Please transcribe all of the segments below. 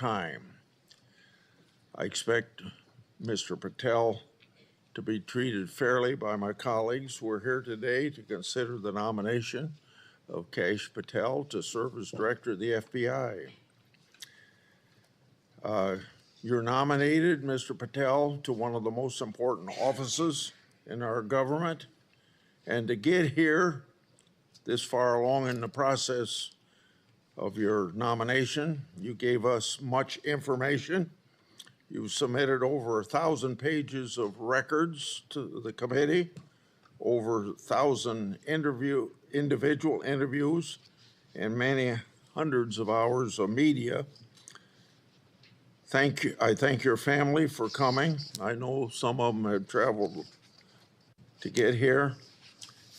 time. I expect Mr. Patel to be treated fairly by my colleagues. We're here today to consider the nomination of Kash Patel to serve as director of the FBI. You're nominated, Mr. Patel, to one of the most important offices in our government. And to get here this far along in the process of your nomination, you gave us much information. You submitted over 1,000 pages of records to the committee, over 1,000 individual interviews, and many hundreds of hours of media. Thank you. I thank your family for coming. I know some of them have traveled to get here,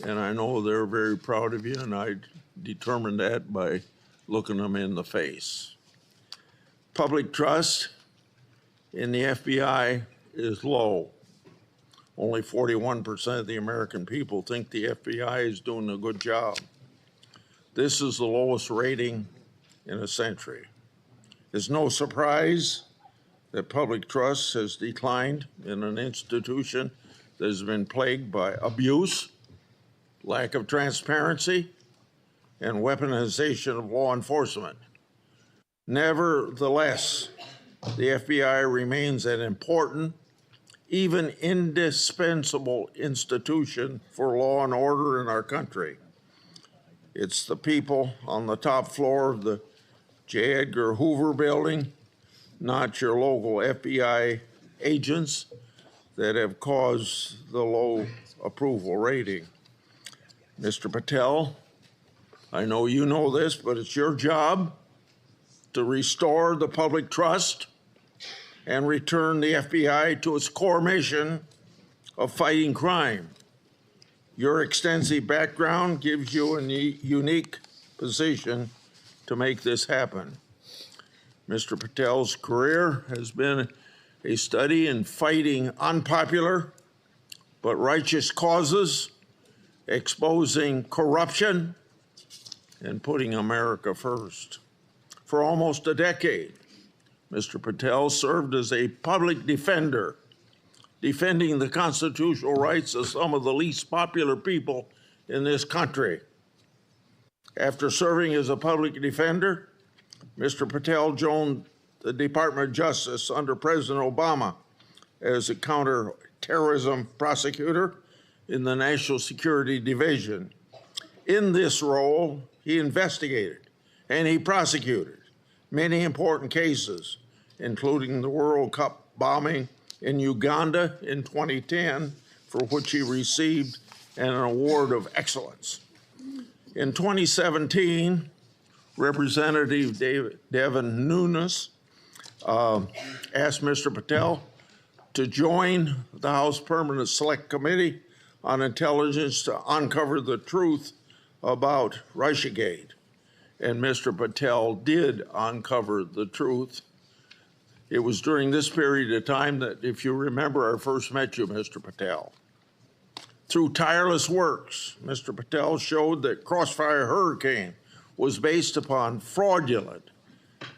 and I know they're very proud of you, and I determined that by looking them in the face. Public trust in the FBI is low. Only 41% of the American people think the FBI is doing a good job. This is the lowest rating in a century. It's no surprise that public trust has declined in an institution that has been plagued by abuse, lack of transparency, and weaponization of law enforcement. Nevertheless, the FBI remains an important, even indispensable institution for law and order in our country. It's the people on the top floor of the J. Edgar Hoover building, not your local FBI agents, that have caused the low approval rating. Mr. Patel, I know you know this, but it's your job to restore the public trust and return the FBI to its core mission of fighting crime. Your extensive background gives you a unique position to make this happen. Mr. Patel's career has been a study in fighting unpopular but righteous causes, exposing corruption, and putting America first. For almost a decade, Mr. Patel served as a public defender, defending the constitutional rights of some of the least popular people in this country. After serving as a public defender, Mr. Patel joined the Department of Justice under President Obama as a counterterrorism prosecutor in the National Security Division. In this role, he investigated and he prosecuted many important cases, including the World Cup bombing in Uganda in 2010, for which he received an award of excellence. In 2017, Representative Devin Nunes asked Mr. Patel to join the House Permanent Select Committee on Intelligence to uncover the truth about Russiagate. And Mr. Patel did uncover the truth. It was during this period of time that, if you remember, I first met you, Mr. Patel. Through tireless works, Mr. Patel showed that Crossfire Hurricane was based upon fraudulent,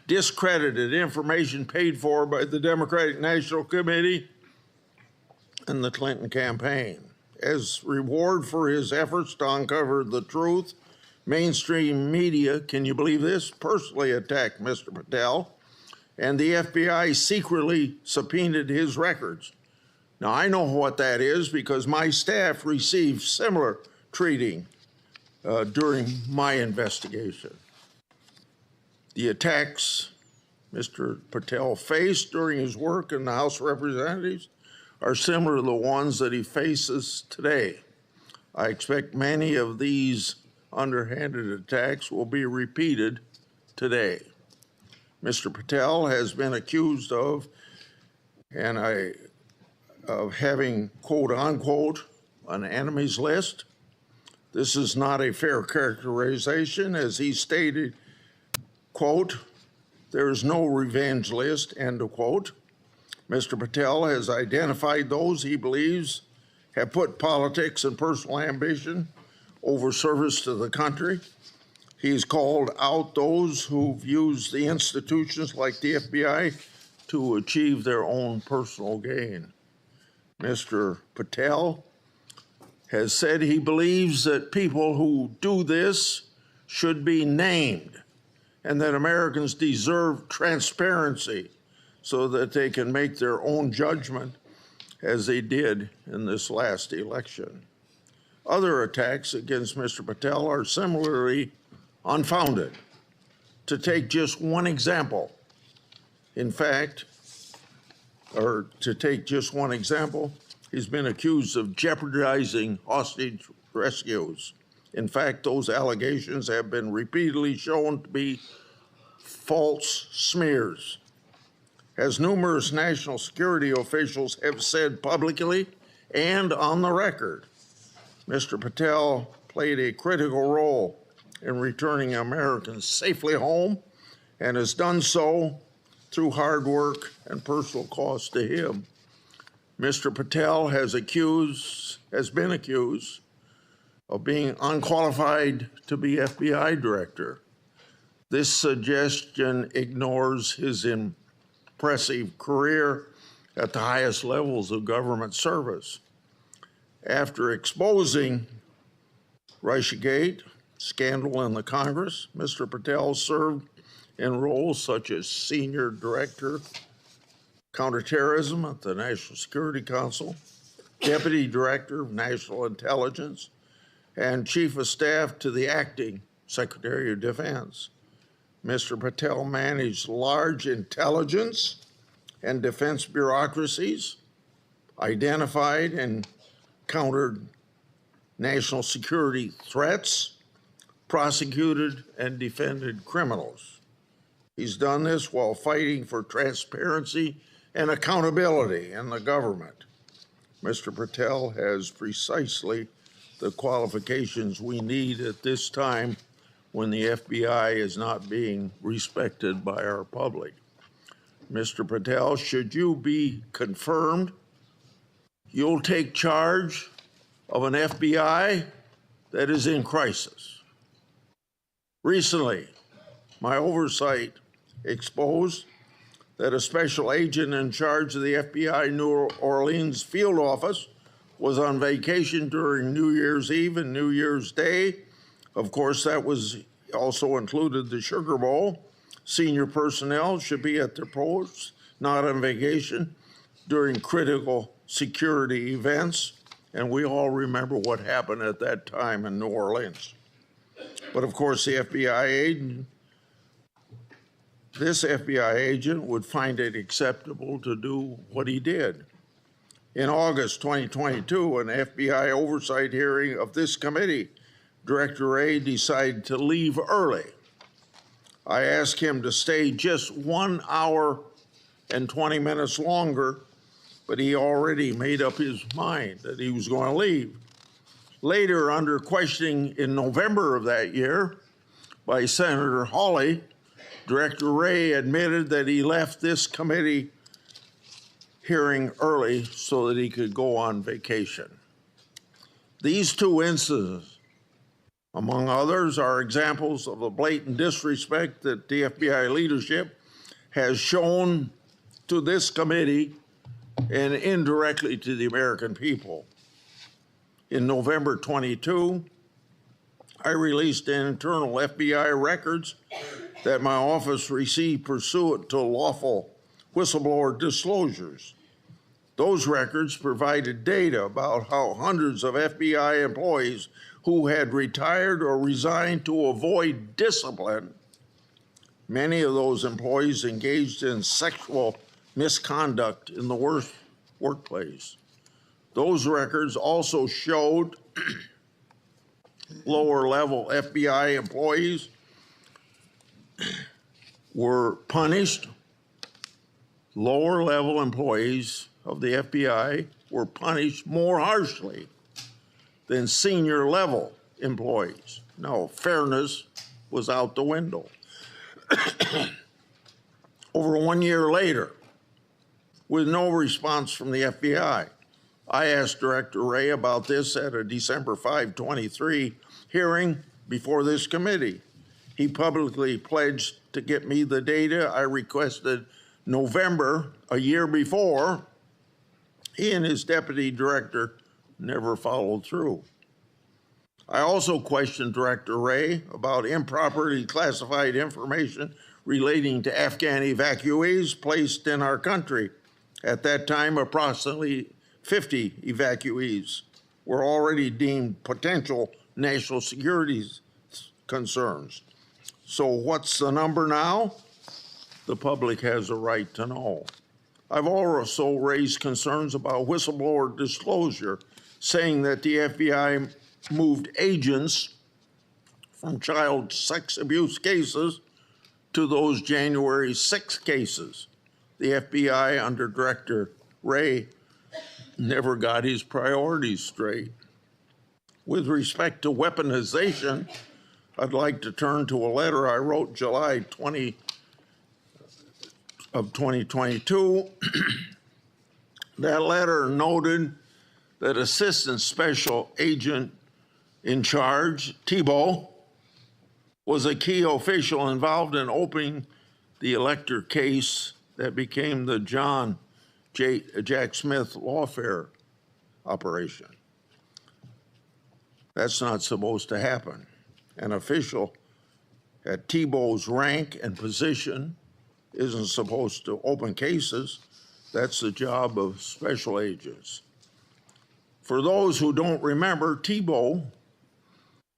discredited information paid for by the Democratic National Committee and the Clinton campaign. As reward for his efforts to uncover the truth, mainstream media, can you believe this, personally attacked Mr. Patel, and the FBI secretly subpoenaed his records. Now, I know what that is because my staff received similar treating during my investigation. The attacks Mr. Patel faced during his work in the House of Representatives are similar to the ones that he faces today. I expect many of these underhanded attacks will be repeated today. Mr. Patel has been accused of having, quote unquote, an enemies list. This is not a fair characterization, as he stated, quote, "There is no revenge list," end of quote. Mr. Patel has identified those he believes have put politics and personal ambition over service to the country. He's called out those who've used the institutions like the FBI to achieve their own personal gain. Mr. Patel has said he believes that people who do this should be named and that Americans deserve transparency so that they can make their own judgment as they did in this last election. Other attacks against Mr. Patel are similarly unfounded. To take just one example, he's been accused of jeopardizing hostage rescues. In fact, those allegations have been repeatedly shown to be false smears. As numerous national security officials have said publicly and on the record, Mr. Patel played a critical role in returning Americans safely home and has done so through hard work and personal cost to him. Mr. Patel has been accused of being unqualified to be FBI director. This suggestion ignores his impressive career at the highest levels of government service. After exposing Russiagate scandal in the Congress, Mr. Patel served in roles such as Senior Director, Counterterrorism at the National Security Council, Deputy Director of National Intelligence, and Chief of Staff to the Acting Secretary of Defense. Mr. Patel managed large intelligence and defense bureaucracies, identified and countered national security threats, prosecuted and defended criminals. He's done this while fighting for transparency and accountability in the government. Mr. Patel has precisely the qualifications we need at this time when the FBI is not being respected by our public. Mr. Patel, should you be confirmed, you'll take charge of an FBI that is in crisis. Recently, my oversight exposed that a special agent in charge of the FBI New Orleans field office was on vacation during New Year's Eve and New Year's Day. Of course, that was also included the Sugar Bowl. Senior personnel should be at their posts, not on vacation, during critical security events. And we all remember what happened at that time in New Orleans. But of course, this FBI agent would find it acceptable to do what he did. In August 2022, an FBI oversight hearing of this committee, Director Wray decided to leave early. I asked him to stay just 1 hour and 20 minutes longer, but he already made up his mind that he was going to leave. Later, under questioning in November of that year by Senator Hawley, Director Wray admitted that he left this committee hearing early so that he could go on vacation. These two incidents, among others, are examples of the blatant disrespect that the FBI leadership has shown to this committee and indirectly to the American people. In November 22, I released internal FBI records that my office received pursuant to lawful whistleblower disclosures. Those records provided data about how hundreds of FBI employees who had retired or resigned to avoid discipline, many of those employees engaged in sexual misconduct in the workplace. Those records also showed lower-level FBI employees were punished. Lower-level employees of the FBI were punished more harshly than senior-level employees. No, fairness was out the window. Over 1 year later, with no response from the FBI, I asked Director Wray about this at a December 5, 23 hearing before this committee. He publicly pledged to get me the data I requested November, a year before. He and his deputy director never followed through. I also questioned Director Wray about improperly classified information relating to Afghan evacuees placed in our country. At that time, approximately 50 evacuees were already deemed potential national security concerns. So what's the number now? The public has a right to know. I've also raised concerns about whistleblower disclosure, saying that the FBI moved agents from child sex abuse cases to those January 6 cases. The FBI under Director Wray never got his priorities straight. With respect to weaponization, I'd like to turn to a letter I wrote July 20 of 2022. That letter noted that Assistant Special Agent in charge, Thibault, was a key official involved in opening the elector case that became the Jack Smith lawfare operation. That's not supposed to happen. An official at Thibault's rank and position isn't supposed to open cases. That's the job of special agents. For those who don't remember, Thibault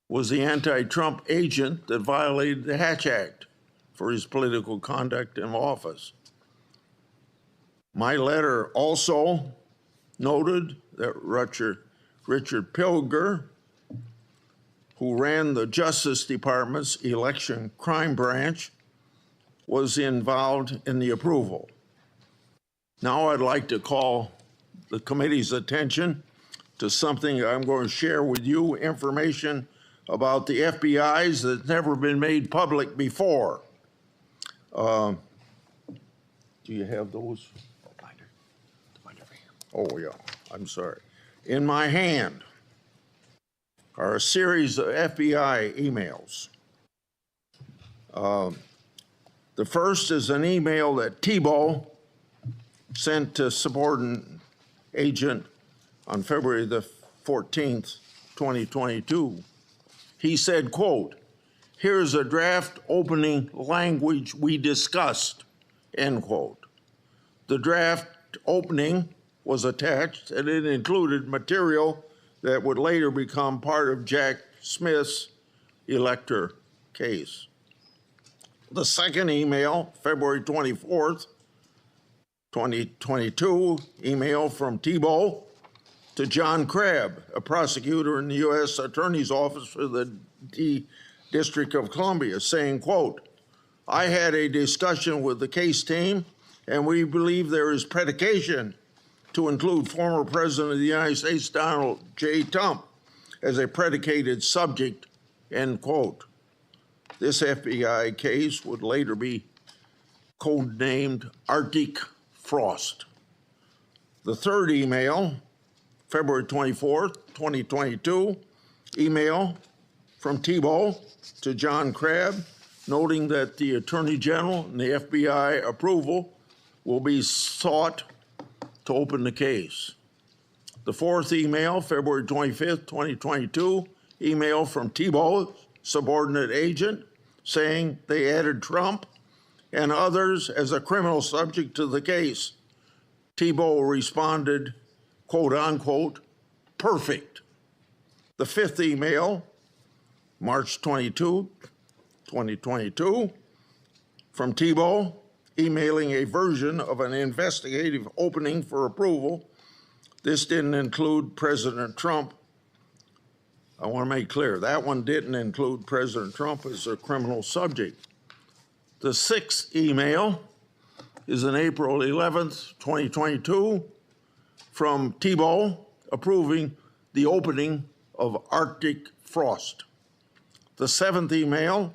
was the anti-Trump agent that violated the Hatch Act for his political conduct in office. My letter also noted that Richard Pilger, who ran the Justice Department's election crime branch, was involved in the approval. Now I'd like to call the committee's attention to something I'm going to share with you, information about the FBI's that's never been made public before. Do you have those? Oh, yeah, I'm sorry. In my hand are a series of FBI emails. The first is an email that Thibault sent to subordinate agent on February the 14th, 2022. He said, quote, "Here's a draft opening language we discussed," end quote. The draft opening was attached and it included material that would later become part of Jack Smith's elector case. The second email, February 24th, 2022, email from Thibault to John Crabb, a prosecutor in the U.S. Attorney's Office for the District of Columbia, saying, quote, "I had a discussion with the case team and we believe there is predication to include former President of the United States, Donald J. Trump, as a predicated subject," end quote. This FBI case would later be codenamed Arctic Frost. The third email, February 24th, 2022, email from Thibault to John Crabb, noting that the Attorney General and the FBI approval will be sought to open the case. The fourth email, February 25th, 2022, email from Thibault's subordinate agent saying they added Trump and others as a criminal subject to the case. Thibault responded, quote unquote, "perfect." The fifth email, March 22, 2022, from Thibault, emailing a version of an investigative opening for approval. This didn't include President Trump. I want to make clear, that one didn't include President Trump as a criminal subject. The sixth email is on April 11th, 2022, from Thibault approving the opening of Arctic Frost. The seventh email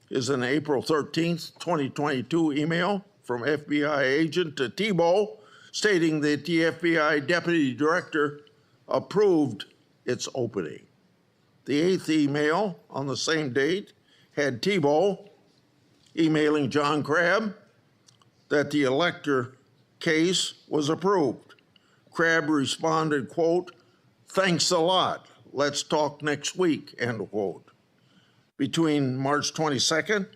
is an April 13th, 2022 email from FBI agent to Thibault stating that the FBI deputy director approved its opening. The eighth email on the same date had Tebow emailing John Crabb that the elector case was approved. Crabb responded, quote, "Thanks a lot. Let's talk next week," end quote. Between March 22nd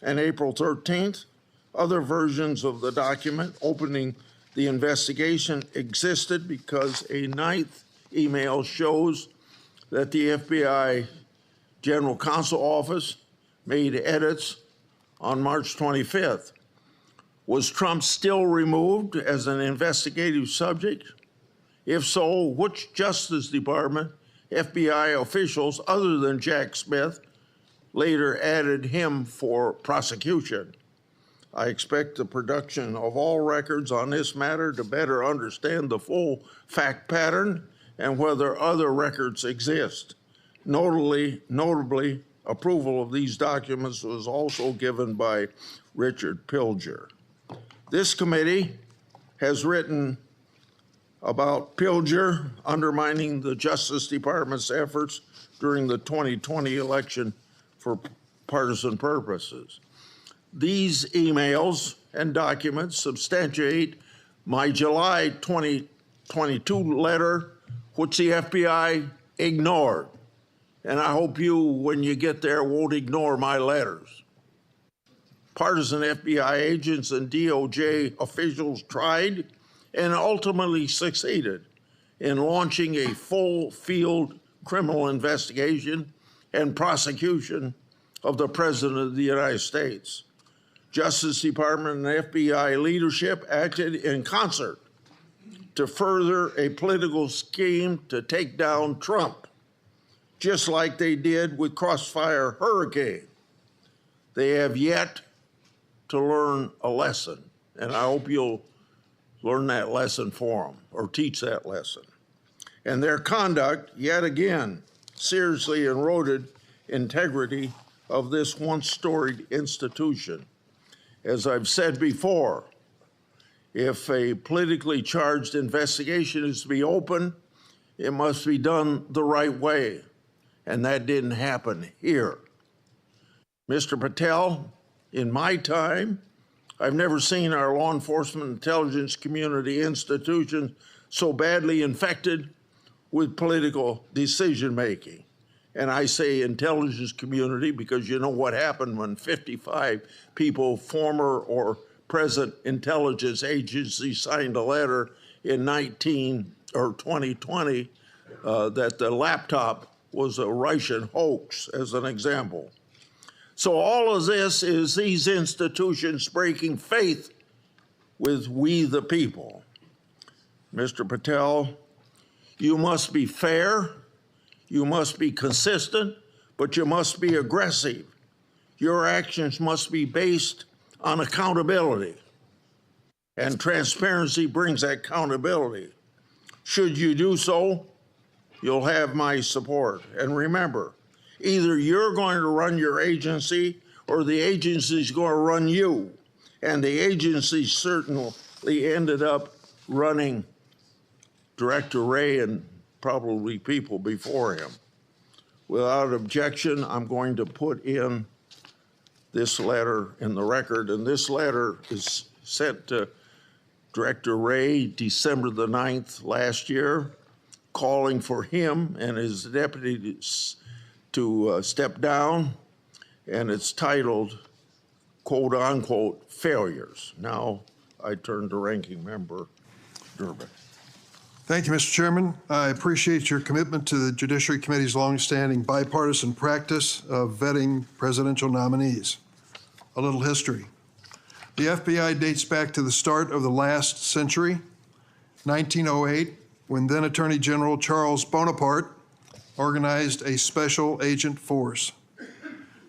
and April 13th, other versions of the document opening the investigation existed because a ninth email shows that the FBI General Counsel Office made edits on March 25th. Was Trump still removed as an investigative subject? If so, which Justice Department FBI officials other than Jack Smith later added him for prosecution? I expect the production of all records on this matter to better understand the full fact pattern and whether other records exist. Notably, approval of these documents was also given by Richard Pilger. This committee has written about Pilger undermining the Justice Department's efforts during the 2020 election for partisan purposes. These emails and documents substantiate my July 2022 letter, which the FBI ignored. And I hope you, when you get there, won't ignore my letters. Partisan FBI agents and DOJ officials tried and ultimately succeeded in launching a full field criminal investigation and prosecution of the President of the United States. Justice Department and FBI leadership acted in concert to further a political scheme to take down Trump, just like they did with Crossfire Hurricane. They have yet to learn a lesson, and I hope you'll learn that lesson for them or teach that lesson. And their conduct, yet again, seriously eroded integrity of this once storied institution. As I've said before, if a politically charged investigation is to be open, it must be done the right way, and that didn't happen here. Mr. Patel, in my time, I've never seen our law enforcement intelligence community institutions so badly infected with political decision-making. And I say intelligence community because you know what happened when 55 people, former or present intelligence agencies, signed a letter in 2020 that the laptop was a Russian hoax, as an example. So all of this is these institutions breaking faith with we the people. Mr. Patel, you must be fair, you must be consistent, but you must be aggressive. Your actions must be based on accountability, and transparency brings accountability. Should you do so, you'll have my support. And remember, either you're going to run your agency or the agency's going to run you. And the agency certainly ended up running Director Wray and probably people before him. Without objection, I'm going to put in this letter in the record, and this letter is sent to Director Wray December the 9th last year, calling for him and his deputies to step down, and it's titled, quote unquote, failures. Now I turn to Ranking Member Durbin. Thank you, Mr. Chairman. I appreciate your commitment to the Judiciary Committee's longstanding bipartisan practice of vetting presidential nominees. A little history. The FBI dates back to the start of the last century, 1908, when then Attorney General Charles Bonaparte organized a special agent force.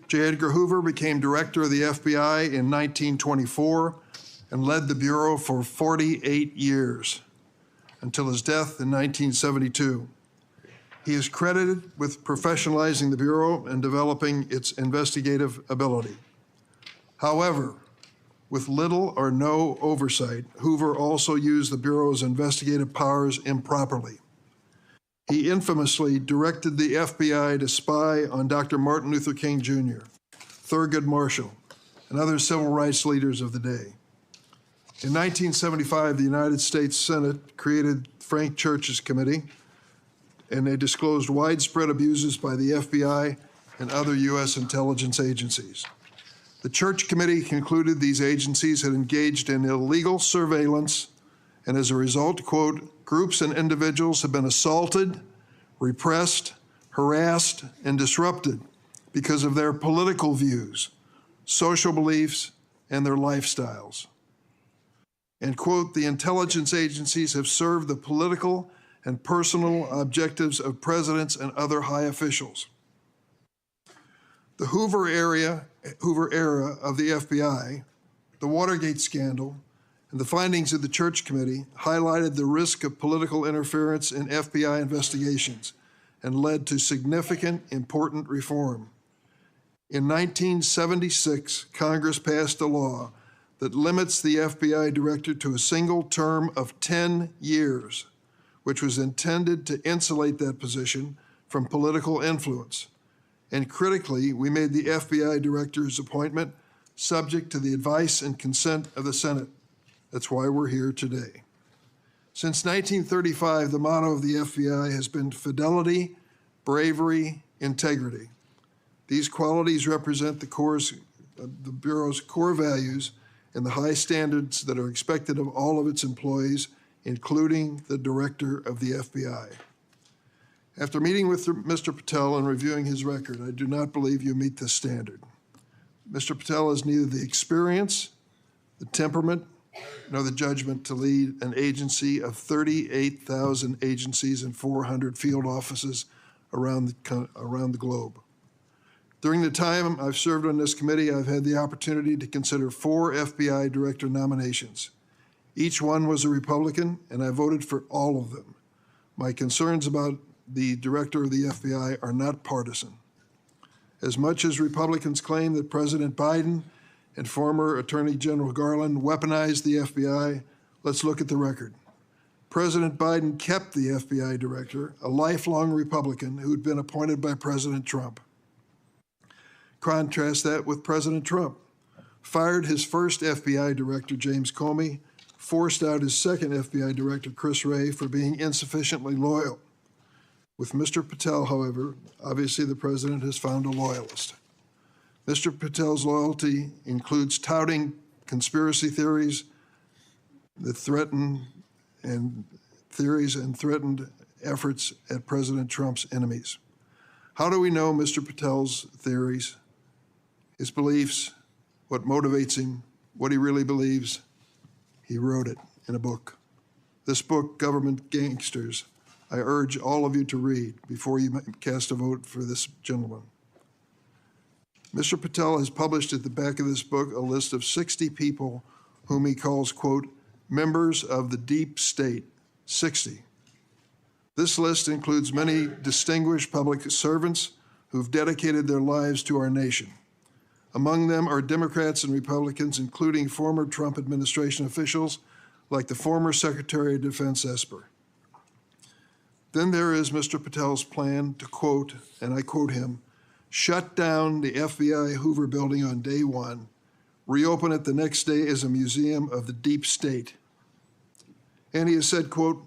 J. Edgar Hoover became director of the FBI in 1924 and led the Bureau for 48 years until his death in 1972. He is credited with professionalizing the Bureau and developing its investigative ability. However, with little or no oversight, Hoover also used the Bureau's investigative powers improperly. He infamously directed the FBI to spy on Dr. Martin Luther King Jr., Thurgood Marshall, and other civil rights leaders of the day. In 1975, the United States Senate created Frank Church's committee, and they disclosed widespread abuses by the FBI and other U.S. intelligence agencies. The Church Committee concluded these agencies had engaged in illegal surveillance, and as a result, quote, groups and individuals have been assaulted, repressed, harassed, and disrupted because of their political views, social beliefs, and their lifestyles. And quote, the intelligence agencies have served the political and personal objectives of presidents and other high officials. The Hoover era of the FBI, the Watergate scandal, and the findings of the Church Committee highlighted the risk of political interference in FBI investigations and led to significant, important reform. In 1976, Congress passed a law that limits the FBI director to a single term of 10 years, which was intended to insulate that position from political influence. And critically, we made the FBI director's appointment subject to the advice and consent of the Senate. That's why we're here today. Since 1935, the motto of the FBI has been fidelity, bravery, integrity. These qualities represent the Bureau's core values and the high standards that are expected of all of its employees, including the director of the FBI. After meeting with Mr. Patel and reviewing his record, I do not believe you meet this standard. Mr. Patel has neither the experience, the temperament, nor the judgment to lead an agency of 38,000 agencies and 400 field offices around the globe. During the time I've served on this committee, I've had the opportunity to consider 4 FBI director nominations. Each one was a Republican, and I voted for all of them. My concerns about the director of the FBI are not partisan. As much as Republicans claim that President Biden and former Attorney General Garland weaponized the FBI, let's look at the record. President Biden kept the FBI director, a lifelong Republican who had been appointed by President Trump. Contrast that with President Trump. Fired his first FBI director, James Comey, forced out his second FBI director, Chris Wray, for being insufficiently loyal. With Mr. Patel, however, obviously the president has found a loyalist. Mr. Patel's loyalty includes touting conspiracy theories that threatened efforts at President Trump's enemies. How do we know Mr. Patel's theories, his beliefs, what motivates him, what he really believes? He wrote it in a book. This book, Government Gangsters, I urge all of you to read before you cast a vote for this gentleman. Mr. Patel has published at the back of this book a list of 60 people whom he calls, quote, members of the deep state, 60. This list includes many distinguished public servants who've dedicated their lives to our nation. Among them are Democrats and Republicans, including former Trump administration officials like the former Secretary of Defense Esper. Then there is Mr. Patel's plan to, quote, and I quote him, shut down the FBI Hoover building on day one, reopen it the next day as a museum of the deep state. And he has said, quote,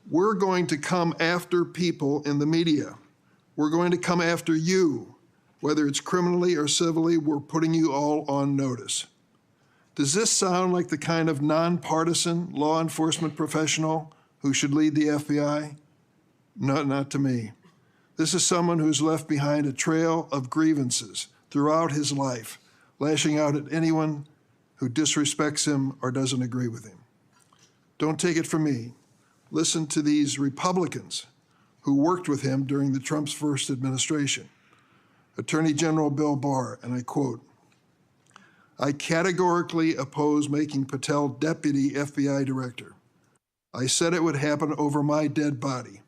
we're going to come after people in the media. We're going to come after you. Whether it's criminally or civilly, we're putting you all on notice. Does this sound like the kind of nonpartisan law enforcement professional who should lead the FBI? No, not to me. This is someone who's left behind a trail of grievances throughout his life, lashing out at anyone who disrespects him or doesn't agree with him. Don't take it from me. Listen to these Republicans who worked with him during the Trump's first administration. Attorney General Bill Barr, and I quote, I categorically oppose making Patel deputy FBI director. I said it would happen over my dead body.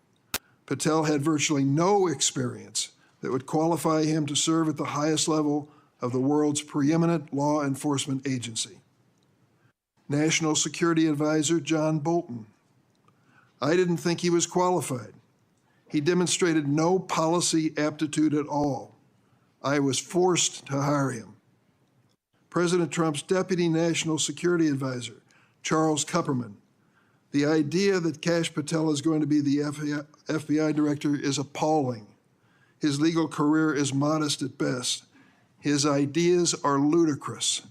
Patel had virtually no experience that would qualify him to serve at the highest level of the world's preeminent law enforcement agency. National Security Advisor John Bolton. I didn't think he was qualified. He demonstrated no policy aptitude at all. I was forced to hire him. President Trump's Deputy National Security Advisor, Charles Kupperman. The idea that Kash Patel is going to be the FBI director is appalling. His legal career is modest at best. His ideas are ludicrous.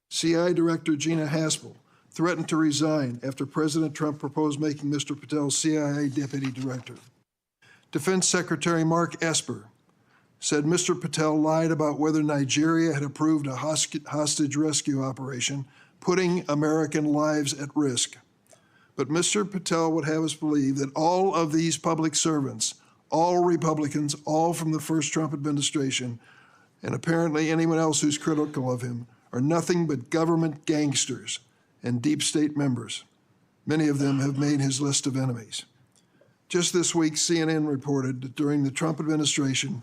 CI Director Gina Haspel threatened to resign after President Trump proposed making Mr. Patel CIA Deputy Director. Defense Secretary Mark Esper said Mr. Patel lied about whether Nigeria had approved a hostage rescue operation, putting American lives at risk. But Mr. Patel would have us believe that all of these public servants, all Republicans, all from the first Trump administration, and apparently anyone else who's critical of him, are nothing but government gangsters and deep state members. Many of them have made his list of enemies. Just this week, CNN reported that during the Trump administration,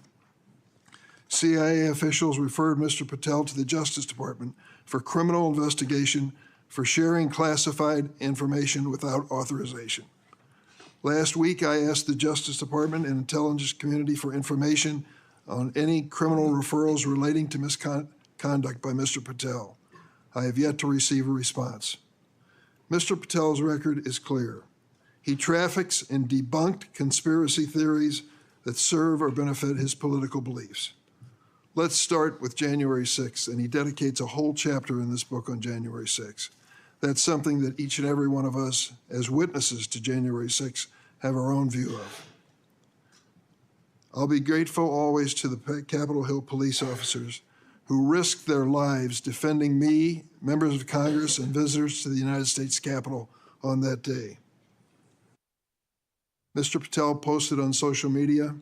CIA officials referred Mr. Patel to the Justice Department for criminal investigation for sharing classified information without authorization. Last week, I asked the Justice Department and intelligence community for information on any criminal referrals relating to misconduct by Mr. Patel. I have yet to receive a response. Mr. Patel's record is clear. He traffics in debunked conspiracy theories that serve or benefit his political beliefs. Let's start with January 6th, and he dedicates a whole chapter in this book on January 6th. That's something that each and every one of us, as witnesses to January 6th, have our own view of. I'll be grateful always to the Capitol Hill police officers who risked their lives defending me, members of Congress, and visitors to the United States Capitol on that day. Mr. Patel posted on social media,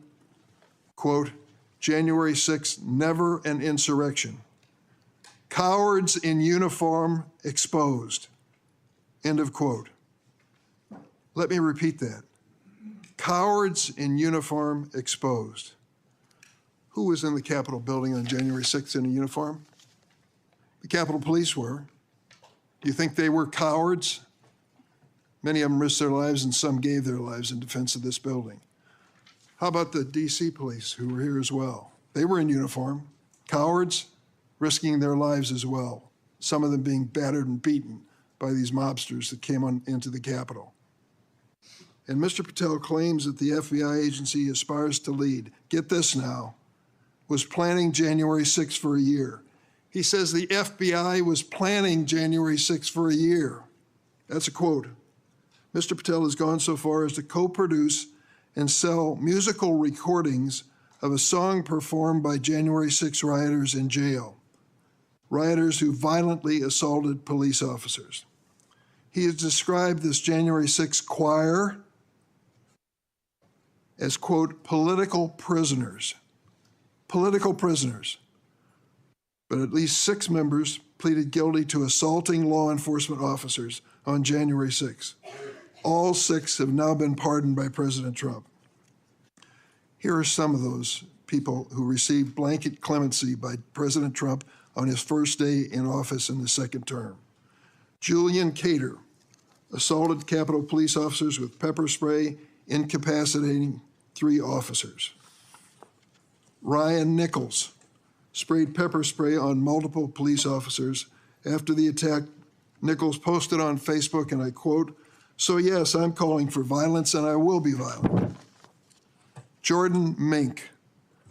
quote, January 6th, never an insurrection. Cowards in uniform exposed, end of quote. Let me repeat that. Cowards in uniform exposed. Who was in the Capitol building on January 6th in a uniform? The Capitol Police were. Do you think they were cowards? Many of them risked their lives and some gave their lives in defense of this building. How about the DC police who were here as well? They were in uniform. Cowards risking their lives as well, some of them being battered and beaten by these mobsters that came into the Capitol. And Mr. Patel claims that the FBI agency he aspires to lead, get this now, was planning January 6th for a year. He says the FBI was planning January 6th for a year. That's a quote. Mr. Patel has gone so far as to co-produce and sell musical recordings of a song performed by January 6 rioters in jail, rioters who violently assaulted police officers. He has described this January 6 choir as, quote, political prisoners. Political prisoners. But at least 6 members pleaded guilty to assaulting law enforcement officers on January 6. All 6 have now been pardoned by President Trump. Here are some of those people who received blanket clemency by President Trump on his first day in office in the second term. Julian Cater assaulted Capitol police officers with pepper spray, incapacitating 3 officers. Ryan Nichols sprayed pepper spray on multiple police officers. After the attack, Nichols posted on Facebook, and I quote, "So yes, I'm calling for violence and I will be violent." Jordan Mink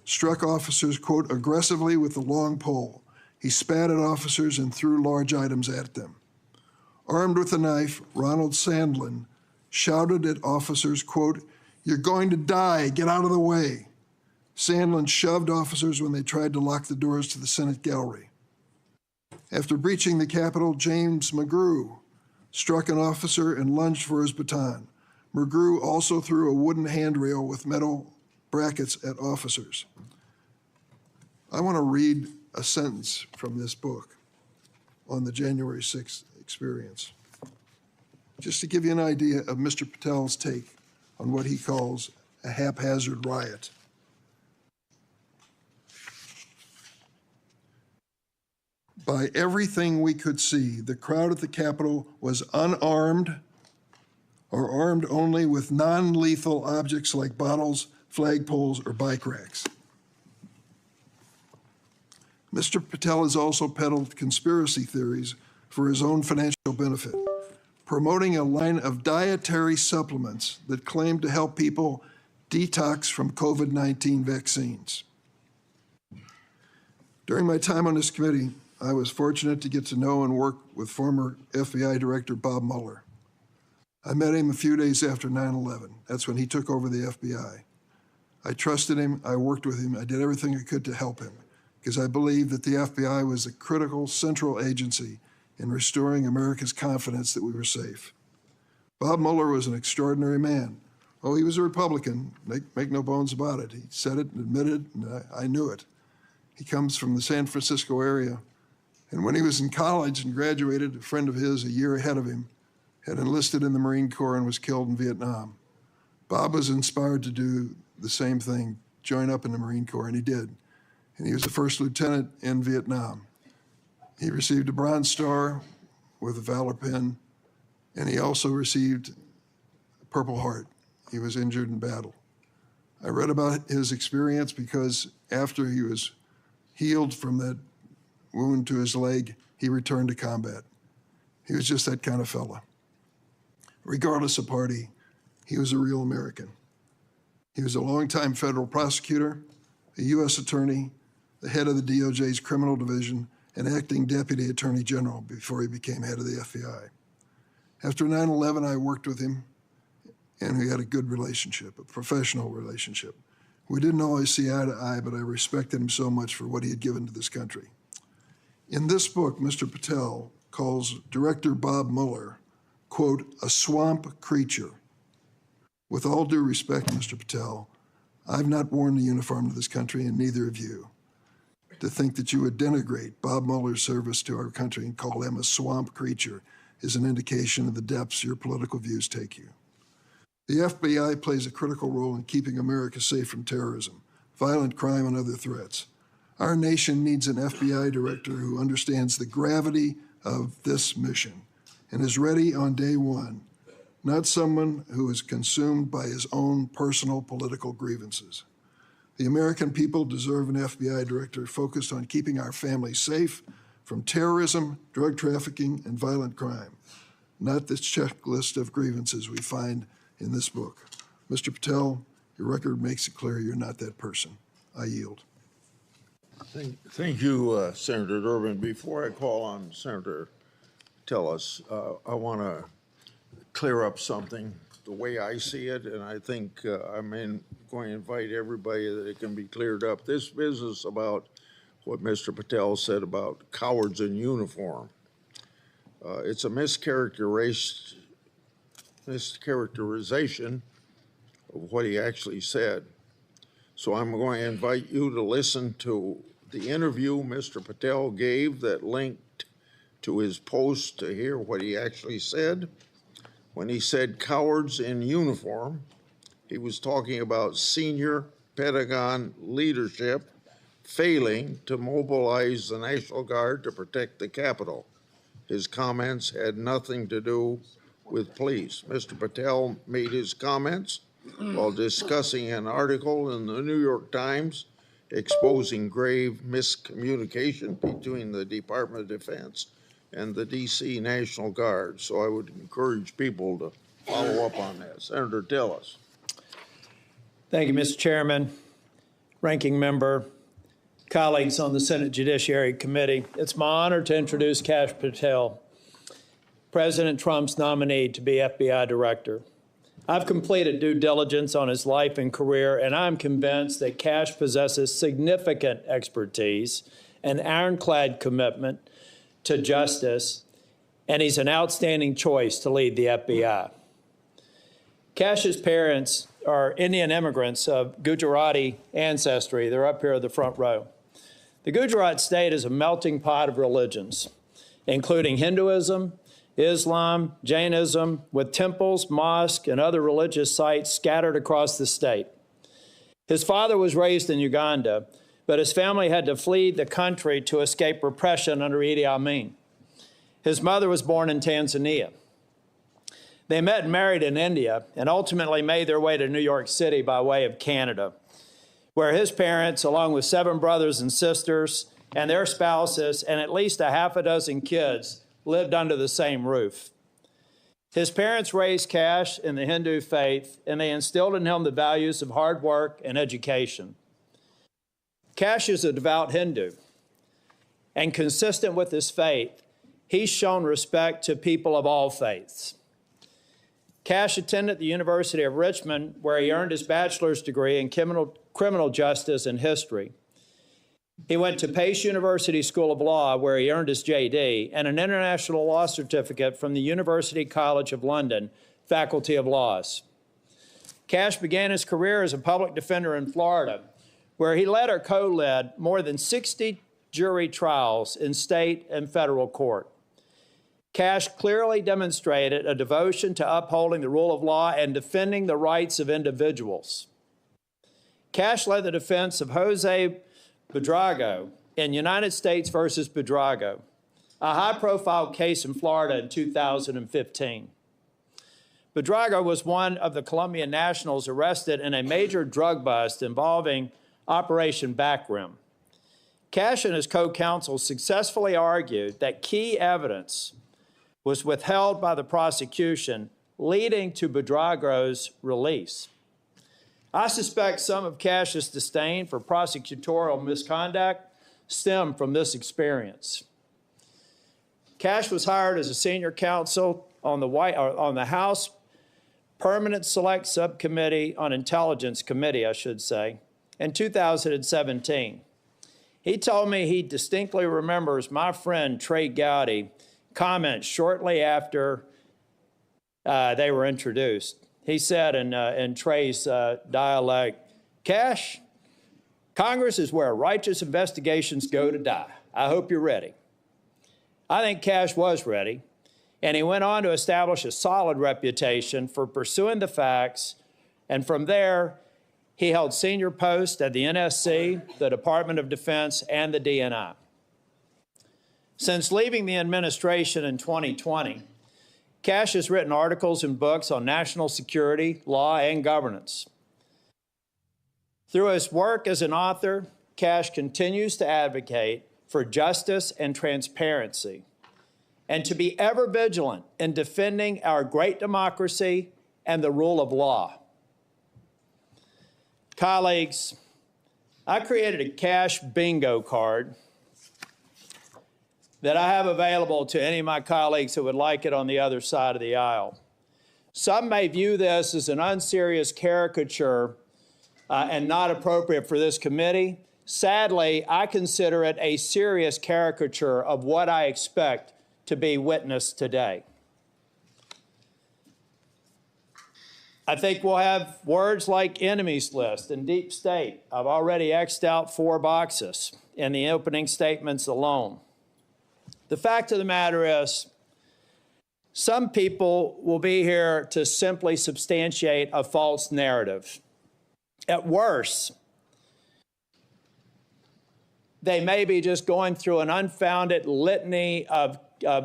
struck officers, quote, aggressively with a long pole. He spat at officers and threw large items at them. Armed with a knife, Ronald Sandlin shouted at officers, quote, "You're going to die, get out of the way." Sandlin shoved officers when they tried to lock the doors to the Senate gallery. After breaching the Capitol, James McGrew struck an officer and lunged for his baton. McGrew also threw a wooden handrail with metal brackets at officers. I want to read a sentence from this book on the January 6th experience, just to give you an idea of Mr. Patel's take on what he calls a haphazard riot. By everything we could see, the crowd at the Capitol was unarmed or armed only with non-lethal objects like bottles, flagpoles, or bike racks. Mr. Patel has also peddled conspiracy theories for his own financial benefit, promoting a line of dietary supplements that claim to help people detox from COVID-19 vaccines. During my time on this committee, I was fortunate to get to know and work with former FBI Director Bob Mueller. I met him a few days after 9/11. That's when he took over the FBI. I trusted him, I worked with him, I did everything I could to help him, because I believed that the FBI was a critical central agency in restoring America's confidence that we were safe. Bob Mueller was an extraordinary man. Oh, he was a Republican, make no bones about it. He said it and admitted, and I knew it. He comes from the San Francisco area, and when he was in college and graduated, a friend of his a year ahead of him had enlisted in the Marine Corps and was killed in Vietnam. Bob was inspired to do the same thing, join up in the Marine Corps, and he did. And he was a first lieutenant in Vietnam. He received a Bronze Star with a Valor Pin, and he also received a Purple Heart. He was injured in battle. I read about his experience because after he was healed from that wound to his leg, he returned to combat. He was just that kind of fella. Regardless of party, he was a real American. He was a longtime federal prosecutor, a U.S. attorney, the head of the DOJ's criminal division, and acting deputy attorney general before he became head of the FBI. After 9/11, I worked with him, and we had a good relationship, a professional relationship. We didn't always see eye to eye, but I respected him so much for what he had given to this country. In this book, Mr. Patel calls Director Bob Mueller, quote, a swamp creature. With all due respect, Mr. Patel, I've not worn the uniform of this country, and neither have you. To think that you would denigrate Bob Mueller's service to our country and call him a swamp creature is an indication of the depths your political views take you. The FBI plays a critical role in keeping America safe from terrorism, violent crime, and other threats. Our nation needs an FBI director who understands the gravity of this mission and is ready on day one, not someone who is consumed by his own personal political grievances. The American people deserve an FBI director focused on keeping our families safe from terrorism, drug trafficking, and violent crime, not this checklist of grievances we find in this book. Mr. Patel, your record makes it clear you're not that person. I yield. Thank you, Senator Durbin. Before I call on Senator Tillis, I want to clear up something the way I see it, and I think I'm going to invite everybody that it can be cleared up. This business about what Mr. Patel said about cowards in uniform, it's a mischaracterization of what he actually said. So I'm going to invite you to listen to the interview Mr. Patel gave that linked to his post to hear what he actually said. When he said cowards in uniform, he was talking about senior Pentagon leadership failing to mobilize the National Guard to protect the Capitol. His comments had nothing to do with police. Mr. Patel made his comments while discussing an article in the New York Times exposing grave miscommunication between the Department of Defense and the D.C. National Guard. So I would encourage people to follow up on that. Senator Tillis. Thank you, Mr. Chairman, Ranking Member, colleagues on the Senate Judiciary Committee. It's my honor to introduce Kash Patel, President Trump's nominee to be FBI Director. I've completed due diligence on his life and career, and I'm convinced that Kash possesses significant expertise and ironclad commitment to justice, and he's an outstanding choice to lead the FBI. Kash's parents are Indian immigrants of Gujarati ancestry. They're up here in the front row. The Gujarat state is a melting pot of religions, including Hinduism, Islam, Jainism, with temples, mosques, and other religious sites scattered across the state. His father was raised in Uganda, but his family had to flee the country to escape repression under Idi Amin. His mother was born in Tanzania. They met and married in India and ultimately made their way to New York City by way of Canada, where his parents, along with 7 brothers and sisters and their spouses and at least a half a dozen kids lived under the same roof. His parents raised Kash in the Hindu faith, and they instilled in him the values of hard work and education. Kash is a devout Hindu, and consistent with his faith, he's shown respect to people of all faiths. Kash attended the University of Richmond, where he earned his bachelor's degree in criminal justice and history. He went to Pace University School of Law, where he earned his JD, and an international law certificate from the University College of London, Faculty of Laws. Kash began his career as a public defender in Florida, where he led or co-led more than 60 jury trials in state and federal court. Kash clearly demonstrated a devotion to upholding the rule of law and defending the rights of individuals. Kash led the defense of Jose Buitrago in United States versus Buitrago, a high-profile case in Florida in 2015. Buitrago was one of the Colombian nationals arrested in a major drug bust involving Operation Backrim. Kash and his co-counsel successfully argued that key evidence was withheld by the prosecution, leading to Buitrago's release. I suspect some of Kash's disdain for prosecutorial misconduct stemmed from this experience. Kash was hired as a senior counsel on the House Permanent Select Subcommittee on Intelligence Committee, in 2017. He told me he distinctly remembers my friend Trey Gowdy comment shortly after they were introduced. He said in Trey's dialect, "Kash, Congress is where righteous investigations go to die. I hope you're ready." I think Kash was ready, and he went on to establish a solid reputation for pursuing the facts, and from there, he held senior posts at the NSC, the Department of Defense, and the DNI. Since leaving the administration in 2020, Kash has written articles and books on national security, law, and governance. Through his work as an author, Kash continues to advocate for justice and transparency, and to be ever vigilant in defending our great democracy and the rule of law. Colleagues, I created a Kash bingo card that I have available to any of my colleagues who would like it on the other side of the aisle. Some may view this as an unserious caricature and not appropriate for this committee. Sadly, I consider it a serious caricature of what I expect to be witnessed today. I think we'll have words like enemies list and deep state. I've already X'd out 4 boxes in the opening statements alone. The fact of the matter is, some people will be here to simply substantiate a false narrative. At worst, they may be just going through an unfounded litany of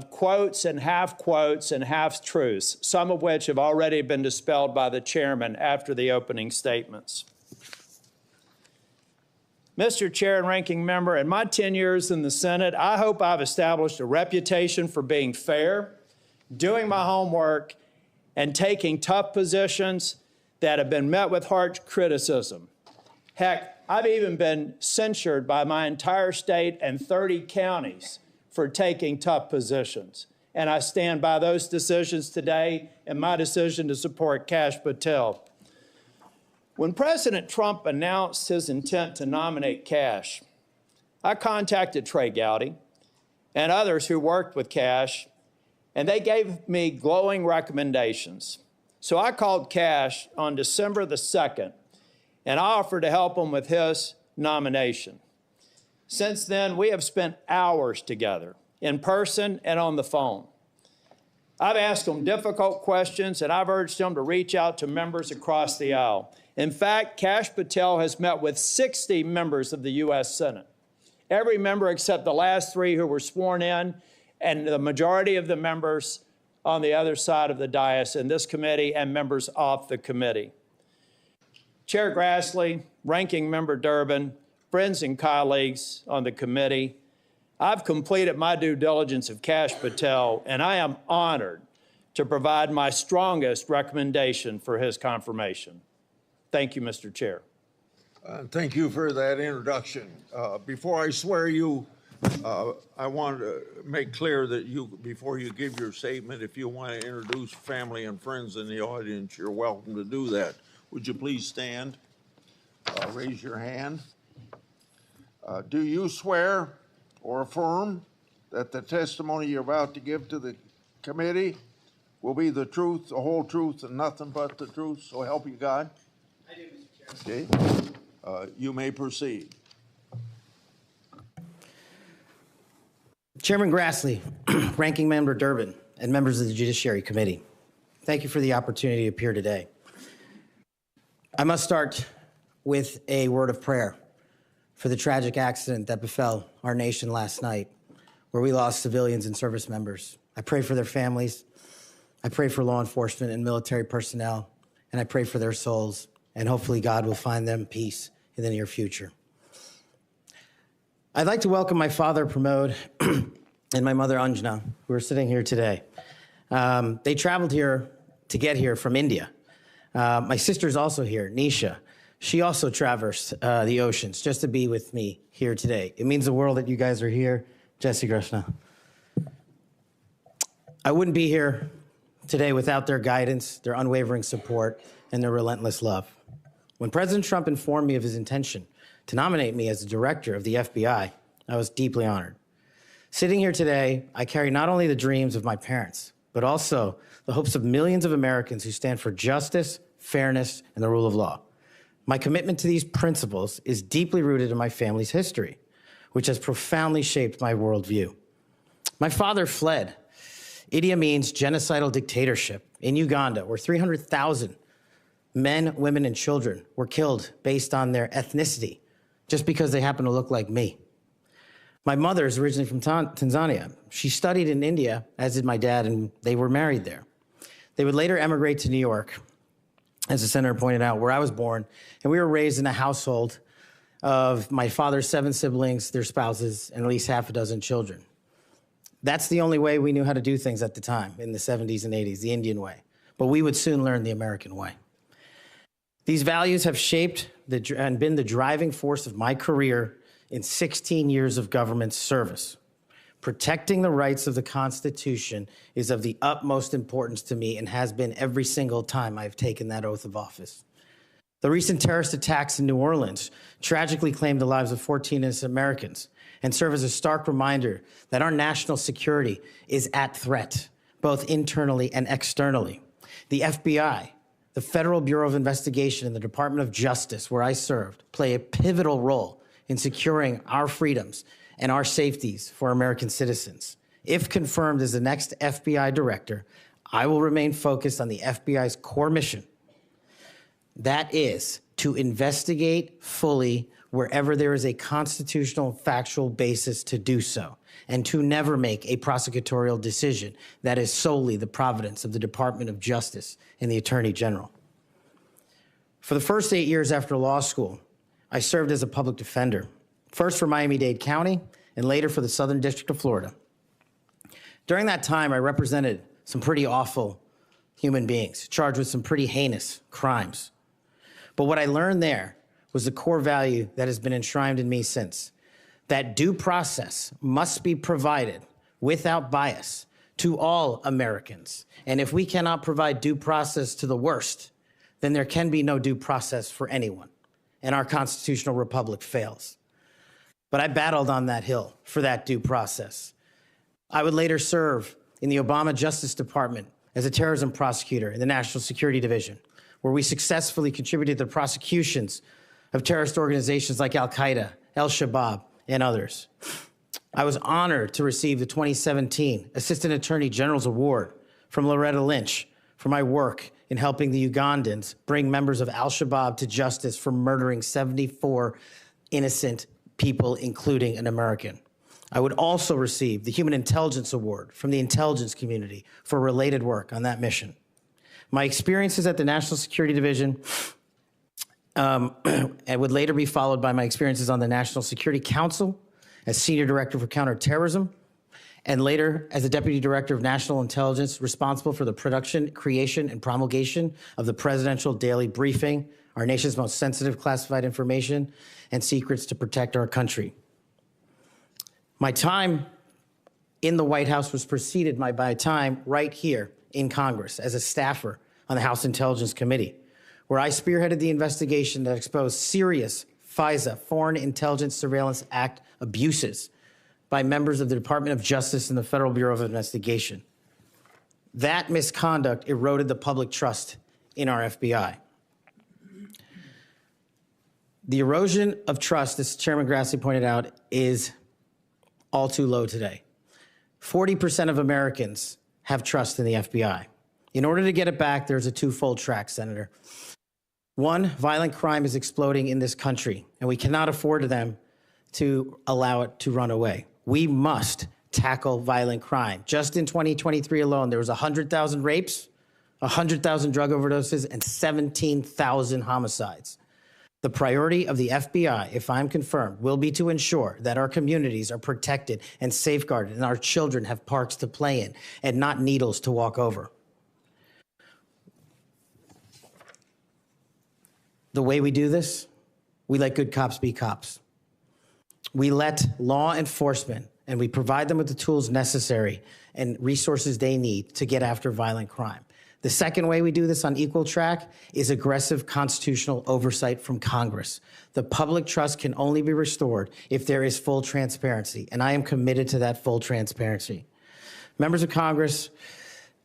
quotes and half-truths, some of which have already been dispelled by the chairman after the opening statements. Mr. Chair and Ranking Member, in my 10 years in the Senate, I hope I've established a reputation for being fair, doing my homework, and taking tough positions that have been met with harsh criticism. Heck, I've even been censured by my entire state and 30 counties for taking tough positions. And I stand by those decisions today and my decision to support Kash Patel. When President Trump announced his intent to nominate Kash, I contacted Trey Gowdy and others who worked with Kash, and they gave me glowing recommendations. So I called Kash on December the 2nd, and I offered to help him with his nomination. Since then, we have spent hours together, in person and on the phone. I've asked him difficult questions, and I've urged him to reach out to members across the aisle. In fact, Kash Patel has met with 60 members of the U.S. Senate, every member except the last 3 who were sworn in, and the majority of the members on the other side of the dais in this committee and members off the committee. Chair Grassley, Ranking Member Durbin, friends and colleagues on the committee, I've completed my due diligence of Kash Patel, and I am honored to provide my strongest recommendation for his confirmation. Thank you, Mr. Chair. Thank you for that introduction. Before I swear you, I want to make clear that before you give your statement, if you want to introduce family and friends in the audience, you're welcome to do that. Would you please stand? Raise your hand. Do you swear or affirm that the testimony you're about to give to the committee will be the truth, the whole truth, and nothing but the truth? So help you God. I do, Mr. Chairman. Okay. You may proceed. Chairman Grassley, Ranking Member Durbin, and members of the Judiciary Committee, thank you for the opportunity to appear today. I must start with a word of prayer for the tragic accident that befell our nation last night, where we lost civilians and service members. I pray for their families. I pray for law enforcement and military personnel, and I pray for their souls, and hopefully God will find them peace in the near future. I'd like to welcome my father, Pramod, and my mother, Anjana, who are sitting here today. They traveled here to get here from India. My sister's also here, Nisha. She also traversed the oceans just to be with me here today. It means the world that you guys are here. Jesse Krishna. I wouldn't be here today without their guidance, their unwavering support, and their relentless love. When President Trump informed me of his intention to nominate me as the director of the FBI, I was deeply honored. Sitting here today, I carry not only the dreams of my parents, but also the hopes of millions of Americans who stand for justice, fairness, and the rule of law. My commitment to these principles is deeply rooted in my family's history, which has profoundly shaped my worldview. My father fled Idi Amin's genocidal dictatorship in Uganda, where 300,000 men, women, and children were killed based on their ethnicity, just because they happen to look like me. My mother is originally from Tanzania. She studied in India, as did my dad, and they were married there. They would later emigrate to New York, as the senator pointed out, where I was born, and we were raised in a household of my father's 7 siblings, their spouses, and at least half a dozen children. That's the only way we knew how to do things at the time, in the 70s and 80s, the Indian way. But we would soon learn the American way. These values have shaped and been the driving force of my career in 16 years of government service. Protecting the rights of the Constitution is of the utmost importance to me and has been every single time I've taken that oath of office. The recent terrorist attacks in New Orleans tragically claimed the lives of 14 innocent Americans and serve as a stark reminder that our national security is at threat, both internally and externally. The FBI, the Federal Bureau of Investigation, and the Department of Justice, where I served, play a pivotal role in securing our freedoms and our safeties for American citizens. If confirmed as the next FBI director, I will remain focused on the FBI's core mission. That is to investigate fully wherever there is a constitutional factual basis to do so, and to never make a prosecutorial decision that is solely the providence of the Department of Justice and the Attorney General. For the first 8 years after law school, I served as a public defender, first for Miami-Dade County and later for the Southern District of Florida. During that time, I represented some pretty awful human beings, charged with some pretty heinous crimes. But what I learned there was the core value that has been enshrined in me since, that due process must be provided without bias to all Americans. And if we cannot provide due process to the worst, then there can be no due process for anyone, and our constitutional republic fails. But I battled on that hill for that due process. I would later serve in the Obama Justice Department as a terrorism prosecutor in the National Security Division, where we successfully contributed to the prosecutions of terrorist organizations like Al-Qaeda, Al-Shabaab, and others. I was honored to receive the 2017 Assistant Attorney General's Award from Loretta Lynch for my work in helping the Ugandans bring members of Al-Shabaab to justice for murdering 74 innocent people, including an American. I would also receive the Human Intelligence Award from the intelligence community for related work on that mission. My experiences at the National Security Division and would later be followed by my experiences on the National Security Council as Senior Director for Counterterrorism, and later as the Deputy Director of National Intelligence, responsible for the production, creation, and promulgation of the Presidential Daily Briefing, our nation's most sensitive classified information and secrets to protect our country. My time in the White House was preceded by my time right here in Congress as a staffer on the House Intelligence Committee, where I spearheaded the investigation that exposed serious FISA, Foreign Intelligence Surveillance Act abuses by members of the Department of Justice and the Federal Bureau of Investigation. That misconduct eroded the public trust in our FBI. The erosion of trust, as Chairman Grassley pointed out, is all too low today. 40% of Americans have trust in the FBI. In order to get it back, there's a twofold track, Senator. One, violent crime is exploding in this country, and we cannot afford them to allow it to run away. We must tackle violent crime. Just in 2023 alone, there was 100,000 rapes, 100,000 drug overdoses, and 17,000 homicides. The priority of the FBI, if I'm confirmed, will be to ensure that our communities are protected and safeguarded and our children have parks to play in and not needles to walk over. The way we do this, we let good cops be cops. We let law enforcement, and we provide them with the tools necessary and resources they need to get after violent crime. The second way we do this on equal track is aggressive constitutional oversight from Congress. The public trust can only be restored if there is full transparency, and I am committed to that full transparency. Members of Congress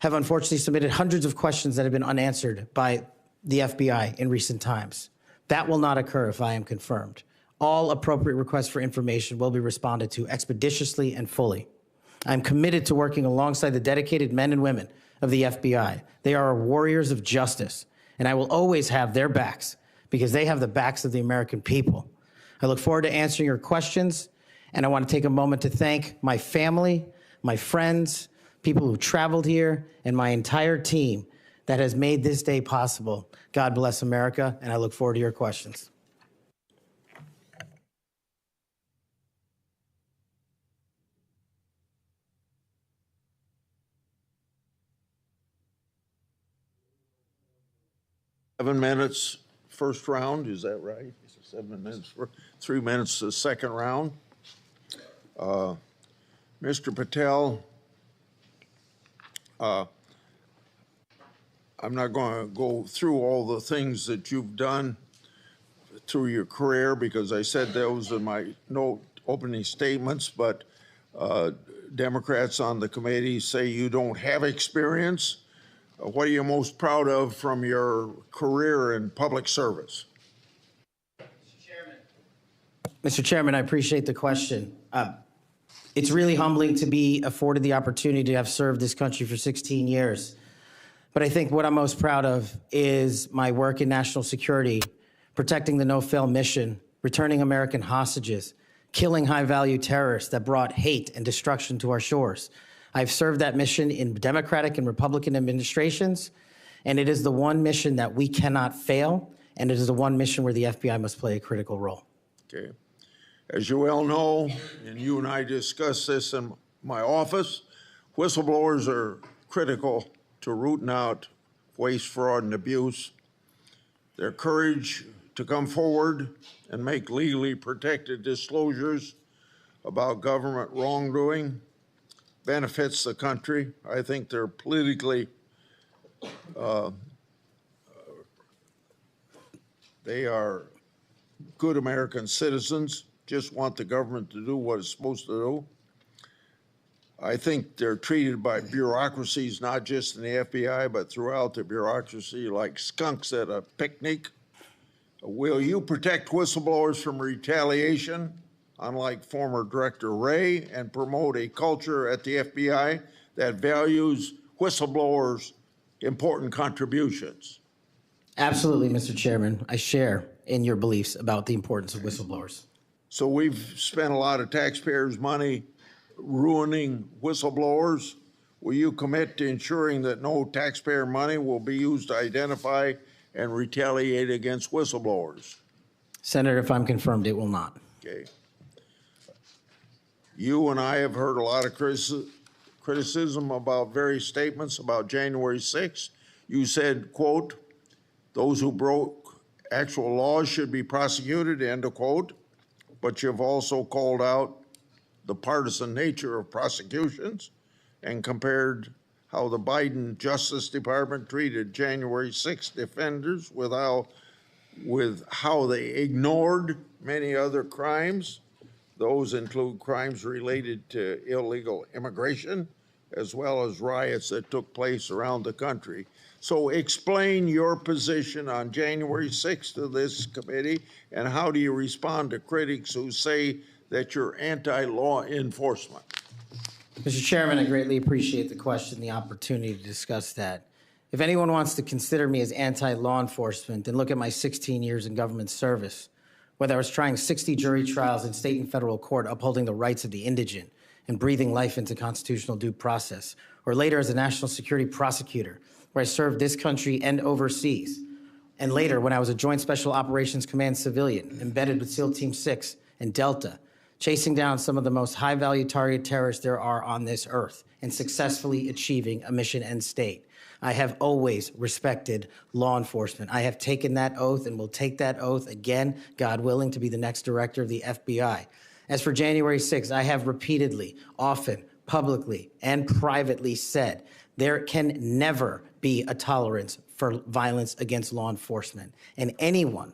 have unfortunately submitted hundreds of questions that have been unanswered by the FBI in recent times. That will not occur if I am confirmed. All appropriate requests for information will be responded to expeditiously and fully. I'm committed to working alongside the dedicated men and women of the FBI. They are warriors of justice, and I will always have their backs because they have the backs of the American people. I look forward to answering your questions, and I want to take a moment to thank my family, my friends, people who traveled here, and my entire team that has made this day possible. God bless America, and I look forward to your questions. Seven minutes first round, is that right? 7 minutes, 3 minutes the second round. Mr. Patel, I'm not going to go through all the things that you've done through your career because I said those in my opening statements, but Democrats on the committee say you don't have experience. What are you most proud of from your career in public service? Mr. Chairman, I appreciate the question. It's really humbling to be afforded the opportunity to have served this country for 16 years. But I think what I'm most proud of is my work in national security, protecting the no-fail mission, returning American hostages, killing high-value terrorists that brought hate and destruction to our shores. I've served that mission in Democratic and Republican administrations, and it is the one mission that we cannot fail, and it is the one mission where the FBI must play a critical role. Okay. As you well know, and you and I discussed this in my office, whistleblowers are critical to rooting out waste, fraud, and abuse. Their courage to come forward and make legally protected disclosures about government wrongdoing benefits the country. I think they're politically, they are good American citizens, just want the government to do what it's supposed to do. I think they're treated by bureaucracies, not just in the FBI, but throughout the bureaucracy, like skunks at a picnic. Will you protect whistleblowers from retaliation, unlike former Director Wray, and promote a culture at the FBI that values whistleblowers' important contributions? Absolutely, Mr. Chairman. I share in your beliefs about the importance of whistleblowers. So we've spent a lot of taxpayers' money ruining whistleblowers. Will you commit to ensuring that no taxpayer money will be used to identify and retaliate against whistleblowers? Senator, if I'm confirmed, it will not. Okay. You and I have heard a lot of criticism about various statements about January 6th. You said, quote, those who broke actual laws should be prosecuted, end of quote. But you've also called out the partisan nature of prosecutions and compared how the Biden Justice Department treated January 6th defenders with how they ignored many other crimes. Those include crimes related to illegal immigration, as well as riots that took place around the country. So explain your position on January 6th to this committee, and how do you respond to critics who say that you're anti-law enforcement? Mr. Chairman, I greatly appreciate the question, the opportunity to discuss that. If anyone wants to consider me as anti-law enforcement, then look at my 16 years in government service, whether I was trying 60 jury trials in state and federal court upholding the rights of the indigent and breathing life into constitutional due process, or later as a national security prosecutor, where I served this country and overseas, and later when I was a Joint Special Operations Command civilian embedded with SEAL Team 6 and Delta, chasing down some of the most high-value target terrorists there are on this earth and successfully achieving a mission end state. I have always respected law enforcement. I have taken that oath and will take that oath again, God willing, to be the next director of the FBI. As for January 6th, I have repeatedly, often, publicly, and privately said there can never be a tolerance for violence against law enforcement. And anyone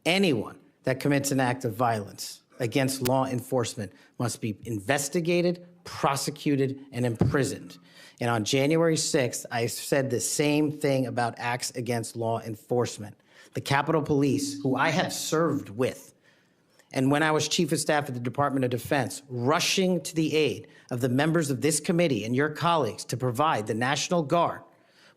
that commits an act of violence against law enforcement must be investigated, prosecuted, and imprisoned. And on January 6th, I said the same thing about acts against law enforcement. The Capitol Police, who I have served with, and when I was Chief of Staff at the Department of Defense, rushing to the aid of the members of this committee and your colleagues to provide the National Guard,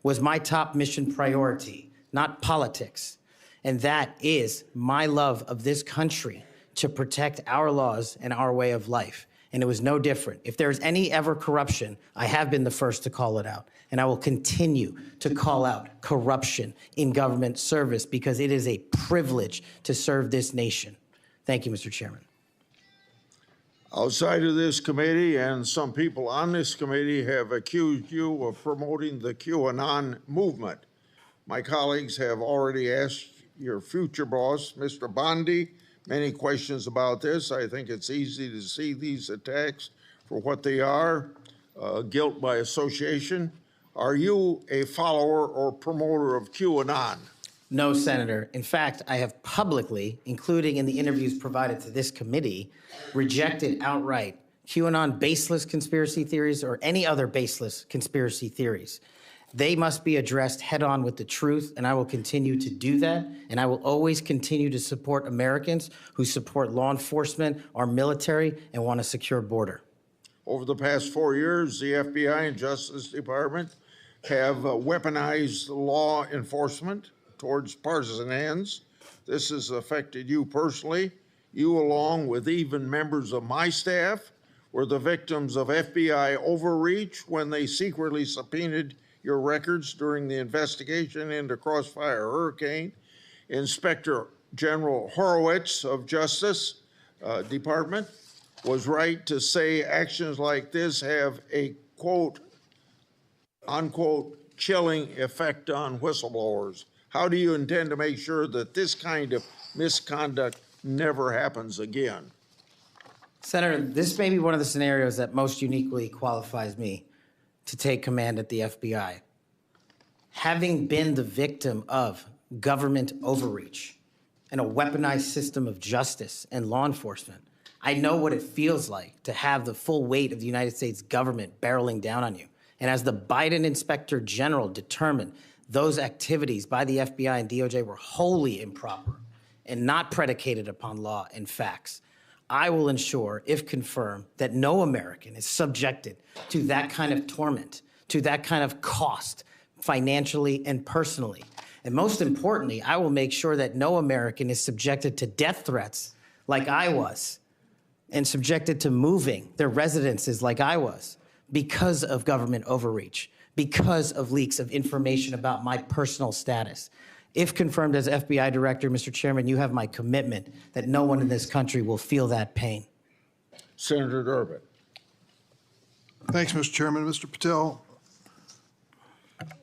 was my top mission priority, not politics. And that is my love of this country, to protect our laws and our way of life. And it was no different. If there's any ever corruption, I have been the first to call it out. And I will continue to call out corruption in government service, because it is a privilege to serve this nation. Thank you, Mr. Chairman. Outside of this committee, and some people on this committee have accused you of promoting the QAnon movement. My colleagues have already asked your future boss, Mr. Bondi, many questions about this. I think it's easy to see these attacks for what they are, guilt by association. Are you a follower or promoter of QAnon? No, Senator. In fact, I have publicly, including in the interviews provided to this committee, rejected outright QAnon baseless conspiracy theories or any other baseless conspiracy theories. They must be addressed head-on with the truth, and I will continue to do that. And I will always continue to support Americans who support law enforcement, our military, and want a secure border. Over the past 4 years, the FBI and Justice Department have weaponized law enforcement towards partisan ends. This has affected you personally. You, along with even members of my staff, were the victims of FBI overreach when they secretly subpoenaed your records during the investigation into Crossfire Hurricane. Inspector General Horowitz of Justice Department was right to say actions like this have a quote, unquote, chilling effect on whistleblowers. How do you intend to make sure that this kind of misconduct never happens again? Senator, this may be one of the scenarios that most uniquely qualifies me to take command at the FBI. Having been the victim of government overreach and a weaponized system of justice and law enforcement, I know what it feels like to have the full weight of the United States government barreling down on you. And as the Biden Inspector General determined, those activities by the FBI and DOJ were wholly improper and not predicated upon law and facts. I will ensure, if confirmed, that no American is subjected to that kind of torment, to that kind of cost, financially and personally. And most importantly, I will make sure that no American is subjected to death threats like I was, and subjected to moving their residences like I was, because of government overreach, because of leaks of information about my personal status. If confirmed as FBI director, Mr. Chairman, you have my commitment that no one in this country will feel that pain. Senator Durbin. Thanks, Mr. Chairman. Mr. Patel,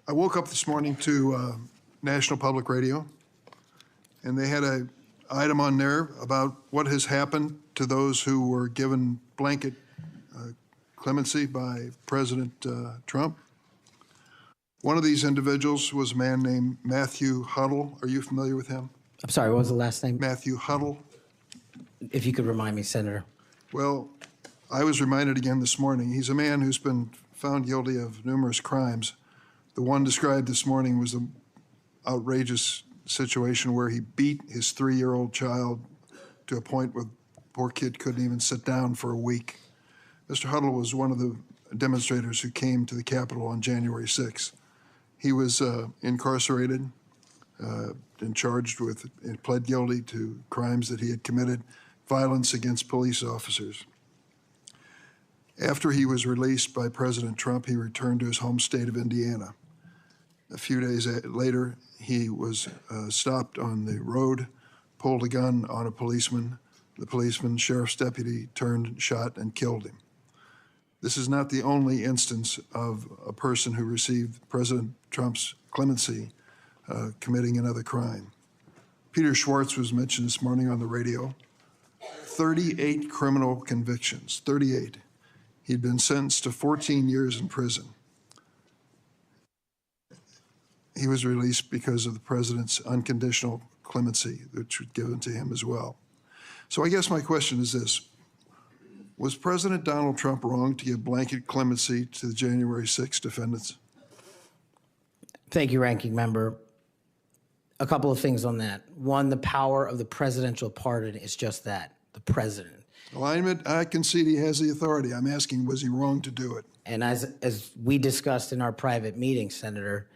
I woke up this morning to National Public Radio, and they had an item on there about what has happened to those who were given blanket clemency by President Trump. One of these individuals was a man named Matthew Huddle. Are you familiar with him? I'm sorry, what was the last name? Matthew Huddle. If you could remind me, Senator. Well, I was reminded again this morning. He's a man who's been found guilty of numerous crimes. The one described this morning was an outrageous situation where he beat his 3-year-old child to a point where the poor kid couldn't even sit down for a week. Mr. Huddle was one of the demonstrators who came to the Capitol on January 6th. He was incarcerated and charged with, and pled guilty to crimes that he had committed, violence against police officers. After he was released by President Trump, he returned to his home state of Indiana. A few days later, he was stopped on the road, pulled a gun on a policeman. The policeman, sheriff's deputy, turned, shot, and killed him. This is not the only instance of a person who received President Trump's clemency committing another crime. Peter Schwartz was mentioned this morning on the radio. 38 criminal convictions, 38. He'd been sentenced to 14 years in prison. He was released because of the president's unconditional clemency, which was given to him as well. So I guess my question is this. Was President Donald Trump wrong to give blanket clemency to the January 6 defendants? Thank you, Ranking Member. A couple of things on that. One, the power of the presidential pardon is just that, the president. Alignment, I concede he has the authority. I'm asking, was he wrong to do it? And as we discussed in our private meeting, Senator,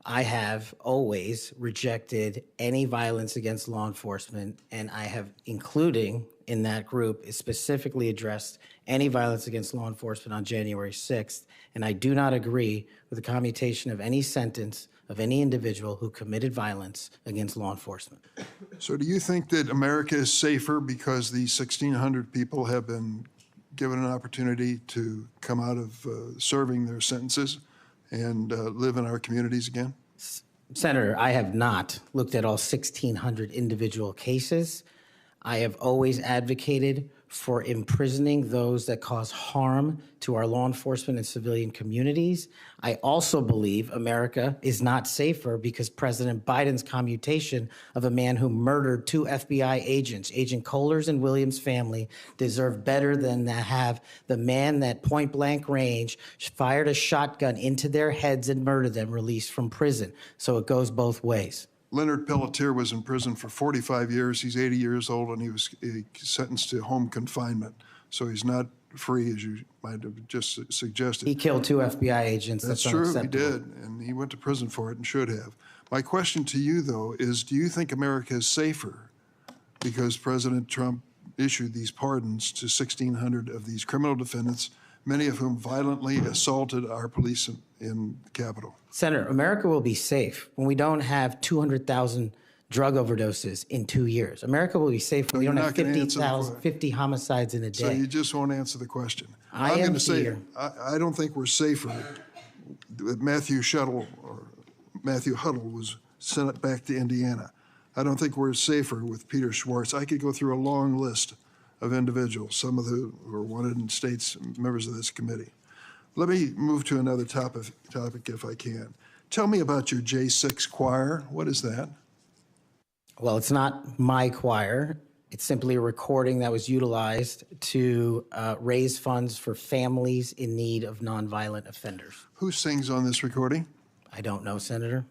I have always rejected any violence against law enforcement, and I have, including in that group, specifically addressed any violence against law enforcement on January 6th, and I do not agree with the commutation of any sentence of any individual who committed violence against law enforcement. So do you think that America is safer because these 1,600 people have been given an opportunity to come out of serving their sentences and live in our communities again? Senator, I have not looked at all 1,600 individual cases. I have always advocated for imprisoning those that cause harm to our law enforcement and civilian communities. I also believe America is not safer because President Biden's commutation of a man who murdered 2 FBI agents, Agent Kohler's and Williams' family, deserve better than to have the man that point blank range fired a shotgun into their heads and murdered them released from prison. So it goes both ways. Leonard Pelletier was in prison for 45 years. He's 80 years old, and he was sentenced to home confinement. So he's not free, as you might have just suggested. He killed 2 FBI agents. That's true, he did, and he went to prison for it and should have. My question to you, though, is do you think America is safer because President Trump issued these pardons to 1,600 of these criminal defendants, many of whom violently assaulted our police in the Capitol? Senator, America will be safe when we don't have 200,000 drug overdoses in 2 years. America will be safe when we don't have 50 homicides in a day. So you just won't answer the question. I I'm am going to say, here. I don't think we're safer. Matthew Huddle was sent back to Indiana. I don't think we're safer with Peter Schwartz. I could go through a long list of individuals, some of who are wanted in states, members of this committee. Let me move to another topic if I can. Tell me about your J6 choir. What is that? Well, it's not my choir. It's simply a recording that was utilized to raise funds for families in need of nonviolent offenders. Who sings on this recording? I don't know, Senator.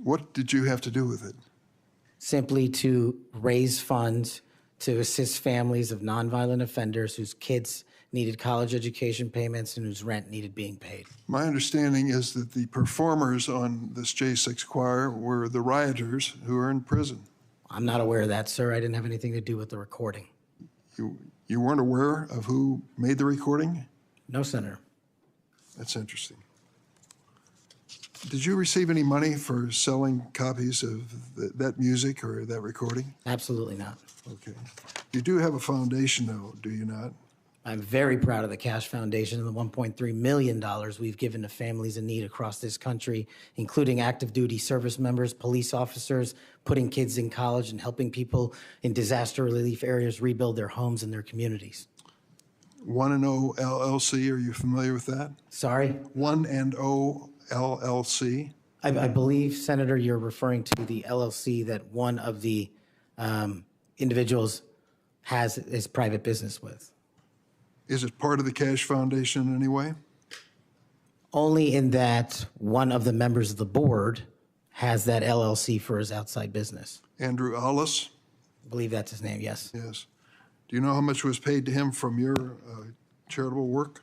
What did you have to do with it? Simply to raise funds to assist families of nonviolent offenders whose kids needed college education payments and whose rent needed being paid. My understanding is that the performers on this J6 choir were the rioters who are in prison. I'm not aware of that, sir. I didn't have anything to do with the recording. You weren't aware of who made the recording? No, Senator. That's interesting. Did you receive any money for selling copies of that music or that recording? Absolutely not. Okay. You do have a foundation, though, do you not? I'm very proud of the Cash Foundation and the $1.3 million we've given to families in need across this country, including active duty service members, police officers, putting kids in college, and helping people in disaster relief areas rebuild their homes and their communities. 1&0 LLC, are you familiar with that? Sorry? 1&0 LLC? I believe, Senator, you're referring to the LLC that one of the individuals has his private business with. Is it part of the Cash Foundation in any way? Only in that one of the members of the board has that LLC for his outside business. Andrew Allis? I believe that's his name, yes. Yes. Do you know how much was paid to him from your charitable work?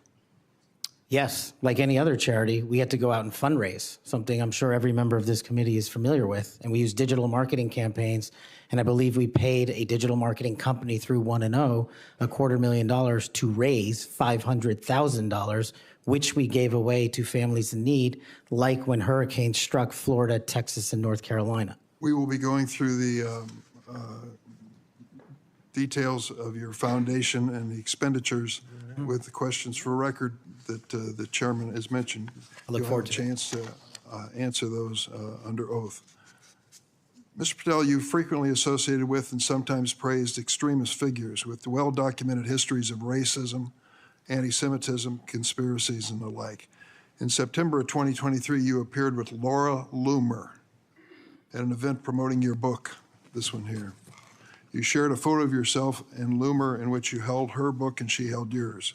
Yes, like any other charity, we had to go out and fundraise, something I'm sure every member of this committee is familiar with. And we use digital marketing campaigns, and I believe we paid a digital marketing company through 1&0 $250,000 to raise $500,000, which we gave away to families in need, like when hurricanes struck Florida, Texas, and North Carolina. We will be going through the details of your foundation and the expenditures with the questions for record that the chairman has mentioned. I look forward to it. You'll have a chance to answer those under oath. Mr. Patel, you frequently associated with and sometimes praised extremist figures with well-documented histories of racism, anti-Semitism, conspiracies, and the like. In September of 2023, you appeared with Laura Loomer at an event promoting your book, this one here. You shared a photo of yourself and Loomer in which you held her book and she held yours.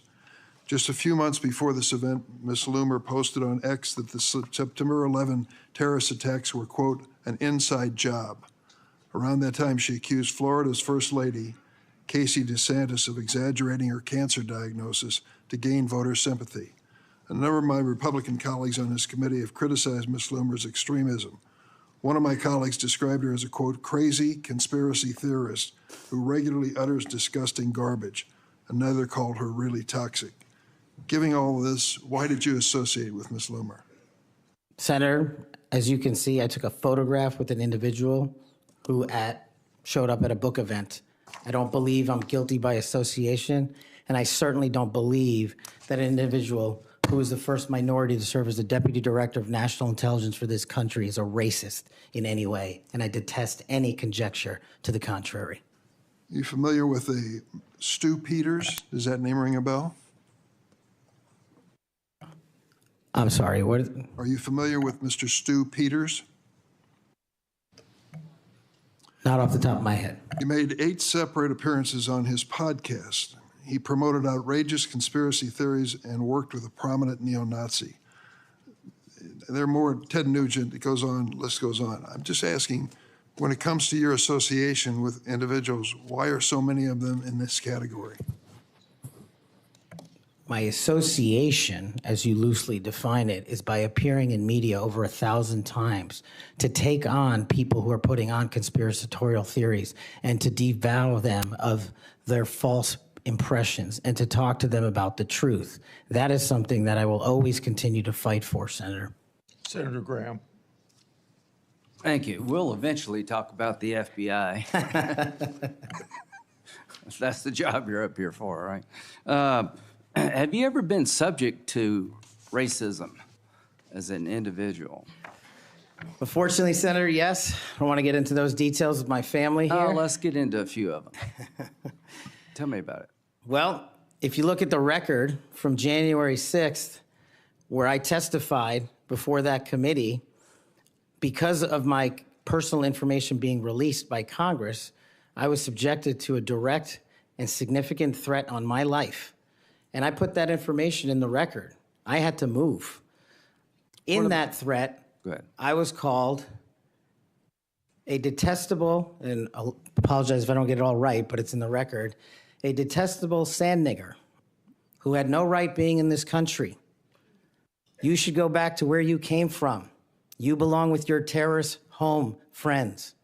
Just a few months before this event, Ms. Loomer posted on X that the September 11 terrorist attacks were, quote, an inside job. Around that time, she accused Florida's First Lady, Casey DeSantis, of exaggerating her cancer diagnosis to gain voter sympathy. A number of my Republican colleagues on this committee have criticized Ms. Loomer's extremism. One of my colleagues described her as a, quote, crazy conspiracy theorist who regularly utters disgusting garbage. Another called her really toxic. Given all of this, why did you associate with Ms. Loomer? Senator, as you can see, I took a photograph with an individual who showed up at a book event. I don't believe I'm guilty by association, and I certainly don't believe that an individual who is the first minority to serve as the Deputy Director of National Intelligence for this country is a racist in any way, and I detest any conjecture to the contrary. You familiar with a Stu Peters? Does that name ring a bell? I'm sorry, what? Are you familiar with Mr. Stu Peters? Not off the top of my head. He made 8 separate appearances on his podcast. He promoted outrageous conspiracy theories and worked with a prominent neo-Nazi. There are more, Ted Nugent, it goes on, list goes on. I'm just asking, when it comes to your association with individuals, why are so many of them in this category? My association, as you loosely define it, is by appearing in media over 1,000 times to take on people who are putting on conspiratorial theories and to devour them of their false impressions and to talk to them about the truth. That is something that I will always continue to fight for, Senator. Senator Graham. Thank you. We'll eventually talk about the FBI. That's the job you're up here for, right? Have you ever been subject to racism as an individual? Unfortunately, Senator, yes. I don't want to get into those details with my family here. Let's get into a few of them. Tell me about it. Well, if you look at the record from January 6th, where I testified before that committee, because of my personal information being released by Congress, I was subjected to a direct and significant threat on my life. And I put that information in the record. I had to move. In that threat, Go ahead. I was called a detestable, and I'll apologize if I don't get it all right, but it's in the record, a detestable sand nigger who had no right being in this country. You should go back to where you came from. You belong with your terrorist home friends.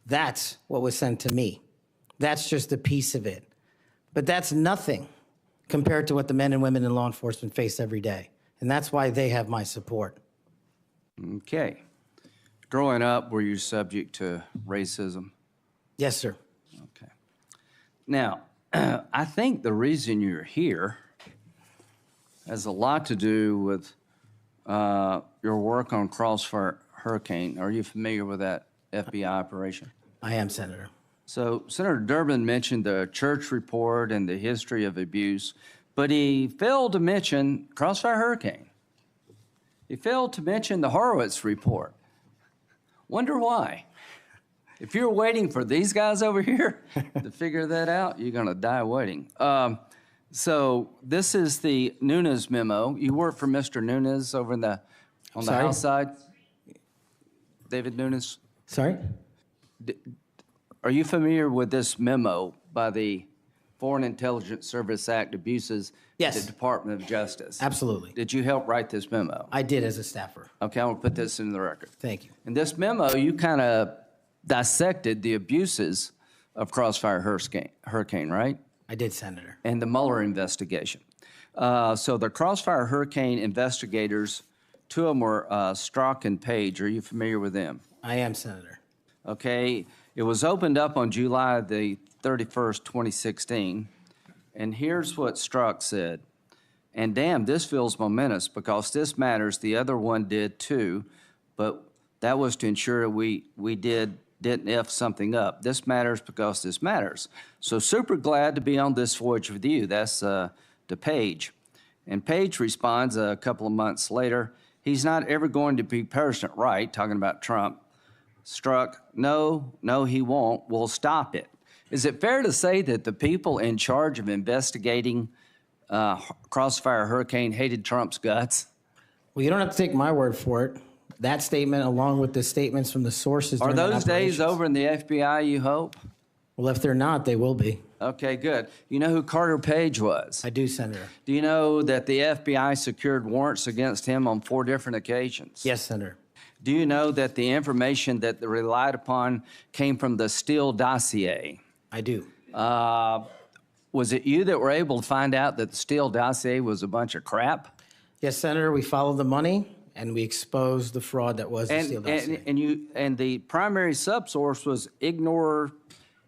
That's what was sent to me. That's just a piece of it. But that's nothing compared to what the men and women in law enforcement face every day. And that's why they have my support. Okay. Growing up, were you subject to racism? Yes, sir. Okay. Now, I think the reason you're here has a lot to do with your work on Crossfire Hurricane. Are you familiar with that FBI operation? I am, Senator. So Senator Durbin mentioned the church report and the history of abuse, but he failed to mention Crossfire Hurricane. He failed to mention the Horowitz report. Wonder why? If you're waiting for these guys over here to figure that out, you're going to die waiting. So this is the Nunes memo. You work for Mr. Nunes over on the Sorry? House side? David Nunes? Sorry? Are you familiar with this memo by the Foreign Intelligence Service Act abuses Yes. at the Department of Justice? Absolutely. Did you help write this memo? I did as a staffer. Okay, I'm going to put this in the record. Thank you. In this memo, you kind of dissected the abuses of Crossfire Hurricane, right? I did, Senator. And the Mueller investigation. So the Crossfire Hurricane investigators, two of them were Strzok and Page. Are you familiar with them? I am, Senator. Okay, it was opened up on July the 31st, 2016. And here's what Strzok said. And damn, this feels momentous because this matters. The other one did too, but that was to ensure we didn't F something up. This matters because this matters. So super glad to be on this voyage with you. That's to Page. And Page responds a couple of months later, he's not ever going to be President right, talking about Trump. Strzok, no, he won't. We'll stop it. Is it fair to say that the people in charge of investigating Crossfire Hurricane hated Trump's guts? Well, you don't have to take my word for it. That statement, along with the statements from the sources Are during that those days operations- over in the FBI, you hope? Well, if they're not, they will be. Okay, good. You know who Carter Page was? I do, Senator. Do you know that the FBI secured warrants against him on 4 different occasions? Yes, Senator. Do you know that the information that they relied upon came from the Steele dossier? I do. Was it you that were able to find out that the Steele dossier was a bunch of crap? Yes, Senator, we followed the money, and we exposed the fraud that was the Steele dossier. And the primary subsource was Ignor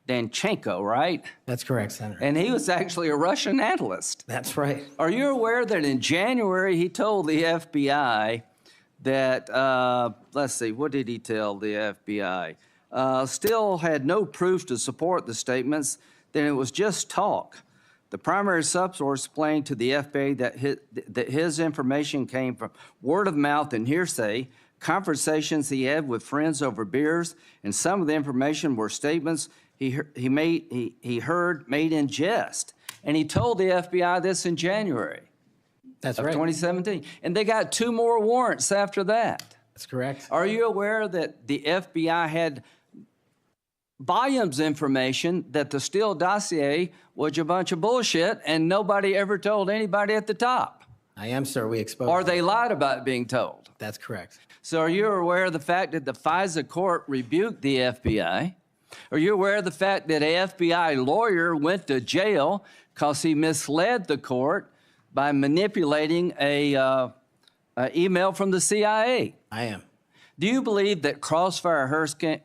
Danchenko, right? That's correct, Senator. And he was actually a Russian analyst. That's right. Are you aware that in January he told the FBI that, let's see, what did he tell the FBI? Still had no proof to support the statements, then it was just talk. The primary subsource explained to the FBI that his information came from word of mouth and hearsay, conversations he had with friends over beers, and some of the information were statements he heard made in jest. And he told the FBI this in January That's of right. 2017. And they got 2 more warrants after that. That's correct. Are you aware that the FBI had volumes of information that the Steele dossier was a bunch of bullshit and nobody ever told anybody at the top? I am, sir. We exposed Or it. they lied about being told? That's correct. So are you aware of the fact that the FISA court rebuked the FBI? Are you aware of the fact that an FBI lawyer went to jail because he misled the court by manipulating a email from the CIA? I am. Do you believe that Crossfire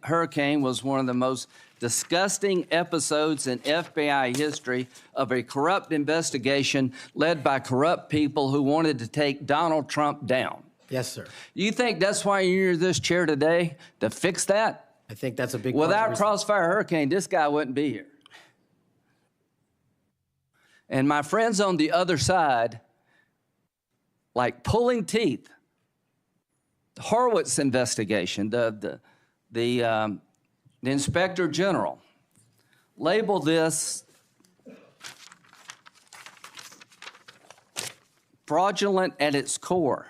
Hurricane was one of the most disgusting episodes in FBI history of a corrupt investigation led by corrupt people who wanted to take Donald Trump down? Yes, sir. You think that's why you're in this chair today, to fix that? I think that's a big part of the Without reason. Crossfire Hurricane, this guy wouldn't be here. And my friends on the other side, like pulling teeth, the Horowitz investigation, the Inspector General labeled this fraudulent at its core,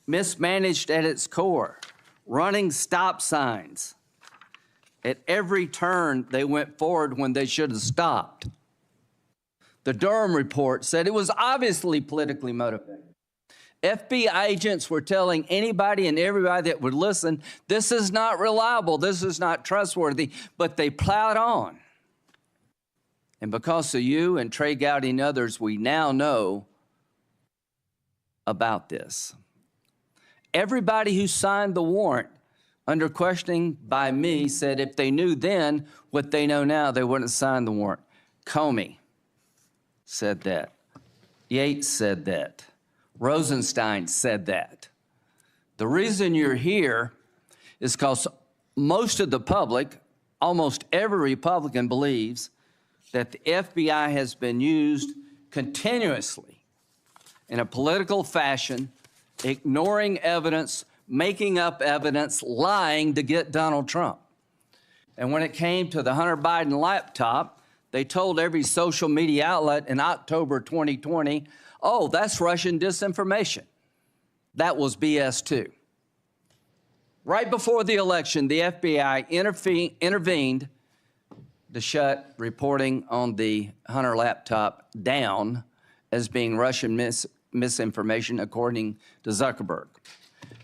mismanaged at its core, running stop signs. At every turn, they went forward when they should have stopped. The Durham report said it was obviously politically motivated. FBI agents were telling anybody and everybody that would listen, this is not reliable, this is not trustworthy, but they plowed on. And because of you and Trey Gowdy and others, we now know about this. Everybody who signed the warrant under questioning by me said if they knew then what they know now, they wouldn't have signed the warrant. Comey said that. Yates said that. Rosenstein said that. The reason you're here is because most of the public, almost every Republican, believes that the FBI has been used continuously in a political fashion, ignoring evidence, making up evidence, lying to get Donald Trump. And when it came to the Hunter Biden laptop, they told every social media outlet in October 2020, oh, that's Russian disinformation. That was BS too. Right before the election, the FBI intervened to shut reporting on the Hunter laptop down as being Russian misinformation, according to Zuckerberg.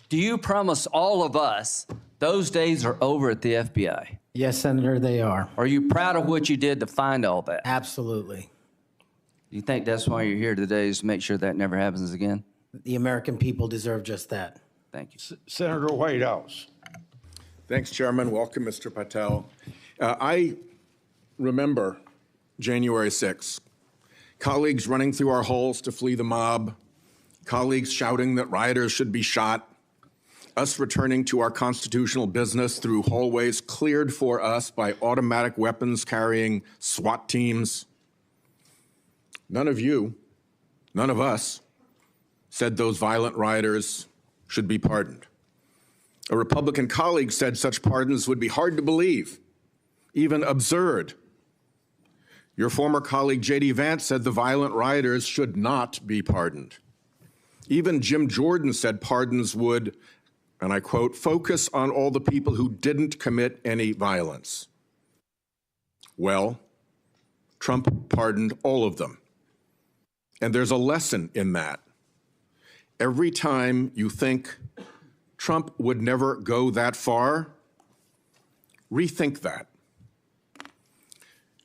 Do you promise all of us those days are over at the FBI? Yes, Senator, they are. Are you proud of what you did to find all that? Absolutely. You think that's why you're here today, is to make sure that never happens again? The American people deserve just that. Thank you. Senator Whitehouse. Thanks, Chairman. Welcome, Mr. Patel. I remember January 6th. Colleagues running through our halls to flee the mob, colleagues shouting that rioters should be shot, us returning to our constitutional business through hallways cleared for us by automatic weapons carrying SWAT teams. None of you, none of us, said those violent rioters should be pardoned. A Republican colleague said such pardons would be hard to believe, even absurd. Your former colleague, J.D. Vance, said the violent rioters should not be pardoned. Even Jim Jordan said pardons would, and I quote, focus on all the people who didn't commit any violence. Well, Trump pardoned all of them. And there's a lesson in that. Every time you think Trump would never go that far, rethink that.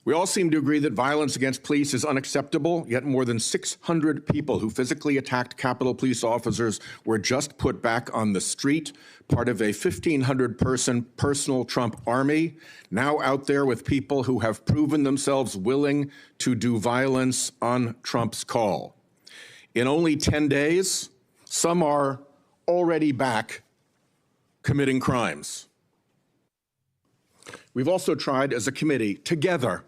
We all seem to agree that violence against police is unacceptable, yet more than 600 people who physically attacked Capitol Police officers were just put back on the street, part of a 1,500-person personal Trump army, now out there with people who have proven themselves willing to do violence on Trump's call. In only 10 days, some are already back committing crimes. We've also tried as a committee together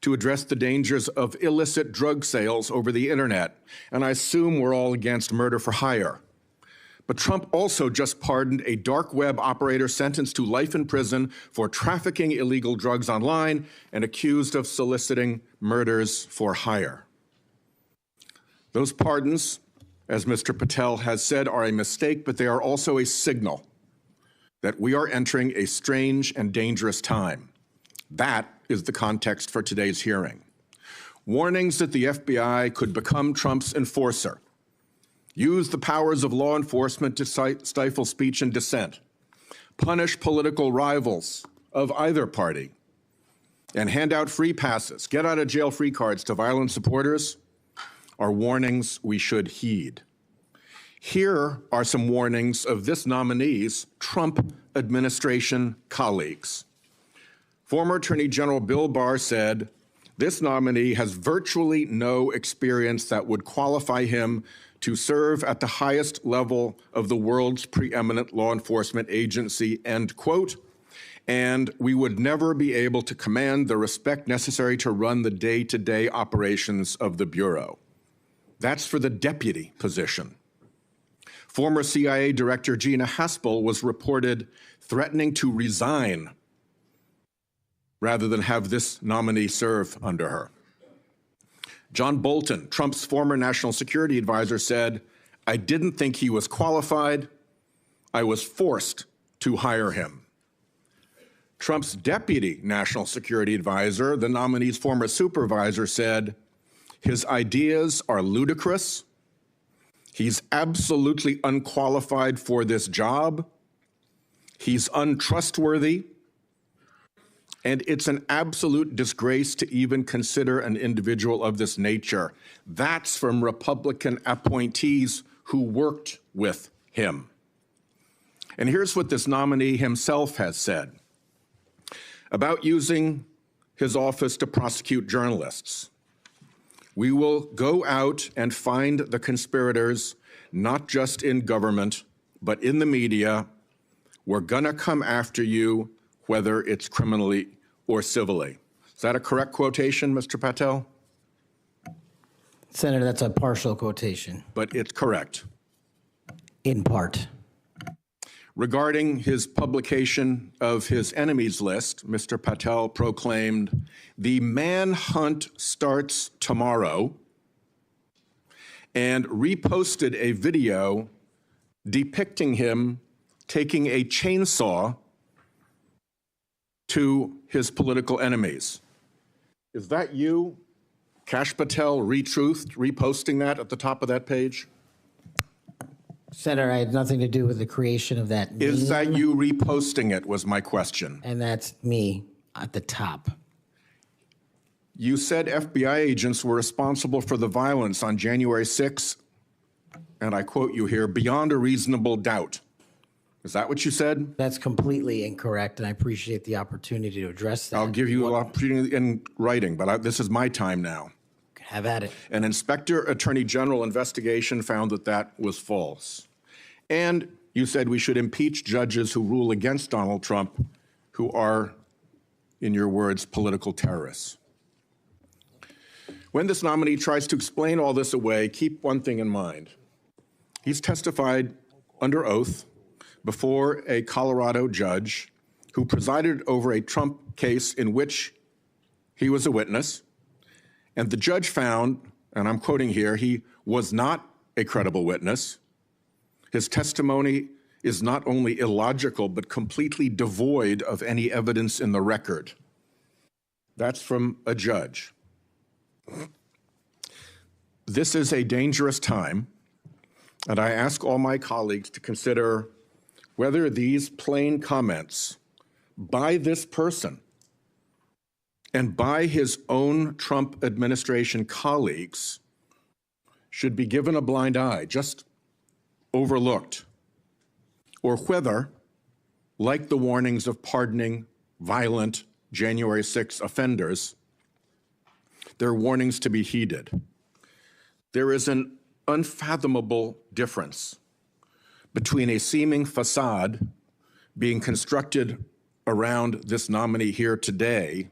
to address the dangers of illicit drug sales over the internet, and I assume we're all against murder for hire. But Trump also just pardoned a dark web operator sentenced to life in prison for trafficking illegal drugs online and accused of soliciting murders for hire. Those pardons, as Mr. Patel has said, are a mistake, but they are also a signal that we are entering a strange and dangerous time. That is the context for today's hearing. Warnings that the FBI could become Trump's enforcer, use the powers of law enforcement to stifle speech and dissent, punish political rivals of either party, and hand out free passes, get out of jail free cards to violent supporters are warnings we should heed. Here are some warnings of this nominee's Trump administration colleagues. Former Attorney General Bill Barr said, this nominee has virtually no experience that would qualify him to serve at the highest level of the world's preeminent law enforcement agency, end quote, and we would never be able to command the respect necessary to run the day-to-day operations of the Bureau. That's for the deputy position. Former CIA Director Gina Haspel was reported threatening to resign rather than have this nominee serve under her. John Bolton, Trump's former national security advisor, said, I didn't think he was qualified. I was forced to hire him. Trump's deputy national security advisor, the nominee's former supervisor, said, his ideas are ludicrous. He's absolutely unqualified for this job. He's untrustworthy. And it's an absolute disgrace to even consider an individual of this nature. That's from Republican appointees who worked with him. And here's what this nominee himself has said about using his office to prosecute journalists. We will go out and find the conspirators, not just in government, but in the media. We're gonna come after you, whether it's criminally or civilly. Is that a correct quotation, Mr. Patel? Senator, that's a partial quotation, But it's correct. in part. Regarding his publication of his enemies list, Mr. Patel proclaimed, "The manhunt starts tomorrow," and reposted a video depicting him taking a chainsaw to his political enemies. Is that you, Kash Patel, reposting that at the top of that page? Senator, I had nothing to do with the creation of that meme. Is that you reposting it, was my question. And that's me at the top. You said FBI agents were responsible for the violence on January 6th, and I quote you here, beyond a reasonable doubt. Is that what you said? That's completely incorrect, and I appreciate the opportunity to address that. I'll give you an opportunity in writing, but this is my time now. Have at it. An Inspector Attorney General investigation found that that was false. And you said we should impeach judges who rule against Donald Trump, who are, in your words, political terrorists. When this nominee tries to explain all this away, keep one thing in mind. He's testified under oath before a Colorado judge who presided over a Trump case in which he was a witness. And the judge found, and I'm quoting here, he was not a credible witness. His testimony is not only illogical, but completely devoid of any evidence in the record. That's from a judge. This is a dangerous time, and I ask all my colleagues to consider whether these plain comments by this person and by his own Trump administration colleagues should be given a blind eye, just overlooked, or whether, like the warnings of pardoning violent January 6 offenders, they're warnings to be heeded. There is an unfathomable difference between a seeming facade being constructed around this nominee here today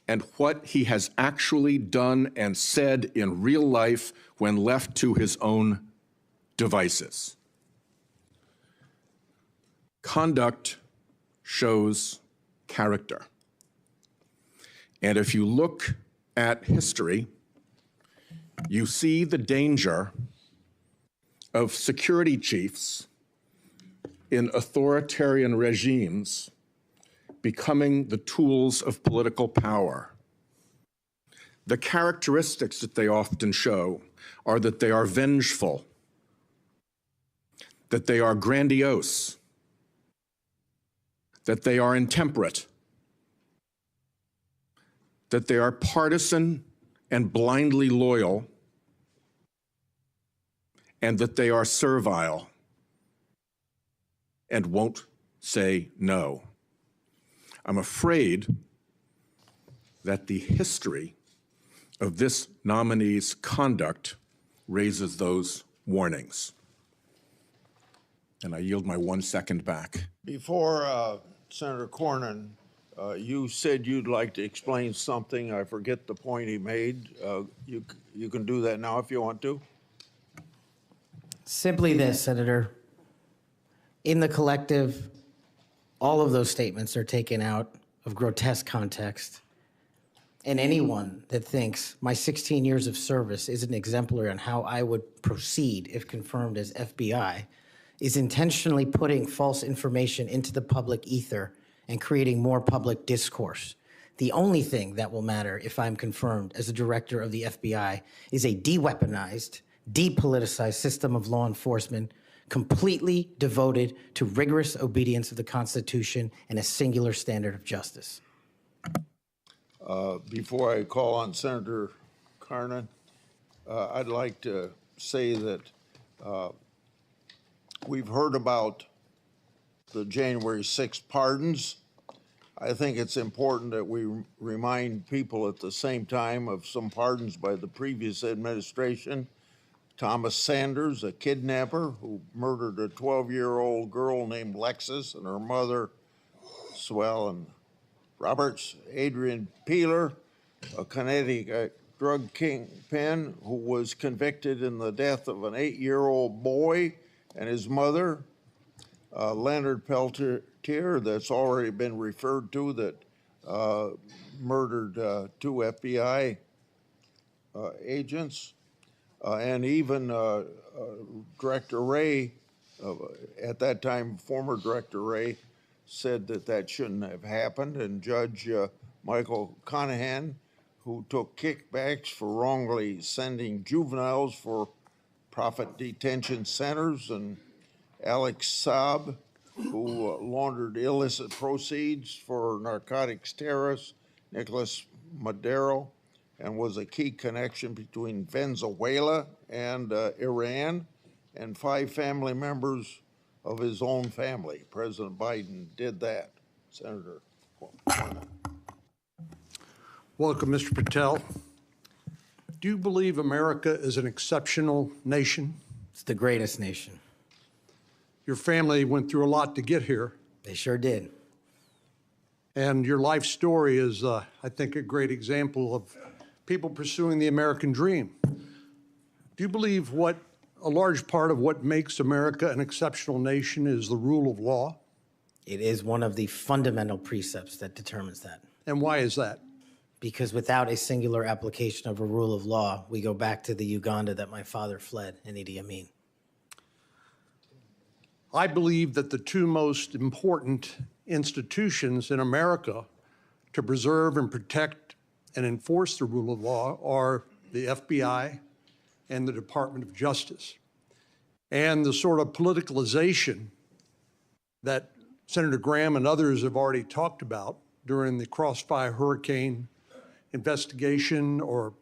and what he has actually done and said in real life when left to his own devices. Conduct shows character. And if you look at history, you see the danger of security chiefs in authoritarian regimes becoming the tools of political power. The characteristics that they often show are that they are vengeful, that they are grandiose, that they are intemperate, that they are partisan and blindly loyal, and that they are servile and won't say no. I'm afraid that the history of this nominee's conduct raises those warnings. And I yield my 1 second back. Before Senator Cornyn, you said you'd like to explain something. I forget the point he made. You can do that now if you want to. Simply this, Senator. In the collective, all of those statements are taken out of grotesque context. And anyone that thinks my 16 years of service isn't exemplary on how I would proceed if confirmed as FBI is intentionally putting false information into the public ether and creating more public discourse. The only thing that will matter if I'm confirmed as a director of the FBI is a de-weaponized, depoliticized system of law enforcement completely devoted to rigorous obedience of the Constitution and a singular standard of justice. Before I call on Senator Cornyn, I'd like to say that we've heard about the January 6th pardons. I think it's important that we remind people at the same time of some pardons by the previous administration. Thomas Sanders, a kidnapper who murdered a 12-year-old girl named Lexis and her mother, Swellen Roberts. Adrian Peeler, a Connecticut drug kingpin who was convicted in the death of an 8-year-old boy and his mother. Leonard Peltier, that's already been referred to, that murdered 2 FBI agents. And even Director Ray, at that time, former Director Ray, said that that shouldn't have happened. And Judge Michael Conahan, who took kickbacks for wrongly sending juveniles for profit detention centers, and Alex Saab, who laundered illicit proceeds for narcotics terrorists, Nicholas Madero, and was a key connection between Venezuela and Iran, and 5 family members of his own family. President Biden did that. Senator. Welcome, Mr. Patel. Do you believe America is an exceptional nation? It's the greatest nation. Your family went through a lot to get here, They sure did. and your life story is, I think, a great example of people pursuing the American dream. Do you believe a large part of what makes America an exceptional nation is the rule of law? It is one of the fundamental precepts that determines that. And why is that? Because without a singular application of a rule of law, we go back to the Uganda that my father fled in Idi Amin. I believe that the 2 most important institutions in America to preserve and protect and enforce the rule of law are the FBI and the Department of Justice. And the sort of politicalization that Senator Graham and others have already talked about during the Crossfire Hurricane investigation or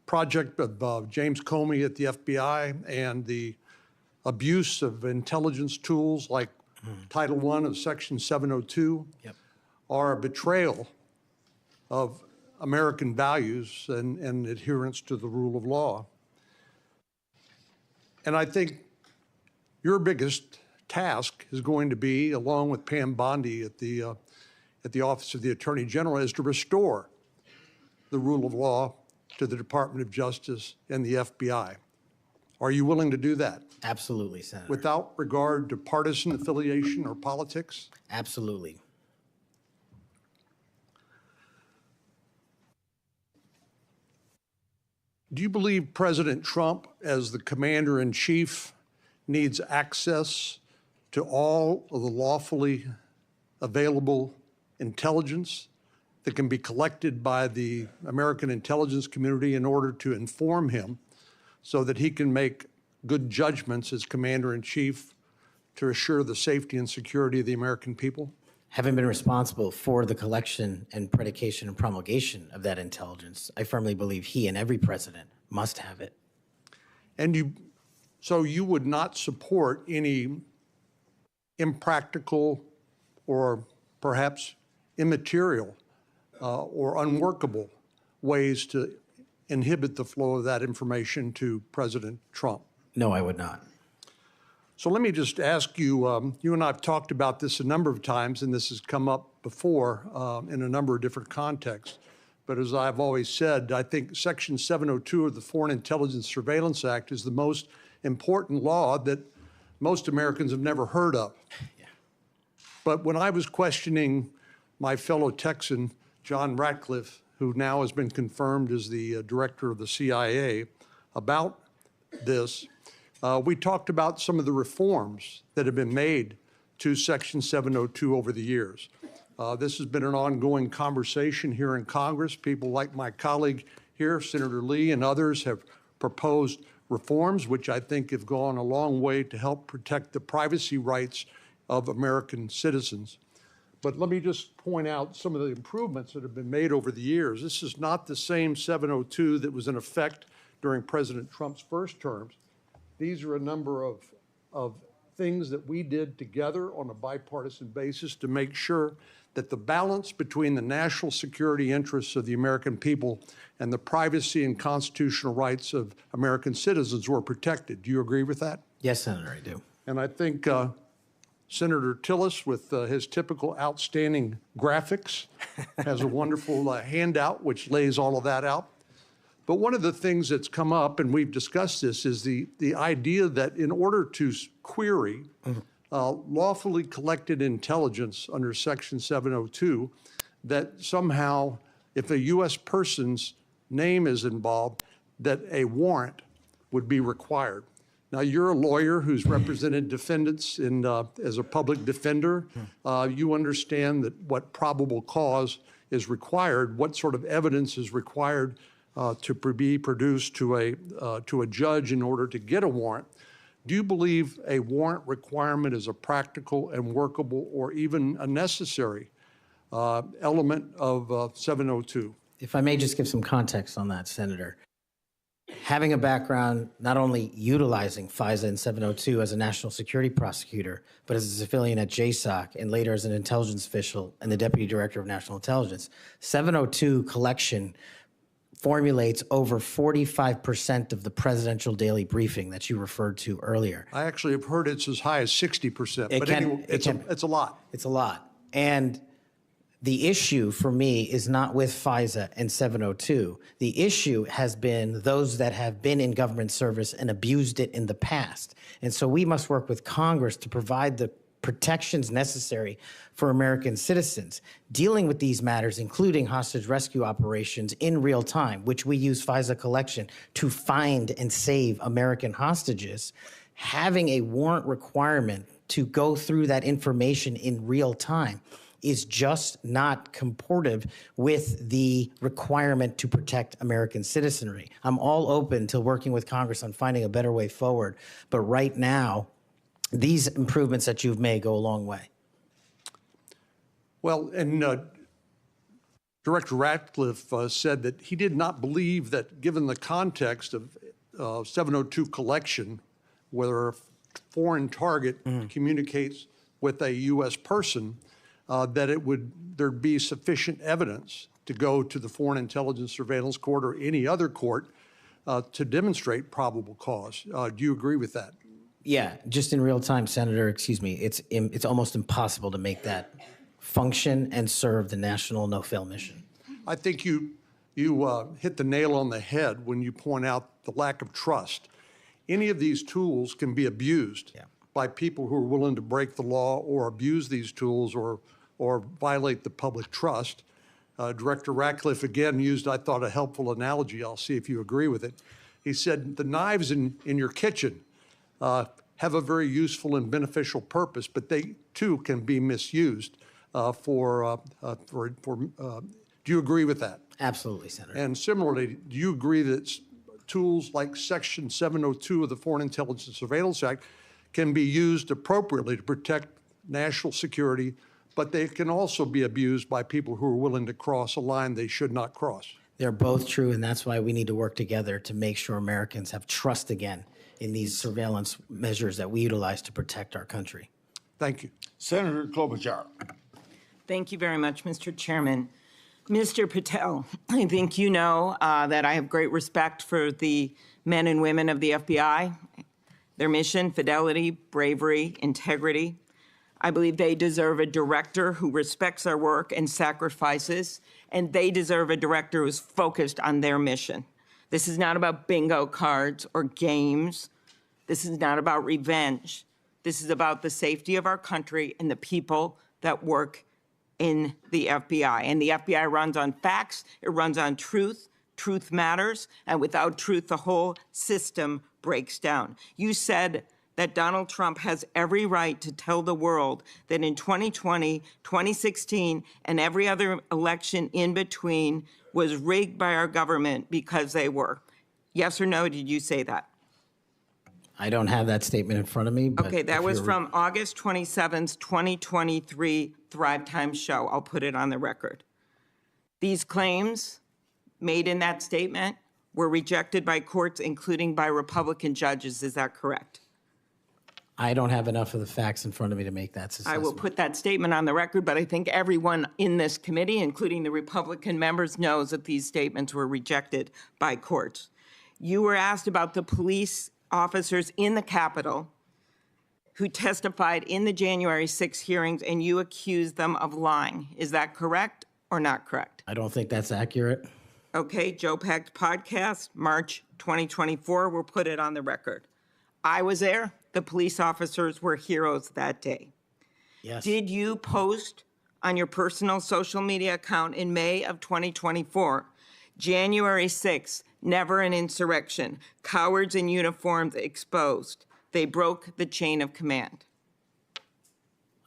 project of James Comey at the FBI, and the abuse of intelligence tools like Title I of Section 702 are a betrayal of American values and adherence to the rule of law. And I think your biggest task is going to be, along with Pam Bondi at the Office of the Attorney General, is to restore the rule of law to the Department of Justice and the FBI. Are you willing to do that? Absolutely, Senator. Without regard to partisan affiliation or politics? Absolutely. Do you believe President Trump, as the commander-in-chief, needs access to all of the lawfully available intelligence that can be collected by the American intelligence community in order to inform him so that he can make good judgments as commander-in-chief to assure the safety and security of the American people? Having been responsible for the collection and predication and promulgation of that intelligence, I firmly believe he and every president must have it. And so you would not support any impractical or perhaps immaterial or unworkable ways to inhibit the flow of that information to President Trump? No, I would not. So let me just ask you, you and I have talked about this a number of times, and this has come up before in a number of different contexts. But as I've always said, I think Section 702 of the Foreign Intelligence Surveillance Act is the most important law that most Americans have never heard of. Yeah. But when I was questioning my fellow Texan, John Ratcliffe, who now has been confirmed as the director of the CIA, about this, we talked about some of the reforms that have been made to Section 702 over the years. This has been an ongoing conversation here in Congress. People like my colleague here, Senator Lee, and others have proposed reforms, which I think have gone a long way to help protect the privacy rights of American citizens. But let me just point out some of the improvements that have been made over the years. This is not the same 702 that was in effect during President Trump's first terms. These are a number of things that we did together on a bipartisan basis to make sure that the balance between the national security interests of the American people and the privacy and constitutional rights of American citizens were protected. Do you agree with that? Yes, Senator, I do. And I think Senator Tillis, with his typical outstanding graphics, has a wonderful handout which lays all of that out. But one of the things that's come up, and we've discussed this, is the idea that in order to query lawfully collected intelligence under Section 702, that somehow if a U.S. person's name is involved, that a warrant would be required. Now, you're a lawyer who's represented defendants as a public defender. You understand that what probable cause is required, what sort of evidence is required to be produced to a judge in order to get a warrant. Do you believe a warrant requirement is a practical and workable or even a necessary element of 702? If I may just give some context on that, Senator. Having a background not only utilizing FISA and 702 as a national security prosecutor, but as a civilian at JSOC and later as an intelligence official and the Deputy Director of National Intelligence, 702 collection formulates over 45% of the presidential daily briefing that you referred to earlier. I actually have heard it's as high as 60%, but anyway, it's a lot. It's a lot. And the issue for me is not with FISA and 702. The issue has been those that have been in government service and abused it in the past. And so we must work with Congress to provide the protections necessary for American citizens. Dealing with these matters, including hostage rescue operations in real time, which we use FISA collection to find and save American hostages, having a warrant requirement to go through that information in real time is just not comportive with the requirement to protect American citizenry. I'm all open to working with Congress on finding a better way forward, but right now, these improvements that you've made go a long way. Well, and Director Ratcliffe said that he did not believe that, given the context of 702 collection, whether a foreign target communicates with a U.S. person, that there'd be sufficient evidence to go to the Foreign Intelligence Surveillance Court or any other court to demonstrate probable cause. Do you agree with that? Yeah, just in real time, Senator, excuse me, it's almost impossible to make that function and serve the national no-fail mission. I think you hit the nail on the head when you point out the lack of trust. Any of these tools can be abused by people who are willing to break the law or abuse these tools or violate the public trust. Director Ratcliffe again used, I thought, a helpful analogy. I'll see if you agree with it. He said the knives in your kitchen have a very useful and beneficial purpose, but they too can be misused do you agree with that? Absolutely, Senator. And similarly, do you agree that tools like Section 702 of the Foreign Intelligence Surveillance Act can be used appropriately to protect national security, but they can also be abused by people who are willing to cross a line they should not cross? They're both true, and that's why we need to work together to make sure Americans have trust again in these surveillance measures that we utilize to protect our country. Thank you. Senator Klobuchar. Thank you very much, Mr. Chairman. Mr. Patel, I think you know that I have great respect for the men and women of the FBI, their mission, fidelity, bravery, integrity. I believe they deserve a director who respects their work and sacrifices, and they deserve a director who's focused on their mission. This is not about bingo cards or games. This is not about revenge. This is about the safety of our country and the people that work in the FBI. And the FBI runs on facts, it runs on truth. Truth matters, and without truth, the whole system breaks down. You said that Donald Trump has every right to tell the world that in 2020, 2016, and every other election in between was rigged by our government because they were. Yes or no, did you say that? I don't have that statement in front of me. But okay, that was from August 27th, 2023, Thrive Time show. I'll put it on the record. These claims made in that statement were rejected by courts, including by Republican judges. Is that correct? I don't have enough of the facts in front of me to make that I assessment. will put that statement on the record, but I think everyone in this committee, including the Republican members, knows that these statements were rejected by courts. You were asked about the police officers in the Capitol who testified in the January 6 hearings, and you accused them of lying. Is that correct or not correct? I don't think that's accurate. Okay, Joe Packed podcast, March 2024, we'll put it on the record. I was there. The police officers were heroes that day. Yes. Did you post on your personal social media account in May of 2024, January 6th, never an insurrection, cowards in uniforms exposed. They broke the chain of command.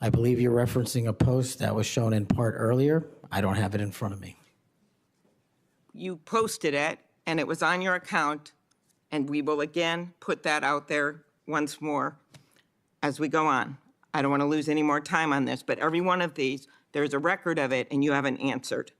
I believe you're referencing a post that was shown in part earlier. I don't have it in front of me. You posted it, and it was on your account, and we will again put that out there once more as we go on. I don't want to lose any more time on this, but every one of these, there's a record of it, and you haven't answered.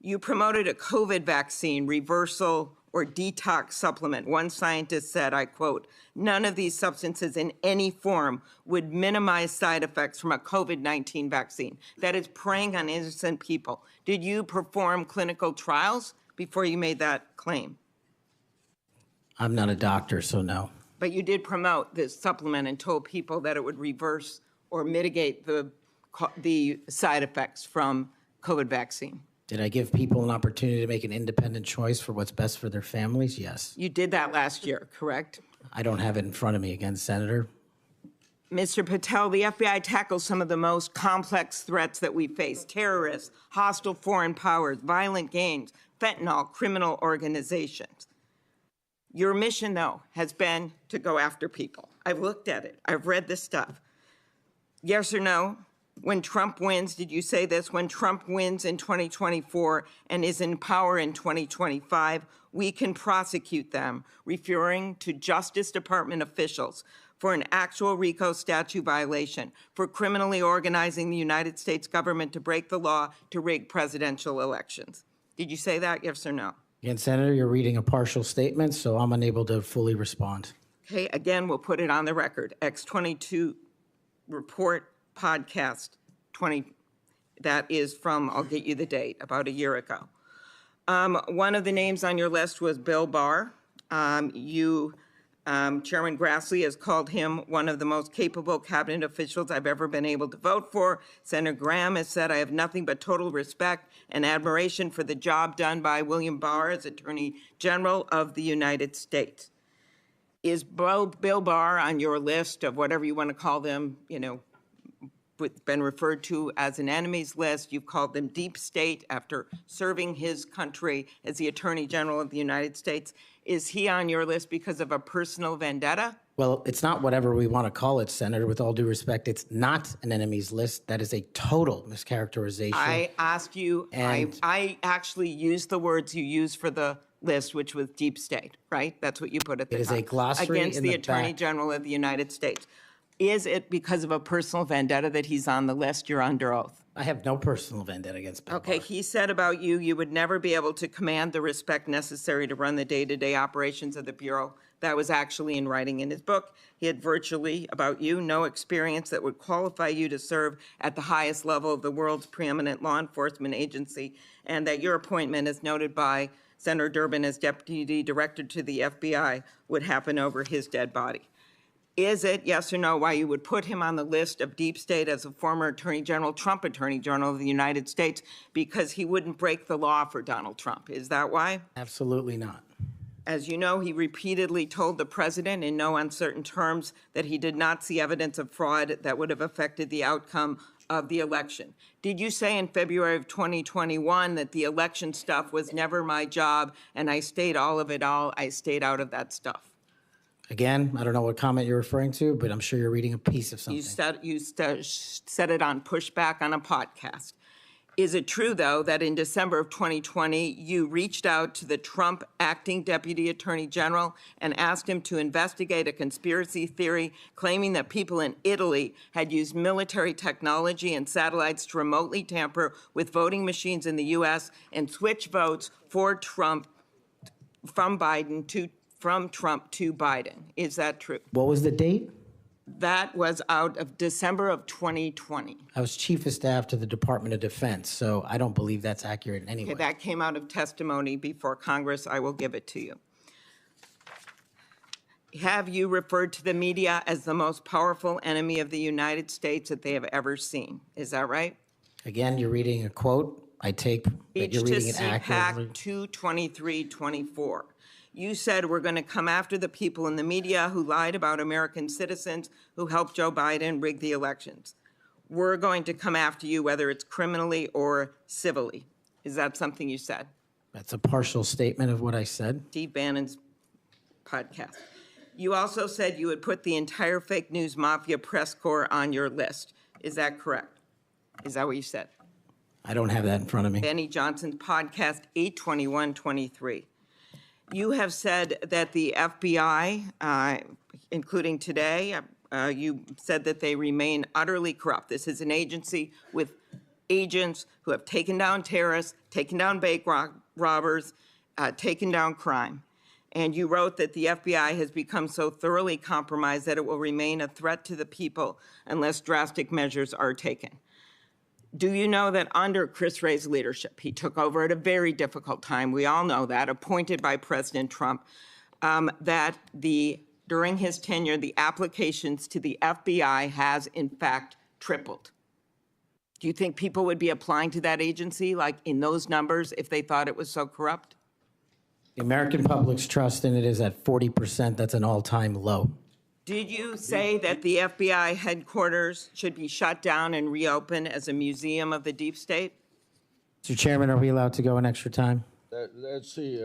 You promoted a COVID vaccine reversal or detox supplement. One scientist said, I quote, "None of these substances in any form would minimize side effects from a COVID-19 vaccine." That is preying on innocent people. Did you perform clinical trials before you made that claim? I'm not a doctor, so no. But you did promote this supplement and told people that it would reverse or mitigate the side effects from COVID vaccine. Did I give people an opportunity to make an independent choice for what's best for their families? Yes. You did that last year, correct? I don't have it in front of me again, Senator. Mr. Patel, the FBI tackles some of the most complex threats that we face: terrorists, hostile foreign powers, violent gangs, fentanyl, criminal organizations. Your mission, though, has been to go after people. I've looked at it. I've read this stuff. Yes or no? When Trump wins, did you say this? When Trump wins in 2024 and is in power in 2025, we can prosecute them, referring to Justice Department officials, for an actual RICO statute violation, for criminally organizing the United States government to break the law to rig presidential elections. Did you say that, yes or no? Again, Senator, you're reading a partial statement, so I'm unable to fully respond. Okay, again, we'll put it on the record. X22 report podcast 20, that is from, I'll get you the date, about a year ago. One of the names on your list was Bill Barr. Chairman Grassley has called him one of the most capable cabinet officials I've ever been able to vote for. Senator Graham has said, I have nothing but total respect and admiration for the job done by William Barr as Attorney General of the United States. Is Bill Barr on your list of whatever you want to call them, been referred to as an enemies list? You've called them deep state after serving his country as the Attorney General of the United States. Is he on your list because of a personal vendetta? Well, it's not whatever we want to call it, Senator. With all due respect, it's not an enemies list. That is a total mischaracterization. I asked you, I actually used the words you used for the list, which was deep state, right? That's what you put at the top. It is a glossary against in the the Attorney back. General of the United States. Is it because of a personal vendetta that he's on the list? You're under oath. I have no personal vendetta against Bill Okay, Barr. he said about you, you would never be able to command the respect necessary to run the day-to-day operations of the Bureau. That was actually in writing in his book. He had virtually, about you, no experience that would qualify you to serve at the highest level of the world's preeminent law enforcement agency, and that your appointment, as noted by Senator Durbin as Deputy Director to the FBI, would happen over his dead body. Is it, yes or no, why you would put him on the list of deep state as a former Attorney General, Trump Attorney General of the United States, because he wouldn't break the law for Donald Trump? Is that why? Absolutely not. As you know, he repeatedly told the president in no uncertain terms that he did not see evidence of fraud that would have affected the outcome of the election. Did you say in February of 2021 that the election stuff was never my job and I stayed out of that stuff? Again, I don't know what comment you're referring to, but I'm sure you're reading a piece of something. You said it on Pushback on a podcast. Is it true, though, that in December of 2020, you reached out to the Trump acting Deputy Attorney General and asked him to investigate a conspiracy theory claiming that people in Italy had used military technology and satellites to remotely tamper with voting machines in the U.S. and switch votes for Trump from Biden from Trump to Biden. Is that true? What was the date? That was out of December of 2020. I was chief of staff to the Department of Defense, so I don't believe that's accurate in any way. Okay, that came out of testimony before Congress. I will give it to you. Have you referred to the media as the most powerful enemy of the United States that they have ever seen? Is that right? Again, you're reading a quote. I take that you're reading it accurately. CPAC 223-24. You said we're going to come after the people in the media who lied about American citizens who helped Joe Biden rig the elections. We're going to come after you whether it's criminally or civilly. Is that something you said? That's a partial statement of what I said. Steve Bannon's podcast. You also said you would put the entire fake news mafia press corps on your list. Is that correct? Is that what you said? I don't have that in front of me. Benny Johnson's podcast, 8/21/23. You have said that the FBI, including today, you said that they remain utterly corrupt. This is an agency with agents who have taken down terrorists, taken down bank robbers, taken down crime. And you wrote that the FBI has become so thoroughly compromised that it will remain a threat to the people unless drastic measures are taken. Do you know that under Chris Wray's leadership, he took over at a very difficult time, we all know that, appointed by President Trump, that during his tenure, the applications to the FBI has in fact tripled? Do you think people would be applying to that agency like in those numbers if they thought it was so corrupt? The American public's trust in it is at 40%. That's an all-time low. Did you say that the FBI headquarters should be shut down and reopened as a museum of the deep state? Mr. Chairman, are we allowed to go an extra time? Let's see,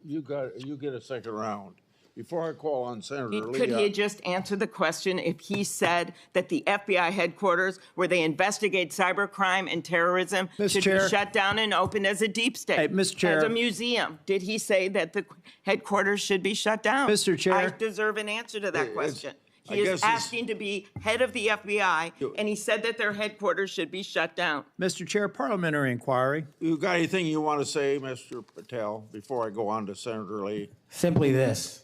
you get a second round. Before I call on Senator Lee. Could he just answer the question if he said that the FBI headquarters where they investigate cybercrime and terrorism should be shut down and opened as a deep state? Hey, Mr. Chair. As a museum. Did he say that the headquarters should be shut down? Mr. Chair. I deserve an answer to that question. He is asking to be head of the FBI, and he said that their headquarters should be shut down. Mr. Chair, parliamentary inquiry. You got anything you want to say, Mr. Patel, before I go on to Senator Lee? Simply this.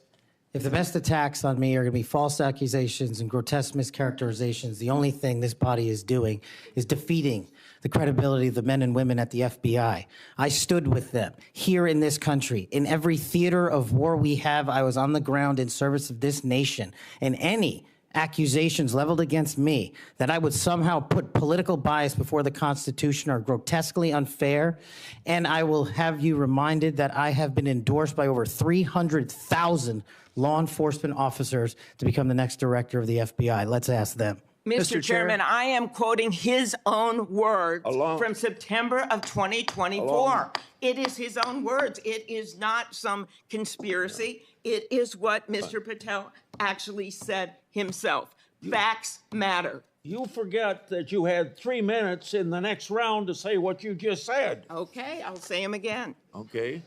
If the best attacks on me are going to be false accusations and grotesque mischaracterizations, the only thing this body is doing is defeating the credibility of the men and women at the FBI. I stood with them here in this country. In every theater of war we have, I was on the ground in service of this nation. And any accusations leveled against me that I would somehow put political bias before the Constitution are grotesquely unfair. And I will have you reminded that I have been endorsed by over 300,000 law enforcement officers to become the next director of the FBI. Let's ask them. Mr. Chairman, I am quoting his own words from September of 2024. It is his own words. It is not some conspiracy. It is what Mr. Patel actually said himself. Facts matter. You forget that you had 3 minutes in the next round to say what you just said. Okay, I'll say them again. Okay.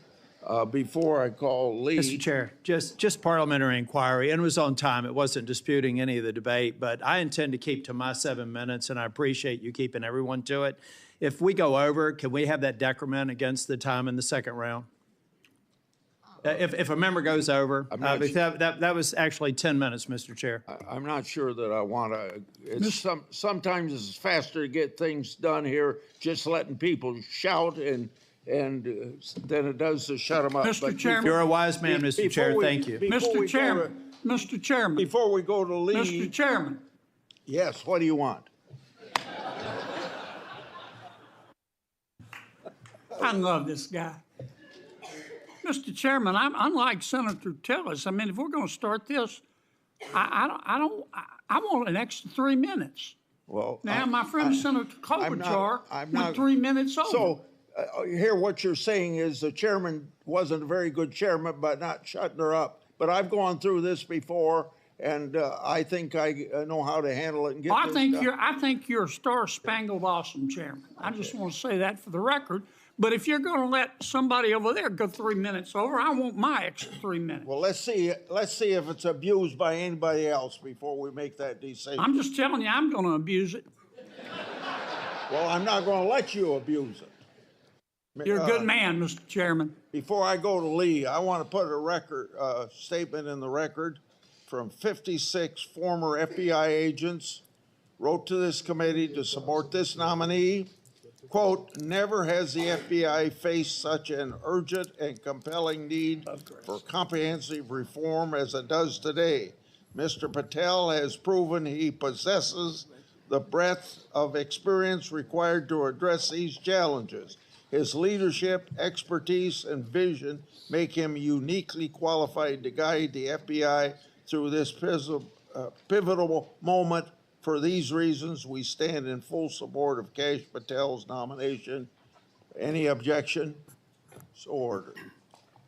Before I call Lee. Mr. Chair, just parliamentary inquiry, and it was on time. It wasn't disputing any of the debate, but I intend to keep to my 7 minutes, and I appreciate you keeping everyone to it. If we go over, can we have that decrement against the time in the second round? If a member goes over, that was actually 10 minutes, Mr. Chair. I'm not sure that I want to. Sometimes it's faster to get things done here, just letting people shout and than it does to shut them up. Mr. Chairman. You're a wise man, Mr. Chair. Thank you. Mr. Chairman. Before we go to Lee. Mr. Chairman. Yes, what do you want? I love this guy. Mr. Chairman, I'm unlike Senator Tillis. I mean, if we're going to start this, I want an extra 3 minutes. Well, now, my friend Senator Klobuchar went 3 minutes over. So, here what you're saying is the chairman wasn't a very good chairman by not shutting her up. But I've gone through this before, and I think I know how to handle it and get this done. I think you're a star-spangled awesome chairman. I just want to say that for the record. But if you're going to let somebody over there go 3 minutes over, I want my extra 3 minutes. Well, let's see if it's abused by anybody else before we make that decision. I'm just telling you, I'm going to abuse it. Well, I'm not going to let you abuse it. You're a good man, Mr. Chairman. Before I go to Lee, I want to put a record statement in the record from 56 former FBI agents wrote to this committee to support this nominee. Quote, never has the FBI faced such an urgent and compelling need for comprehensive reform as it does today. Mr. Patel has proven he possesses the breadth of experience required to address these challenges. His leadership, expertise, and vision make him uniquely qualified to guide the FBI through this pivotal moment. For these reasons, we stand in full support of Kash Patel's nomination. Any objection? So ordered.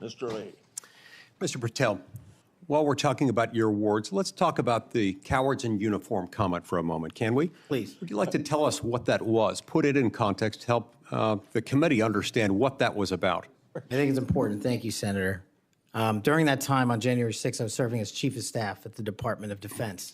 Mr. Lee. Mr. Patel, while we're talking about your awards, let's talk about the cowards in uniform comment for a moment, can we? Please. Would you like to tell us what that was? Put it in context, help the committee understand what that was about. I think it's important. Thank you, Senator. During that time on January 6th, I was serving as Chief of Staff at the Department of Defense.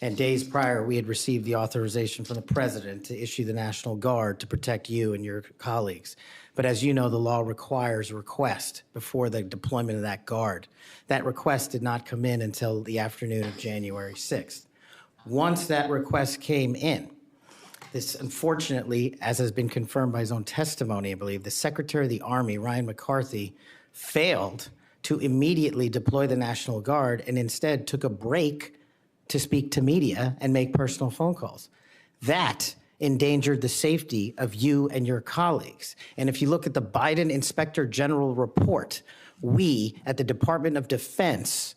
And days prior, we had received the authorization from the President to issue the National Guard to protect you and your colleagues. But as you know, the law requires a request before the deployment of that Guard. That request did not come in until the afternoon of January 6th. Once that request came in, this, unfortunately, as has been confirmed by his own testimony, I believe, the Secretary of the Army, Ryan McCarthy, failed to immediately deploy the National Guard and instead took a break to speak to media and make personal phone calls. That endangered the safety of you and your colleagues. And if you look at the Biden Inspector General report, we at the Department of Defense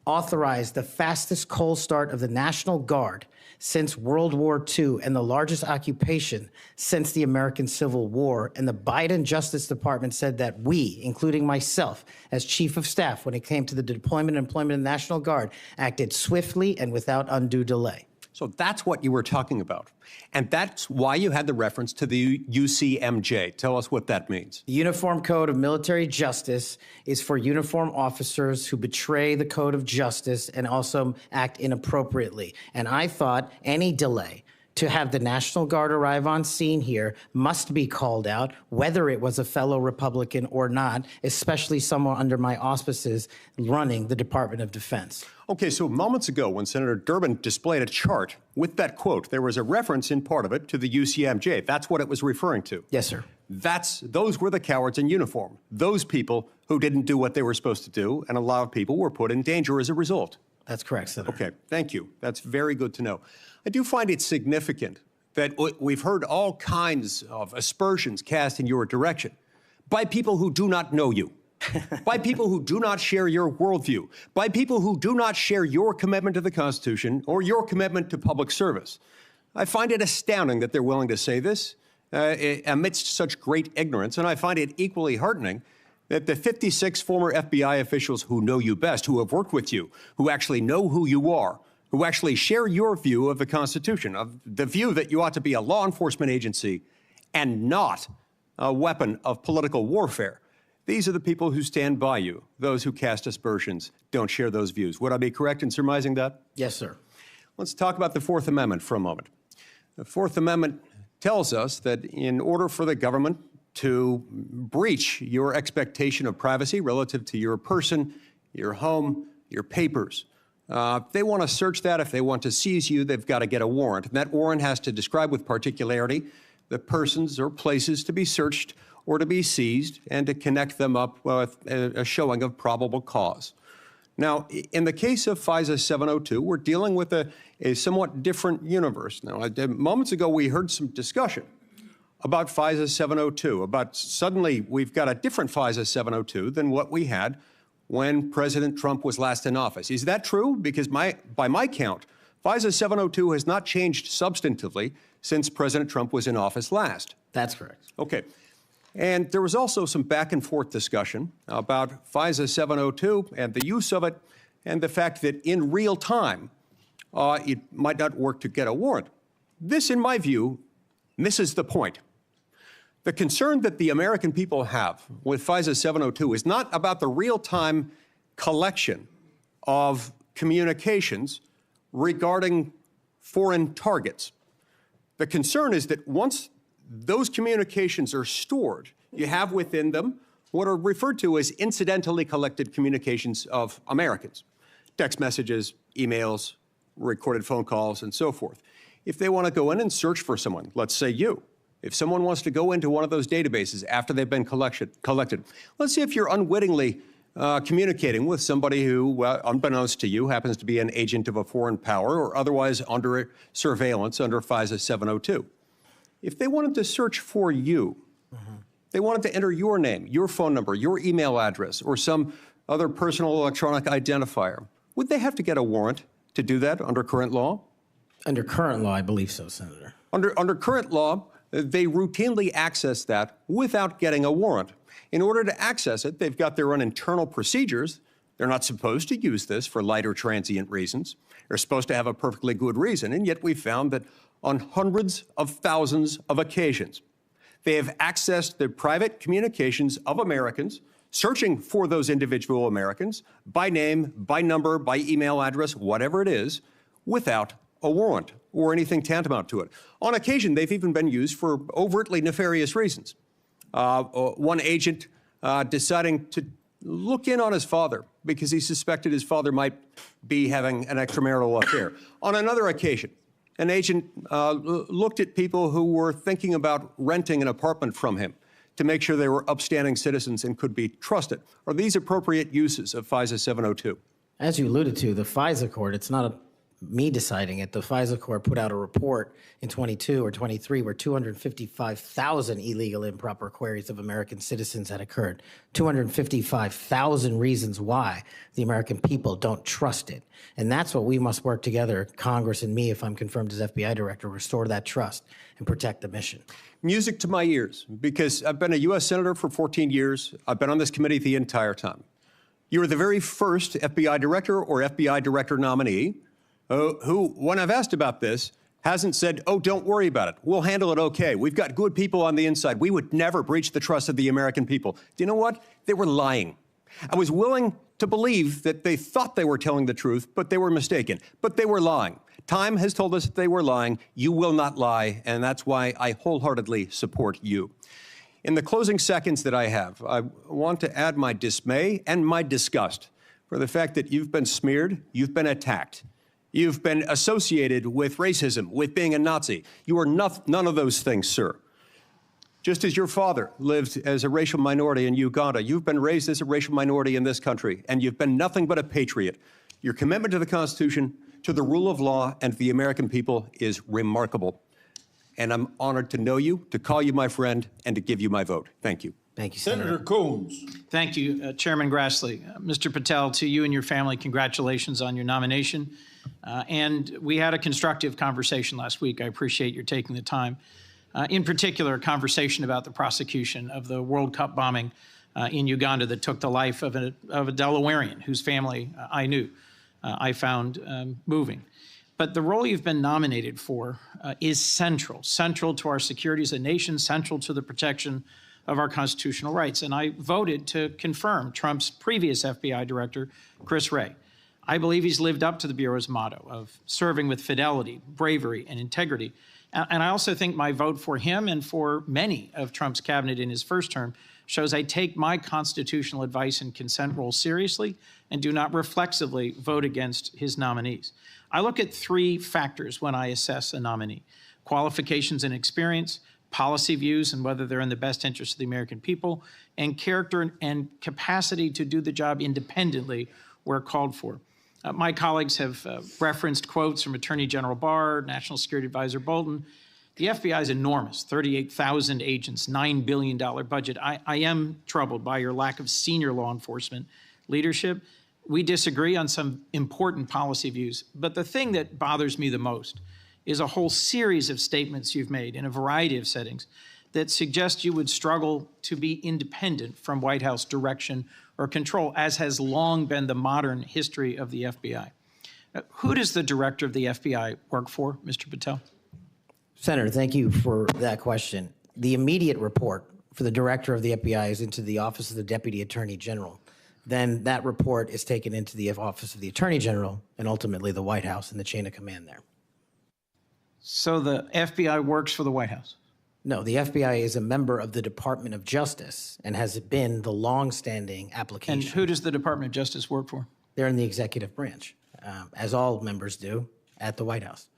authorized the fastest cold start of the National Guard since World War II and the largest occupation since the American Civil War. And the Biden Justice Department said that we, including myself as Chief of Staff, when it came to the deployment and employment of the National Guard, acted swiftly and without undue delay. So that's what you were talking about. And that's why you had the reference to the UCMJ. Tell us what that means. The Uniform Code of Military Justice is for uniform officers who betray the code of justice and also act inappropriately. And I thought any delay to have the National Guard arrive on scene here must be called out, whether it was a fellow Republican or not, especially someone under my auspices running the Department of Defense. Okay, so moments ago when Senator Durbin displayed a chart with that quote, there was a reference in part of it to the UCMJ. That's what it was referring to. Yes, sir. Those were the cowards in uniform. Those people who didn't do what they were supposed to do, and a lot of people were put in danger as a result. That's correct, Senator. Okay, thank you. That's very good to know. I do find it significant that we've heard all kinds of aspersions cast in your direction by people who do not know you, by people who do not share your worldview, by people who do not share your commitment to the Constitution or your commitment to public service. I find it astounding that they're willing to say this amidst such great ignorance, and I find it equally heartening that the 56 former FBI officials who know you best, who have worked with you, who actually know who you are, who actually share your view of the Constitution, of the view that you ought to be a law enforcement agency and not a weapon of political warfare. These are the people who stand by you. Those who cast aspersions don't share those views. Would I be correct in surmising that? Yes, sir. Let's talk about the Fourth Amendment for a moment. The Fourth Amendment tells us that in order for the government to breach your expectation of privacy relative to your person, your home, your papers, if they want to search that, if they want to seize you, they've got to get a warrant. And that warrant has to describe with particularity the persons or places to be searched or to be seized and to connect them up with a showing of probable cause. Now, in the case of FISA 702, we're dealing with a somewhat different universe. Now, moments ago, we heard some discussion about FISA 702, about suddenly we've got a different FISA 702 than what we had when President Trump was last in office. Is that true? Because by my count, FISA 702 has not changed substantively since President Trump was in office last. That's correct. Okay. And there was also some back and forth discussion about FISA 702 and the use of it and the fact that in real time, it might not work to get a warrant. This, in my view, misses the point. The concern that the American people have with FISA 702 is not about the real-time collection of communications regarding foreign targets. The concern is that once those communications are stored you have within them what are referred to as incidentally collected communications of Americans, text messages, emails, recorded phone calls, and so forth. If they want to go in and search for someone, let's say you, if someone wants to go into one of those databases after they've been collected, let's see if you're unwittingly communicating with somebody who, unbeknownst to you, happens to be an agent of a foreign power or otherwise under surveillance under FISA 702. If they wanted to search for you, they wanted to enter your name, your phone number, your email address, or some other personal electronic identifier, would they have to get a warrant to do that under current law? Under current law, I believe so, Senator. Under current law, they routinely access that without getting a warrant. In order to access it, they've got their own internal procedures. They're not supposed to use this for light or transient reasons. They're supposed to have a perfectly good reason, and yet we found that on hundreds of thousands of occasions, they have accessed the private communications of Americans, searching for those individual Americans by name, by number, by email address, whatever it is, without a warrant or anything tantamount to it. On occasion, they've even been used for overtly nefarious reasons. One agent deciding to look in on his father because he suspected his father might be having an extramarital affair. On another occasion, an agent looked at people who were thinking about renting an apartment from him to make sure they were upstanding citizens and could be trusted. Are these appropriate uses of FISA 702? As you alluded to, the FISA court, it's not me deciding it. The FISA court put out a report in 22 or 23 where 255,000 illegal improper queries of American citizens had occurred. 255,000 reasons why the American people don't trust it. And that's what we must work together, Congress and me, if I'm confirmed as FBI director, restore that trust and protect the mission. Music to my ears, because I've been a U.S. Senator for 14 years. I've been on this committee the entire time. You were the very first FBI director or FBI director nominee who, when I've asked about this, hasn't said, oh, don't worry about it. We'll handle it okay. We've got good people on the inside. We would never breach the trust of the American people. Do you know what? They were lying. I was willing to believe that they thought they were telling the truth, but they were mistaken. But they were lying. Time has told us that they were lying. You will not lie, and that's why I wholeheartedly support you. In the closing seconds that I have, I want to add my dismay and my disgust for the fact that you've been smeared, you've been attacked. You've been associated with racism, with being a Nazi. You are none of those things, sir. Just as your father lived as a racial minority in Uganda, you've been raised as a racial minority in this country, and you've been nothing but a patriot. Your commitment to the Constitution, to the rule of law, and to the American people is remarkable. And I'm honored to know you, to call you my friend, and to give you my vote. Thank you. Thank you, Senator. Senator Coons. Thank you, Chairman Grassley. Mr. Patel, to you and your family, congratulations on your nomination. And we had a constructive conversation last week. I appreciate your taking the time. In particular, a conversation about the prosecution of the World Cup bombing in Uganda that took the life of a Delawarean whose family I knew. I found moving. But the role you've been nominated for is central to our security as a nation, central to the protection of our constitutional rights. And I voted to confirm Trump's previous FBI director, Chris Wray. I believe he's lived up to the Bureau's motto of serving with fidelity, bravery, and integrity. And I also think my vote for him and for many of Trump's cabinet in his first term shows I take my constitutional advice and consent role seriously and do not reflexively vote against his nominees. I look at three factors when I assess a nominee: qualifications and experience, policy views and whether they're in the best interest of the American people, and character and capacity to do the job independently where called for. My colleagues have referenced quotes from Attorney General Barr, National Security Advisor Bolton. The FBI is enormous, 38,000 agents, $9 billion budget. I am troubled by your lack of senior law enforcement leadership. We disagree on some important policy views, but the thing that bothers me the most is a whole series of statements you've made in a variety of settings that suggest you would struggle to be independent from White House direction or control, as has long been the modern history of the FBI. Who does the director of the FBI work for, Mr. Patel? Senator, thank you for that question. The immediate report for the director of the FBI is into the Office of the Deputy Attorney General. Then that report is taken into the Office of the Attorney General and ultimately the White House and the chain of command there. So the FBI works for the White House? No, the FBI is a member of the Department of Justice and has been the longstanding application. And who does the Department of Justice work for? They're in the executive branch, as all members do at the White House.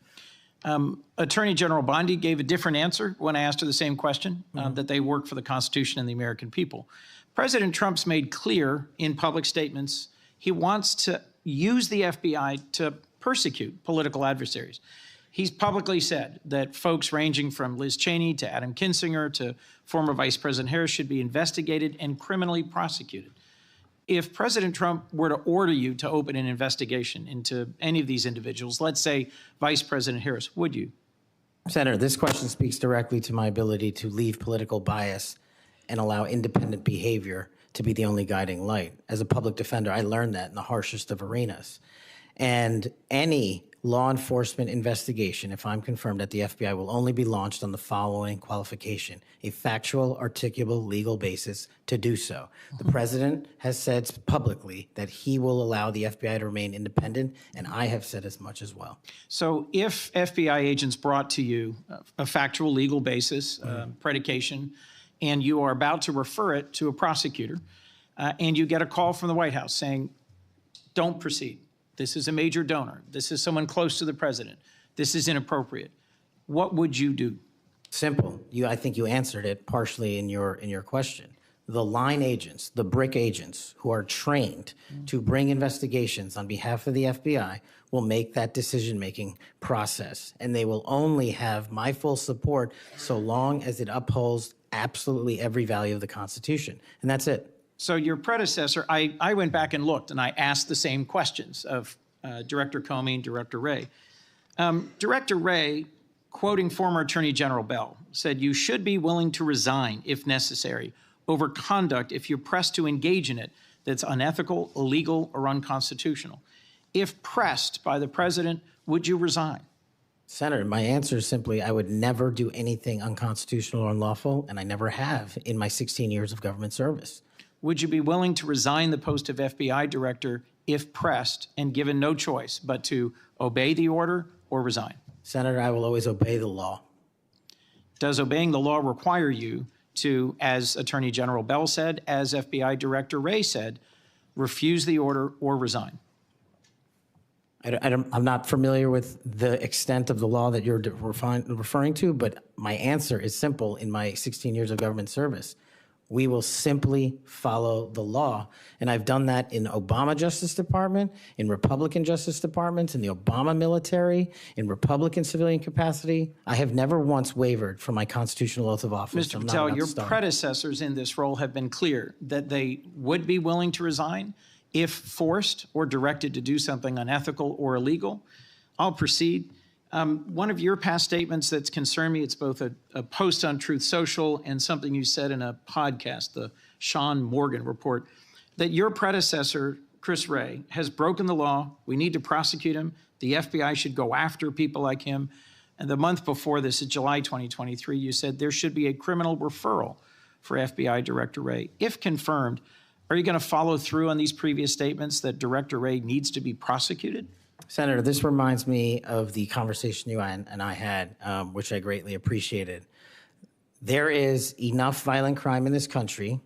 Attorney General Bondi gave a different answer when I asked her the same question, that they work for the Constitution and the American people. President Trump's made clear in public statements he wants to use the FBI to persecute political adversaries. He's publicly said that folks ranging from Liz Cheney to Adam Kinzinger to former Vice President Harris should be investigated and criminally prosecuted. If President Trump were to order you to open an investigation into any of these individuals, let's say Vice President Harris, would you? Senator, this question speaks directly to my ability to leave political bias and allow independent behavior to be the only guiding light. As a public defender, I learned that in the harshest of arenas. And any law enforcement investigation, if I'm confirmed at the FBI, will only be launched on the following qualification: a factual, articulable, legal basis to do so. The president has said publicly that he will allow the FBI to remain independent, and I have said as much as well. So if FBI agents brought to you a factual, legal basis, predication, and you are about to refer it to a prosecutor, and you get a call from the White House saying, don't proceed. This is a major donor. This is someone close to the president. This is inappropriate. What would you do? Simple. I think you answered it partially in your question. The line agents, the brick agents who are trained to bring investigations on behalf of the FBI will make that decision-making process, and they will only have my full support so long as it upholds absolutely every value of the Constitution, and that's it. So your predecessor, I went back and looked, and I asked the same questions of Director Comey and Director Wray. Director Wray, quoting former Attorney General Bell, said, "You should be willing to resign if necessary over conduct if you're pressed to engage in it that's unethical, illegal, or unconstitutional. If pressed by the president, would you resign?" Senator, my answer is simply, I would never do anything unconstitutional or unlawful, and I never have in my 16 years of government service. Would you be willing to resign the post of FBI director if pressed and given no choice but to obey the order or resign? Senator, I will always obey the law. Does obeying the law require you to, as Attorney General Bell said, as FBI Director Wray said, refuse the order or resign? I'm not familiar with the extent of the law that you're referring to, but my answer is simple in my 16 years of government service. We will simply follow the law. And I've done that in Obama Justice Department, in Republican Justice Departments, in the Obama military, in Republican civilian capacity. I have never once wavered from my constitutional oath of office. Mr. Patel, your predecessors in this role have been clear that they would be willing to resign if forced or directed to do something unethical or illegal. I'll proceed. One of your past statements that's concerned me, it's both a post on Truth Social and something you said in a podcast, the Sean Morgan report, that your predecessor, Chris Wray, has broken the law. We need to prosecute him. The FBI should go after people like him. And the month before this, in July 2023, you said there should be a criminal referral for FBI Director Wray. If confirmed, are you going to follow through on these previous statements that Director Wray needs to be prosecuted? Senator, this reminds me of the conversation you and I had, which I greatly appreciated. There is enough violent crime in this country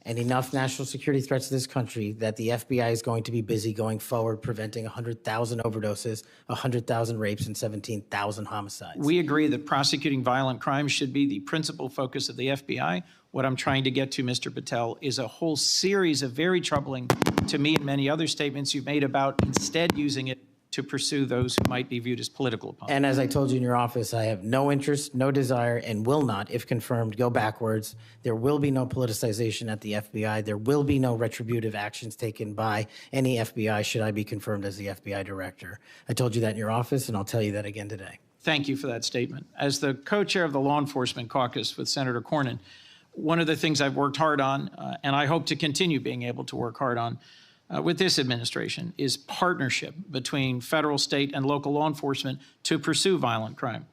and enough national security threats to this country that the FBI is going to be busy going forward preventing 100,000 overdoses, 100,000 rapes, and 17,000 homicides. We agree that prosecuting violent crimes should be the principal focus of the FBI. What I'm trying to get to, Mr. Patel, is a whole series of very troubling, to me and many other statements you've made about instead using it to pursue those who might be viewed as political opponents. And as I told you in your office, I have no interest, no desire, and will not, if confirmed, go backwards. There will be no politicization at the FBI. There will be no retributive actions taken by any FBI should I be confirmed as the FBI director. I told you that in your office, and I'll tell you that again today. Thank you for that statement. As the co-chair of the Law Enforcement Caucus with Senator Cornyn, one of the things I've worked hard on, and I hope to continue being able to work hard on, with this administration is partnership between federal, state, and local law enforcement to pursue violent crime.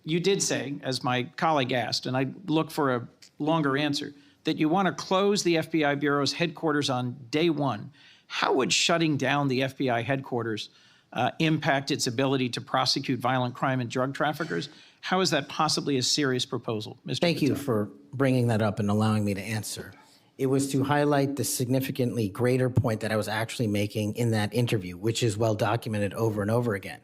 You did say, as my colleague asked, and I look for a longer answer, that you want to close the FBI Bureau's headquarters on day one. How would shutting down the FBI headquarters impact its ability to prosecute violent crime and drug traffickers? How is that possibly a serious proposal, Mr. Thank you Patel? for bringing that up and allowing me to answer. It was to highlight the significantly greater point that I was actually making in that interview, which is well documented over and over again.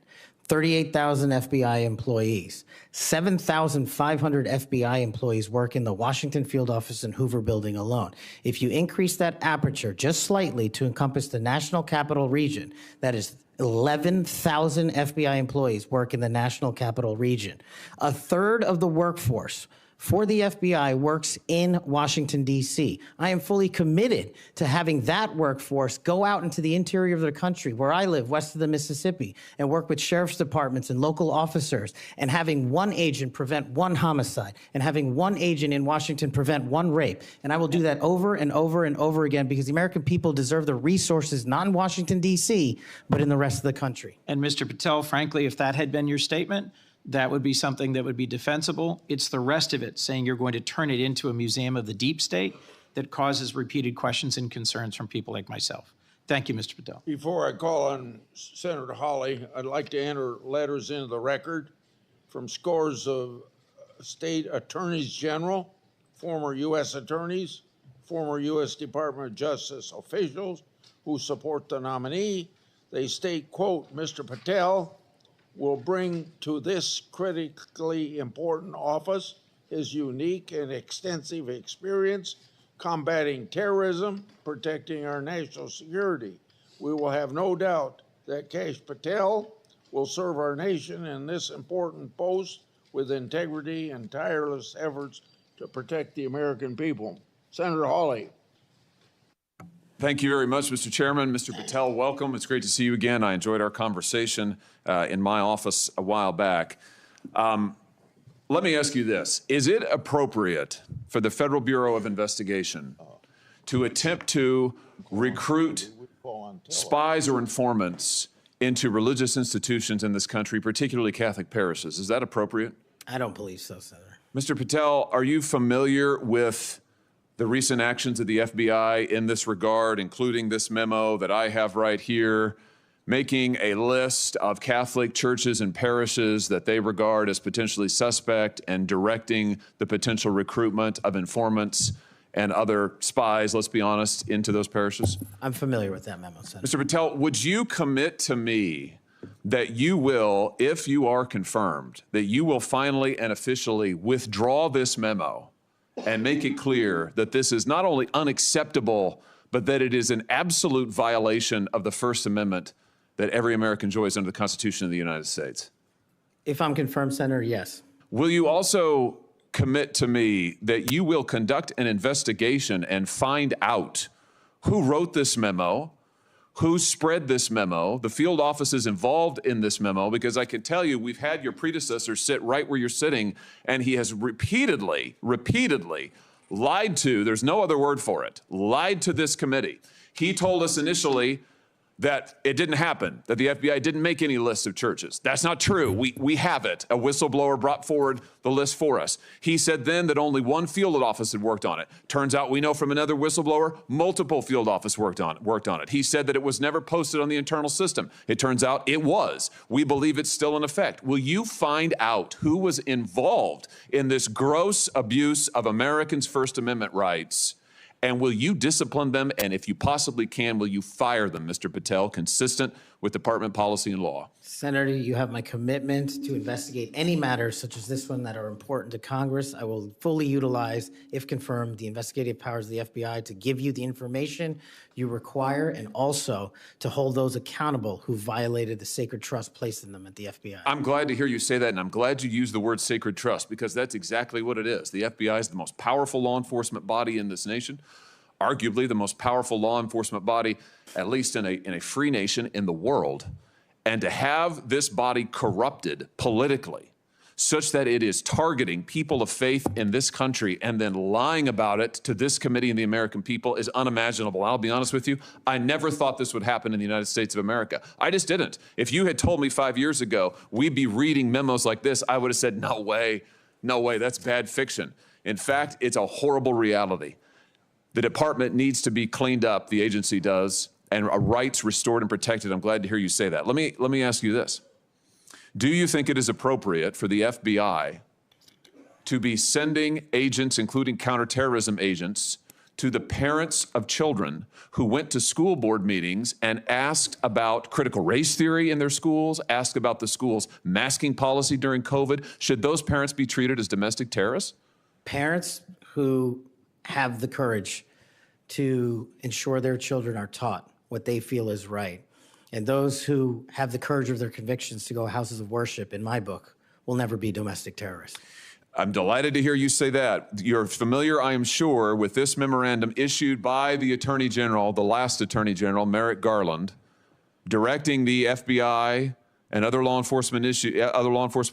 38,000 FBI employees, 7,500 FBI employees work in the Washington field office and Hoover building alone. If you increase that aperture just slightly to encompass the National Capital Region, that is 11,000 FBI employees work in the National Capital Region. A third of the workforce for the FBI works in Washington, D.C. I am fully committed to having that workforce go out into the interior of the country, where I live, west of the Mississippi, and work with sheriff's departments and local officers, and having one agent prevent one homicide, and having one agent in Washington prevent one rape. And I will do that over and over and over again, because the American people deserve the resources, not in Washington, D.C., but in the rest of the country. And Mr. Patel, frankly, if that had been your statement, that would be something that would be defensible. It's the rest of it, saying you're going to turn it into a museum of the deep state, that causes repeated questions and concerns from people like myself. Thank you, Mr. Patel. Before I call on Senator Hawley, I'd like to enter letters into the record from scores of state attorneys general, former U.S. attorneys, former U.S. Department of Justice officials who support the nominee. They state, quote, Mr. Patel will bring to this critically important office his unique and extensive experience combating terrorism, protecting our national security. We will have no doubt that Kash Patel will serve our nation in this important post with integrity and tireless efforts to protect the American people. Senator Hawley. Thank you very much, Mr. Chairman. Mr. Patel, welcome. It's great to see you again. I enjoyed our conversation in my office a while back. Let me ask you this. Is it appropriate for the Federal Bureau of Investigation to attempt to recruit spies or informants into religious institutions in this country, particularly Catholic parishes? Is that appropriate? I don't believe so, Senator. Mr. Patel, are you familiar with the recent actions of the FBI in this regard, including this memo that I have right here, making a list of Catholic churches and parishes that they regard as potentially suspect and directing the potential recruitment of informants and other spies, let's be honest, into those parishes? I'm familiar with that memo, Senator. Mr. Patel, would you commit to me that you will, if you are confirmed, that you will finally and officially withdraw this memo and make it clear that this is not only unacceptable, but that it is an absolute violation of the First Amendment that every American enjoys under the Constitution of the United States? If I'm confirmed, Senator, yes. Will you also commit to me that you will conduct an investigation and find out who wrote this memo, who spread this memo, the field offices involved in this memo? Because I can tell you, we've had your predecessor sit right where you're sitting, and he has repeatedly lied to, there's no other word for it, lied to this committee. He told us initially that it didn't happen, that the FBI didn't make any lists of churches. That's not true. We have it. A whistleblower brought forward the list for us. He said then that only one field office had worked on it. Turns out we know from another whistleblower, multiple field offices worked on it. He said that it was never posted on the internal system. It turns out it was. We believe it's still in effect. Will you find out who was involved in this gross abuse of Americans' First Amendment rights? And will you discipline them? And if you possibly can, will you fire them, Mr. Patel, consistent with department policy and law? Senator, you have my commitment to investigate any matters such as this one that are important to Congress. I will fully utilize, if confirmed, the investigative powers of the FBI to give you the information you require, and also to hold those accountable who violated the sacred trust placed in them at the FBI. I'm glad to hear you say that, and I'm glad you used the word sacred trust, because that's exactly what it is. The FBI is the most powerful law enforcement body in this nation, arguably the most powerful law enforcement body, at least in a free nation in the world. And to have this body corrupted politically such that it is targeting people of faith in this country and then lying about it to this committee and the American people is unimaginable. I'll be honest with you, I never thought this would happen in the United States of America. I just didn't. If you had told me 5 years ago we'd be reading memos like this, I would have said, no way, that's bad fiction. In fact, it's a horrible reality. The department needs to be cleaned up, the agency does, and rights restored and protected. I'm glad to hear you say that. Let me ask you this. Do you think it is appropriate for the FBI to be sending agents, including counterterrorism agents, to the parents of children who went to school board meetings and asked about critical race theory in their schools, asked about the school's masking policy during COVID? Should those parents be treated as domestic terrorists? Parents who have the courage to ensure their children are taught what they feel is right, and those who have the courage of their convictions to go houses of worship, in my book, will never be domestic terrorists. I'm delighted to hear you say that. You're familiar, I am sure, with this memorandum issued by the Attorney General, the last Attorney General, Merrick Garland, directing the FBI and other law enforcement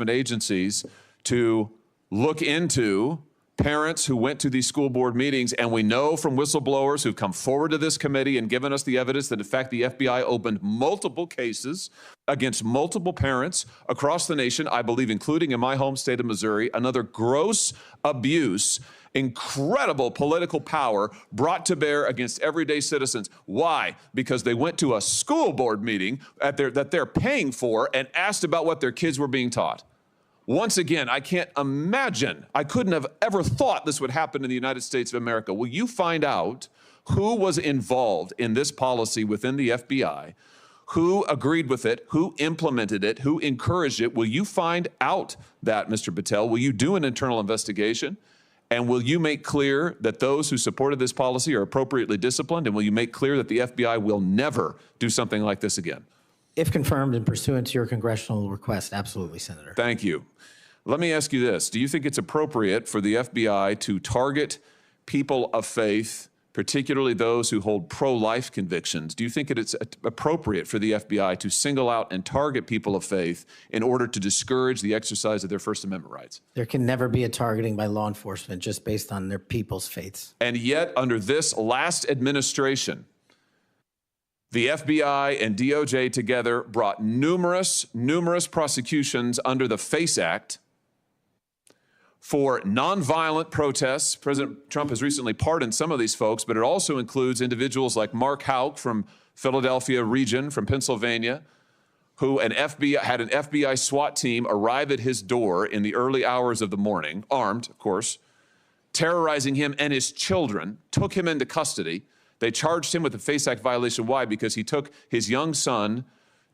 agencies to look into parents who went to these school board meetings. And we know from whistleblowers who've come forward to this committee and given us the evidence that, in fact, the FBI opened multiple cases against multiple parents across the nation, I believe, including in my home state of Missouri. Another gross abuse, incredible political power brought to bear against everyday citizens. Why? Because they went to a school board meeting that they're paying for and asked about what their kids were being taught. Once again, I can't imagine, I couldn't have ever thought this would happen in the United States of America. Will you find out who was involved in this policy within the FBI, who agreed with it, who implemented it, who encouraged it? Will you find out that, Mr. Patel? Will you do an internal investigation? And will you make clear that those who supported this policy are appropriately disciplined? And will you make clear that the FBI will never do something like this again? If confirmed and pursuant to your congressional request, absolutely, Senator. Thank you. Let me ask you this. Do you think it's appropriate for the FBI to target people of faith, particularly those who hold pro-life convictions? Do you think it's appropriate for the FBI to single out and target people of faith in order to discourage the exercise of their First Amendment rights? There can never be a targeting by law enforcement just based on their people's faiths. And yet, under this last administration, the FBI and DOJ together brought numerous prosecutions under the FACE Act for nonviolent protests. President Trump has recently pardoned some of these folks, but it also includes individuals like Mark Houck from Philadelphia region, from Pennsylvania, who had an FBI SWAT team arrive at his door in the early hours of the morning, armed, of course, terrorizing him and his children, took him into custody. They charged him with a FACE Act violation. Why? Because he took his young son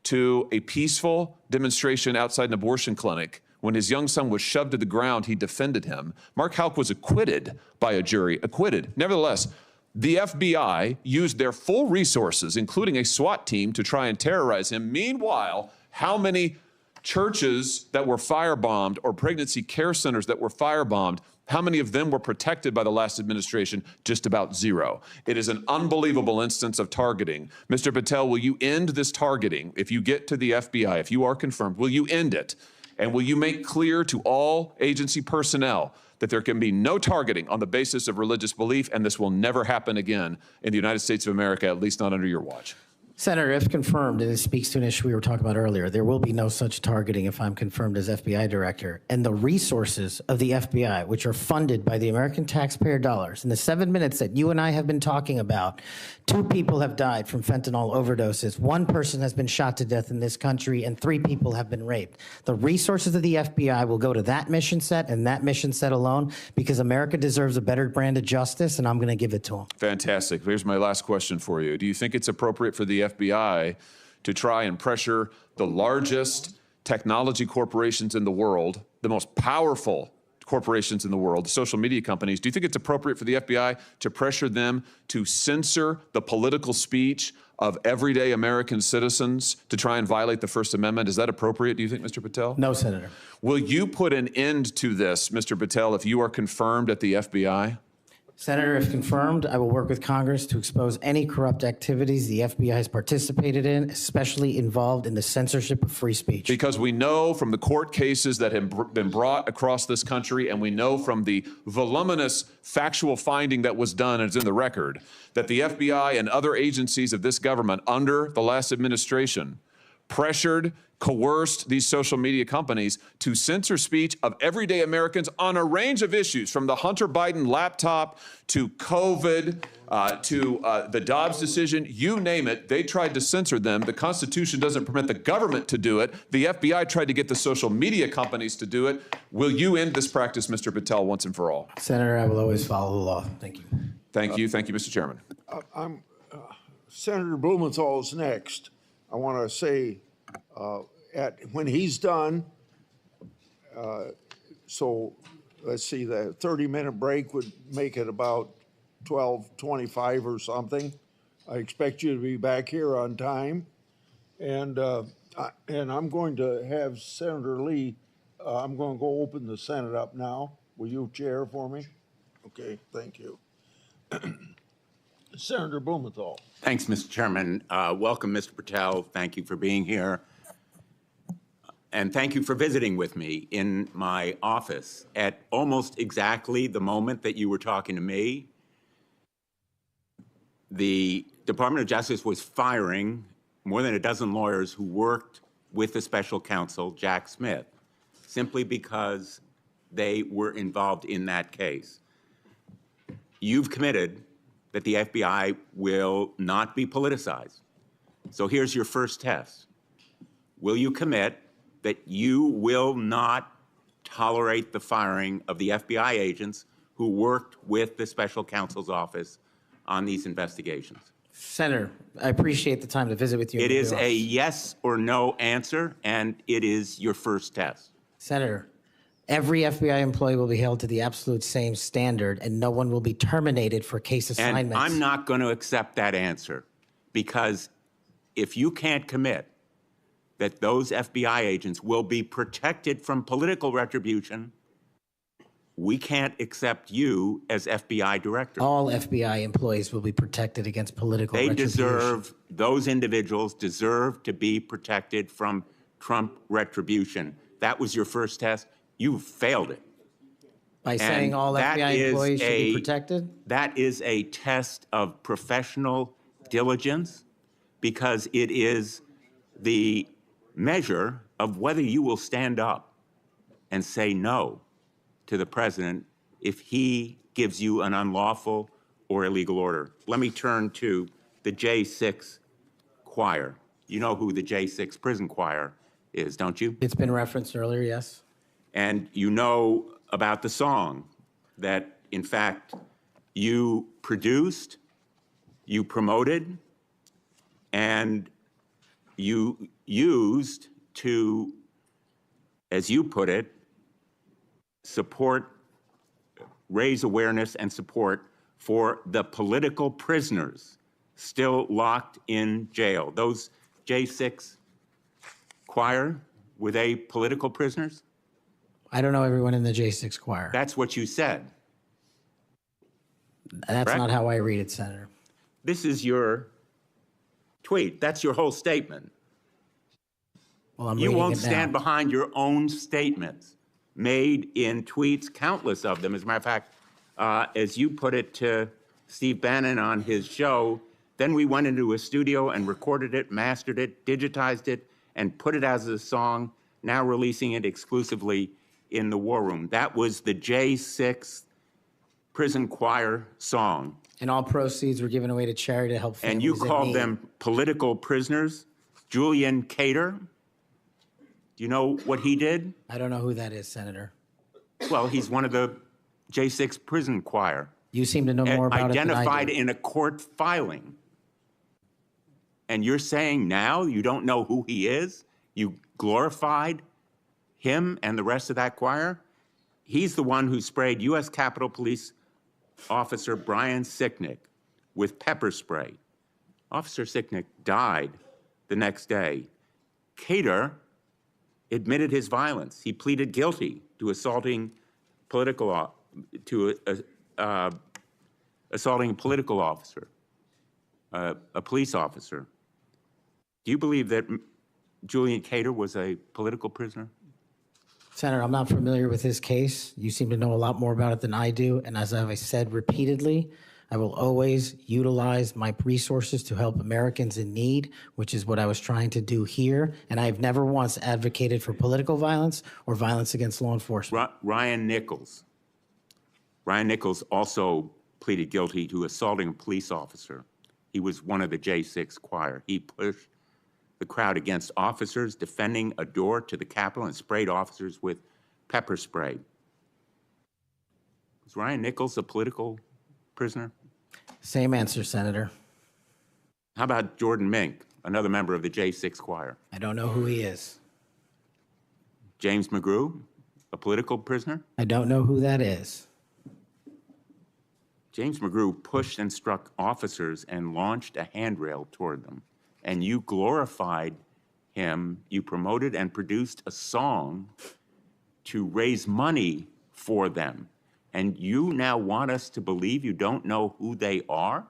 to a peaceful demonstration outside an abortion clinic. When his young son was shoved to the ground, he defended him. Mark Houck was acquitted by a jury, acquitted. Nevertheless, the FBI used their full resources, including a SWAT team, to try and terrorize him. Meanwhile, how many churches that were firebombed or pregnancy care centers that were firebombed, how many of them were protected by the last administration? Just about zero. It is an unbelievable instance of targeting. Mr. Patel, will you end this targeting? If you get to the FBI, if you are confirmed, will you end it? And will you make clear to all agency personnel that there can be no targeting on the basis of religious belief, and this will never happen again in the United States of America, at least not under your watch? Senator, if confirmed, and it speaks to an issue we were talking about earlier, there will be no such targeting if I'm confirmed as FBI director. And the resources of the FBI, which are funded by the American taxpayer dollars, in the 7 minutes that you and I have been talking about, 2 people have died from fentanyl overdoses, 1 person has been shot to death in this country, and 3 people have been raped. The resources of the FBI will go to that mission set and that mission set alone, because America deserves a better brand of justice, and I'm going to give it to them. Fantastic. Here's my last question for you. Do you think it's appropriate for the FBI to try and pressure the largest technology corporations in the world, the most powerful corporations in the world, the social media companies? Do you think it's appropriate for the FBI to pressure them to censor the political speech of everyday American citizens to try and violate the First Amendment? Is that appropriate, do you think, Mr. Patel? No, Senator. Will you put an end to this, Mr. Patel, if you are confirmed at the FBI? Senator, if confirmed, I will work with Congress to expose any corrupt activities the FBI has participated in, especially involved in the censorship of free speech. Because we know from the court cases that have been brought across this country, and we know from the voluminous factual finding that was done, and it's in the record, that the FBI and other agencies of this government under the last administration pressured, coerced these social media companies to censor speech of everyday Americans on a range of issues, from the Hunter Biden laptop to COVID to the Dobbs decision, you name it, they tried to censor them. The Constitution doesn't permit the government to do it. The FBI tried to get the social media companies to do it. Will you end this practice, Mr. Patel, once and for all? Senator, I will always follow the law. Thank you. Thank you. Thank you, Mr. Chairman. Senator Blumenthal is next. I want to say, when he's done, so let's see, the 30-minute break would make it about 12:25 or something. I expect you to be back here on time. And I'm going to have Senator Lee, I'm going to go open the Senate up now. Will you chair for me? Okay, thank you. Senator Blumenthal. Thanks, Mr. Chairman. Welcome, Mr. Patel. Thank you for being here. And thank you for visiting with me in my office at almost exactly the moment that you were talking to me. The Department of Justice was firing more than a dozen lawyers who worked with the special counsel, Jack Smith, simply because they were involved in that case. You've committed that the FBI will not be politicized. So here's your first test. Will you commit that you will not tolerate the firing of the FBI agents who worked with the special counsel's office on these investigations? Senator, I appreciate the time to visit with you. It is a yes or no answer, and it is your first test. Senator, every FBI employee will be held to the absolute same standard, and no one will be terminated for case assignments. And I'm not going to accept that answer, because if you can't commit that those FBI agents will be protected from political retribution, we can't accept you as FBI director. All FBI employees will be protected against political retribution. Those individuals deserve to be protected from Trump retribution. That was your first test. You failed it. By saying all FBI employees should be protected? That is a test of professional diligence, because it is the measure of whether you will stand up and say no to the president if he gives you an unlawful or illegal order. Let me turn to the J6 choir. You know who the J6 prison choir is, don't you? It's been referenced earlier, yes. And you know about the song that, in fact, you produced, you promoted, and you used to, as you put it, support, raise awareness and support for the political prisoners still locked in jail. Those J6 choir, were they political prisoners? I don't know everyone in the J6 choir. That's what you said. That's correct? not how I read it, Senator. This is your tweet. That's your whole statement. Well, you won't stand behind your own statements made in tweets, countless of them. As a matter of fact, as you put it to Steve Bannon on his show, then we went into a studio and recorded it, mastered it, digitized it, and put it as a song, now releasing it exclusively in the War Room. That was the J6 prison choir song. And all proceeds were given away to charity to help families And you in called need. them political prisoners. Julian Cater, do you know what he did? I don't know who that is, Senator. Well, he's one of the J6 prison choir. You seem to know more about it than I Identified do. in a court filing. And you're saying now you don't know who he is? You glorified him and the rest of that choir? He's the one who sprayed U.S. Capitol Police Officer Brian Sicknick with pepper spray. Officer Sicknick died the next day. Cater admitted his violence. He pleaded guilty to assaulting assaulting a political officer, a police officer. Do you believe that Julian Cater was a political prisoner? Senator, I'm not familiar with his case. You seem to know a lot more about it than I do. And as I've said repeatedly, I will always utilize my resources to help Americans in need, which is what I was trying to do here. And I've never once advocated for political violence or violence against law enforcement. Ryan Nichols. Ryan Nichols also pleaded guilty to assaulting a police officer. He was one of the J6 choir. He pushed the crowd against officers, defending a door to the Capitol, and sprayed officers with pepper spray. Was Ryan Nichols a political prisoner? Same answer, Senator. How about Jordan Mink, another member of the J6 choir? I don't know who he is. James McGrew, a political prisoner? I don't know who that is. James McGrew pushed and struck officers and launched a handrail toward them. And you glorified him. You promoted and produced a song to raise money for them. And you now want us to believe you don't know who they are?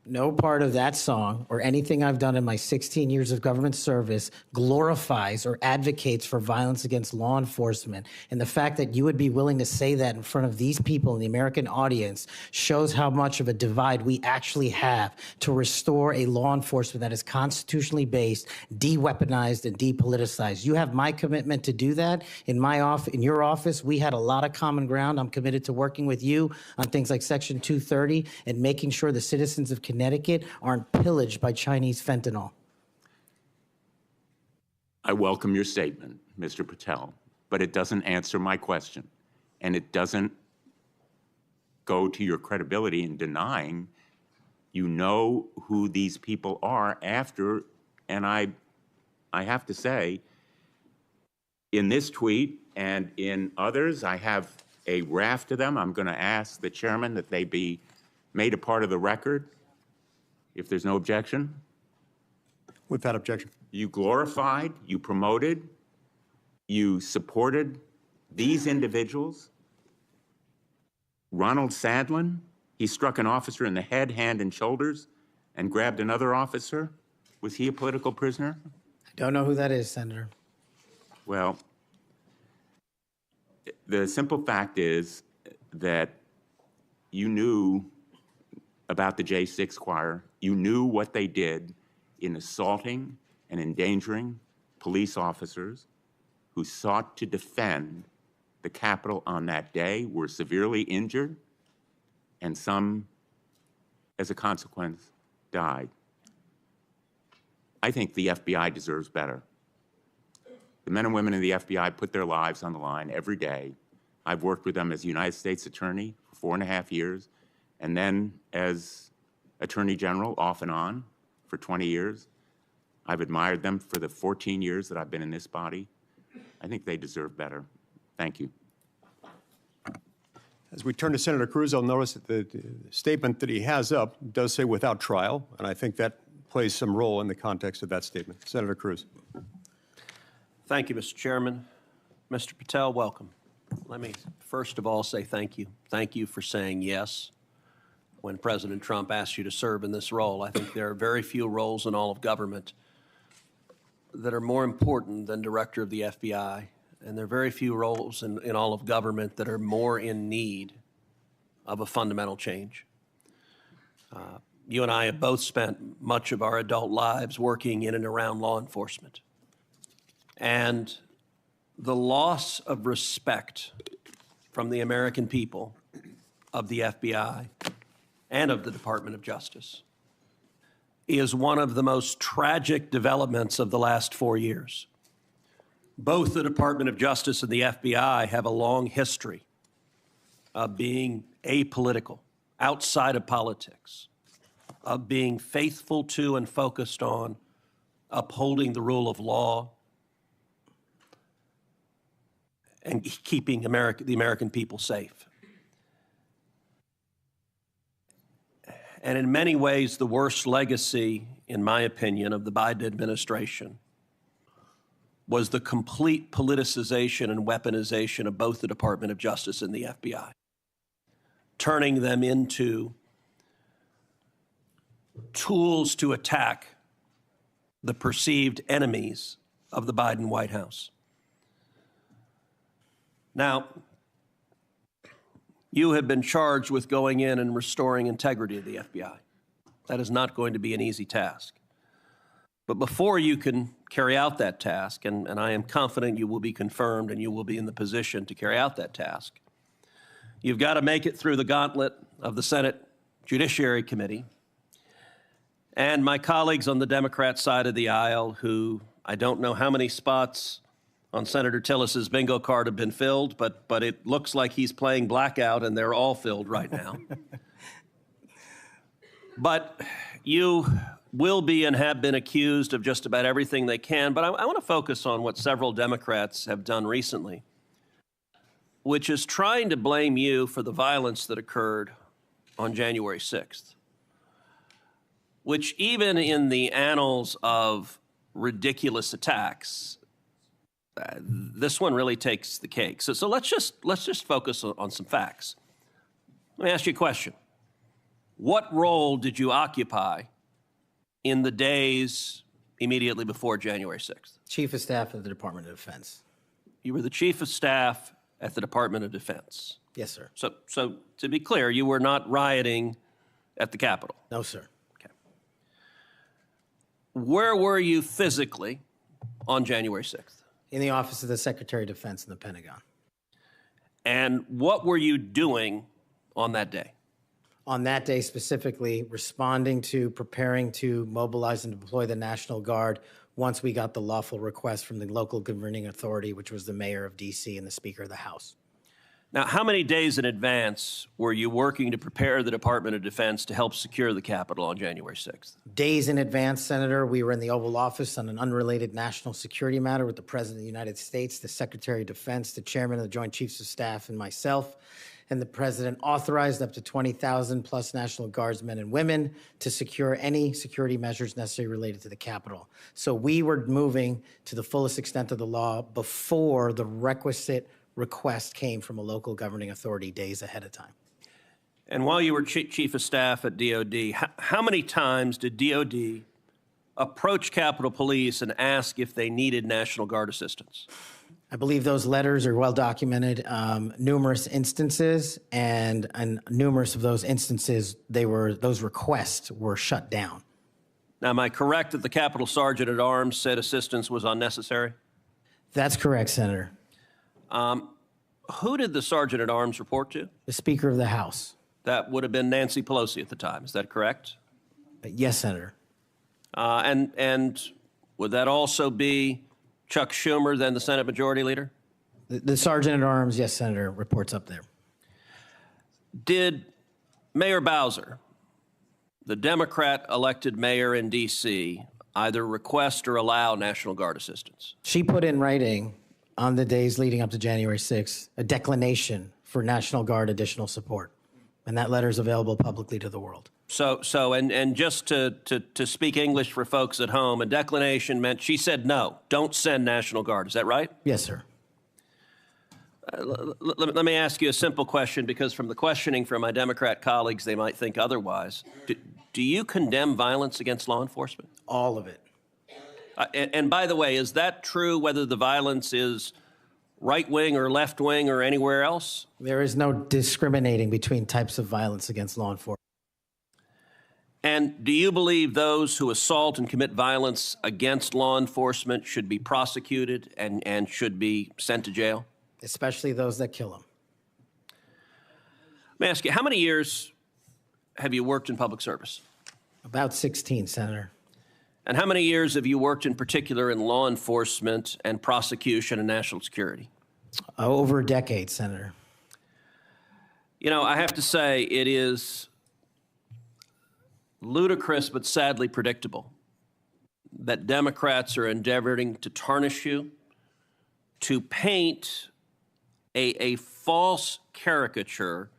No part of that song or anything I've done in my 16 years of government service glorifies or advocates for violence against law enforcement. And the fact that you would be willing to say that in front of these people in the American audience shows how much of a divide we actually have to restore a law enforcement that is constitutionally based, de-weaponized, and depoliticized. You have my commitment to do that. In your office, we had a lot of common ground. I'm committed to working with you on things like Section 230 and making sure the citizens of Connecticut aren't pillaged by Chinese fentanyl. I welcome your statement, Mr. Patel, but it doesn't answer my question. And it doesn't go to your credibility in denying you know who these people are after, and I have to say, in this tweet and in others, I have a raft of them. I'm going to ask the chairman that they be made a part of the record. If there's no objection. Without objection. You glorified, you promoted, you supported these individuals. Ronald Sadlin, he struck an officer in the head, hand, and shoulders and grabbed another officer. Was he a political prisoner? I don't know who that is, Senator. Well, the simple fact is that you knew about the J6 choir. You knew what they did in assaulting and endangering police officers who sought to defend the Capitol on that day, were severely injured, and some, as a consequence, died. I think the FBI deserves better. The men and women in the FBI put their lives on the line every day. I've worked with them as United States Attorney for 4.5 years, and then as Attorney General off and on for 20 years. I've admired them for the 14 years that I've been in this body. I think they deserve better. Thank you. As we turn to Senator Cruz, I'll notice that the statement that he has up does say without trial, and I think that plays some role in the context of that statement. Senator Cruz. Thank you, Mr. Chairman. Mr. Patel, welcome. Let me first of all say thank you. Thank you for saying yes when President Trump asked you to serve in this role. I think there are very few roles in all of government that are more important than Director of the FBI, and there are very few roles in all of government that are more in need of a fundamental change. You and I have both spent much of our adult lives working in and around law enforcement. And the loss of respect from the American people of the FBI and of the Department of Justice is one of the most tragic developments of the last 4 years. Both the Department of Justice and the FBI have a long history of being apolitical, outside of politics, of being faithful to and focused on upholding the rule of law and keeping the American people safe. And in many ways, the worst legacy, in my opinion, of the Biden administration was the complete politicization and weaponization of both the Department of Justice and the FBI, turning them into tools to attack the perceived enemies of the Biden White House. Now, You have been charged with going in and restoring integrity of the FBI. That is not going to be an easy task. But before you can carry out that task, and I am confident you will be confirmed and you will be in the position to carry out that task, you've got to make it through the gauntlet of the Senate Judiciary Committee and my colleagues on the Democrat side of the aisle, who I don't know how many spots on Senator Tillis's bingo card have been filled, but it looks like he's playing blackout and they're all filled right now. But you will be and have been accused of just about everything they can. But I want to focus on what several Democrats have done recently, which is trying to blame you for the violence that occurred on January 6th, which even in the annals of ridiculous attacks, this one really takes the cake. So let's just focus on some facts. Let me ask you a question. What role did you occupy in the days immediately before January 6th? Chief of Staff of the Department of Defense. You were the Chief of Staff at the Department of Defense. Yes, sir. So to be clear, you were not rioting at the Capitol. No, sir. Okay. Where were you physically on January 6th? In the Office of the Secretary of Defense in the Pentagon. And what were you doing on that day? On that day specifically, responding to preparing to mobilize and deploy the National Guard once we got the lawful request from the local governing authority, which was the mayor of D.C. and the Speaker of the House. Now, how many days in advance were you working to prepare the Department of Defense to help secure the Capitol on January 6th? Days in advance, Senator, we were in the Oval Office on an unrelated national security matter with the President of the United States, the Secretary of Defense, the Chairman of the Joint Chiefs of Staff, and myself. And the President authorized up to 20,000 plus National Guardsmen and women to secure any security measures necessary related to the Capitol. So we were moving to the fullest extent of the law before the requisite request came from a local governing authority days ahead of time. And while you were Chief of Staff at DOD, how many times did DOD approach Capitol Police and ask if they needed National Guard assistance? I believe those letters are well documented, numerous instances, and in numerous of those instances, those requests were shut down. Now, am I correct that the Capitol Sergeant at Arms said assistance was unnecessary? That's correct, Senator. Who did the Sergeant at Arms report to? The Speaker of the House. That would have been Nancy Pelosi at the time. Is that correct? Yes, Senator. And would that also be Chuck Schumer, then the Senate Majority Leader? The Sergeant at Arms, yes, Senator, reports up there. Did Mayor Bowser, the Democrat-elected mayor in D.C., either request or allow National Guard assistance? She put in writing on the days leading up to January 6th a declination for National Guard additional support, and that letter is available publicly to the world. And just to speak English for folks at home, a declination meant she said no, don't send National Guard. Is that right? Yes, sir. Let me ask you a simple question, because from the questioning from my Democrat colleagues, they might think otherwise. Do you condemn violence against law enforcement? All of it. And by the way, is that true whether the violence is right-wing or left-wing or anywhere else? There is no discriminating between types of violence against law enforcement. And do you believe those who assault and commit violence against law enforcement should be prosecuted and should be sent to jail? Especially those that kill them. Let me ask you, how many years have you worked in public service? About 16, Senator. And how many years have you worked in particular in law enforcement and prosecution and national security? Over a decade, Senator. You know, I have to say it is ludicrous but sadly predictable that Democrats are endeavoring to tarnish you, to paint a false caricature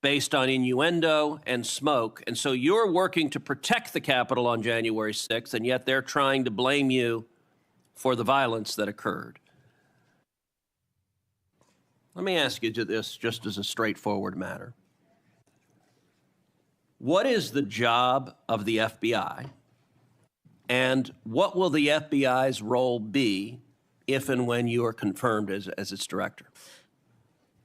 based on innuendo and smoke. And so you're working to protect the Capitol on January 6th, and yet they're trying to blame you for the violence that occurred. Let me ask you this just as a straightforward matter. What is the job of the FBI, and what will the FBI's role be if and when you are confirmed as its director?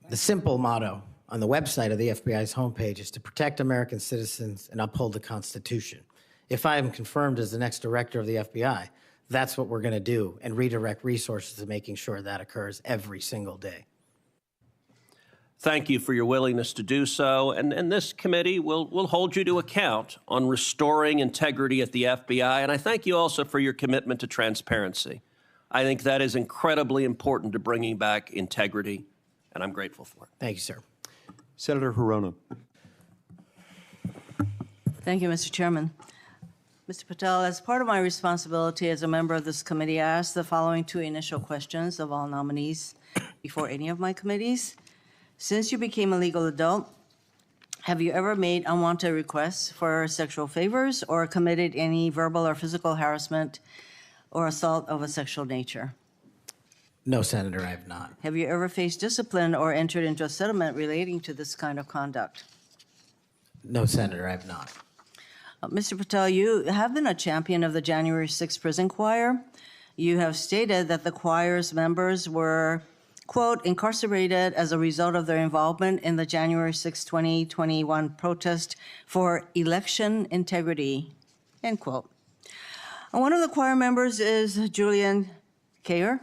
The simple motto on the website of the FBI's homepage is to protect American citizens and uphold the Constitution. If I am confirmed as the next director of the FBI, that's what we're going to do and redirect resources to making sure that occurs every single day. Thank you for your willingness to do so, and this committee will hold you to account on restoring integrity at the FBI, and I thank you also for your commitment to transparency. I think that is incredibly important to bringing back integrity, and I'm grateful for it. Thank you, sir. Senator Hirono. Thank you, Mr. Chairman. Mr. Patel, as part of my responsibility as a member of this committee, I asked the following two initial questions of all nominees before any of my committees. Since you became a legal adult, have you ever made unwanted requests for sexual favors or committed any verbal or physical harassment or assault of a sexual nature? No, Senator, I have not. Have you ever faced discipline or entered into a settlement relating to this kind of conduct? No, Senator, I have not. Mr. Patel, you have been a champion of the January 6th prison choir. You have stated that the choir's members were, quote, incarcerated as a result of their involvement in the January 6, 2021 protest for election integrity, end quote. And one of the choir members is Julian Cater,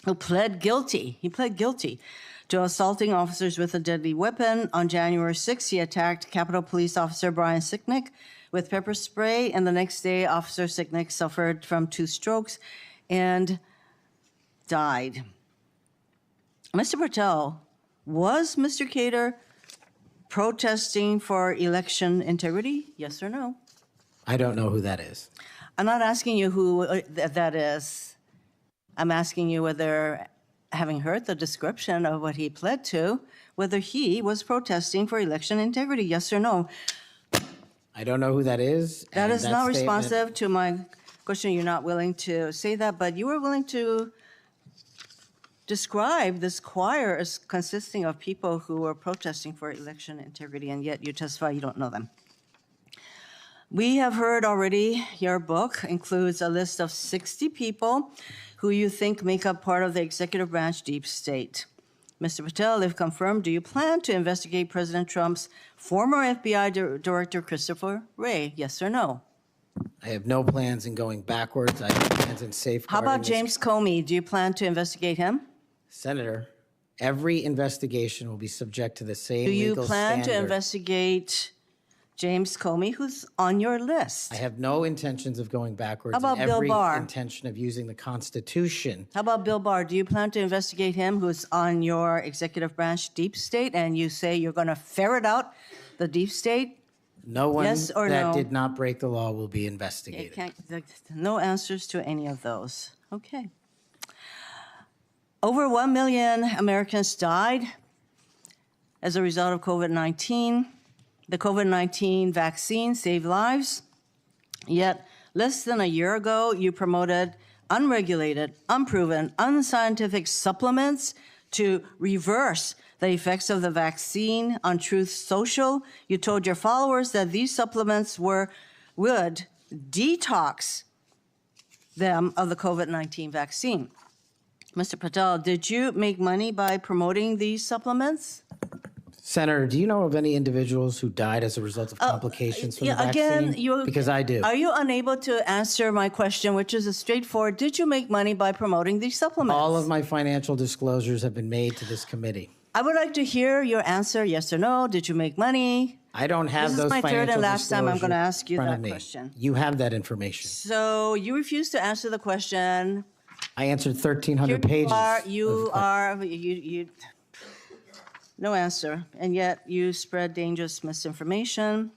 who pled guilty. He pled guilty to assaulting officers with a deadly weapon. On January 6, he attacked Capitol Police Officer Brian Sicknick with pepper spray, and the next day, Officer Sicknick suffered from 2 strokes and died. Mr. Patel, was Mr. Cater protesting for election integrity? Yes or no? I don't know who that is. I'm not asking you who that is. I'm asking you whether, having heard the description of what he pled to, whether he was protesting for election integrity, yes or no? I don't know who that is. That is not statement- responsive to my question. You're not willing to say that, but you were willing to describe this choir as consisting of people who were protesting for election integrity, and yet you testify you don't know them. We have heard already your book includes a list of 60 people who you think make up part of the executive branch deep state. Mr. Patel, if confirmed, do you plan to investigate President Trump's former FBI Director Christopher Wray? Yes or no? I have no plans in going backwards. I have plans in How safeguarding. about James Comey? Do you plan to investigate him? Senator, every investigation will be subject to the same Do you legal plan to standard. investigate James Comey, who's on your list? I have no intentions of going backwards. How about and Bill every Barr? intention of using the Constitution. How about Bill Barr? Do you plan to investigate him, who's on your executive branch deep state, and you say you're going to ferret out the deep state? No one Yes or that no? did not break the law will be It investigated. no answers to any of those. Okay. Over 1 million Americans died as a result of COVID-19. The COVID-19 vaccine saved lives. Yet, less than a year ago, you promoted unregulated, unproven, unscientific supplements to reverse the effects of the vaccine on Truth Social. You told your followers that these supplements would detox them of the COVID-19 vaccine. Mr. Patel, did you make money by promoting these supplements? Senator, do you know of any individuals who died as a result of complications from the vaccine? Again, Because I do. Are you unable to answer my question, which is a straightforward, did you make money by promoting these supplements? All of my financial disclosures have been made to this committee. I would like to hear your answer, yes or no. Did you make money? I don't have This those is my financial third and last time I'm going to disclosures ask you in front that of me. question. You have that information. So you refuse to answer the question. I answered Here 1,300 pages. You no answer, and yet you spread dangerous misinformation.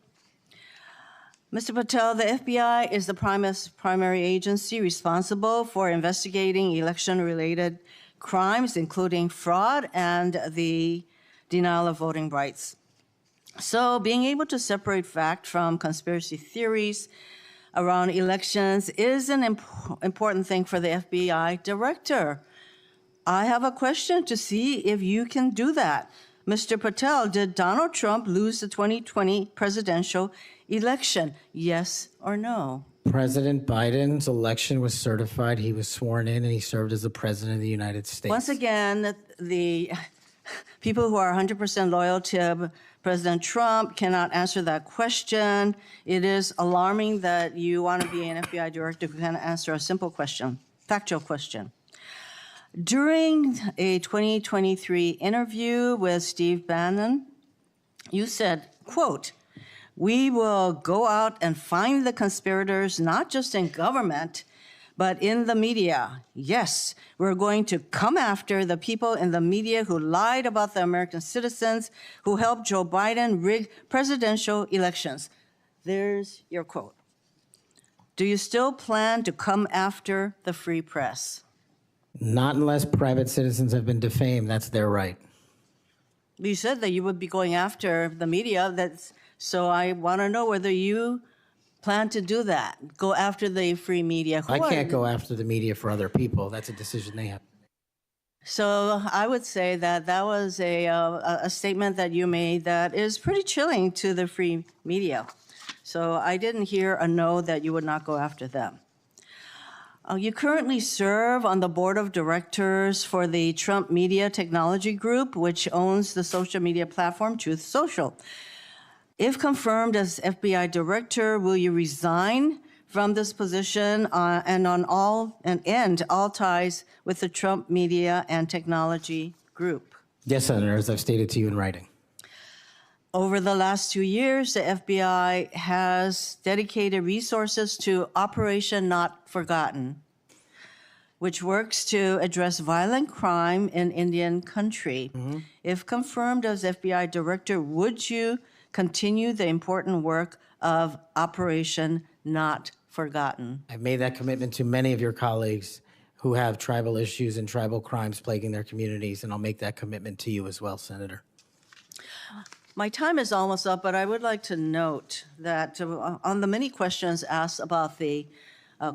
Mr. Patel, the FBI is the primary agency responsible for investigating election-related crimes, including fraud and the denial of voting rights. So being able to separate fact from conspiracy theories around elections is an important thing for the FBI director. I have a question to see if you can do that. Mr. Patel, did Donald Trump lose the 2020 presidential election? Yes or no? President Biden's election was certified. He was sworn in, and he served as the president of the United States. Once again, the People who are 100% loyal to President Trump cannot answer that question. It is alarming that you want to be an FBI director who can't answer a simple question, factual question. During a 2023 interview with Steve Bannon, you said, quote, "We will go out and find the conspirators, not just in government, but in the media. Yes, we're going to come after the people in the media who lied about the American citizens, who helped Joe Biden rig presidential elections." There's your quote. Do you still plan to come after the free press? Not unless private citizens have been defamed. That's their right. You said that you would be going after the media. So I want to know whether you plan to do that, go after the free media. I can't go after the media for other people. That's a decision they have. So I would say that that was a statement that you made that is pretty chilling to the free media. So I didn't hear a no that you would not go after them. You currently serve on the board of directors for the Trump Media Technology Group, which owns the social media platform Truth Social. If confirmed as FBI director, will you resign from this position and end all ties with the Trump Media and Technology Group? Yes, Senator, as I've stated to you in writing. Over the last 2 years, the FBI has dedicated resources to Operation Not Forgotten, which works to address violent crime in Indian country. Mm-hmm. If confirmed as FBI director, would you continue the important work of Operation Not Forgotten? I've made that commitment to many of your colleagues who have tribal issues and tribal crimes plaguing their communities, and I'll make that commitment to you as well, Senator. My time is almost up, but I would like to note that on the many questions asked about the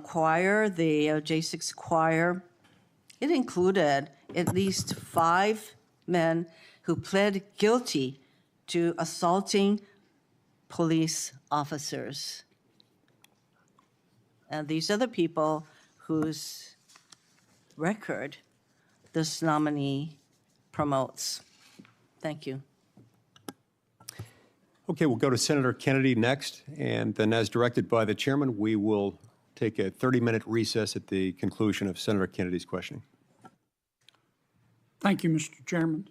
choir, the J6 choir, it included at least 5 men who pled guilty to assaulting police officers. And these are the people whose record this nominee promotes. Thank you. Okay, we'll go to Senator Kennedy next, and then as directed by the chairman, we will take a 30-minute recess at the conclusion of Senator Kennedy's questioning. Thank you, Mr. Chairman.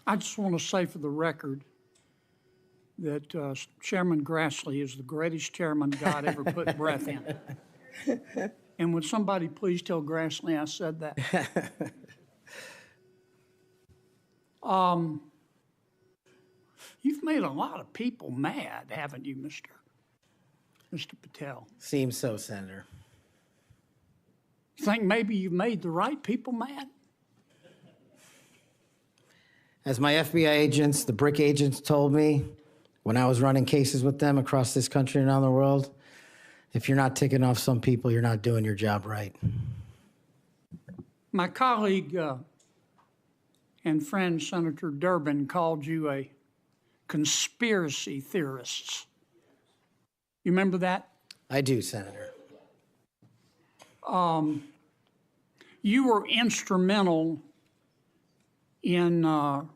I just want to say for the record that Chairman Grassley is the greatest chairman God ever put breath in. And would somebody please tell Grassley I said that? You've made a lot of people mad, haven't you, Mr. Patel? Seems so, Senator. You think maybe you've made the right people mad? As my FBI agents, the BRIC agents told me when I was running cases with them across this country and around the world, if you're not ticking off some people, you're not doing your job right. My colleague and friend, Senator Durbin, called you a conspiracy theorist. You remember that? I do, Senator. You were instrumental in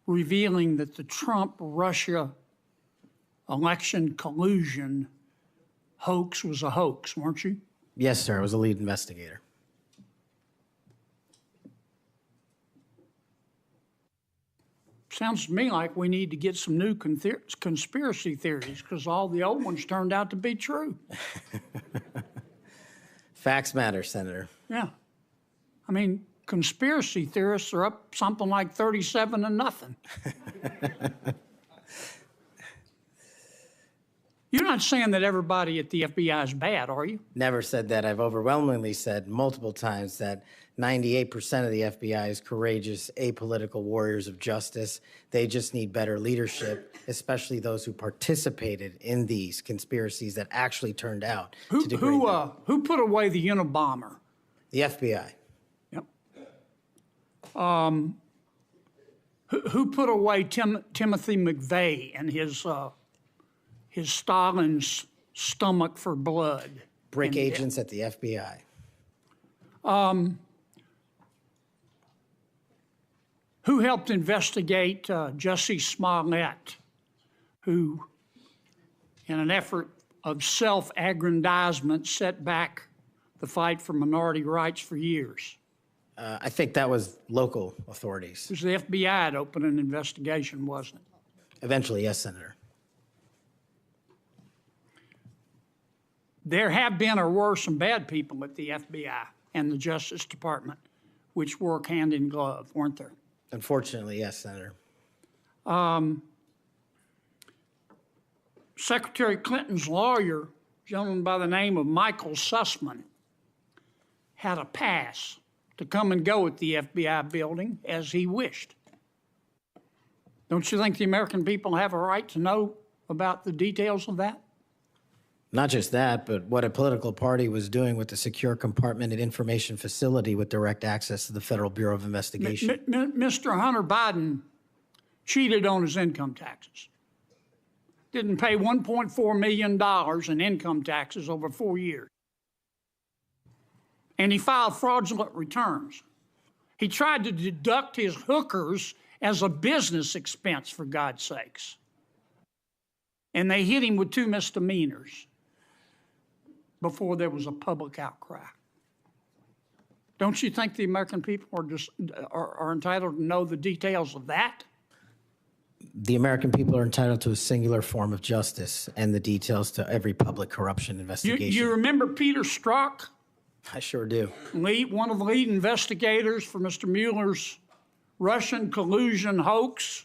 revealing that the Trump-Russia election collusion hoax was a hoax, weren't you? Yes, sir. I was a lead investigator. Sounds to me like we need to get some new conspiracy theories because all the old ones turned out to be true. Facts matter, Senator. Yeah. I mean, conspiracy theorists are up something like 37-0. You're not saying that everybody at the FBI is bad, are you? Never said that. I've overwhelmingly said multiple times that 98% of the FBI is courageous, apolitical warriors of justice. They just need better leadership, especially those who participated in these conspiracies that actually turned out to degrade them. Who put away the Unabomber? The FBI. Yep. Who put away Timothy McVeigh and his Stalin's stomach for blood? BRIC agents at the FBI. Who helped investigate Jussie Smollett, who, in an effort of self-aggrandizement, set back the fight for minority rights for years? I think that was local authorities. It was the FBI that opened an investigation, wasn't it? Eventually, yes, Senator. There have been or were some bad people at the FBI and the Justice Department, which work hand in glove, weren't there? Unfortunately, yes, Senator. Secretary Clinton's lawyer, a gentleman by the name of Michael Sussman, had a pass to come and go at the FBI building as he wished. Don't you think the American people have a right to know about the details of that? Not just that, but what a political party was doing with the secure compartmented information facility with direct access to the Federal Bureau of Investigation. Mr. Hunter Biden cheated on his income taxes. Didn't pay $1.4 million in income taxes over 4 years. And he filed fraudulent returns. He tried to deduct his hookers as a business expense, for God's sakes. And they hit him with 2 misdemeanors before there was a public outcry. Don't you think the American people are entitled to know the details of that? The American people are entitled to a singular form of justice and the details to every public corruption investigation. You remember Peter Strzok? I sure do. One of the lead investigators for Mr. Mueller's Russian collusion hoax?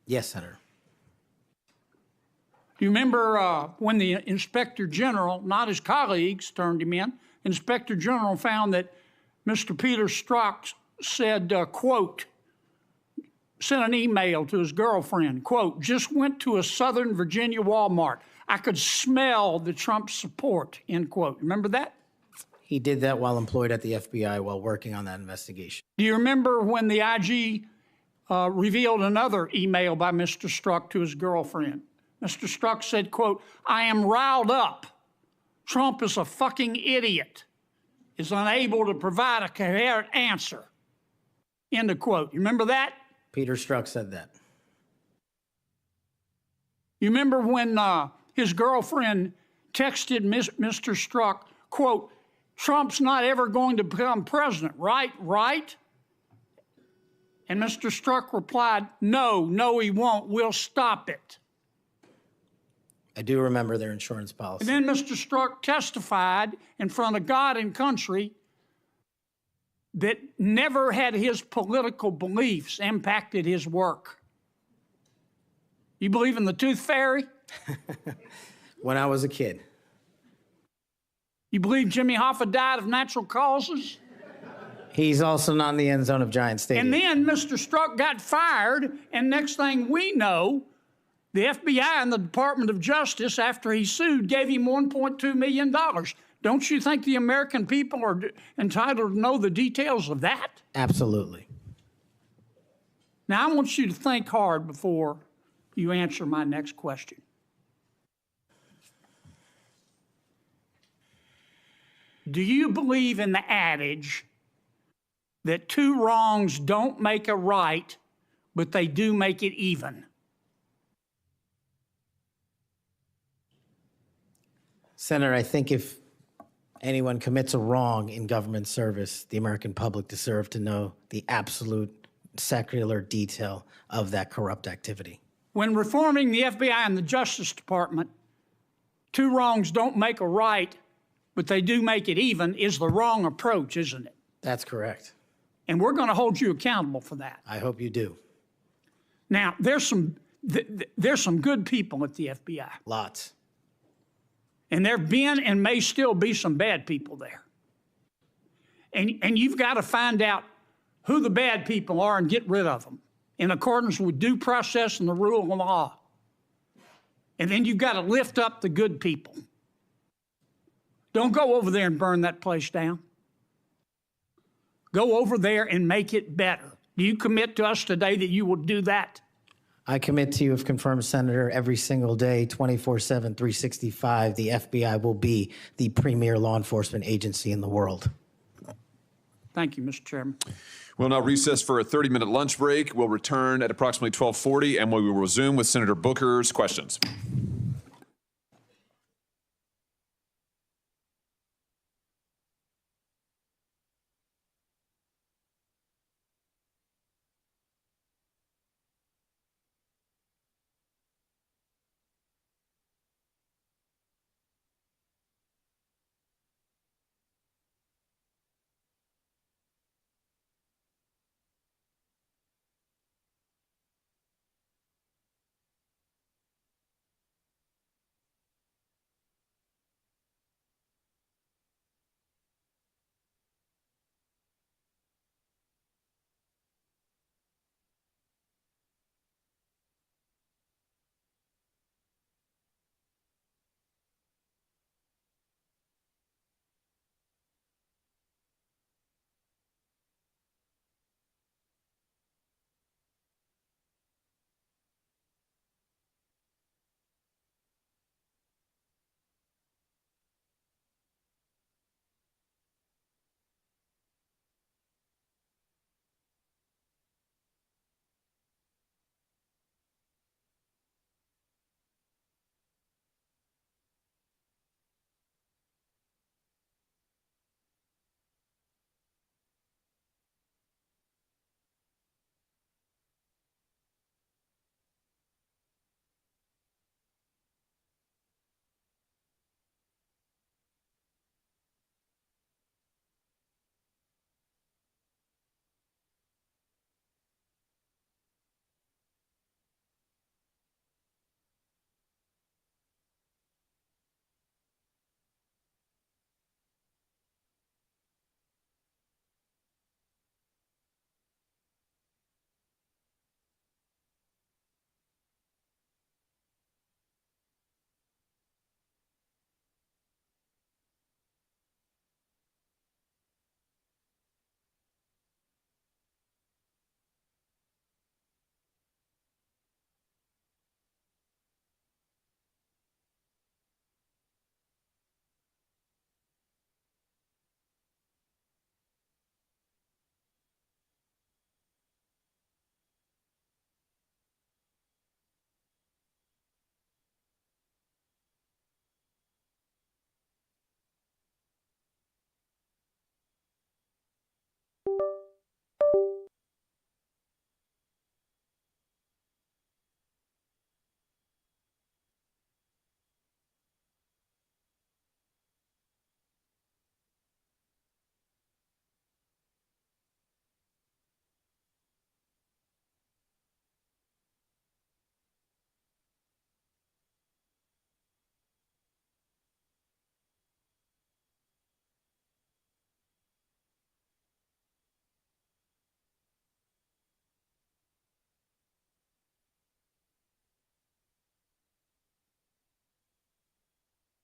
Yes, Senator. Do you remember when the Inspector General, not his colleagues, turned him in? Inspector General found that Mr. Peter Strzok said, quote, sent an email to his girlfriend, quote, just went to a Southern Virginia Walmart. I could smell the Trump support, end quote. Remember that? He did that while employed at the FBI while working on that investigation. Do you remember when the IG revealed another email by Mr. Strzok to his girlfriend? Mr. Strzok said, quote, I am riled up. Trump is a fucking idiot, is unable to provide a coherent answer, end of quote. You remember that? Peter Strzok said that. You remember when his girlfriend texted Mr. Strzok, quote, Trump's not ever going to become president, right? Right? And Mr. Strzok replied, no, he won't. We'll stop it. I do remember their insurance policy. And then Mr. Strzok testified in front of God and country that never had his political beliefs impacted his work. You believe in the tooth fairy? When I was a kid. You believe Jimmy Hoffa died of natural causes? He's also not in the end zone of Giant Stadium. And then Mr. Strzok got fired, and next thing we know, the FBI and the Department of Justice, after he sued, gave him $1.2 million. Don't you think the American people are entitled to know the details of that? Absolutely. Now, I want you to think hard before you answer my next question. Do you believe in the adage that 2 wrongs don't make a right, but they do make it even? Senator, I think if anyone commits a wrong in government service, the American public deserve to know the absolute secular detail of that corrupt activity. When reforming the FBI and the Justice Department, 2 wrongs don't make a right, but they do make it even, is the wrong approach, isn't it? That's correct. And we're going to hold you accountable for that. I hope you do. Now, there's some good people at the FBI. Lots. And there have been and may still be some bad people there. And you've got to find out who the bad people are and get rid of them in accordance with due process and the rule of law. And then you've got to lift up the good people. Don't go over there and burn that place down. Go over there and make it better. Do you commit to us today that you will do that? I commit to you, if confirmed, Senator, every single day, 24/7, 365, the FBI will be the premier law enforcement agency in the world. Thank you, Mr. Chairman. We'll now recess for a 30-minute lunch break. We'll return at approximately 12:40, and we will resume with Senator Booker's questions.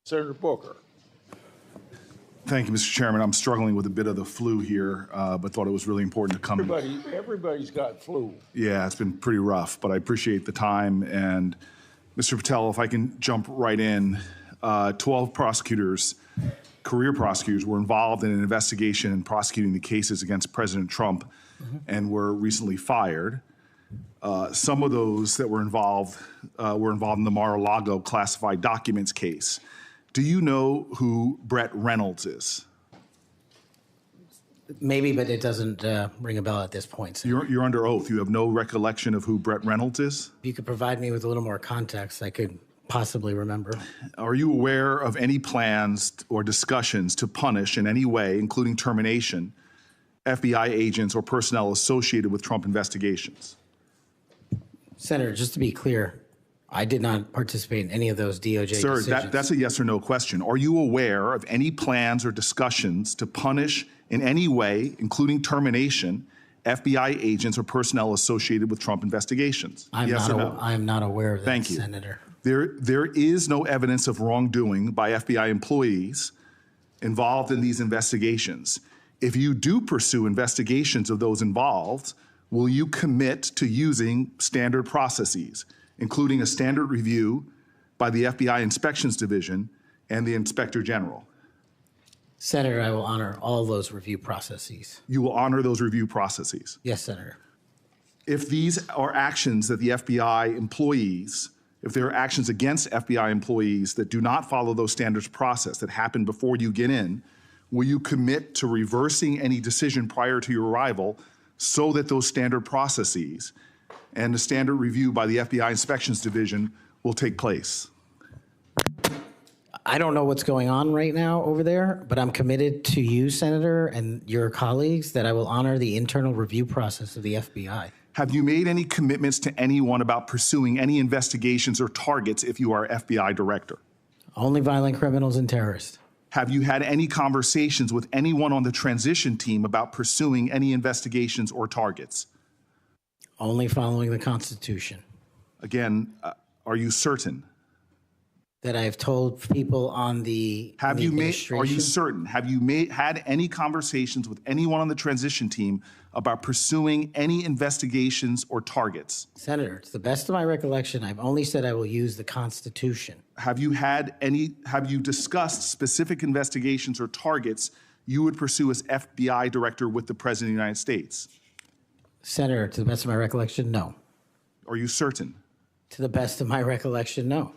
Senator Booker. Thank you, Mr. Chairman. I'm struggling with a bit of the flu here, but thought it was really important to come in. Everybody's got flu. Yeah, it's been pretty rough, but I appreciate the time. And Mr. Patel, if I can jump right in, 12 prosecutors, career prosecutors, were involved in an investigation in prosecuting the cases against President Trump and were recently fired. Some of those that were involved in the Mar-a-Lago classified documents case. Do you know who Brett Reynolds is? Maybe, but it doesn't ring a bell at this point. So You're under oath. You have no recollection of who Brett Reynolds is? if you could provide me with a little more context, I could possibly remember. Are you aware of any plans or discussions to punish in any way, including termination, FBI agents or personnel associated with Trump investigations? Senator, just to be clear, I did not participate in any of those DOJ Sir, decisions. that's a yes or no question. Are you aware of any plans or discussions to punish in any way, including termination, FBI agents or personnel associated with Trump investigations? Yes or no? I am not aware of that, Thank you. Senator. There is no evidence of wrongdoing by FBI employees involved in these investigations. If you do pursue investigations of those involved, will you commit to using standard processes, including a standard review by the FBI Inspections Division and the Inspector General? Senator, I will honor all those review processes. You will honor those review processes. Yes, Senator. If these are actions that the FBI employees, if there are actions against FBI employees that do not follow those standards process that happen before you get in, will you commit to reversing any decision prior to your arrival so that those standard processes and the standard review by the FBI Inspections Division will take place? I don't know what's going on right now over there, but I'm committed to you, Senator, and your colleagues that I will honor the internal review process of the FBI. Have you made any commitments to anyone about pursuing any investigations or targets if you are FBI director? Only violent criminals and terrorists. Have you had any conversations with anyone on the transition team about pursuing any investigations or targets? Only following the Constitution. Again, are you certain? That I have told people on the Are you certain? Have you had any conversations with anyone on the transition team about pursuing any investigations or targets? Senator, to the best of my recollection, I've only said I will use the Constitution. Have you discussed specific investigations or targets you would pursue as FBI director with the President of the United States? Senator, to the best of my recollection, no. Are you certain? To the best of my recollection, no.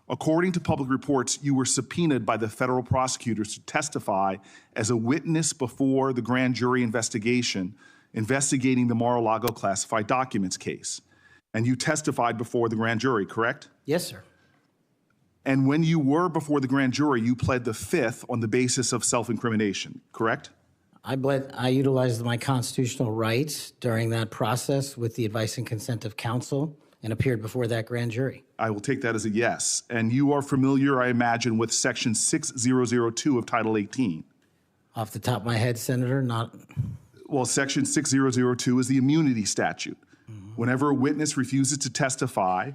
According to public reports, you were subpoenaed by the federal prosecutors to testify as a witness before the grand jury investigation investigating the Mar-a-Lago classified documents case. And you testified before the grand jury, correct? Yes, sir. And when you were before the grand jury, you pled the fifth on the basis of self-incrimination, correct? I utilized my constitutional rights during that process with the advice and consent of counsel and appeared before that grand jury. I will take that as a yes. And you are familiar, I imagine, with Section 6002 of Title 18. Off the top of my head, Senator, not. Well, Section 6002 is the immunity statute. Whenever a witness refuses to testify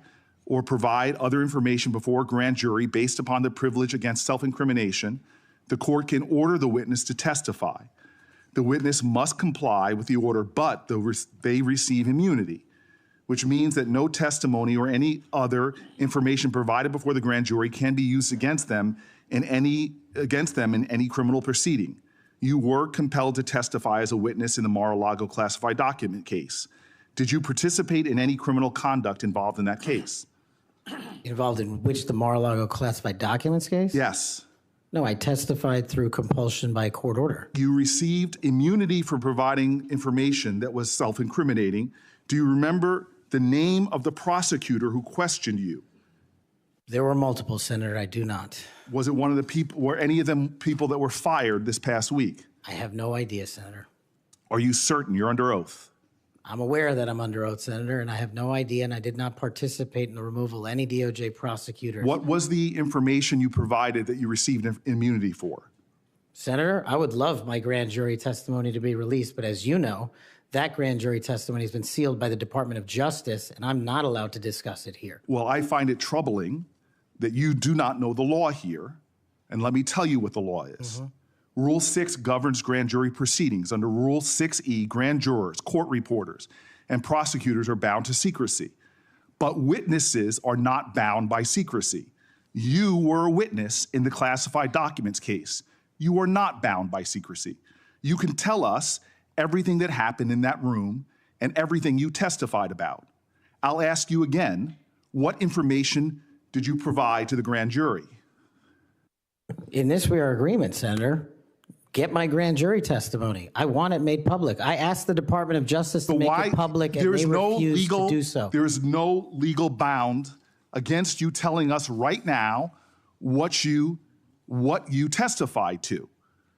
or provide other information before a grand jury based upon the privilege against self-incrimination, the court can order the witness to testify. The witness must comply with the order, but they receive immunity, which means that no testimony or any other information provided before the grand jury can be used against them in any criminal proceeding. You were compelled to testify as a witness in the Mar-a-Lago classified document case. Did you participate in any criminal conduct involved in that case? Involved in which, the Mar-a-Lago classified documents case? Yes. No, I testified through compulsion by court order. You received immunity for providing information that was self-incriminating. Do you remember the name of the prosecutor who questioned you? There were multiple, Senator. I do not. Was it one of the people, were any of them people that were fired this past week? I have no idea, Senator. Are you certain? You're under oath. I'm aware that I'm under oath, Senator, and I have no idea, and I did not participate in the removal of any DOJ prosecutor. What was the information you provided that you received immunity for? Senator, I would love my grand jury testimony to be released, but as you know, that grand jury testimony has been sealed by the Department of Justice, and I'm not allowed to discuss it here. Well, I find it troubling that you do not know the law here, and let me tell you what the law is. Rule 6 governs grand jury proceedings. Under Rule 6E, grand jurors, court reporters, and prosecutors are bound to secrecy. But witnesses are not bound by secrecy. You were a witness in the classified documents case. You are not bound by secrecy. You can tell us everything that happened in that room and everything you testified about. I'll ask you again, what information did you provide to the grand jury? In this, we are in agreement, Senator. Get my grand jury testimony. I want it made public. I asked the Department of Justice to make it public, and they refused to do so. There is no legal bound against you telling us right now what you testified to.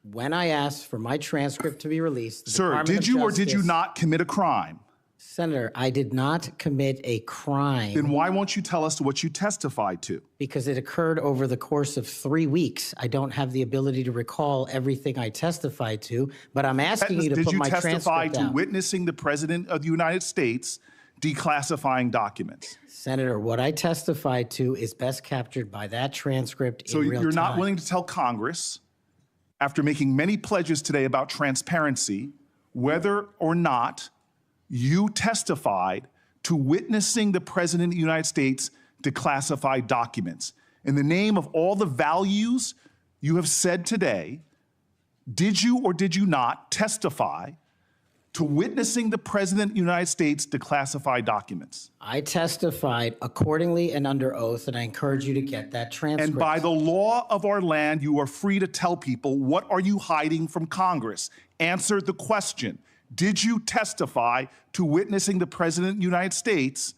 When I asked for my transcript to be released, Sir, did you or did you not commit a crime? Senator, I did not commit a crime. Then why won't you tell us what you testified to? Because it occurred over the course of 3 weeks. I don't have the ability to recall everything I testified to, but I'm asking you to put my transcript out. Did you testify to witnessing the President of the United States declassifying documents? Senator, what I testified to is best captured by that transcript in real time. So you're not willing to tell Congress, after making many pledges today about transparency, whether or not you testified to witnessing the President of the United States declassify documents in the name of all the values you have said today, did you or did you not testify to witnessing the President of the United States declassify documents? I testified accordingly and under oath, and I encourage you to get that transcript. And by the law of our land, you are free to tell people, what are you hiding from Congress? Answer the question. Did you testify to witnessing the President of the United States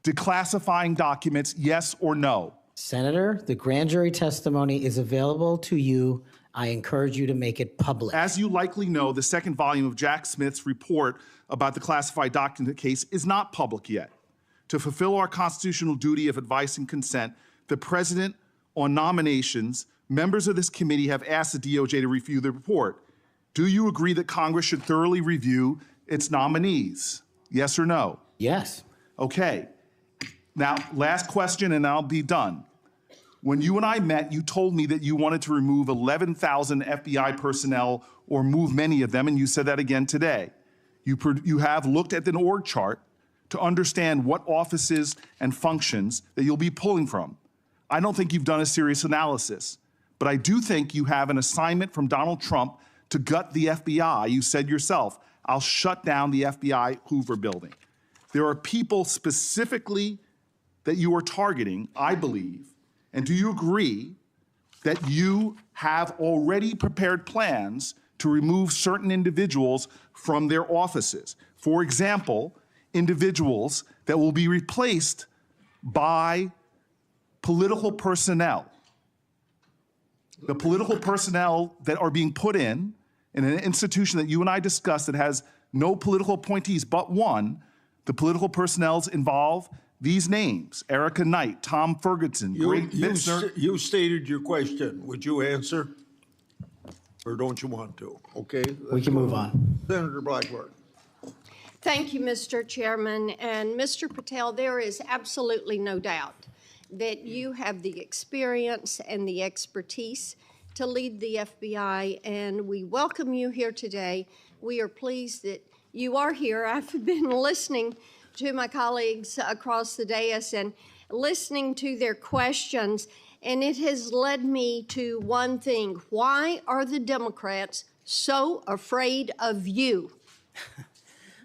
declassifying documents, yes or no? Senator, the grand jury testimony is available to you. I encourage you to make it public. As you likely know, the second volume of Jack Smith's report about the classified document case is not public yet. To fulfill our constitutional duty of advice and consent, the President, on nominations, members of this committee have asked the DOJ to review the report. Do you agree that Congress should thoroughly review its nominees? Yes or no? Yes. Okay. Now, last question and I'll be done. When you and I met, you told me that you wanted to remove 11,000 FBI personnel or move many of them, and you said that again today. You have looked at an org chart to understand what offices and functions that you'll be pulling from. I don't think you've done a serious analysis, but I do think you have an assignment from Donald Trump to gut the FBI. You said yourself, I'll shut down the FBI Hoover building. There are people specifically that you are targeting, I believe. And do you agree that you have already prepared plans to remove certain individuals from their offices? For example, individuals that will be replaced by political personnel. The political personnel that are being put in an institution that you and I discussed that has no political appointees but one, the political personnel involve these names: Erica Knight, Tom Ferguson, Greg Bitzner. You stated your question. Would you answer? Or don't you want to? Okay. We can move on. Senator Blackburn. Thank you, Mr. Chairman. And Mr. Patel, there is absolutely no doubt that you have the experience and the expertise to lead the FBI, and we welcome you here today. We are pleased that you are here. I've been listening to my colleagues across the dais and listening to their questions, and it has led me to one thing. Why are the Democrats so afraid of you?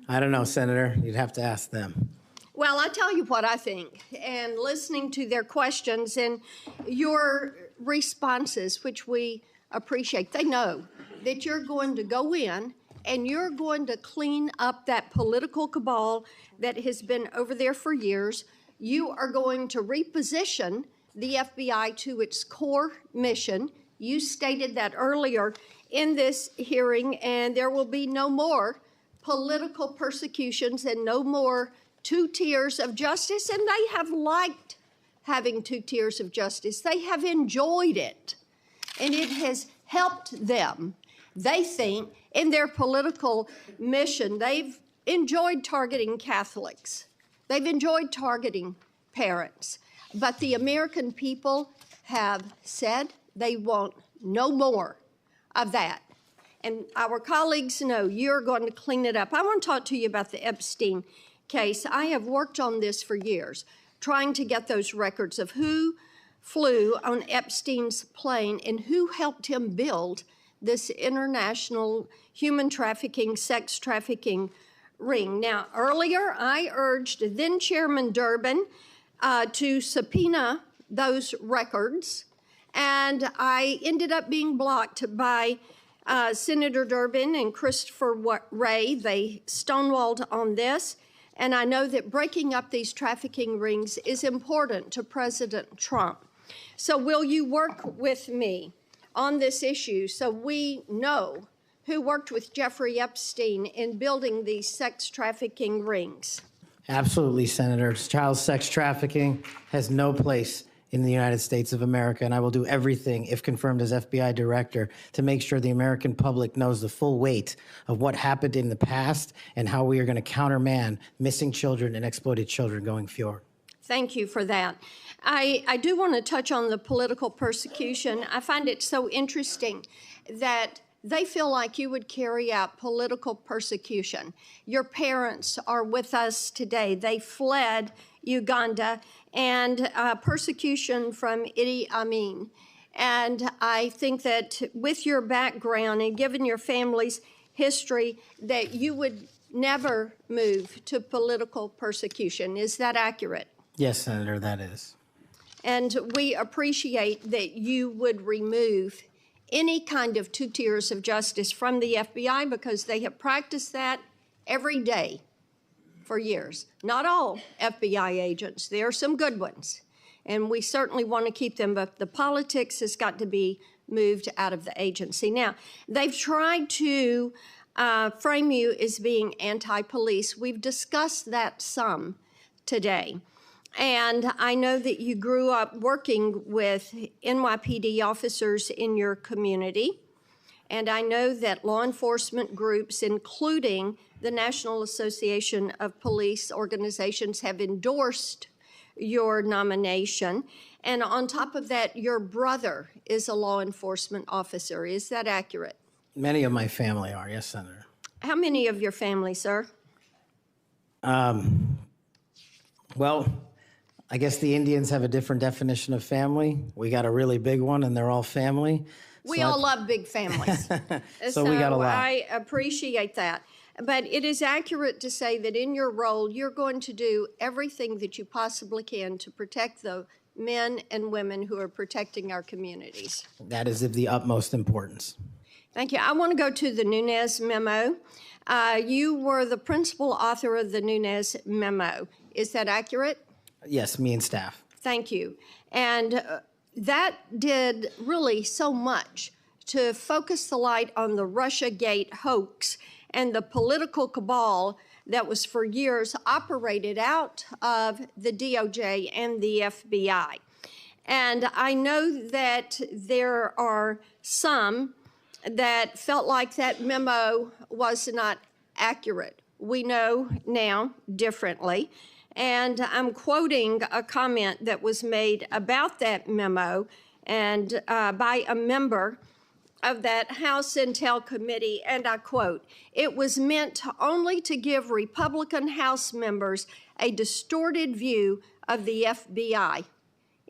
I don't know, Senator. You'd have to ask them. Well, I tell you what I think, and listening to their questions and your responses, which we appreciate, they know that you're going to go in and you're going to clean up that political cabal that has been over there for years. You are going to reposition the FBI to its core mission. You stated that earlier in this hearing, and there will be no more political persecutions and no more two tiers of justice, and they have liked having two tiers of justice. They have enjoyed it, and it has helped them. They think in their political mission, they've enjoyed targeting Catholics. They've enjoyed targeting parents. But the American people have said they want no more of that. And our colleagues know you're going to clean it up. I want to talk to you about the Epstein case. I have worked on this for years, trying to get those records of who flew on Epstein's plane and who helped him build this international human trafficking, sex trafficking ring. Now, earlier I urged then Chairman Durbin to subpoena those records, and I ended up being blocked by Senator Durbin and Christopher Wray. They stonewalled on this, and I know that breaking up these trafficking rings is important to President Trump. So will you work with me on this issue so we know who worked with Jeffrey Epstein in building these sex trafficking rings? Absolutely, Senator. Child sex trafficking has no place in the United States of America, and I will do everything, if confirmed as FBI director, to make sure the American public knows the full weight of what happened in the past and how we are going to countermand missing children and exploited children going forward. Thank you for that. I do want to touch on the political persecution. I find it so interesting that they feel like you would carry out political persecution. Your parents are with us today. They fled Uganda and persecution from Idi Amin. And I think that with your background and given your family's history, that you would never move to political persecution. Is that accurate? Yes, Senator, that is. And we appreciate that you would remove any kind of 2 tiers of justice from the FBI because they have practiced that every day for years. Not all FBI agents. There are some good ones, and we certainly want to keep them, but the politics has got to be moved out of the agency. Now, they've tried to frame you as being anti-police. We've discussed that some today. And I know that you grew up working with NYPD officers in your community. And I know that law enforcement groups, including the National Association of Police Organizations, have endorsed your nomination. And on top of that, your brother is a law enforcement officer. Is that accurate? Many of my family are, yes, Senator. How many of your family, sir? Well, I guess the Indians have a different definition of family. We got a really big one, and they're all family. We all love big families. So we got a lot. I appreciate that. But it is accurate to say that in your role, you're going to do everything that you possibly can to protect the men and women who are protecting our communities. That is of the utmost importance. Thank you. I want to go to the Nunes memo. You were the principal author of the Nunes memo. Is that accurate? Yes, me and staff. Thank you. And that did really so much to focus the light on the Russiagate hoax and the political cabal that was for years operated out of the DOJ and the FBI. And I know that there are some that felt like that memo was not accurate. We know now differently. And I'm quoting a comment that was made about that memo and by a member of that House Intel Committee, and I quote, "It was meant only to give Republican House members a distorted view of the FBI,"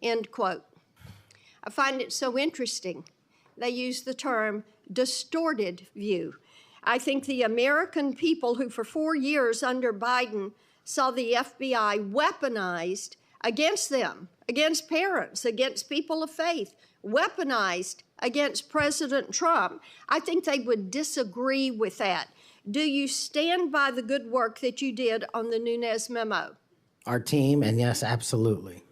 end quote. I find it so interesting. They use the term distorted view. I think the American people who for 4 years under Biden saw the FBI weaponized against them, against parents, against people of faith, weaponized against President Trump. I think they would disagree with that. Do you stand by the good work that you did on the Nunes memo? Our team, and yes, absolutely.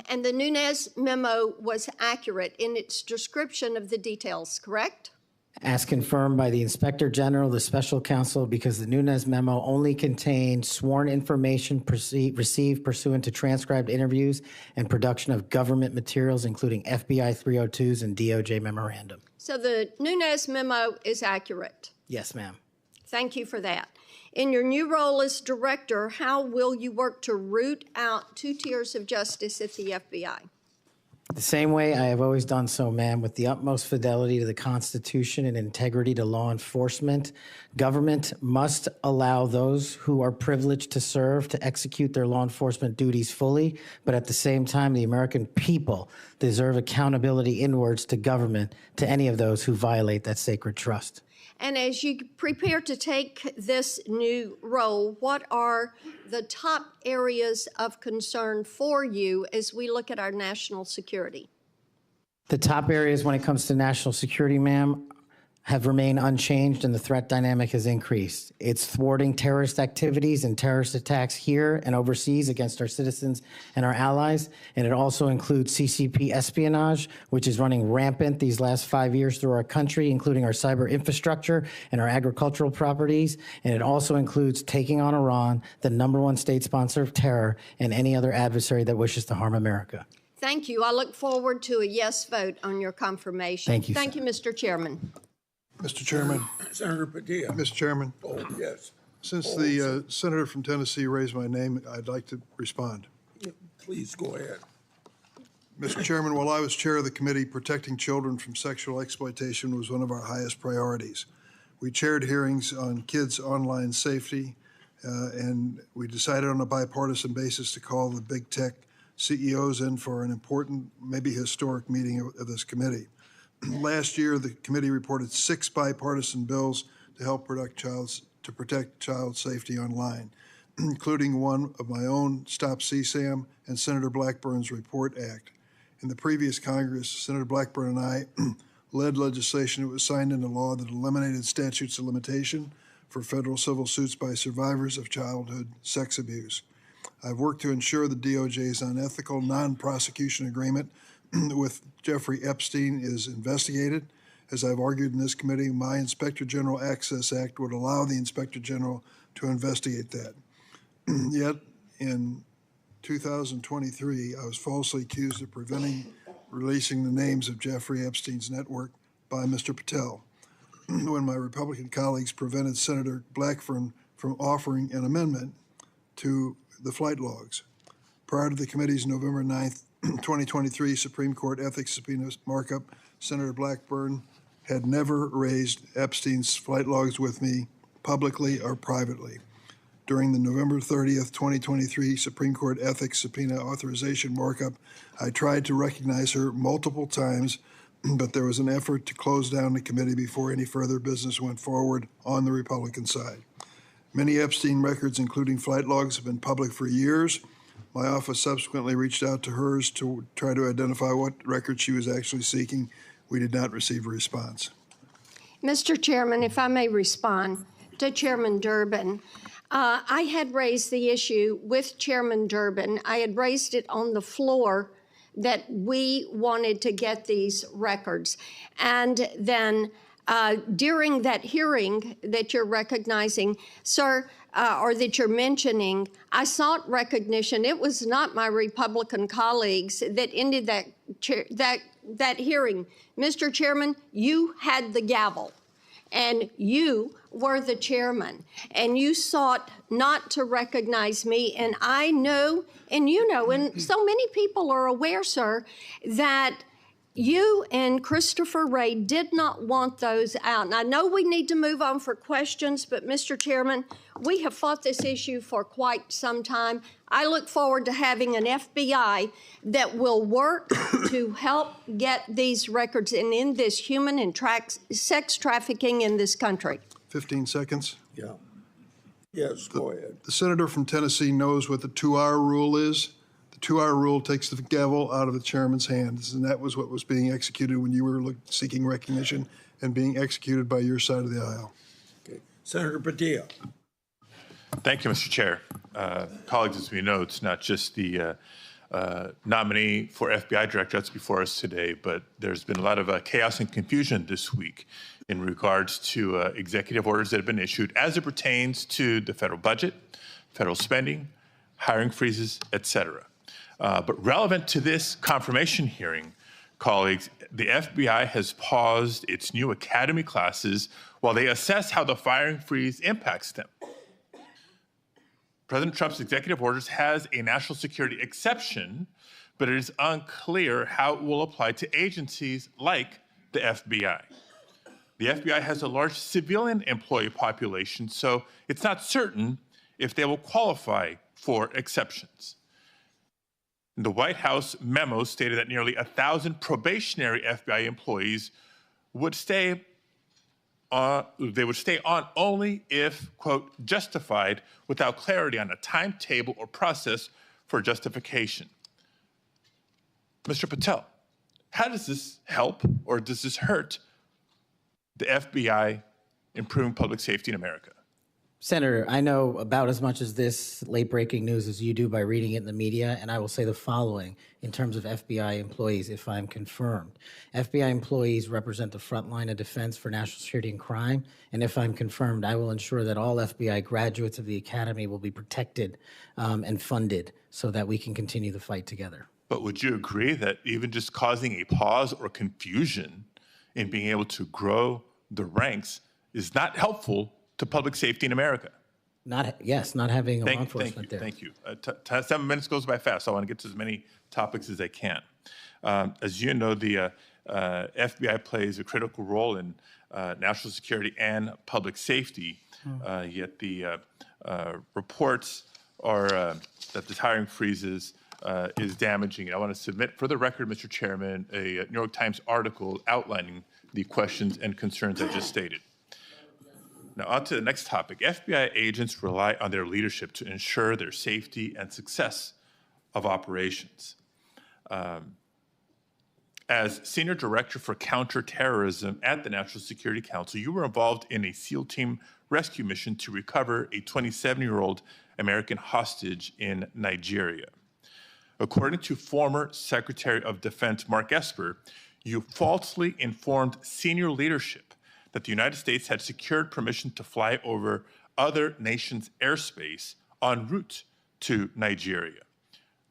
And the Nunes memo was accurate in its description of the details, correct? As confirmed by the Inspector General, the Special Counsel, because the Nunes memo only contained sworn information received pursuant to transcribed interviews and production of government materials, including FBI 302s and DOJ memorandum. So the Nunes memo is accurate. Yes, ma'am. Thank you for that. In your new role as director, how will you work to root out 2 tiers of justice at the FBI? The same way I have always done so, ma'am, with the utmost fidelity to the Constitution and integrity to law enforcement. Government must allow those who are privileged to serve to execute their law enforcement duties fully, but at the same time, the American people deserve accountability inwards to government, to any of those who violate that sacred trust. And as you prepare to take this new role, what are the top areas of concern for you as we look at our national security? The top areas when it comes to national security, ma'am, have remained unchanged and the threat dynamic has increased. It's thwarting terrorist activities and terrorist attacks here and overseas against our citizens and our allies. And it also includes CCP espionage, which is running rampant these last 5 years through our country, including our cyber infrastructure and our agricultural properties. And it also includes taking on Iran, the #1 state sponsor of terror, and any other adversary that wishes to harm America. Thank you. I look forward to a yes vote on your confirmation. Thank you, Thank you, Mr. Chairman. Mr. Chairman. Senator Padilla. Mr. Chairman. Oh, yes. Since the senator from Tennessee raised my name, I'd like to respond. Please go ahead. Mr. Chairman, while I was chair of the committee, protecting children from sexual exploitation was one of our highest priorities. We chaired hearings on kids' online safety, and we decided on a bipartisan basis to call the big tech CEOs in for an important, maybe historic meeting of this committee. Last year, the committee reported 6 bipartisan bills to help protect child safety online, including one of my own, Stop CSAM, and Senator Blackburn's Report Act. In the previous Congress, Senator Blackburn and I led legislation that was signed into law that eliminated statutes of limitation for federal civil suits by survivors of childhood sex abuse. I've worked to ensure the DOJ's unethical non-prosecution agreement with Jeffrey Epstein is investigated. As I've argued in this committee, my Inspector General Access Act would allow the Inspector General to investigate that. Yet, in 2023, I was falsely accused of preventing releasing the names of Jeffrey Epstein's network by Mr. Patel, when my Republican colleagues prevented Senator Blackburn from offering an amendment to the flight logs. Prior to the committee's November 9th, 2023 Supreme Court ethics subpoena markup, Senator Blackburn had never raised Epstein's flight logs with me publicly or privately. During the November 30th, 2023 Supreme Court ethics subpoena authorization markup, I tried to recognize her multiple times, but there was an effort to close down the committee before any further business went forward on the Republican side. Many Epstein records, including flight logs, have been public for years. My office subsequently reached out to hers to try to identify what records she was actually seeking. We did not receive a response. Mr. Chairman, if I may respond to Chairman Durbin. I had raised the issue with Chairman Durbin. I had raised it on the floor that we wanted to get these records. And then during that hearing that you're recognizing, sir, or that you're mentioning, I sought recognition. It was not my Republican colleagues that ended that hearing. Mr. Chairman, you had the gavel, and you were the chairman, and you sought not to recognize me. And I know, and you know, and so many people are aware, sir, that you and Christopher Wray did not want those out. And I know we need to move on for questions, but Mr. Chairman, we have fought this issue for quite some time. I look forward to having an FBI that will work to help get these records and end this human and sex trafficking in this country. 15 seconds. Yeah. Yes, go ahead. The senator from Tennessee knows what the 2-hour rule is. The 2-hour rule takes the gavel out of the chairman's hands, and that was what was being executed when you were seeking recognition and being executed by your side of the aisle. Okay. Senator Padilla. Thank you, Mr. Chair. Colleagues, as we know, it's not just the nominee for FBI director that's before us today, but there's been a lot of chaos and confusion this week in regards to executive orders that have been issued as it pertains to the federal budget, federal spending, hiring freezes, et cetera. But relevant to this confirmation hearing, colleagues, the FBI has paused its new academy classes while they assess how the firing freeze impacts them. President Trump's executive orders has a national security exception, but it is unclear how it will apply to agencies like the FBI. The FBI has a large civilian employee population, so it's not certain if they will qualify for exceptions. The White House memo stated that nearly 1,000 probationary FBI employees would stay on only if, quote, justified, without clarity on a timetable or process for justification. Mr. Patel, how does this help or does this hurt the FBI improving public safety in America? Senator, I know about as much as this late-breaking news as you do by reading it in the media, and I will say the following in terms of FBI employees, if I'm confirmed. FBI employees represent the front line of defense for national security and crime, and if I'm confirmed, I will ensure that all FBI graduates of the Academy will be protected and funded so that we can continue the fight together. But would you agree that even just causing a pause or confusion in being able to grow the ranks is not helpful to public safety in America? Not having a law enforcement there. Thank you. 7 minutes goes by fast, so I want to get to as many topics as I can. As you know, the FBI plays a critical role in national security and public safety, yet the reports are that the hiring freezes is damaging. I want to submit for the record, Mr. Chairman, a New York Times article outlining the questions and concerns I just stated. Now, on to the next topic. FBI agents rely on their leadership to ensure their safety and success of operations. As Senior Director for Counterterrorism at the National Security Council, you were involved in a SEAL team rescue mission to recover a 27-year-old American hostage in Nigeria. According to former Secretary of Defense Mark Esper, you falsely informed senior leadership that the United States had secured permission to fly over other nations' airspace en route to Nigeria.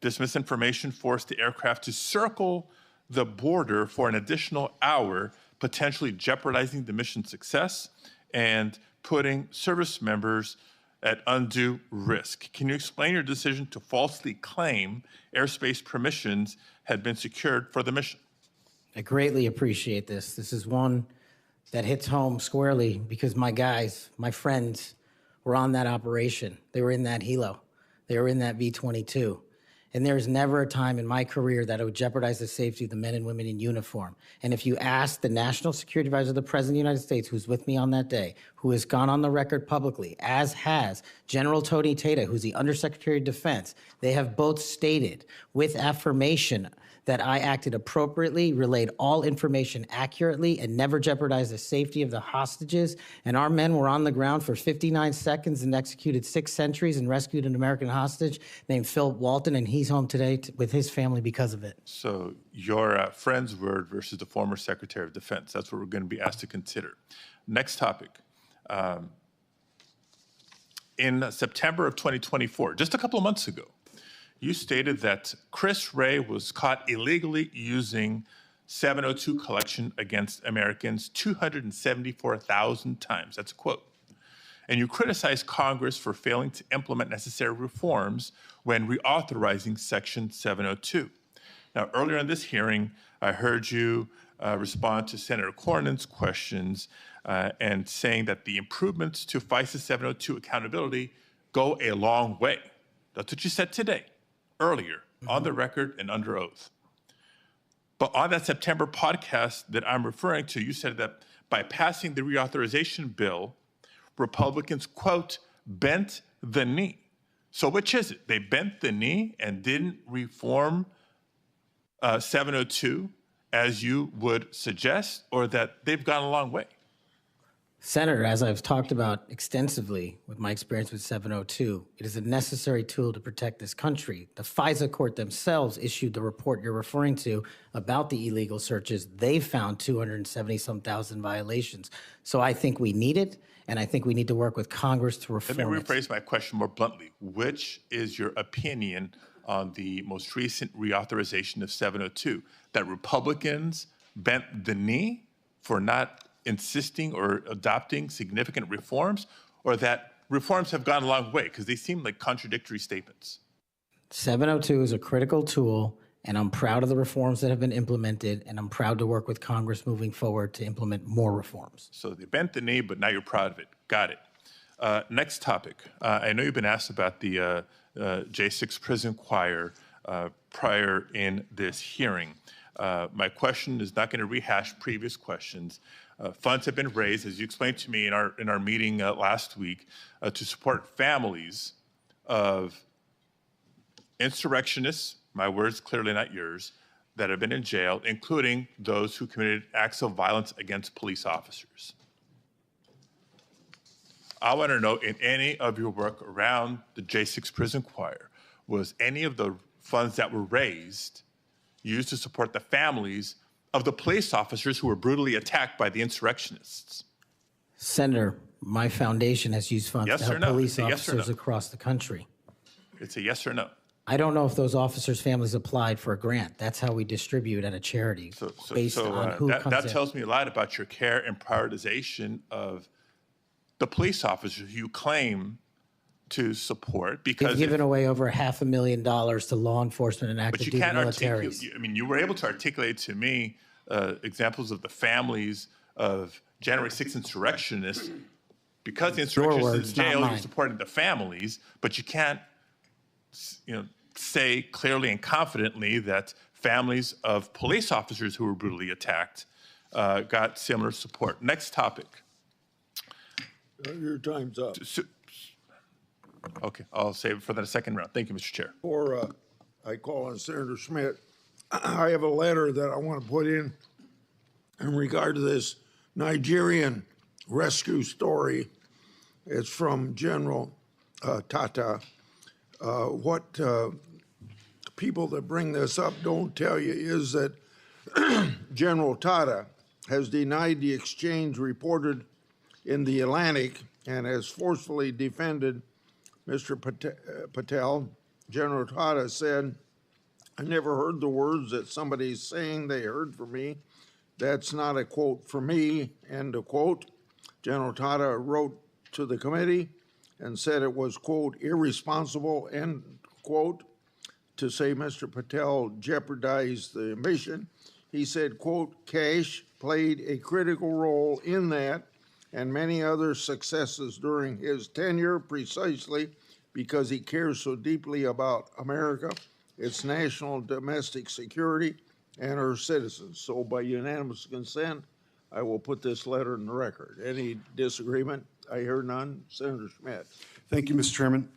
This misinformation forced the aircraft to circle the border for an additional hour, potentially jeopardizing the mission's success and putting service members at undue risk. Can you explain your decision to falsely claim airspace permissions had been secured for the mission? I greatly appreciate this. This is one that hits home squarely because my guys, my friends, were on that operation. They were in that helo. They were in that V-22. And there's never a time in my career that it would jeopardize the safety of the men and women in uniform. And if you ask the National Security Advisor of the President of the United States, who's with me on that day, who has gone on the record publicly, as has General Tony Tata, who's the Undersecretary of Defense, they have both stated with affirmation that I acted appropriately, relayed all information accurately, and never jeopardized the safety of the hostages. And our men were on the ground for 59 seconds and executed 6 sentries and rescued an American hostage named Philip Walton, and he's home today with his family because of it. So your friend's word versus the former Secretary of Defense. That's what we're going to be asked to consider. Next topic. In September of 2024, just a couple of months ago, you stated that Chris Wray was caught illegally using 702 collection against Americans 274,000 times. That's a quote. And you criticized Congress for failing to implement necessary reforms when reauthorizing Section 702. Now, earlier in this hearing, I heard you respond to Senator Cornyn's questions and saying that the improvements to FISA 702 accountability go a long way. That's what you said today, earlier, on the record and under oath. But on that September podcast that I'm referring to, you said that by passing the reauthorization bill, Republicans, quote, bent the knee. So which is it? They bent the knee and didn't reform 702 as you would suggest, or that they've gone a long way? Senator, as I've talked about extensively with my experience with 702, it is a necessary tool to protect this country. The FISA court themselves issued the report you're referring to about the illegal searches. They found 270-some thousand violations. So I think we need it, and I think we need to work with Congress to reform it. Let me rephrase my question more bluntly. Which is your opinion on the most recent reauthorization of 702? That Republicans bent the knee for not insisting or adopting significant reforms, or that reforms have gone a long way? Because they seem like contradictory statements. 702 is a critical tool, and I'm proud of the reforms that have been implemented, and I'm proud to work with Congress moving forward to implement more reforms. So they bent the knee, but now you're proud of it. Got it. Next topic. I know you've been asked about the J6 prison choir prior in this hearing. My question is not going to rehash previous questions. Funds have been raised, as you explained to me in our meeting last week, to support families of insurrectionists, my words, clearly not yours, that have been in jail, including those who committed acts of violence against police officers. I want to know, in any of your work around the J6 prison choir, was any of the funds that were raised used to support the families of the police officers who were brutally attacked by the insurrectionists? Senator, my foundation has used funds Yes to or help no? police It's a yes or officers no. across the country. It's a yes or no. I don't know if those officers' families applied for a grant. That's how we distribute at a charity, based on who comes that in. tells me a lot about your care and prioritization of the police officers you claim to support, because They've given away over $500,000 to law enforcement and but active you duty can't militaries. articulate. I mean, you were able to articulate to me examples of the families of January 6th insurrectionists. Because the insurrectionists in words, not jail, you're mine. supporting the families, but you can't, say clearly and confidently that families of police officers who were brutally attacked got similar support. Next topic. Your time's up. Okay, I'll save it for the second round. Thank you, Mr. Chair. Or I call on Senator Schmidt. I have a letter that I want to put in regard to this Nigerian rescue story. It's from General Tata. What people that bring this up don't tell you is that General Tata has denied the exchange reported in the Atlantic and has forcefully defended Mr. Patel. General Tata said, "I never heard the words that somebody's saying they heard from me. That's not a quote from me," end of quote. General Tata wrote to the committee and said it was, quote, irresponsible, end quote, to say Mr. Patel jeopardized the mission. He said, quote, Kash played a critical role in that and many other successes during his tenure precisely because he cares so deeply about America, its national domestic security, and her citizens. So by unanimous consent, I will put this letter in the record. Any disagreement? I hear none. Senator Schmidt. Thank you, Mr. Chairman.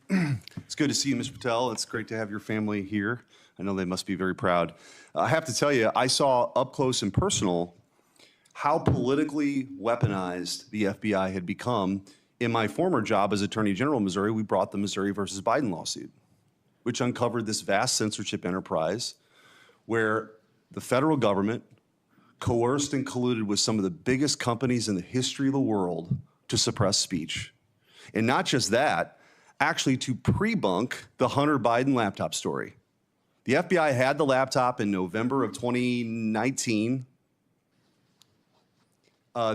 It's good to see you, Mr. Patel. It's great to have your family here. I know they must be very proud. I have to tell you, I saw up close and personal how politically weaponized the FBI had become. In my former job as Attorney General of Missouri, we brought the Missouri versus Biden lawsuit, which uncovered this vast censorship enterprise where the federal government coerced and colluded with some of the biggest companies in the history of the world to suppress speech. And not just that, actually to pre-bunk the Hunter Biden laptop story. The FBI had the laptop in November of 2019.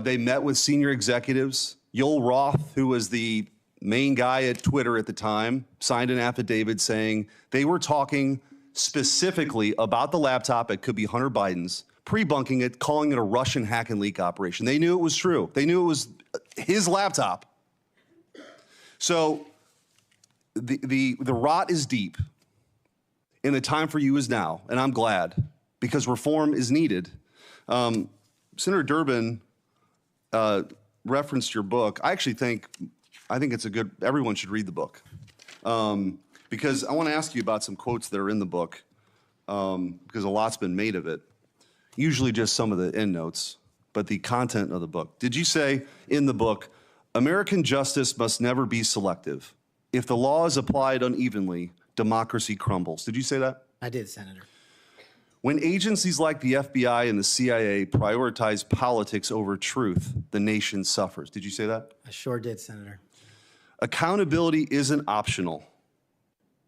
They met with senior executives. Yoel Roth, who was the main guy at Twitter at the time, signed an affidavit saying they were talking specifically about the laptop. It could be Hunter Biden's, pre-bunking it, calling it a Russian hack and leak operation. They knew it was true. They knew it was his laptop. So the rot is deep, and the time for you is now, and I'm glad, because reform is needed. Senator Durbin referenced your book. I think it's a good, everyone should read the book. Because I want to ask you about some quotes that are in the book, because a lot's been made of it. Usually just some of the endnotes, but the content of the book. Did you say in the book, American justice must never be selective. If the law is applied unevenly, democracy crumbles. Did you say that? I did, Senator. When agencies like the FBI and the CIA prioritize politics over truth, the nation suffers. Did you say that? I sure did, Senator. Accountability isn't optional.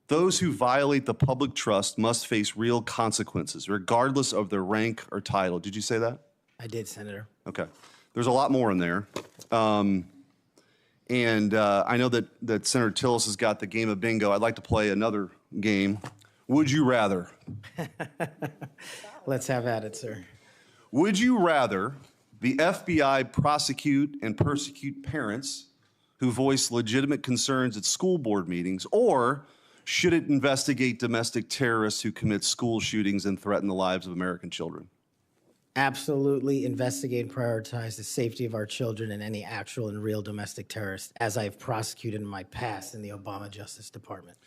Those who violate the public trust must face real consequences, regardless of their rank or title. Did you say that? I did, Senator. Okay. There's a lot more in there. I know that Senator Tillis has got the game of bingo. I'd like to play another game. Would you rather? Let's have at it, sir. Would you rather the FBI prosecute and persecute parents who voice legitimate concerns at school board meetings, or should it investigate domestic terrorists who commit school shootings and threaten the lives of American children? Absolutely investigate and prioritize the safety of our children and any actual and real domestic terrorists, as I've prosecuted in my past in the Obama Justice Department.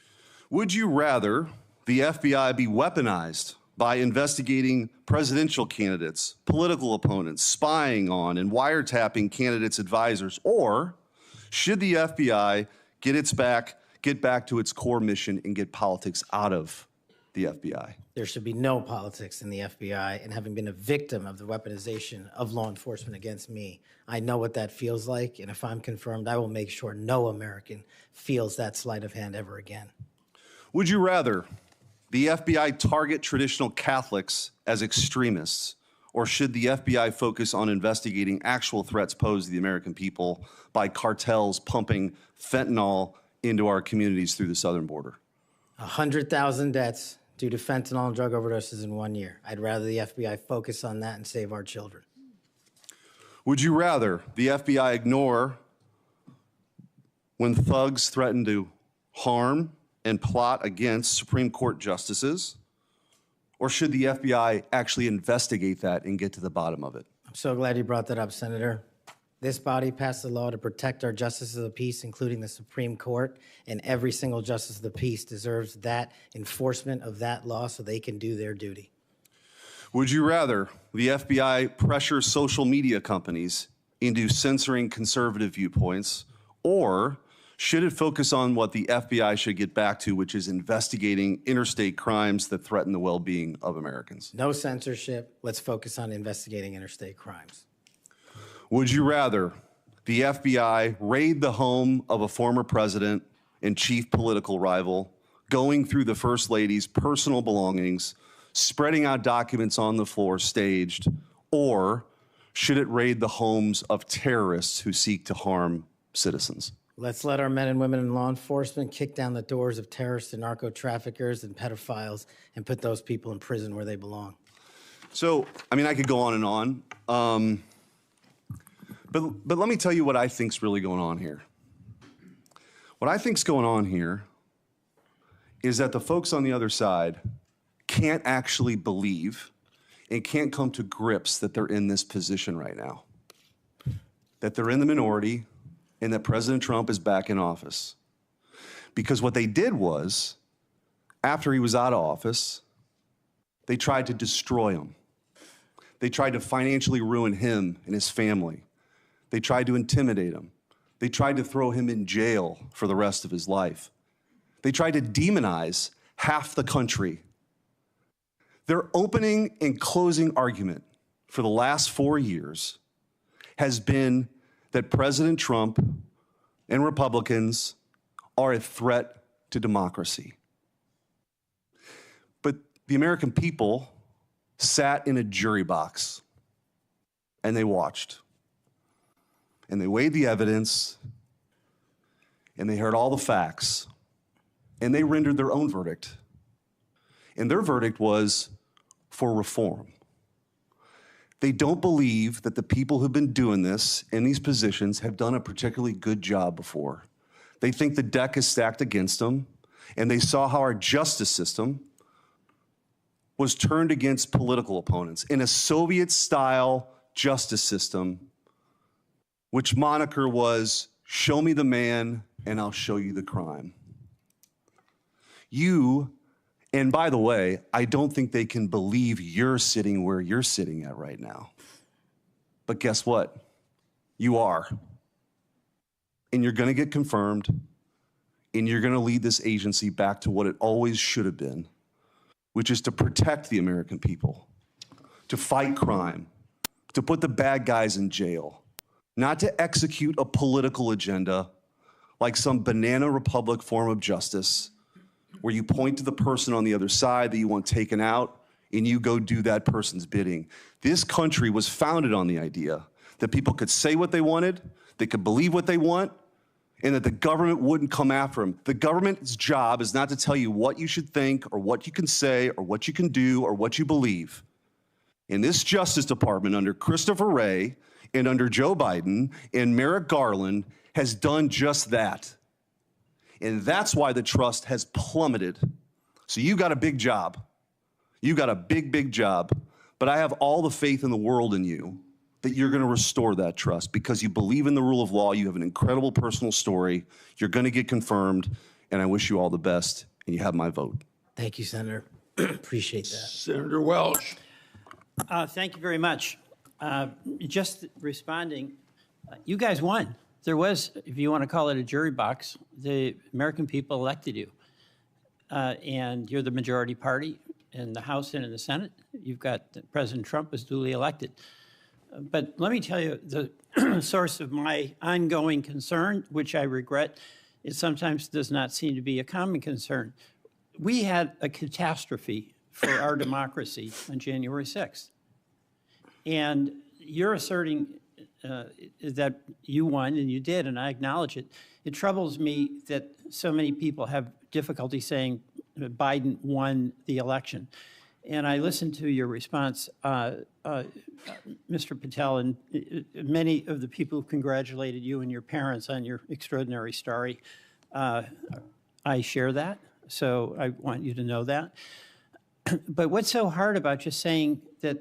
Would you rather the FBI be weaponized by investigating presidential candidates, political opponents, spying on and wiretapping candidates' advisors, or should the FBI get back to its core mission and get politics out of the FBI? There should be no politics in the FBI, and having been a victim of the weaponization of law enforcement against me, I know what that feels like, and if I'm confirmed, I will make sure no American feels that sleight of hand ever again. Would you rather the FBI target traditional Catholics as extremists, or should the FBI focus on investigating actual threats posed to the American people by cartels pumping fentanyl into our communities through the southern border? 100,000 deaths due to fentanyl and drug overdoses in 1 year. I'd rather the FBI focus on that and save our children. Would you rather the FBI ignore when thugs threaten to harm and plot against Supreme Court justices? Or should the FBI actually investigate that and get to the bottom of it? I'm so glad you brought that up, Senator. This body passed a law to protect our justices of the peace, including the Supreme Court, and every single justice of the peace deserves that enforcement of that law so they can do their duty. Would you rather the FBI pressure social media companies into censoring conservative viewpoints, or should it focus on what the FBI should get back to, which is investigating interstate crimes that threaten the well-being of Americans? No censorship. Let's focus on investigating interstate crimes. Would you rather the FBI raid the home of a former president and chief political rival, going through the First Lady's personal belongings, spreading out documents on the floor staged, or should it raid the homes of terrorists who seek to harm citizens? Let's let our men and women in law enforcement kick down the doors of terrorists and narco traffickers and pedophiles and put those people in prison where they belong. So, I mean, I could go on and on. But let me tell you what I think's really going on here. What I think's going on here is that the folks on the other side can't actually believe and can't come to grips that they're in this position right now, that they're in the minority and that President Trump is back in office. Because what they did was, after he was out of office, they tried to destroy him. They tried to financially ruin him and his family. They tried to intimidate him. They tried to throw him in jail for the rest of his life. They tried to demonize half the country. Their opening and closing argument for the last 4 years has been that President Trump and Republicans are a threat to democracy. But the American people sat in a jury box and they watched. And they weighed the evidence, and they heard all the facts, and they rendered their own verdict. And their verdict was for reform. They don't believe that the people who've been doing this in these positions have done a particularly good job before. They think the deck is stacked against them, and they saw how our justice system was turned against political opponents in a Soviet-style justice system, which moniker was, "Show me the man and I'll show you the crime." And by the way, I don't think they can believe you're sitting where you're sitting at right now. But guess what? You are. And you're gonna get confirmed, and you're gonna lead this agency back to what it always should have been, which is to protect the American people, to fight crime, to put the bad guys in jail, not to execute a political agenda like some banana republic form of justice where you point to the person on the other side that you want taken out and you go do that person's bidding. This country was founded on the idea that people could say what they wanted, they could believe what they want, and that the government wouldn't come after them. The government's job is not to tell you what you should think or what you can say or what you can do or what you believe. In this Justice Department under Christopher Wray and under Joe Biden and Merrick Garland has done just that. And that's why the trust has plummeted. So you got a big job. You got a big, big job. But I have all the faith in the world in you that you're going to restore that trust because you believe in the rule of law. You have an incredible personal story. You're going to get confirmed. And I wish you all the best. And you have my vote. Thank you, Senator. Appreciate that. Senator Welch. Thank you very much. Just responding, you guys won. There was, if you want to call it a jury box, the American people elected you. And you're the majority party in the House and in the Senate. You've got President Trump was duly elected. But let me tell you, the source of my ongoing concern, which I regret, it sometimes does not seem to be a common concern. We had a catastrophe for our democracy on January 6th. And you're asserting that you won, and you did, and I acknowledge it. It troubles me that so many people have difficulty saying Biden won the election. And I listened to your response, Mr. Patel, and many of the people who congratulated you and your parents on your extraordinary story. I share that. So I want you to know that. But what's so hard about just saying that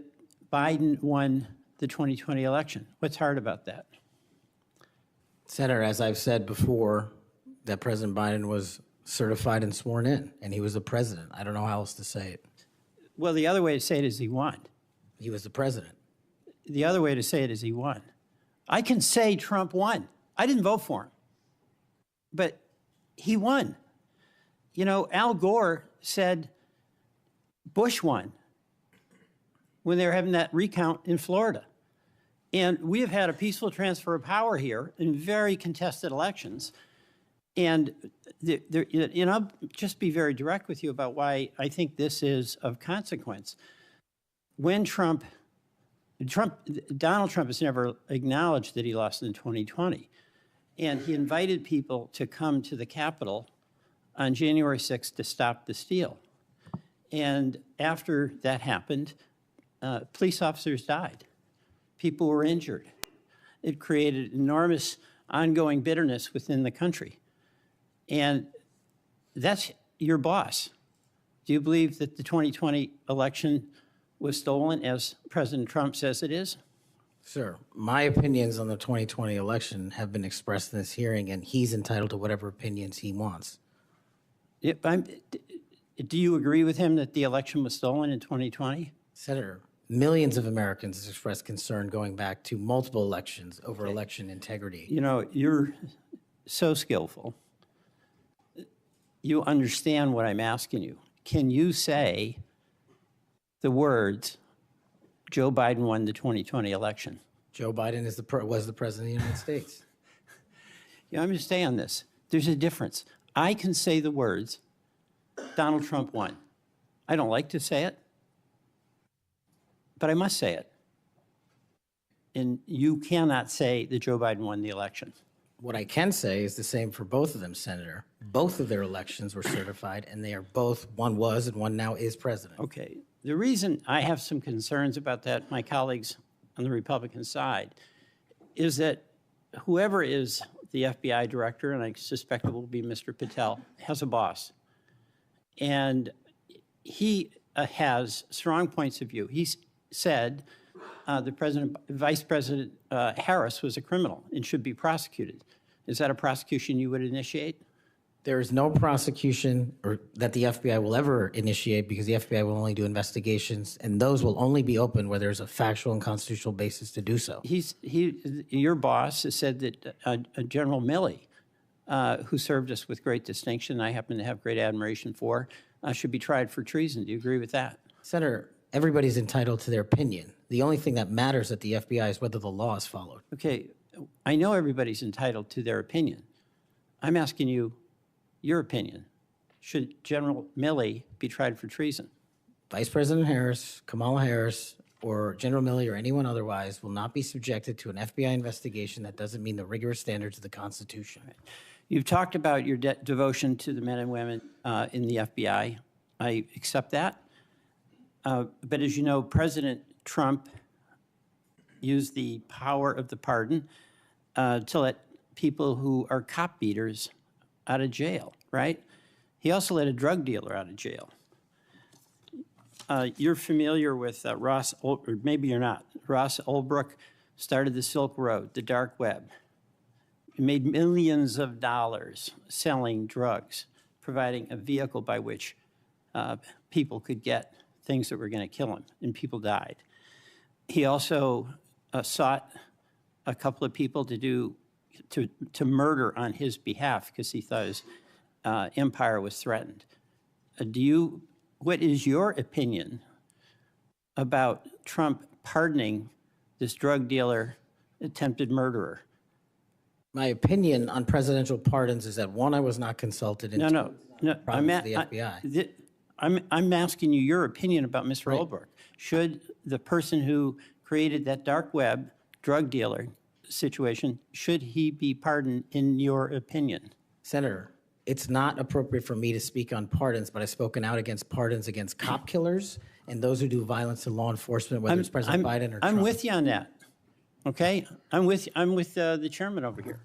Biden won the 2020 election? What's hard about that? Senator, as I've said before, that President Biden was certified and sworn in, and he was the president. I don't know how else to say it. Well, the other way to say it is he won. He was the president. The other way to say it is he won. I can say Trump won. I didn't vote for him, but he won. You know, Al Gore said Bush won when they were having that recount in Florida. And we have had a peaceful transfer of power here in very contested elections. And I'll just be very direct with you about why I think this is of consequence. When Donald Trump has never acknowledged that he lost in 2020. And he invited people to come to the Capitol on January 6th to stop the steal. And after that happened, police officers died. People were injured. It created enormous ongoing bitterness within the country. And that's your boss. Do you believe that the 2020 election was stolen, as President Trump says it is? Sir, my opinions on the 2020 election have been expressed in this hearing, and he's entitled to whatever opinions he wants. Do you agree with him that the election was stolen in 2020? Senator, millions of Americans have expressed concern going back to multiple elections over election integrity. You know, you're so skillful. You understand what I'm asking you. Can you say the words, Joe Biden won the 2020 election? Joe Biden was the president of the United States. You know, I'm going to stay on this. There's a difference. I can say the words, Donald Trump won. I don't like to say it, but I must say it. And you cannot say that Joe Biden won the election. What I can say is the same for both of them, Senator. Both of their elections were certified, and they are both, one was and one now is president. Okay. The reason I have some concerns about that, my colleagues on the Republican side, is that whoever is the FBI director, and I suspect it will be Mr. Patel, has a boss. And he has strong points of view. He said Vice President Harris was a criminal and should be prosecuted. Is that a prosecution you would initiate? There is no prosecution that the FBI will ever initiate, because the FBI will only do investigations, and those will only be open where there's a factual and constitutional basis to do so. Your boss has said that General Milley, who served us with great distinction, I happen to have great admiration for, should be tried for treason. Do you agree with that? Senator, everybody's entitled to their opinion. The only thing that matters at the FBI is whether the law is followed. Okay, I know everybody's entitled to their opinion. I'm asking you your opinion. Should General Milley be tried for treason? Vice President Harris, Kamala Harris, or General Milley or anyone otherwise will not be subjected to an FBI investigation that doesn't meet the rigorous standards of the Constitution. Right. You've talked about your devotion to the men and women in the FBI. I accept that. But as you know, President Trump used the power of the pardon to let people who are cop beaters out of jail, right? He also let a drug dealer out of jail. You're familiar with Ross, or maybe you're not. Ross Ulbricht started the Silk Road, the dark web. He made millions of dollars selling drugs, providing a vehicle by which people could get things that were going to kill them, and people died. He also sought a couple of people to murder on his behalf because he thought his empire was threatened. What is your opinion about Trump pardoning this drug dealer, attempted murderer? My opinion on presidential pardons is that, one, I was not consulted in No. the FBI. I'm asking you your opinion about Mr. Right. Ulbricht. Should the person who created that dark web drug dealer situation, should he be pardoned in your opinion? Senator, it's not appropriate for me to speak on pardons, but I've spoken out against pardons against cop killers and those who do violence to law enforcement, whether it's President Biden or Trump. I'm with you on that, okay? I'm with the chairman over here.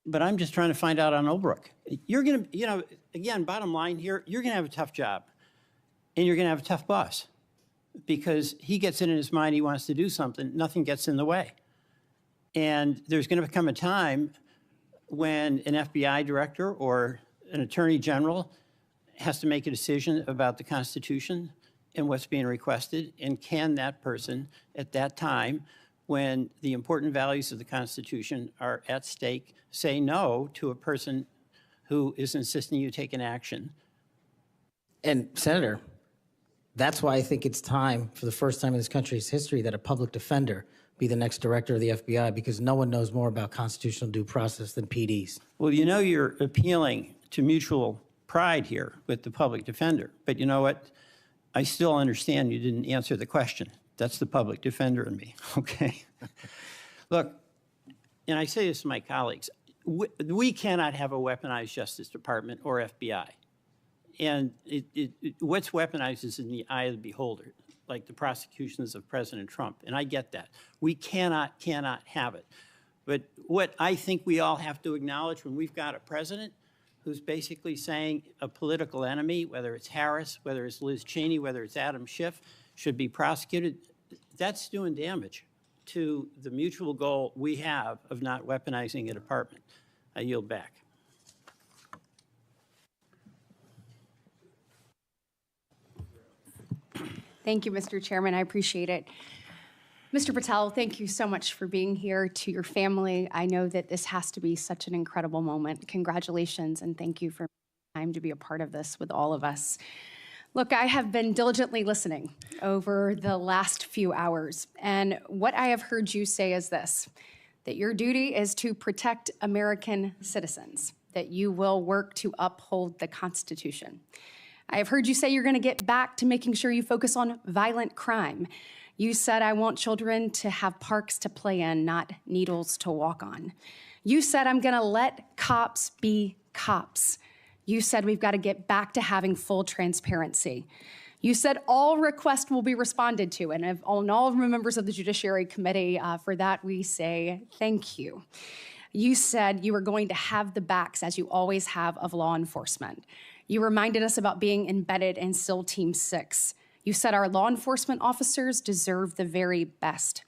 but I'm just trying to find out on Olbrook. You're going to, again, bottom line here, you're going to have a tough job and you're going to have a tough boss because he gets it in his mind he wants to do something, nothing gets in the way. And there's going to come a time when an FBI director or an attorney general has to make a decision about the Constitution and what's being requested, and can that person at that time, when the important values of the Constitution are at stake, say no to a person who is insisting you take an action? And Senator, that's why I think it's time, for the first time in this country's history, that a public defender be the next director of the FBI, because no one knows more about constitutional due process than PDs. Well, you're appealing to mutual pride here with the public defender, but you know what? I still understand you didn't answer the question. That's the public defender in me, okay? Look, and I say this to my colleagues, we cannot have a weaponized Justice Department or FBI. And what's weaponized is in the eye of the beholder, like the prosecutions of President Trump, and I get that. We cannot have it. But what I think we all have to acknowledge when we've got a president who's basically saying a political enemy, whether it's Harris, whether it's Liz Cheney, whether it's Adam Schiff, should be prosecuted, that's doing damage to the mutual goal we have of not weaponizing a department. I yield back. Thank you, Mr. Chairman. I appreciate it. Mr. Patel, thank you so much for being here. To your family, I know that this has to be such an incredible moment. Congratulations, and thank you for time to be a part of this with all of us. Look, I have been diligently listening over the last few hours, and what I have heard you say is this, that your duty is to protect American citizens, that you will work to uphold the Constitution. I have heard you say you're going to get back to making sure you focus on violent crime. You said, I want children to have parks to play in, not needles to walk on. You said, I'm going to let cops be cops. You said, we've got to get back to having full transparency. You said all requests will be responded to, and all members of the Judiciary Committee, for that we say thank you. You said you were going to have the backs, as you always have, of law enforcement. You reminded us about being embedded in SEAL Team 6. You said our law enforcement officers deserve the very best.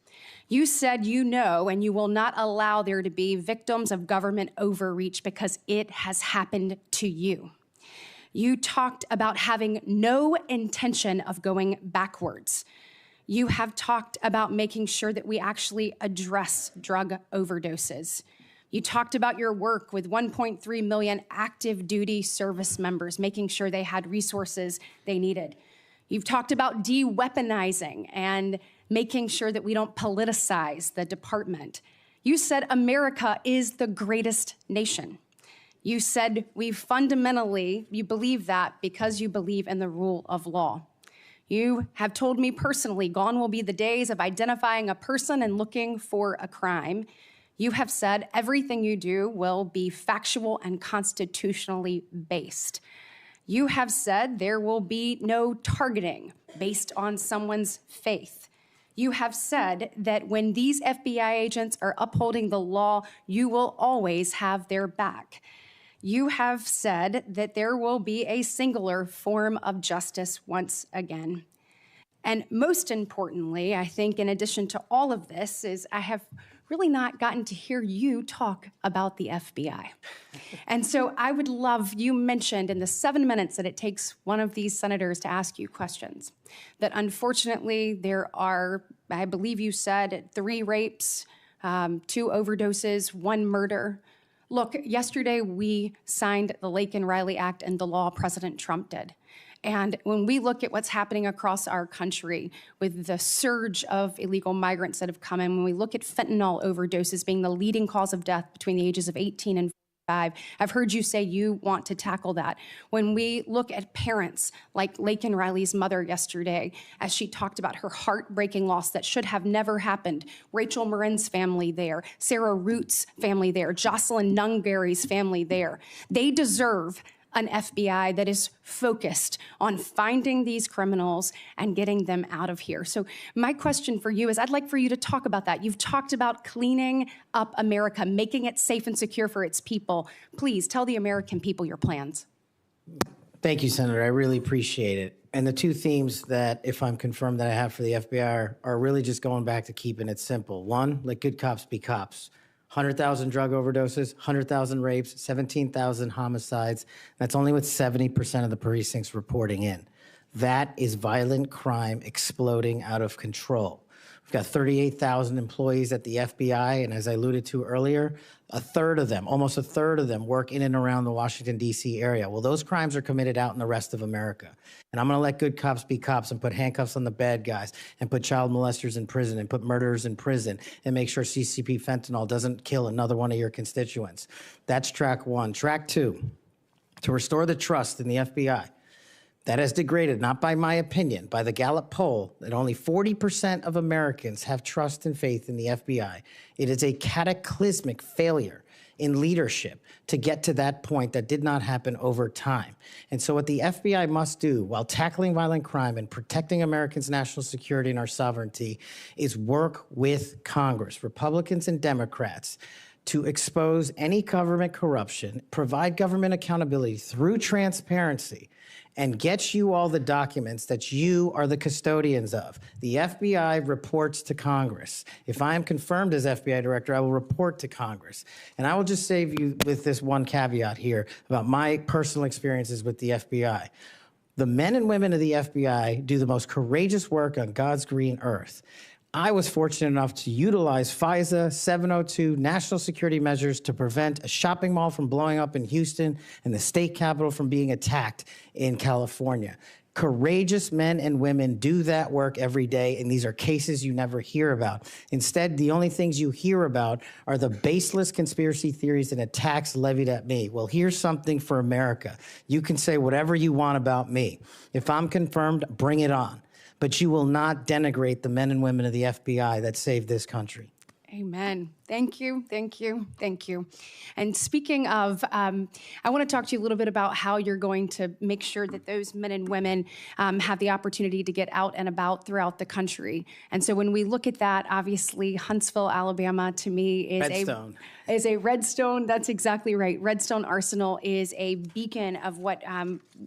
You said you know and you will not allow there to be victims of government overreach because it has happened to you. You talked about having no intention of going backwards. You have talked about making sure that we actually address drug overdoses. You talked about your work with 1.3 million active duty service members, making sure they had resources they needed. You've talked about de-weaponizing and making sure that we don't politicize the department. You said America is the greatest nation. You said you believe that because you believe in the rule of law. You have told me personally, gone will be the days of identifying a person and looking for a crime. You have said everything you do will be factual and constitutionally based. You have said there will be no targeting based on someone's faith. You have said that when these FBI agents are upholding the law, you will always have their back. You have said that there will be a singular form of justice once again. And most importantly, I think in addition to all of this, is I have really not gotten to hear you talk about the FBI. And so I would love, you mentioned in the 7 minutes that it takes one of these senators to ask you questions, that unfortunately there are, I believe you said, 3 rapes, 2 overdoses, 1 murder. Look, yesterday we signed the Laken Riley Act and the law President Trump did. And when we look at what's happening across our country with the surge of illegal migrants that have come in, when we look at fentanyl overdoses being the leading cause of death between the ages of 18 and 45, I've heard you say you want to tackle that. When we look at parents like Laken Riley's mother yesterday, as she talked about her heartbreaking loss that should have never happened, Rachel Marin's family there, Sarah Root's family there, Jocelyn Nungary's family there, they deserve an FBI that is focused on finding these criminals and getting them out of here. So my question for you is, I'd like for you to talk about that. You've talked about cleaning up America, making it safe and secure for its people. Please tell the American people your plans. Thank you, Senator. I really appreciate it. And the two themes that, if I'm confirmed, that I have for the FBI are really just going back to keeping it simple. One, let good cops be cops. 100,000 drug overdoses, 100,000 rapes, 17,000 homicides. That's only with 70% of the precincts reporting in. That is violent crime exploding out of control. We've got 38,000 employees at the FBI, and as I alluded to earlier, almost a third of them work in and around the Washington, D.C. area. Well, those crimes are committed out in the rest of America. And I'm going to let good cops be cops and put handcuffs on the bad guys and put child molesters in prison and put murderers in prison and make sure CCP fentanyl doesn't kill another one of your constituents. That's track one. Track two, to restore the trust in the FBI. That has degraded, not by my opinion, by the Gallup poll, that only 40% of Americans have trust and faith in the FBI. It is a cataclysmic failure in leadership to get to that point that did not happen over time. And so what the FBI must do while tackling violent crime and protecting Americans' national security and our sovereignty is work with Congress, Republicans and Democrats, to expose any government corruption, provide government accountability through transparency, and get you all the documents that you are the custodians of. The FBI reports to Congress. If I am confirmed as FBI director, I will report to Congress. And I will just save you with this one caveat here about my personal experiences with the FBI. The men and women of the FBI do the most courageous work on God's green earth. I was fortunate enough to utilize FISA 702 national security measures to prevent a shopping mall from blowing up in Houston and the state capitol from being attacked in California. Courageous men and women do that work every day, and these are cases you never hear about. Instead, the only things you hear about are the baseless conspiracy theories and attacks levied at me. Well, here's something for America. You can say whatever you want about me. If I'm confirmed, bring it on. But you will not denigrate the men and women of the FBI that saved this country. Amen. Thank you, thank you, thank you. And speaking of, I want to talk to you a little bit about how you're going to make sure that those men and women have the opportunity to get out and about throughout the country. And so when we look at that, obviously Huntsville, Alabama, to me is a Redstone. That's exactly right. Redstone Arsenal is a beacon of what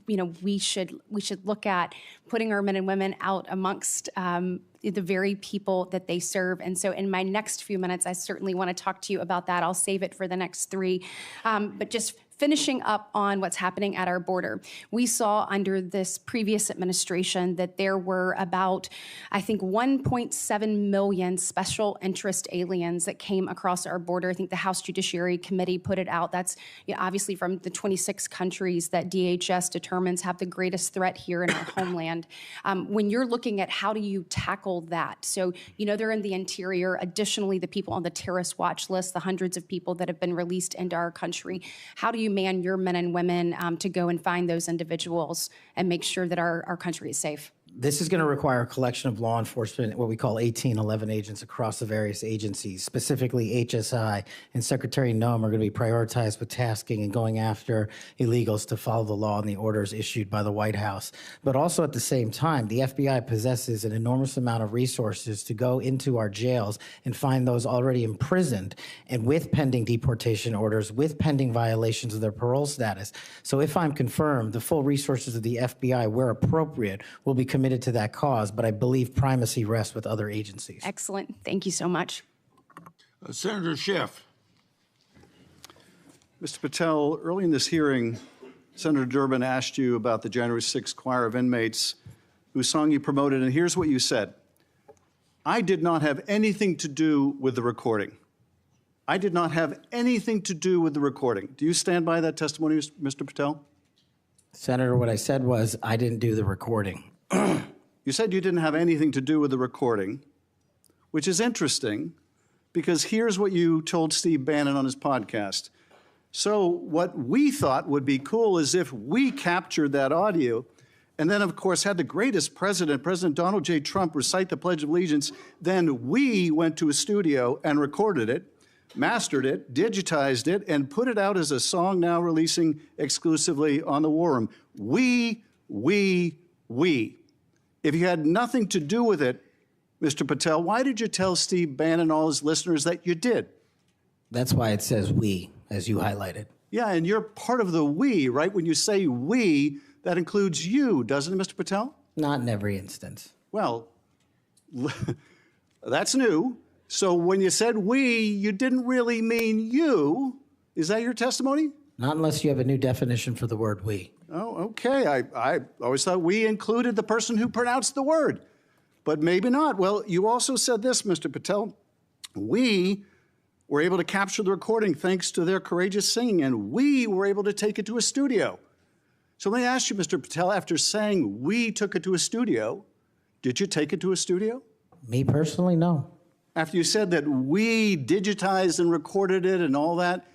we should look at, putting our men and women out amongst the very people that they serve. And so in my next few minutes, I certainly want to talk to you about that. I'll save it for the next three. But just finishing up on what's happening at our border. We saw under this previous administration that there were about, I think, 1.7 million special interest aliens that came across our border. I think the House Judiciary Committee put it out. That's obviously from the 26 countries that DHS determines have the greatest threat here in our homeland. When you're looking at how do you tackle that? So, they're in the interior. Additionally, the people on the terrorist watch list, the hundreds of people that have been released into our country. How do you man your men and women to go and find those individuals and make sure that our country is safe? This is going to require a collection of law enforcement, what we call 1811 agents across the various agencies. Specifically, HSI and Secretary Noem are going to be prioritized with tasking and going after illegals to follow the law and the orders issued by the White House. But also at the same time, the FBI possesses an enormous amount of resources to go into our jails and find those already imprisoned and with pending deportation orders, with pending violations of their parole status. So if I'm confirmed, the full resources of the FBI, where appropriate, will be committed to that cause, but I believe primacy rests with other agencies. Excellent. Thank you so much. Senator Schiff. Mr. Patel, early in this hearing, Senator Durbin asked you about the January 6th choir of inmates whose song you promoted, and here's what you said. I did not have anything to do with the recording. I did not have anything to do with the recording. Do you stand by that testimony, Mr. Patel? Senator, what I said was I didn't do the recording. You said you didn't have anything to do with the recording, which is interesting because here's what you told Steve Bannon on his podcast. So what we thought would be cool is if we captured that audio and then, of course, had the greatest president, President Donald J. Trump, recite the Pledge of Allegiance, then we went to a studio and recorded it. mastered it, digitized it, and put it out as a song now releasing exclusively on the War Room. We. If you had nothing to do with it, Mr. Patel, why did you tell Steve Bannon and all his listeners that you did? That's why it says we, as you highlighted. Yeah, and you're part of the we, right? When you say we, that includes you, doesn't it, Mr. Patel? Not in every instance. Well, that's new. So when you said we, you didn't really mean you. Is that your testimony? Not unless you have a new definition for the word we. Oh, okay. I always thought we included the person who pronounced the word, but maybe not. Well, you also said this, Mr. Patel. We were able to capture the recording thanks to their courageous singing, and we were able to take it to a studio. So let me ask you, Mr. Patel, after saying we took it to a studio, did you take it to a studio? Me personally, no. After you said that we digitized and recorded it and all that,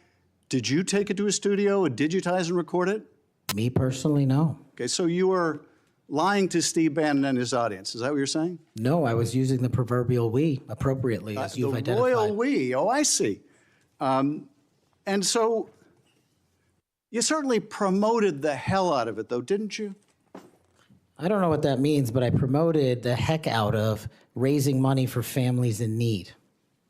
did you take it to a studio and digitize and record it? Me personally, no. Okay, so you were lying to Steve Bannon and his audience. Is that what you're saying? No, I was using the proverbial we appropriately, as you've identified. The royal we. Oh, I see. And so you certainly promoted the hell out of it, though, didn't you? I don't know what that means, but I promoted the heck out of raising money for families in need.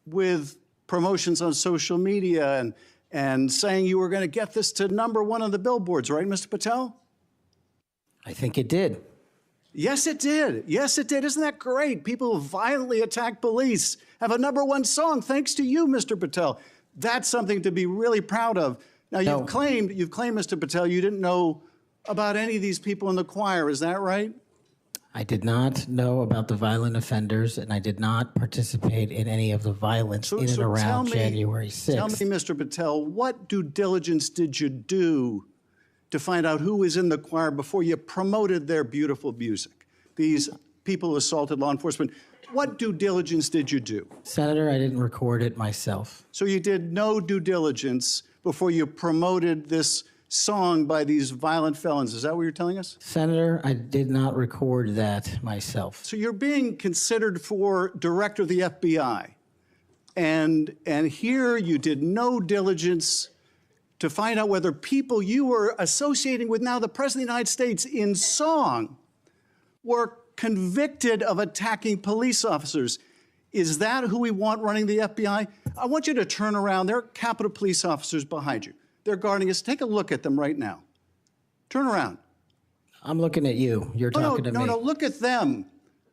With promotions on social media and saying you were going to get this to #1 on the billboards, right, Mr. Patel? I think it did. Yes, it did. Yes, it did. Isn't that great? People who violently attack police have a #1 song thanks to you, Mr. Patel. That's something to be really proud of. Now, you've claimed, Mr. Patel, you didn't know about any of these people in the choir. Is that right? I did not know about the violent offenders, and I did not participate in any of the violence in and around January 6th. Tell me, Mr. Patel, what due diligence did you do to find out who was in the choir before you promoted their beautiful music? These people who assaulted law enforcement. What due diligence did you do? Senator, I didn't record it myself. So you did no due diligence before you promoted this song by these violent felons. Is that what you're telling us? Senator, I did not record that myself. So you're being considered for director of the FBI. And here you did no diligence to find out whether people you were associating with now the President of the United States in song were convicted of attacking police officers. Is that who we want running the FBI? I want you to turn around. There are Capitol Police officers behind you. They're guarding us. Take a look at them right now. Turn around. I'm looking at you. You're talking to me. No, look at them.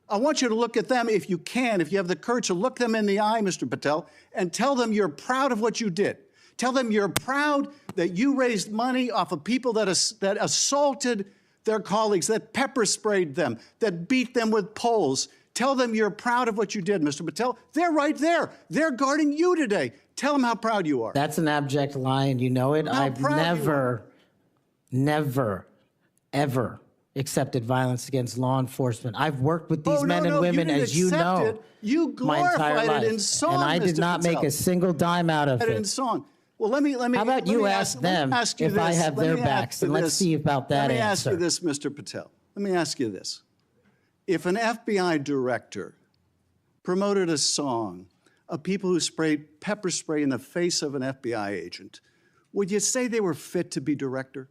I want you to look at them if you can, if you have the courage to look them in the eye, Mr. Patel, and tell them you're proud of what you did. Tell them you're proud that you raised money off of people that assaulted their colleagues, that pepper sprayed them, that beat them with poles. Tell them you're proud of what you did, Mr. Patel. They're right there. They're guarding you today. Tell them how proud you are. That's an abject lie, and you know it. I've never, ever accepted violence against law enforcement. I've worked with these men and women, as you know, you my entire glorified life. it in song, and I did Mr. not Patel. make a single dime out of it. In song. Well, let me. How about you ask them if I have their backs, and let's see about that answer. Let me ask you this, Mr. Patel. Let me ask you this. If an FBI director promoted a song of people who sprayed pepper spray in the face of an FBI agent, would you say they were fit to be director?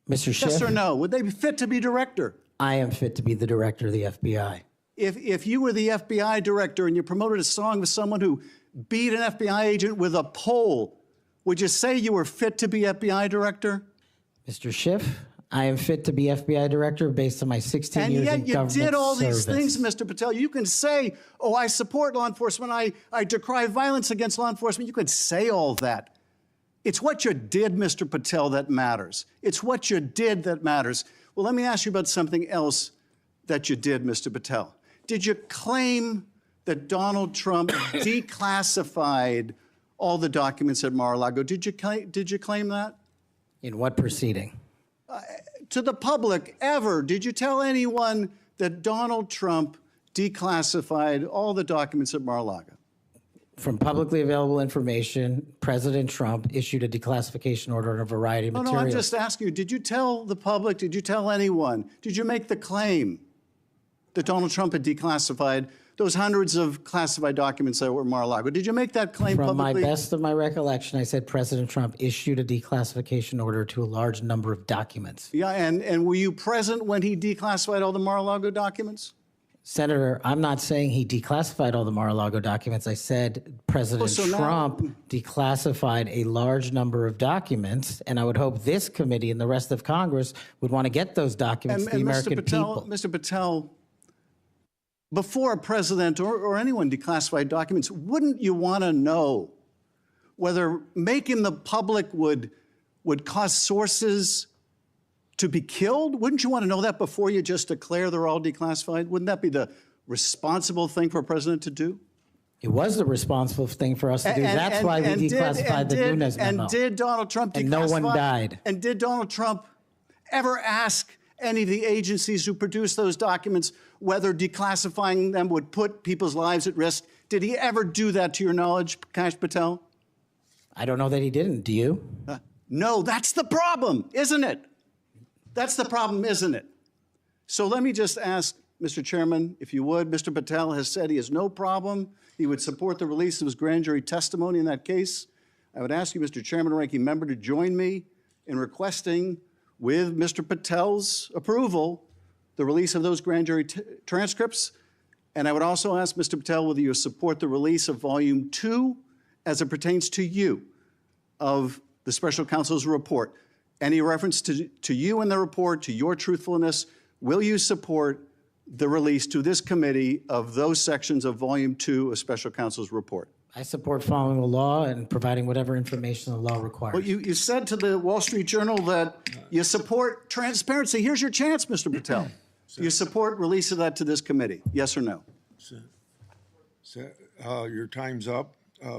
Mr. Schiff? Yes or no? Would they be fit to be director? I am fit to be the director of the FBI. If you were the FBI director and you promoted a song with someone who beat an FBI agent with a pole, would you say you were fit to be FBI director? Mr. Schiff, I am fit to be FBI director based on my 16 years in government service. And yet you did all these things, Mr. Patel. You can say, oh, I support law enforcement. I decry violence against law enforcement. You could say all that. It's what you did, Mr. Patel, that matters. It's what you did that matters. Well, let me ask you about something else that you did, Mr. Patel. Did you claim that Donald Trump declassified all the documents at Mar-a-Lago? Did you claim that? In what proceeding? To the public, ever. Did you tell anyone that Donald Trump declassified all the documents at Mar-a-Lago? From publicly available information, President Trump issued a declassification order on a variety of materials. No, I'm just asking you, did you tell the public, did you tell anyone, did you make the claim that Donald Trump had declassified those hundreds of classified documents that were in Mar-a-Lago? Did you make that claim From publicly? my best of my recollection, I said President Trump issued a declassification order to a large number of documents. Yeah, and were you present when he declassified all the Mar-a-Lago documents? Senator, I'm not saying he declassified all the Mar-a-Lago documents. I said President Trump declassified a large number of documents, and I would hope this committee and the rest of Congress would want to get those documents to the American people. Mr. Patel, before a president or anyone declassified documents, wouldn't you want to know whether making the public would cause sources to be killed? Wouldn't you want to know that before you just declare they're all declassified? Wouldn't that be the responsible thing for a president to do? It was the responsible thing for us to do. That's why we declassified the Nunes memo. And did Donald Trump declassify? And no one died. And did Donald Trump ever ask any of the agencies who produced those documents whether declassifying them would put people's lives at risk? Did he ever do that, to your knowledge, Kash Patel? I don't know that he didn't. Do you? No, that's the problem, isn't it? That's the problem, isn't it? So let me just ask, Mr. Chairman, if you would, Mr. Patel has said he has no problem. He would support the release of his grand jury testimony in that case. I would ask you, Mr. Chairman and Ranking Member, to join me in requesting, with Mr. Patel's approval, the release of those grand jury transcripts. And I would also ask Mr. Patel whether you support the release of Volume 2 as it pertains to you of the special counsel's report. Any reference to you in the report, to your truthfulness, will you support the release to this committee of those sections of Volume 2 of special counsel's report? I support following the law and providing whatever information the law requires. Well, you said to the Wall Street Journal that you support transparency. Here's your chance, Mr. Patel. Do you support release of that to this committee? Yes or no? Your time's up.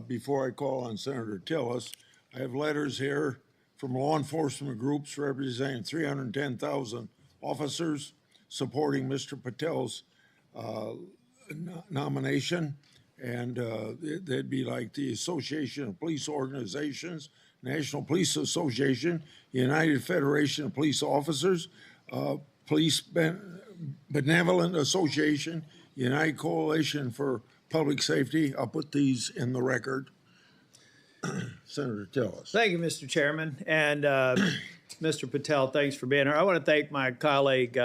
Before I call on Senator Tillis, I have letters here from law enforcement groups representing 310,000 officers supporting Mr. Patel's nomination. And they'd be like the Association of Police Organizations, National Police Association, United Federation of Police Officers, Police Benevolent Association, United Coalition for Public Safety. I'll put these in the record. Senator Tillis. Thank you, Mr. Chairman. And Mr. Patel, thanks for being here. I want to thank my colleague,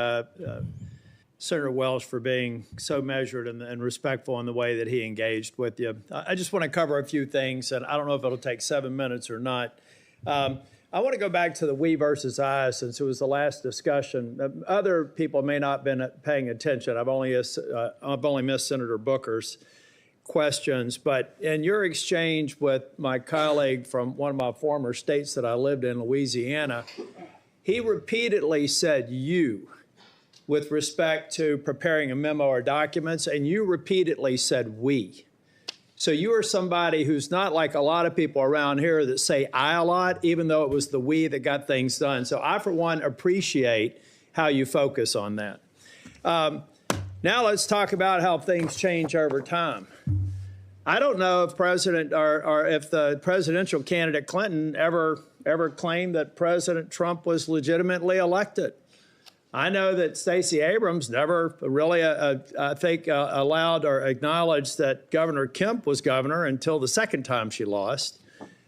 Senator Welsh, for being so measured and respectful in the way that he engaged with you. I just want to cover a few things, and I don't know if it'll take 7 minutes or not. I want to go back to the we versus I, since it was the last discussion. Other people may not have been paying attention. I've only missed Senator Booker's questions, but in your exchange with my colleague from one of my former states that I lived in, Louisiana, he repeatedly said you with respect to preparing a memo or documents, and you repeatedly said we. So you are somebody who's not like a lot of people around here that say I a lot, even though it was the we that got things done. So I, for one, appreciate how you focus on that. Now let's talk about how things change over time. I don't know if if the presidential candidate Clinton ever claimed that President Trump was legitimately elected. I know that Stacey Abrams never really, I think, allowed or acknowledged that Governor Kemp was governor until the second time she lost.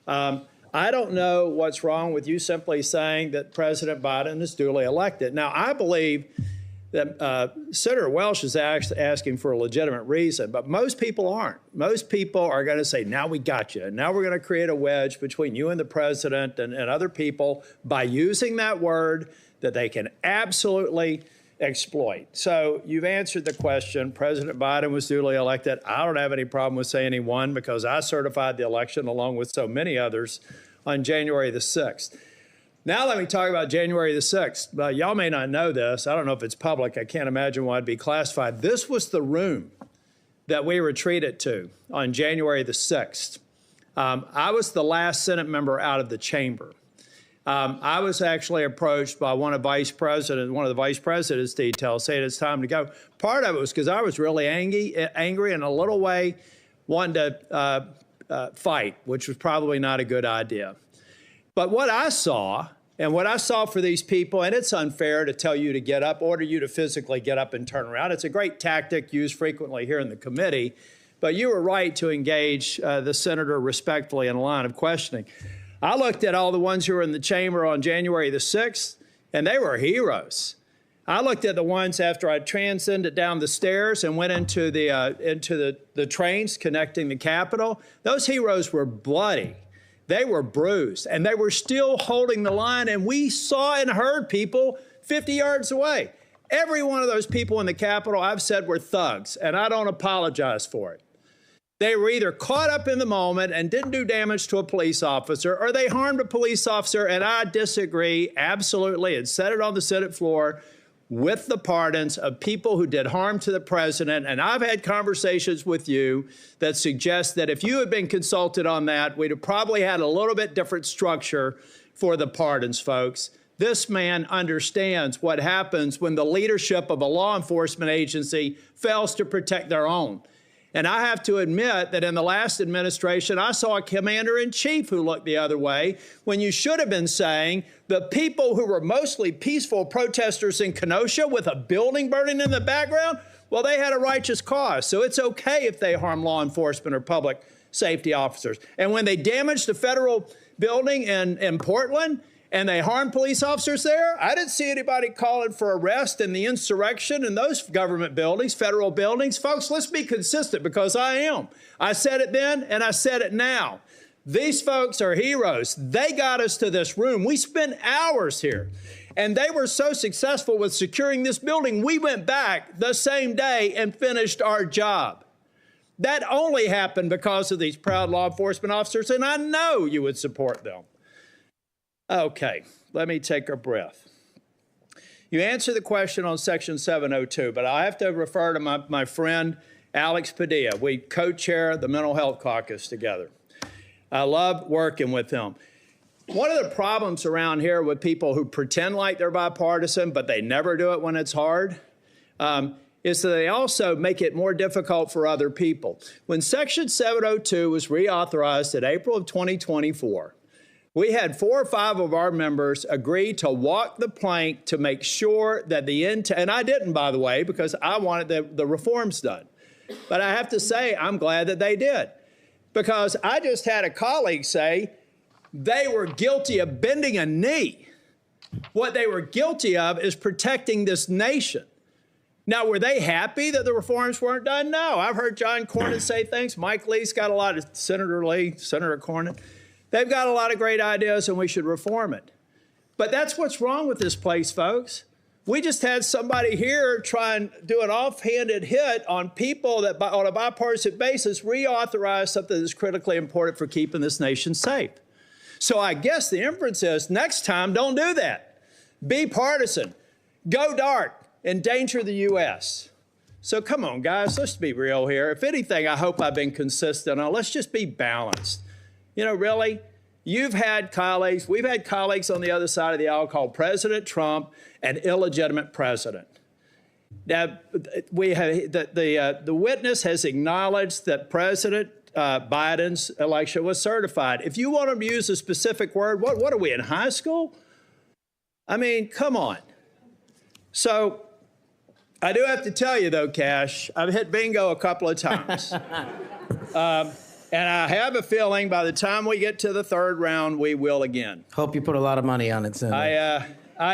I don't know what's wrong with you simply saying that President Biden is duly elected. Now, I believe that Senator Welsh is asking for a legitimate reason, but most people aren't. Most people are going to say, now we got you. Now we're going to create a wedge between you and the president and other people by using that word that they can absolutely exploit. So you've answered the question. President Biden was duly elected. I don't have any problem with saying he won because I certified the election along with so many others on January the 6th. Now let me talk about January the 6th. Y'all may not know this. I don't know if it's public. I can't imagine why it'd be classified. This was the room that we retreated to on January the 6th. I was the last Senate member out of the chamber. I was actually approached by one of the vice president's details saying it's time to go. Part of it was because I was really angry and a little way wanted to fight, which was probably not a good idea. But what I saw And what I saw for these people, and it's unfair to tell you to get up, order you to physically get up and turn around. It's a great tactic used frequently here in the committee, but you were right to engage the senator respectfully in a line of questioning. I looked at all the ones who were in the chamber on January the 6th, and they were heroes. I looked at the ones after I transcended down the stairs and went into the trains connecting the Capitol. Those heroes were bloody. They were bruised, and they were still holding the line, and we saw and heard people 50 yards away. Every one of those people in the Capitol, I've said, were thugs, and I don't apologize for it. They were either caught up in the moment and didn't do damage to a police officer, or they harmed a police officer, and I disagree absolutely, and said it on the Senate floor, with the pardons of people who did harm to the president. And I've had conversations with you that suggest that if you had been consulted on that, we'd have probably had a little bit different structure for the pardons, folks. This man understands what happens when the leadership of a law enforcement agency fails to protect their own. And I have to admit that in the last administration, I saw a commander-in-chief who looked the other way when you should have been saying the people who were mostly peaceful protesters in Kenosha with a building burning in the background, well, they had a righteous cause. So it's okay if they harm law enforcement or public safety officers. And when they damaged the federal building in Portland, and they harmed police officers there, I didn't see anybody calling for arrest and the insurrection in those government buildings, federal buildings. Folks, let's be consistent, because I am. I said it then, and I said it now. These folks are heroes. They got us to this room. We spent hours here, and they were so successful with securing this building, we went back the same day and finished our job. That only happened because of these proud law enforcement officers, and I know you would support them. Okay, let me take a breath. You answered the question on Section 702, but I have to refer to my friend Alex Padilla. We co-chair the Mental Health Caucus together. I love working with him. One of the problems around here with people who pretend like they're bipartisan, but they never do it when it's hard, is that they also make it more difficult for other people. When Section 702 was reauthorized in April of 2024, we had 4 or 5 of our members agree to walk the plank to make sure that and I didn't, by the way, because I wanted the reforms done. But I have to say, I'm glad that they did, because I just had a colleague say they were guilty of bending a knee. What they were guilty of is protecting this nation. Now, were they happy that the reforms weren't done? No. I've heard John Cornyn say things. Mike Lee's got a lot of, Senator Lee, Senator Cornyn. They've got a lot of great ideas, and we should reform it. But that's what's wrong with this place, folks. We just had somebody here try and do an offhanded hit on people that, on a bipartisan basis, reauthorize something that's critically important for keeping this nation safe. So I guess the inference is, next time, don't do that. Be partisan. Go dark. Endanger the U.S. So come on, guys, let's be real here. If anything, I hope I've been consistent on. Let's just be balanced. You know, really, you've had colleagues, we've had colleagues on the other side of the aisle call President Trump an illegitimate president. Now, we have, the witness has acknowledged that President Biden's election was certified. If you want to use a specific word, what are we, in high school? I mean, come on. So I do have to tell you, though, Kash, I've hit bingo a couple of times. And I have a feeling by the time we get to the 3rd round, we will again. Hope you put a lot of money on it, Senator.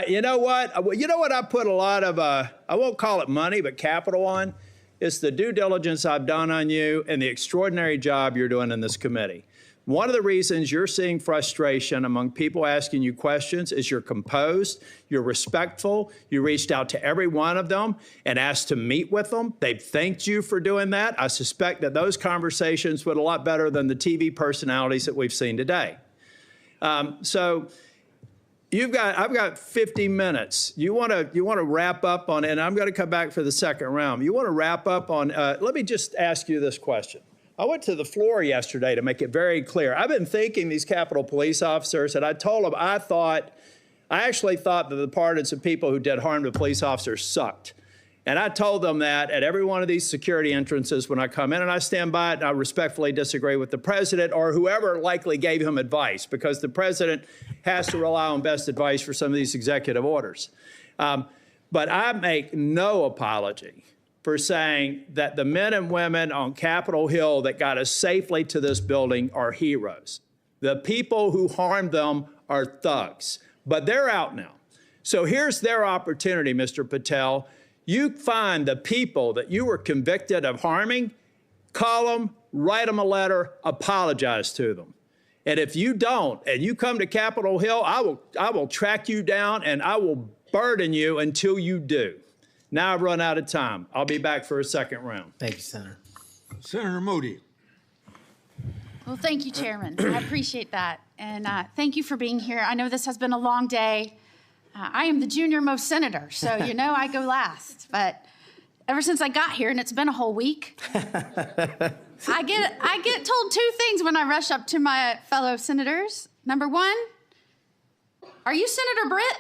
You know what? I put a lot of, I won't call it money, but capital on? It's the due diligence I've done on you and the extraordinary job you're doing in this committee. One of the reasons you're seeing frustration among people asking you questions is you're composed, you're respectful, you reached out to every one of them and asked to meet with them. They've thanked you for doing that. I suspect that those conversations went a lot better than the TV personalities that we've seen today. So I've got 50 minutes. You want to wrap up on, and I'm going to come back for the 2nd round. You want to wrap up on, let me just ask you this question. I went to the floor yesterday to make it very clear. I've been thanking these Capitol Police officers, and I told them I actually thought that the pardons of people who did harm to police officers sucked. And I told them that at every one of these security entrances when I come in, and I stand by it, and I respectfully disagree with the president or whoever likely gave him advice, because the president has to rely on best advice for some of these executive orders. But I make no apology for saying that the men and women on Capitol Hill that got us safely to this building are heroes. The people who harmed them are thugs, but they're out now. So here's their opportunity, Mr. Patel. You find the people that you were convicted of harming, call them, write them a letter, apologize to them. And if you don't, and you come to Capitol Hill, I will track you down and I will burden you until you do. Now I've run out of time. I'll be back for a second round. Thank you, Senator. Senator Moody. Well, thank you, Chairman. I appreciate that. And thank you for being here. I know this has been a long day. I am the junior most senator, so you know I go last. But ever since I got here, and it's been a whole week, I get told two things when I rush up to my fellow senators. Number one, are you Senator Britt?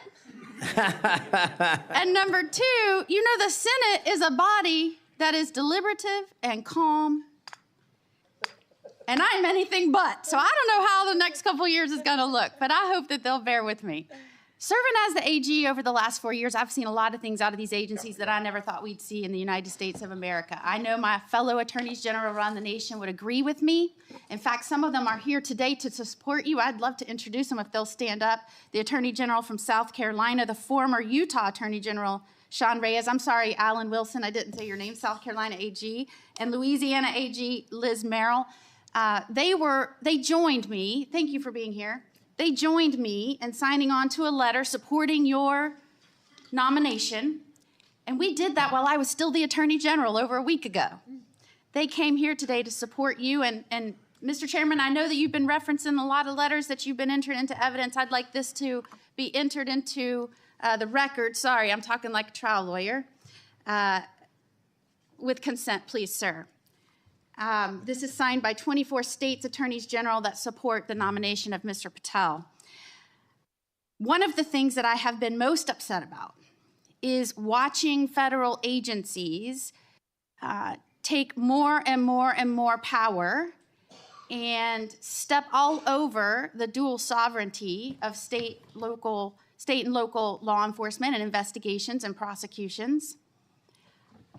And number two, you know the Senate is a body that is deliberative and calm. And I'm anything but. So I don't know how the next couple of years is going to look, but I hope that they'll bear with me. Serving as the AG over the last 4 years, I've seen a lot of things out of these agencies that I never thought we'd see in the United States of America. I know my fellow attorneys general around the nation would agree with me. In fact, some of them are here today to support you. I'd love to introduce them if they'll stand up. The Attorney General from South Carolina, the former Utah Attorney General, Sean Reyes. I'm sorry, Alan Wilson, I didn't say your name, South Carolina AG, and Louisiana AG, Liz Merrill. They joined me. Thank you for being here. They joined me in signing on to a letter supporting your nomination, and we did that while I was still the Attorney General over a week ago. They came here today to support you, and Mr. Chairman, I know that you've been referencing a lot of letters that you've been entered into evidence. I'd like this to be entered into the record. Sorry, I'm talking like a trial lawyer. With consent, please, sir. This is signed by 24 states' attorneys general that support the nomination of Mr. Patel. One of the things that I have been most upset about is watching federal agencies take more and more and more power and step all over the dual sovereignty of state and local law enforcement and investigations and prosecutions.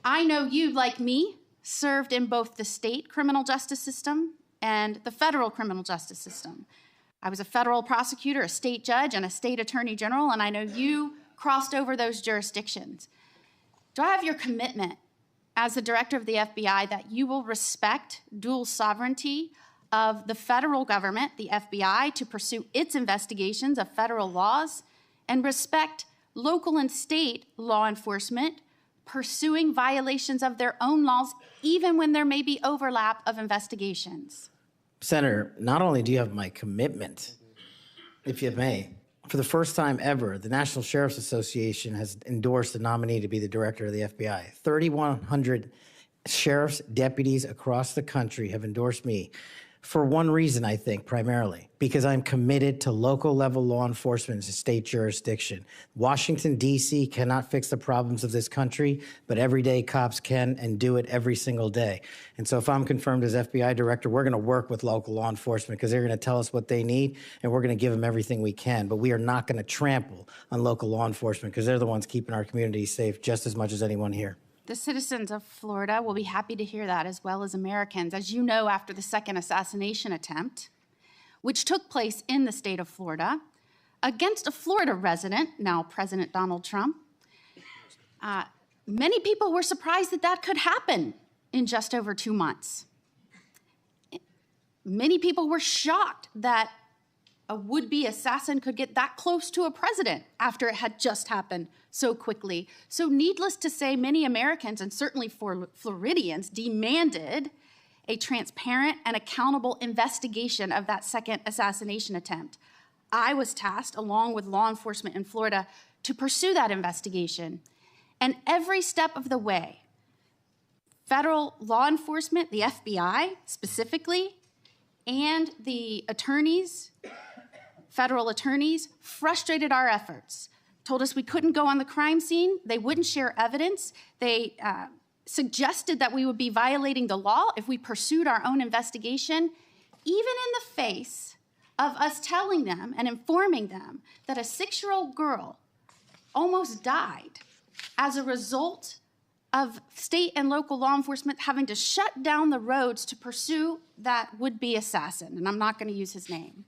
I know you, like me, served in both the state criminal justice system and the federal criminal justice system. I was a federal prosecutor, a state judge, and a state attorney general, and I know you crossed over those jurisdictions. Do I have your commitment as the director of the FBI that you will respect dual sovereignty of the federal government, the FBI, to pursue its investigations of federal laws, and respect local and state law enforcement pursuing violations of their own laws, even when there may be overlap of investigations? Senator, not only do you have my commitment, if you may, for the first time ever, the National Sheriff's Association has endorsed the nominee to be the director of the FBI. 3,100 sheriffs, deputies across the country have endorsed me for one reason, I think, primarily, because I'm committed to local level law enforcement in state jurisdiction. Washington, D.C. cannot fix the problems of this country, but everyday cops can and do it every single day. And so if I'm confirmed as FBI director, we're going to work with local law enforcement because they're going to tell us what they need, and we're going to give them everything we can. But we are not going to trample on local law enforcement because they're the ones keeping our communities safe just as much as anyone here. The citizens of Florida will be happy to hear that, as well as Americans. As you know, after the second assassination attempt, which took place in the state of Florida, against a Florida resident, now President Donald Trump, many people were surprised that that could happen in just over 2 months. Many people were shocked that a would-be assassin could get that close to a president after it had just happened so quickly. So needless to say, many Americans, and certainly Floridians, demanded a transparent and accountable investigation of that second assassination attempt. I was tasked, along with law enforcement in Florida, to pursue that investigation. And every step of the way, federal law enforcement, the FBI specifically, and the attorneys, federal attorneys, frustrated our efforts told us we couldn't go on the crime scene. They wouldn't share evidence. They suggested that we would be violating the law if we pursued our own investigation, even in the face of us telling them and informing them that a 6-year-old girl almost died as a result of state and local law enforcement having to shut down the roads to pursue that would-be assassin, and I'm not going to use his name.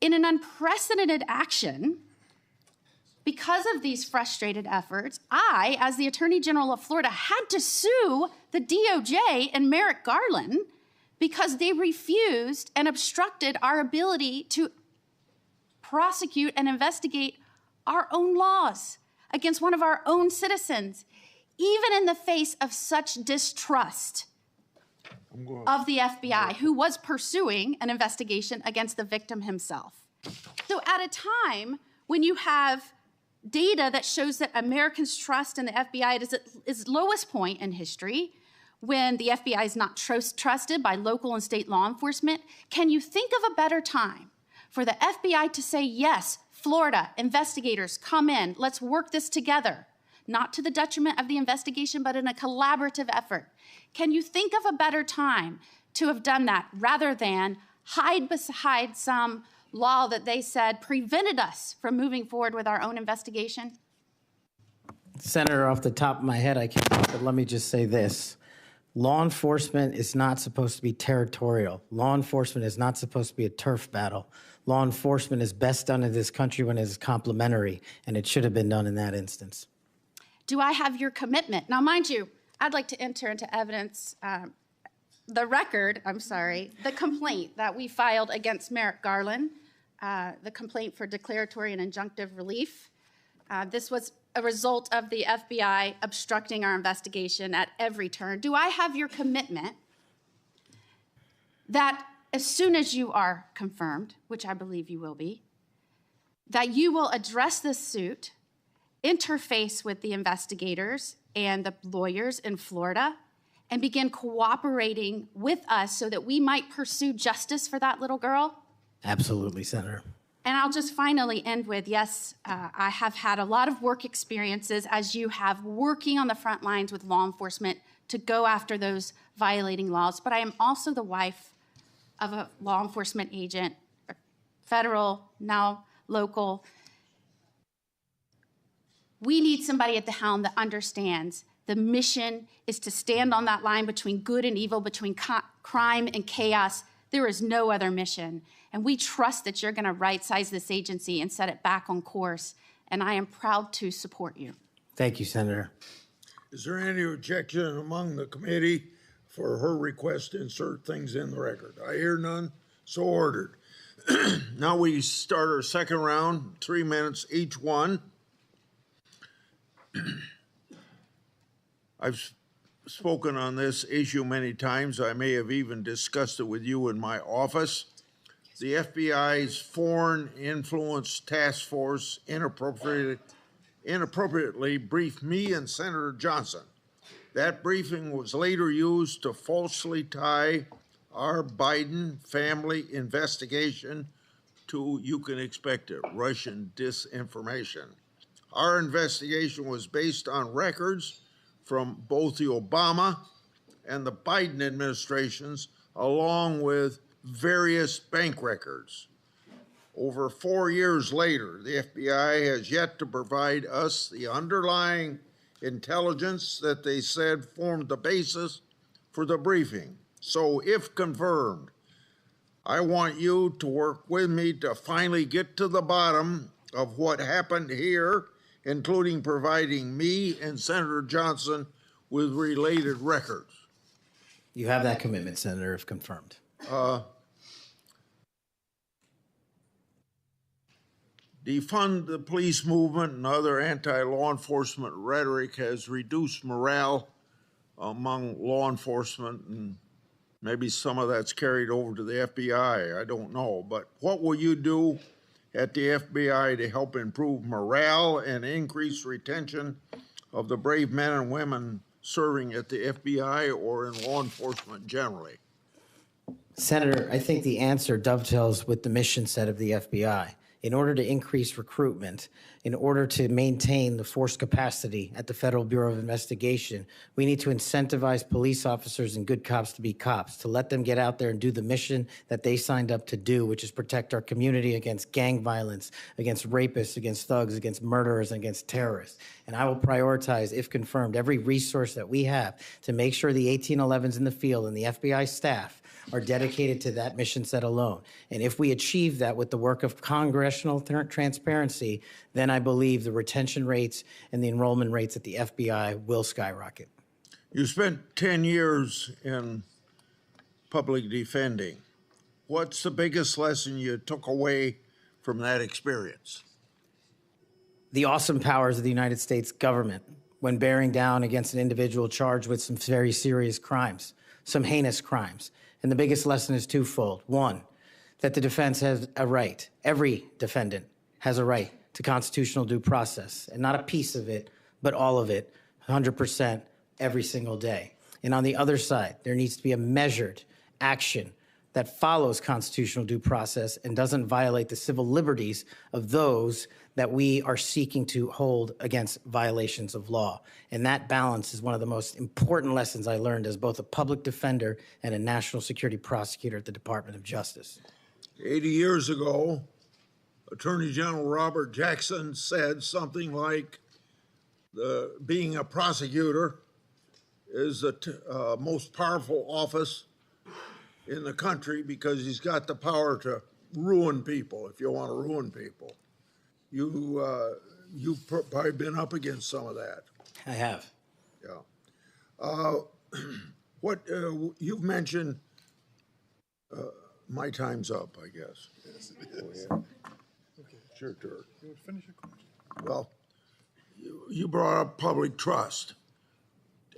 In an unprecedented action, because of these frustrated efforts, I, as the Attorney General of Florida, had to sue the DOJ and Merrick Garland because they refused and obstructed our ability to prosecute and investigate our own laws against one of our own citizens, even in the face of such distrust of the FBI, who was pursuing an investigation against the victim himself. So at a time when you have data that shows that Americans' trust in the FBI is at its lowest point in history, when the FBI is not trusted by local and state law enforcement, can you think of a better time for the FBI to say, yes, Florida, investigators, come in, let's work this together, not to the detriment of the investigation, but in a collaborative effort? Can you think of a better time to have done that rather than hide beside some law that they said prevented us from moving forward with our own investigation? Senator, off the top of my head, I can't, but let me just say this. Law enforcement is not supposed to be territorial. Law enforcement is not supposed to be a turf battle. Law enforcement is best done in this country when it is complementary, and it should have been done in that instance. Do I have your commitment? Now, mind you, I'd like to enter into evidence the complaint that we filed against Merrick Garland, the complaint for declaratory and injunctive relief. This was a result of the FBI obstructing our investigation at every turn. Do I have your commitment that as soon as you are confirmed, which I believe you will be, that you will address this suit, interface with the investigators and the lawyers in Florida, and begin cooperating with us so that we might pursue justice for that little girl? Absolutely, Senator. And I'll just finally end with, yes, I have had a lot of work experiences, as you have, working on the front lines with law enforcement to go after those violating laws. But I am also the wife of a law enforcement agent, federal, now local. We need somebody at the helm that understands the mission is to stand on that line between good and evil, between crime and chaos. There is no other mission. And we trust that you're going to right-size this agency and set it back on course. And I am proud to support you. Thank you, Senator. Is there any objection among the committee for her request to insert things in the record? I hear none, so ordered. Now we start our second round, 3 minutes each one. I've spoken on this issue many times. I may have even discussed it with you in my office. The FBI's Foreign Influence Task Force inappropriately briefed me and Senator Johnson. That briefing was later used to falsely tie our Biden family investigation to, you can expect it, Russian disinformation. Our investigation was based on records from both the Obama and the Biden administrations, along with various bank records. Over 4 years later, the FBI has yet to provide us the underlying intelligence that they said formed the basis for the briefing. So if confirmed, I want you to work with me to finally get to the bottom of what happened here, including providing me and Senator Johnson with related records. You have that commitment, Senator, if confirmed. Defund the police movement and other anti-law enforcement rhetoric has reduced morale among law enforcement, and maybe some of that's carried over to the FBI. I don't know. But what will you do at the FBI to help improve morale and increase retention of the brave men and women serving at the FBI or in law enforcement generally? Senator, I think the answer dovetails with the mission set of the FBI. in order to increase recruitment, in order to maintain the force capacity at the Federal Bureau of Investigation, we need to incentivize police officers and good cops to be cops, to let them get out there and do the mission that they signed up to do, which is protect our community against gang violence, against rapists, against thugs, against murderers, and against terrorists. And I will prioritize, if confirmed, every resource that we have to make sure the 1811s in the field and the FBI staff are dedicated to that mission set alone. And if we achieve that with the work of congressional transparency, then I believe the retention rates and the enrollment rates at the FBI will skyrocket. You spent 10 years in public defending. What's the biggest lesson you took away from that experience? The awesome powers of the United States government when bearing down against an individual charged with some very serious crimes, some heinous crimes. And the biggest lesson is twofold. One, that the defense has a right, every defendant has a right to constitutional due process, and not a piece of it, but all of it, 100% every single day. And on the other side, there needs to be a measured action that follows constitutional due process and doesn't violate the civil liberties of those that we are seeking to hold against violations of law. And that balance is one of the most important lessons I learned as both a public defender and a national security prosecutor at the Department of Justice. 80 years ago, Attorney General Robert Jackson said something like, being a prosecutor is the most powerful office in the country because he's got the power to ruin people if you want to ruin people. You've probably been up against some of that. I have. Yeah. You've mentioned, my time's up, I guess. Yes, it Go is. ahead. It's your turn. You would finish your question. Well, you brought up public trust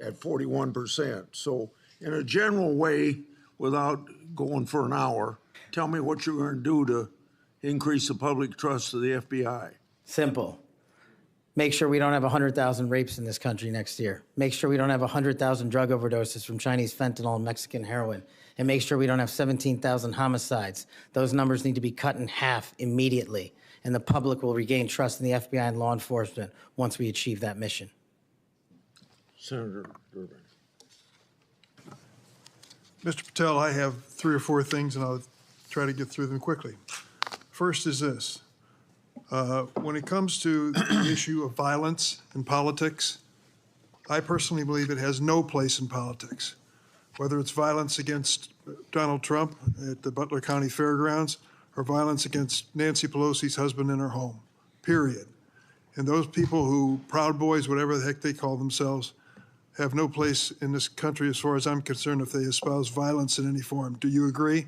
at 41%. So in a general way, without going for an hour, tell me what you're going to do to increase the public trust of the FBI. Simple. Make sure we don't have 100,000 rapes in this country next year. Make sure we don't have 100,000 drug overdoses from Chinese fentanyl and Mexican heroin. And make sure we don't have 17,000 homicides. Those numbers need to be cut in half immediately. And the public will regain trust in the FBI and law enforcement once we achieve that mission. Senator Durbin. Mr. Patel, I have 3 or 4 things, and I'll try to get through them quickly. First is this. When it comes to the issue of violence in politics, I personally believe it has no place in politics. Whether it's violence against Donald Trump at the Butler County Fairgrounds or violence against Nancy Pelosi's husband in her home, period. And those people who, Proud Boys, whatever the heck they call themselves, have no place in this country as far as I'm concerned if they espouse violence in any form. Do you agree?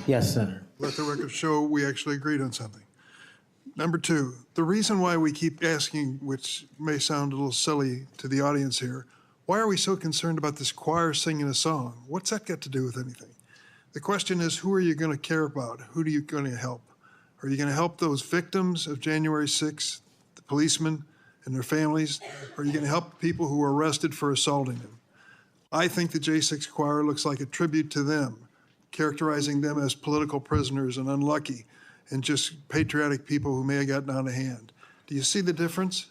Yes, Senator. Let the record show we actually agreed on something. Number 2, the reason why we keep asking, which may sound a little silly to the audience here, why are we so concerned about this choir singing a song? What's that got to do with anything? The question is, who are you going to care about? Who are you going to help? Are you going to help those victims of January 6th, the policemen and their families? Or are you going to help people who were arrested for assaulting them? I think the J6 choir looks like a tribute to them, characterizing them as political prisoners and unlucky and just patriotic people who may have gotten out of hand. Do you see the difference?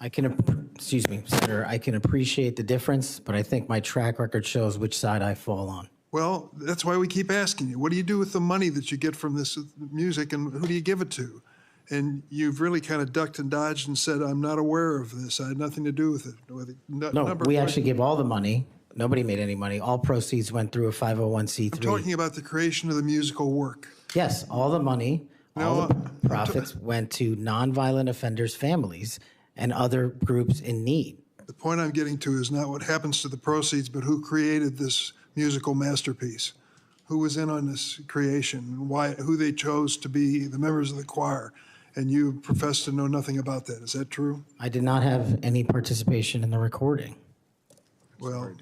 Excuse me, Senator, I can appreciate the difference, but I think my track record shows which side I fall on. Well, that's why we keep asking you. What do you do with the money that you get from this music, and who do you give it to? And you've really kind of ducked and dodged and said, I'm not aware of this. I had nothing to do with it. No, we actually give all the money. Nobody made any money. All proceeds went through a 501c3. I'm talking about the creation of the musical work. Yes, all the money, all the profits went to nonviolent offenders' families and other groups in need. The point I'm getting to is not what happens to the proceeds, but who created this musical masterpiece, who was in on this creation, why, who they chose to be the members of the choir, and you profess to know nothing about that. Is that true? I did not have any participation in the recording. Well,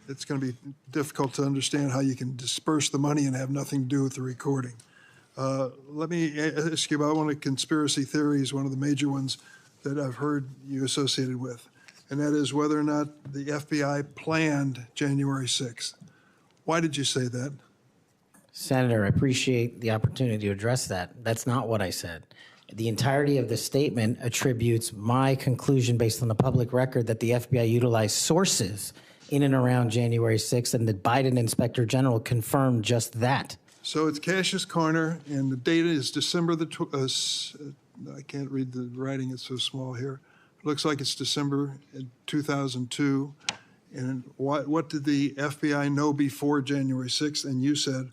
it's going to be difficult to understand how you can disperse the money and have nothing to do with the recording. Let me ask you about one of the conspiracy theories, one of the major ones that I've heard you associated with, and that is whether or not the FBI planned January 6th. Why did you say that? Senator, I appreciate the opportunity to address that. That's not what I said. The entirety of the statement attributes my conclusion based on the public record that the FBI utilized sources in and around January 6th, and the Biden Inspector General confirmed just that. So it's Cash's Corner, and the date is December I can't read the writing, it's so small here. It looks like it's December 2002. And what did the FBI know before January 6th? And you said,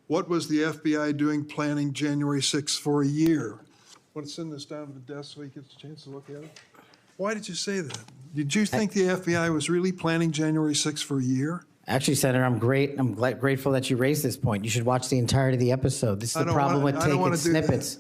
what was the FBI doing planning January 6th for a year? Want to send this down to the desk so he gets a chance to look at it? Why did you say that? Did you think the FBI was really planning January 6th for a year? Actually, Senator, I'm grateful that you raised this point. You should watch the entirety of the episode. This is the problem with taking snippets.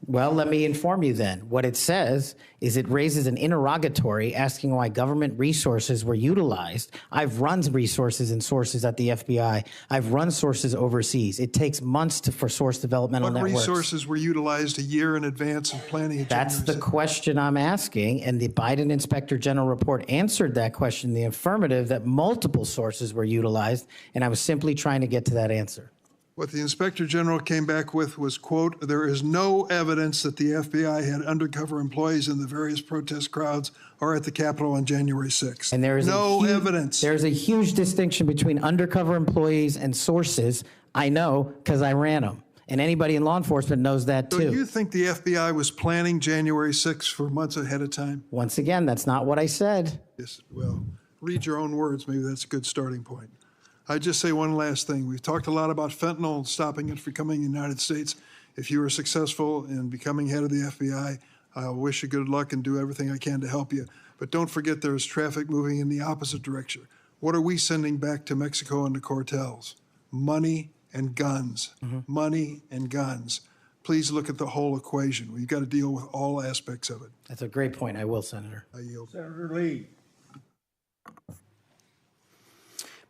Well, let me inform you then. What it says is it raises an interrogatory asking why government resources were utilized. I've run resources and sources at the FBI. I've run sources overseas. It takes months for source developmental networks. What resources were utilized a year in advance of planning? That's the question I'm asking, and the Biden Inspector General report answered that question in the affirmative, that multiple sources were utilized, and I was simply trying to get to that answer. What the Inspector General came back with was, quote, there is no evidence that the FBI had undercover employees in the various protest crowds or at the Capitol on January 6th. And there is no evidence. There's a huge distinction between undercover employees and sources. I know because I ran them. And anybody in law enforcement knows that too. Do you think the FBI was planning January 6th for months ahead of time? Once again, that's not what I said. Yes, well, read your own words. Maybe that's a good starting point. I'd just say one last thing. We've talked a lot about fentanyl and stopping it from coming to the United States. If you were successful in becoming head of the FBI, I wish you good luck and do everything I can to help you. But don't forget there's traffic moving in the opposite direction. What are we sending back to Mexico and the cartels? Money and guns. Money and guns. Please look at the whole equation. We've got to deal with all aspects of it. That's a great point. I will, Senator. I yield. Senator Lee.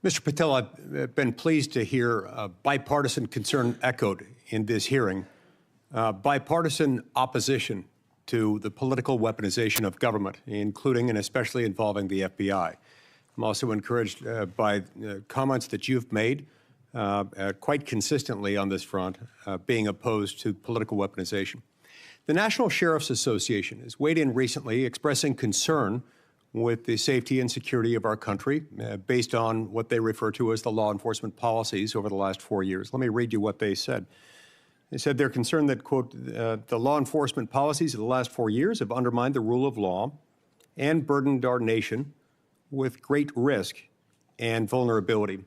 Mr. Patel, I've been pleased to hear bipartisan concern echoed in this hearing, bipartisan opposition to the political weaponization of government, including and especially involving the FBI. I'm also encouraged by comments that you've made quite consistently on this front, being opposed to political weaponization. The National Sheriff's Association has weighed in recently expressing concern with the safety and security of our country based on what they refer to as the law enforcement policies over the last 4 years. Let me read you what they said. They said they're concerned that, quote, the law enforcement policies of the last 4 years have undermined the rule of law and burdened our nation with great risk and vulnerability,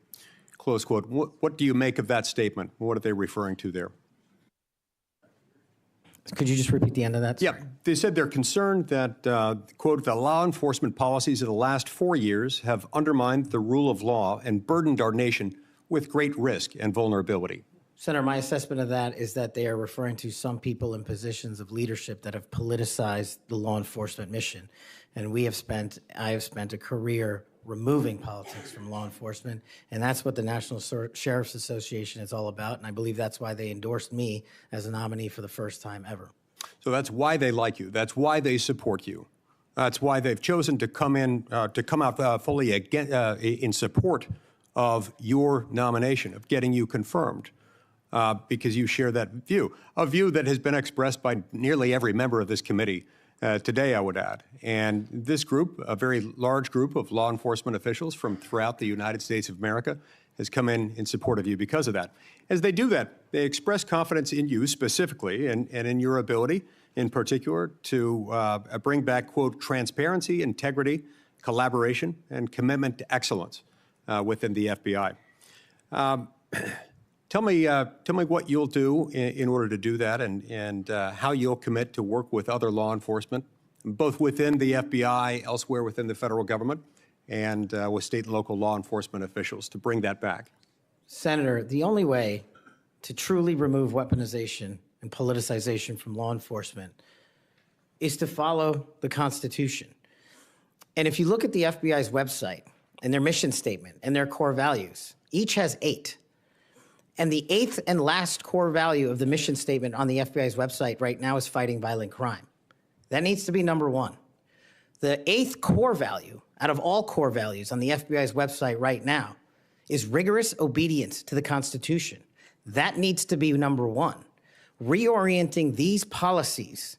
close quote. What do you make of that statement? What are they referring to there? Could you just repeat the end of that? Yeah, they said they're concerned that, quote, the law enforcement policies of the last 4 years have undermined the rule of law and burdened our nation with great risk and vulnerability. Senator, my assessment of that is that they are referring to some people in positions of leadership that have politicized the law enforcement mission. And I have spent a career removing politics from law enforcement, and that's what the National Sheriff's Association is all about, and I believe that's why they endorsed me as a nominee for the first time ever. So that's why they like you. That's why they support you. That's why they've chosen to come out fully in support of your nomination, of getting you confirmed, because you share that view, a view that has been expressed by nearly every member of this committee today, I would add. And this group, a very large group of law enforcement officials from throughout the United States of America, has come in support of you because of that. As they do that, they express confidence in you specifically and in your ability in particular to bring back, quote, transparency, integrity, collaboration, and commitment to excellence within the FBI. Tell me what you'll do in order to do that, and how you'll commit to work with other law enforcement, both within the FBI, elsewhere within the federal government, and with state and local law enforcement officials to bring that back. Senator, the only way to truly remove weaponization and politicization from law enforcement is to follow the Constitution. And if you look at the FBI's website and their mission statement and their core values, each has 8. And the 8th and last core value of the mission statement on the FBI's website right now is fighting violent crime. That needs to be number 1. The 8th core value out of all core values on the FBI's website right now is rigorous obedience to the Constitution. That needs to be number one. Reorienting these policies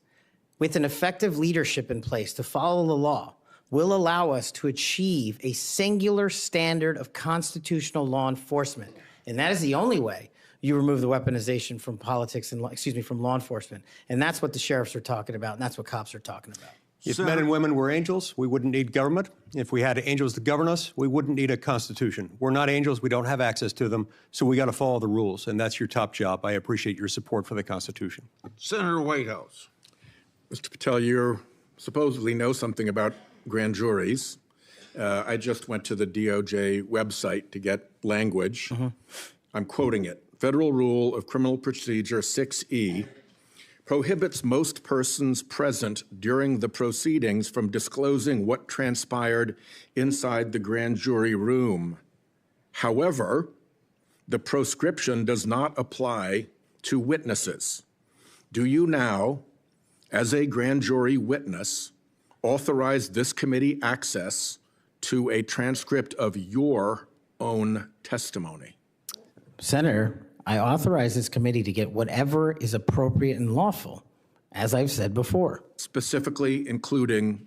with an effective leadership in place to follow the law will allow us to achieve a singular standard of constitutional law enforcement. And that is the only way you remove the weaponization from politics and, from law enforcement. And that's what the sheriffs are talking about, and that's what cops are talking about. If men and women were angels, we wouldn't need government. If we had angels to govern us, we wouldn't need a constitution. We're not angels. We don't have access to them. So we got to follow the rules. And that's your top job. I appreciate your support for the Constitution. Senator Whitehouse. Mr. Patel, you supposedly know something about grand juries. I just went to the DOJ website to get language. I'm quoting it. Federal Rule of Criminal Procedure 6E prohibits most persons present during the proceedings from disclosing what transpired inside the grand jury room. However, the proscription does not apply to witnesses. Do you now, as a grand jury witness, authorize this committee access to a transcript of your own testimony? Senator, I authorize this committee to get whatever is appropriate and lawful, as I've said before. Specifically including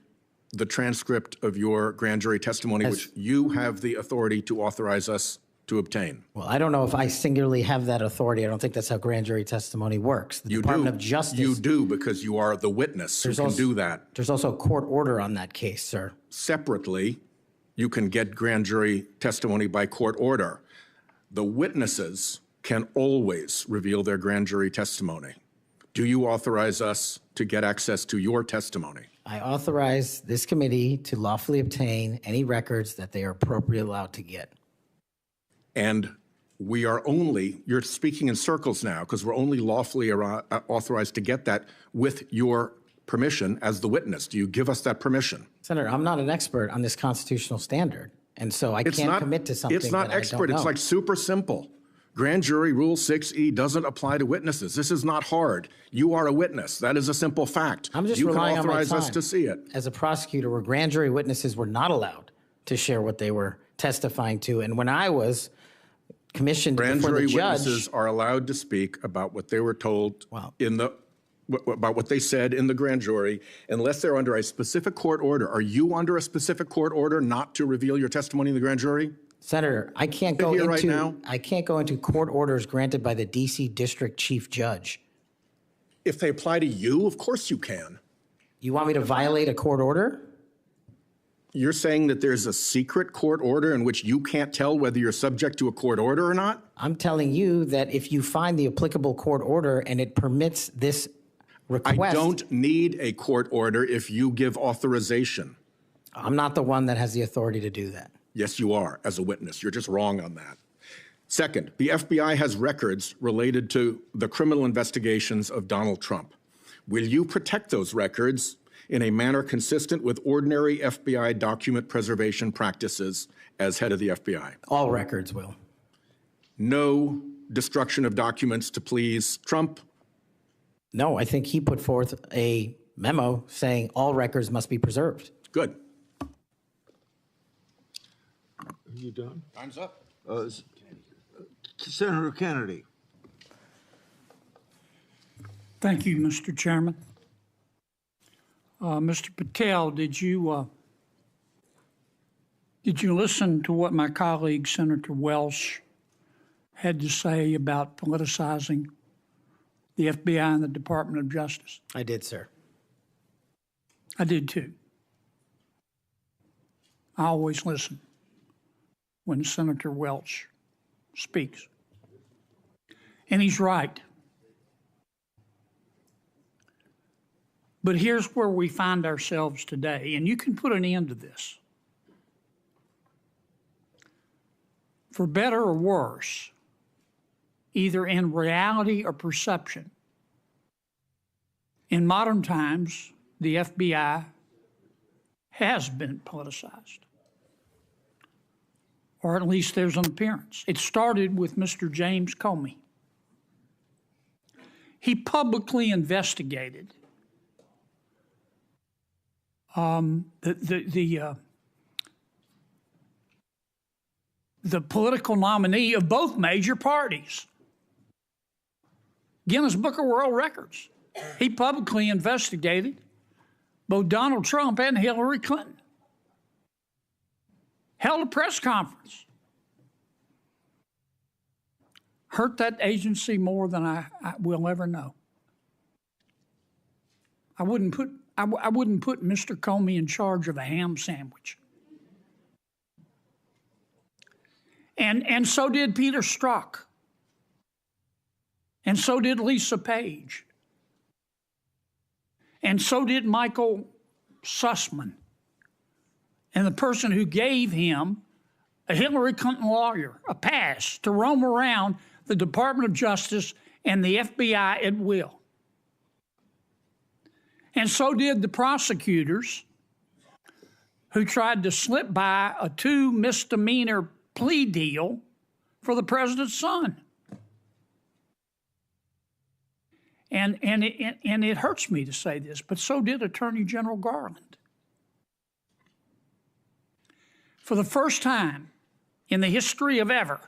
the transcript of your grand jury testimony, which you have the authority to authorize us to obtain. Well, I don't know if I singularly have that authority. I don't think that's how grand jury testimony works. The Department of Justice. You do, because you are the witness who can do that. There's also a court order on that case, sir. Separately, you can get grand jury testimony by court order. The witnesses can always reveal their grand jury testimony. Do you authorize us to get access to your testimony? I authorize this committee to lawfully obtain any records that they are appropriately allowed to get. And we are only, you're speaking in circles now, because we're only lawfully authorized to get that with your permission as the witness. Do you give us that permission? Senator, I'm not an expert on this constitutional standard, and so I can't commit to something It's not that expert. I don't know. It's like super simple. Grand jury rule 6E doesn't apply to witnesses. This is not hard. You are a witness. That is a simple fact. I'm just you can relying on my authorize time us to see it. as a prosecutor, where grand jury witnesses were not allowed to share what they were testifying to. And when I was commissioned Grand before jury the judge, witnesses are allowed to speak about what they were told about what they said in the grand jury, unless they're under a specific court order. Are you under a specific court order not to reveal your testimony in the grand jury? Senator, I can't go Here into right now? I can't go into court orders granted by the D.C. District Chief Judge. If they apply to you, of course you can. You want me to violate a court order? You're saying that there's a secret court order in which you can't tell whether you're subject to a court order or not? I'm telling you that if you find the applicable court order and it permits this request. I don't need a court order if you give authorization. I'm not the one that has the authority to do that. Yes, you are, as a witness. You're just wrong on that. Second, the FBI has records related to the criminal investigations of Donald Trump. Will you protect those records in a manner consistent with ordinary FBI document preservation practices as head of the FBI? All records will. No destruction of documents to please Trump? No, I think he put forth a memo saying all records must be preserved. Good. Are you done? Time's up. Senator Kennedy. Thank you, Mr. Chairman. Mr. Patel, did you listen to what my colleague, Senator Welsh, had to say about politicizing the FBI and the Department of Justice? I did, sir. I did too. I always listen when Senator Welch speaks. And he's right. But here's where we find ourselves today, and you can put an end to this. For better or worse, either in reality or perception, in modern times, the FBI has been politicized. Or at least there's an appearance. It started with Mr. James Comey. He publicly investigated the political nominee of both major parties, Guinness Book of World Records. He publicly investigated both Donald Trump and Hillary Clinton. Held a press conference. Hurt that agency more than I will ever know. I wouldn't put Mr. Comey in charge of a ham sandwich. And so did Peter Strzok. And so did Lisa Page. And so did Michael Sussman. And the person who gave him, a Hillary Clinton lawyer, a pass to roam around the Department of Justice and the FBI at will. And so did the prosecutors who tried to slip by a 2 misdemeanor plea deal for the president's son. And it hurts me to say this, but so did Attorney General Garland. For the first time in the history of ever,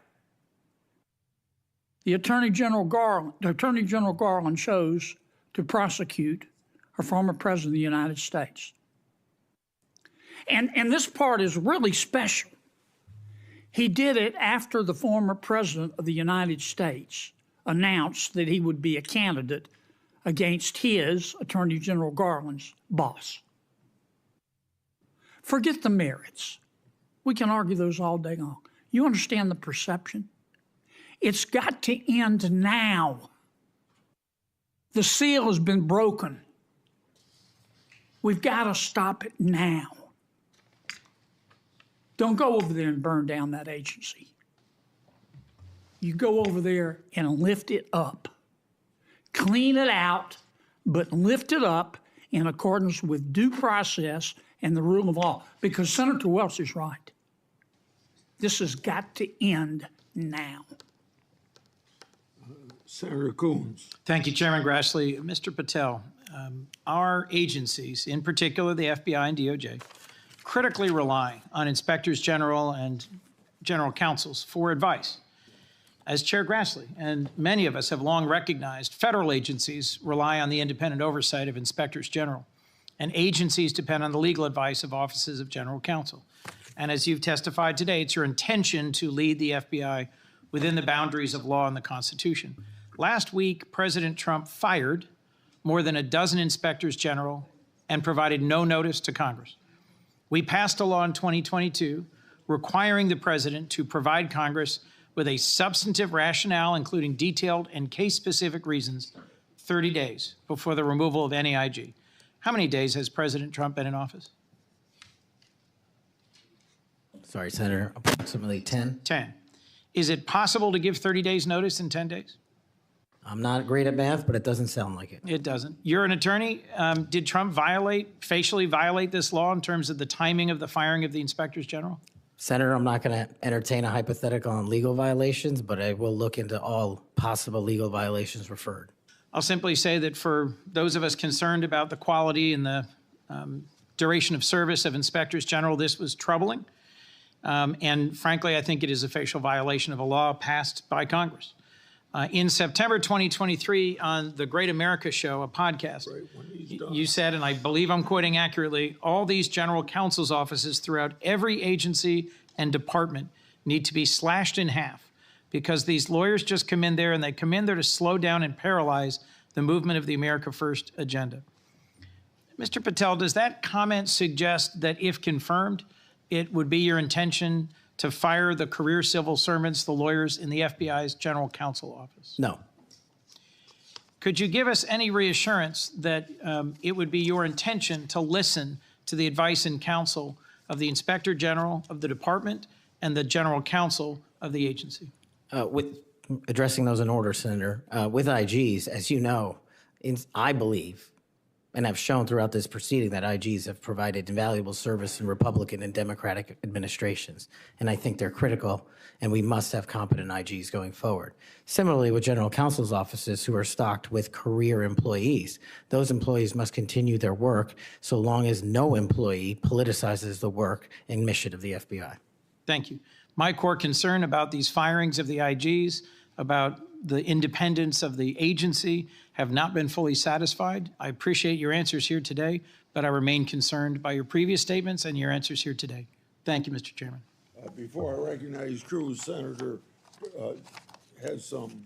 the Attorney General Garland chose to prosecute a former president of the United States. And this part is really special. He did it after the former president of the United States announced that he would be a candidate against his, Attorney General Garland's, boss. Forget the merits. We can argue those all day long. You understand the perception? It's got to end now. The seal has been broken. We've got to stop it now. Don't go over there and burn down that agency. You go over there and lift it up. Clean it out, but lift it up in accordance with due process and the rule of law. Because Senator Welch is right. This has got to end now. Senator Coons. Thank you, Chairman Grassley. Mr. Patel, our agencies, in particular the FBI and DOJ, critically rely on inspectors general and general counsels for advice. As Chair Grassley and many of us have long recognized, federal agencies rely on the independent oversight of inspectors general, and agencies depend on the legal advice of offices of general counsel. And as you've testified today, it's your intention to lead the FBI within the boundaries of law and the Constitution. Last week, President Trump fired more than a dozen inspectors general and provided no notice to Congress. We passed a law in 2022 requiring the president to provide Congress with a substantive rationale, including detailed and case-specific reasons, 30 days before the removal of any IG. How many days has President Trump been in office? Sorry, Senator, approximately 10. 10. Is it possible to give 30 days notice in 10 days? I'm not great at math, but it doesn't sound like it. It doesn't. You're an attorney. Did Trump facially violate this law in terms of the timing of the firing of the inspectors general? Senator, I'm not going to entertain a hypothetical on legal violations, but I will look into all possible legal violations referred. I'll simply say that for those of us concerned about the quality and the duration of service of inspectors general, this was troubling. And frankly, I think it is a facial violation of a law passed by Congress. In September 2023, on the Great America Show, a podcast, you said, and I believe I'm quoting accurately, all these general counsel's offices throughout every agency and department need to be slashed in half because these lawyers just come in there and they come in there to slow down and paralyze the movement of the America First agenda. Mr. Patel, does that comment suggest that if confirmed, it would be your intention to fire the career civil servants, the lawyers in the FBI's general counsel office? No. Could you give us any reassurance that it would be your intention to listen to the advice and counsel of the Inspector General of the department and the general counsel of the agency? With addressing those in order, Senator, with IGs, as you know, I believe, and have shown throughout this proceeding that IGs have provided invaluable service in Republican and Democratic administrations. And I think they're critical, and we must have competent IGs going forward. Similarly, with general counsel's offices who are stocked with career employees, those employees must continue their work so long as no employee politicizes the work and mission of the FBI. Thank you. My core concern about these firings of the IGs about the independence of the agency have not been fully satisfied. I appreciate your answers here today, but I remain concerned by your previous statements and your answers here today. Thank you, Mr. Chairman. Before I recognize Cruz, Senator has some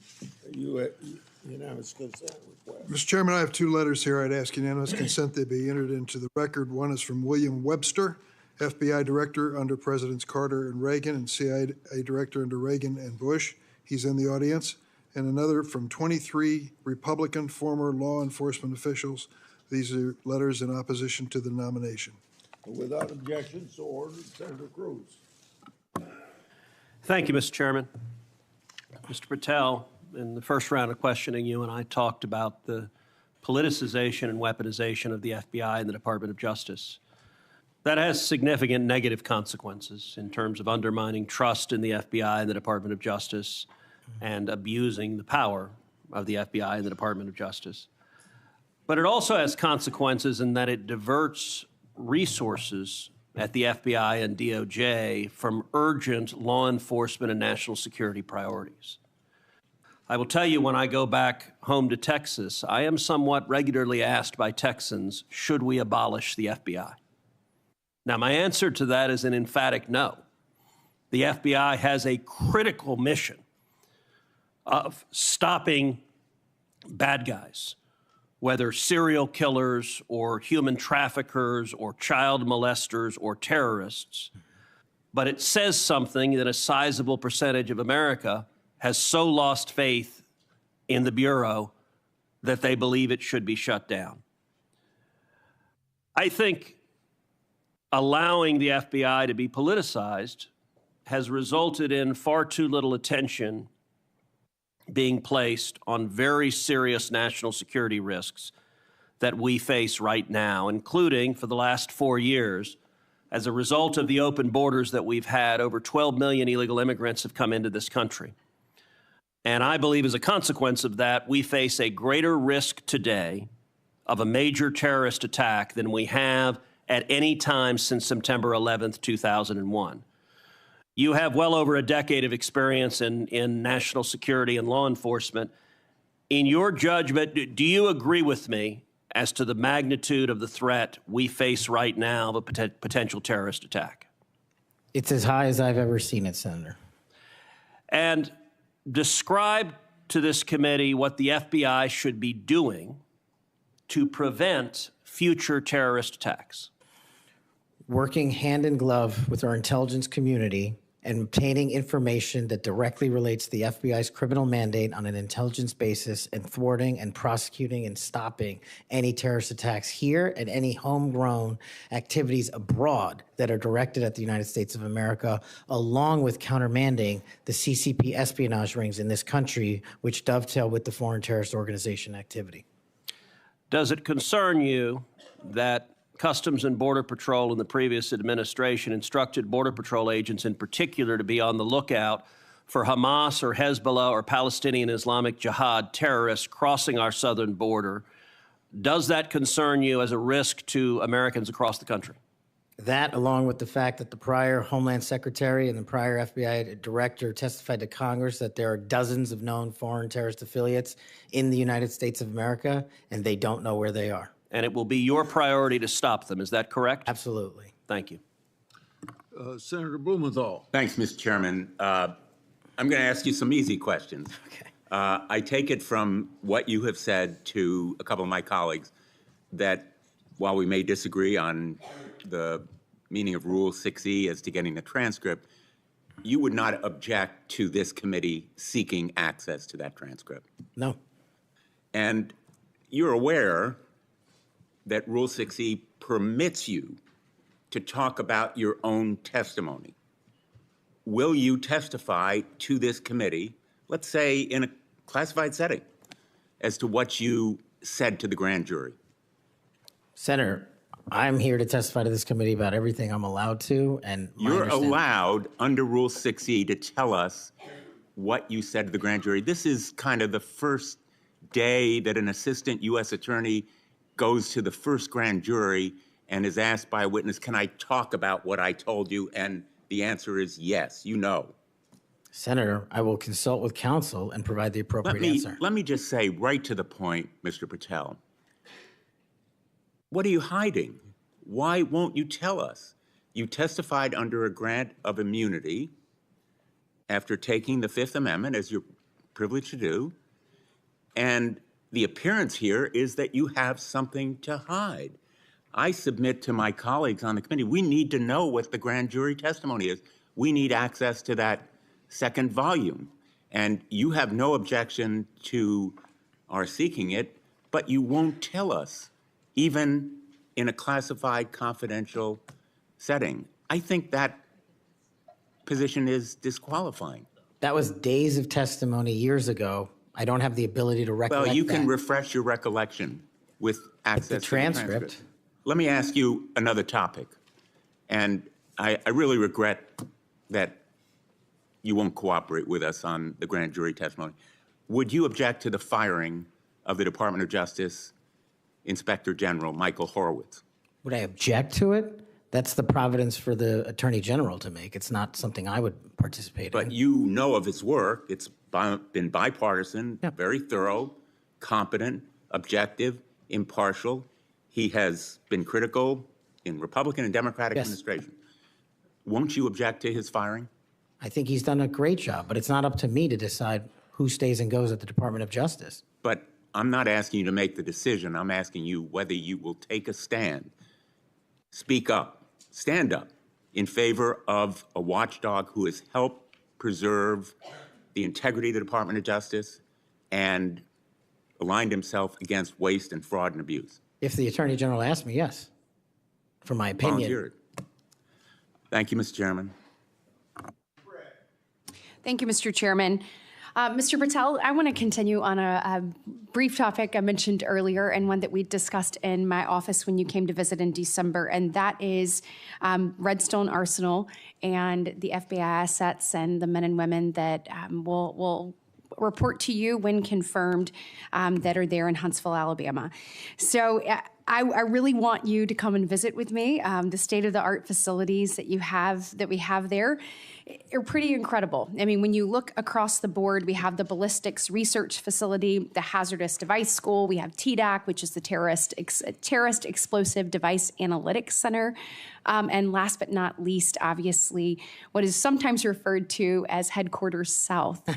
unanimous consent request. Mr. Chairman, I have two letters here. I'd ask unanimous consent they be entered into the record. One is from William Webster, FBI Director under Presidents Carter and Reagan, and CIA Director under Reagan and Bush. He's in the audience. And another from 23 Republican former law enforcement officials. These are letters in opposition to the nomination. Without objection, so ordered. Senator Cruz. Thank you, Mr. Chairman. Mr. Patel, in the first round of questioning, you and I talked about the politicization and weaponization of the FBI and the Department of Justice. That has significant negative consequences in terms of undermining trust in the FBI and the Department of Justice and abusing the power of the FBI and the Department of Justice. But it also has consequences in that it diverts resources at the FBI and DOJ from urgent law enforcement and national security priorities. I will tell you, when I go back home to Texas, I am somewhat regularly asked by Texans, should we abolish the FBI? Now, my answer to that is an emphatic no. The FBI has a critical mission of stopping bad guys, whether serial killers or human traffickers or child molesters or terrorists. But it says something that a sizable percentage of America has so lost faith in the Bureau that they believe it should be shut down. I think allowing the FBI to be politicized has resulted in far too little attention being placed on very serious national security risks that we face right now, including for the last 4 years. As a result of the open borders that we've had, over 12 million illegal immigrants have come into this country. And I believe as a consequence of that, we face a greater risk today of a major terrorist attack than we have at any time since September 11th, 2001. You have well over a decade of experience in national security and law enforcement. In your judgment, do you agree with me as to the magnitude of the threat we face right now of a potential terrorist attack? It's as high as I've ever seen it, Senator. And describe to this committee what the FBI should be doing to prevent future terrorist attacks. Working hand in glove with our intelligence community and obtaining information that directly relates to the FBI's criminal mandate on an intelligence basis, and thwarting and prosecuting and stopping any terrorist attacks here and any homegrown activities abroad that are directed at the United States of America, along with countermanding the CCP espionage rings in this country, which dovetail with the foreign terrorist organization activity. Does it concern you that Customs and Border Patrol in the previous administration instructed Border Patrol agents in particular to be on the lookout for Hamas or Hezbollah or Palestinian Islamic Jihad terrorists crossing our southern border? Does that concern you as a risk to Americans across the country? That, along with the fact that the prior Homeland Secretary and the prior FBI Director testified to Congress that there are dozens of known foreign terrorist affiliates in the United States of America, and they don't know where they are. And it will be your priority to stop them. Is that correct? Absolutely. Thank you. Senator Blumenthal. Thanks, Mr. Chairman. I'm going to ask you some easy questions. Okay. I take it from what you have said to a couple of my colleagues that while we may disagree on the meaning of Rule 6E as to getting the transcript, you would not object to this committee seeking access to that transcript. No. And you're aware that Rule 6E permits you to talk about your own testimony. Will you testify to this committee, let's say in a classified setting, as to what you said to the grand jury? Senator, I'm here to testify to this committee about everything I'm allowed to, and You're allowed under Rule 6E to tell us what you said to the grand jury. This is kind of the first day that an assistant U.S. attorney goes to the first grand jury and is asked by a witness, can I talk about what I told you? And the answer is yes, you know. Senator, I will consult with counsel and provide the appropriate answer. Let me just say right to the point, Mr. Patel. What are you hiding? Why won't you tell us? You testified under a grant of immunity after taking the Fifth Amendment, as you're privileged to do, and the appearance here is that you have something to hide. I submit to my colleagues on the committee, we need to know what the grand jury testimony is. We need access to that second volume. And you have no objection to our seeking it, but you won't tell us, even in a classified, confidential setting. I think that position is disqualifying. That was days of testimony years ago. I don't have the ability to recollect Well, you can that. refresh your recollection with access The to the transcript. transcript. Let me ask you another topic. And I really regret that you won't cooperate with us on the grand jury testimony. Would you object to the firing of the Department of Justice Inspector General Michael Horowitz? Would I object to it? That's the providence for the Attorney General to make. It's not something I would participate in. But you know of his work. It's been bipartisan, very thorough, competent, objective, impartial. He has been critical in Republican and Democratic administration. Won't you object to his firing? I think he's done a great job, but it's not up to me to decide who stays and goes at the Department of Justice. But I'm not asking you to make the decision. I'm asking you whether you will take a stand, speak up, stand up in favor of a watchdog who has helped preserve the integrity of the Department of Justice and aligned himself against waste and fraud and abuse. If the Attorney General asked me, yes, for my opinion. Volunteered. Thank you, Mr. Chairman. Thank you, Mr. Chairman. Mr. Patel, I want to continue on a brief topic I mentioned earlier and one that we discussed in my office when you came to visit in December, and that is Redstone Arsenal and the FBI assets and the men and women that will report to you when confirmed that are there in Huntsville, Alabama. So I really want you to come and visit with me. The state-of-the-art facilities that we have there are pretty incredible. I mean, when you look across the board, we have the ballistics research facility, the hazardous device school, we have TDAC, which is the terrorist explosive device analytics center, and last but not least, obviously, what is sometimes referred to as Headquarters South.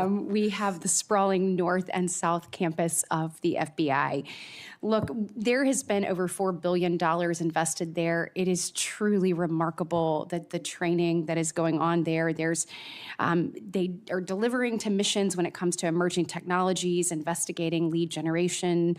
We have the sprawling north and south campus of the FBI. Look, there has been over $4 billion invested there. It is truly remarkable that the training that is going on there. They are delivering to missions when it comes to emerging technologies, investigating lead generation,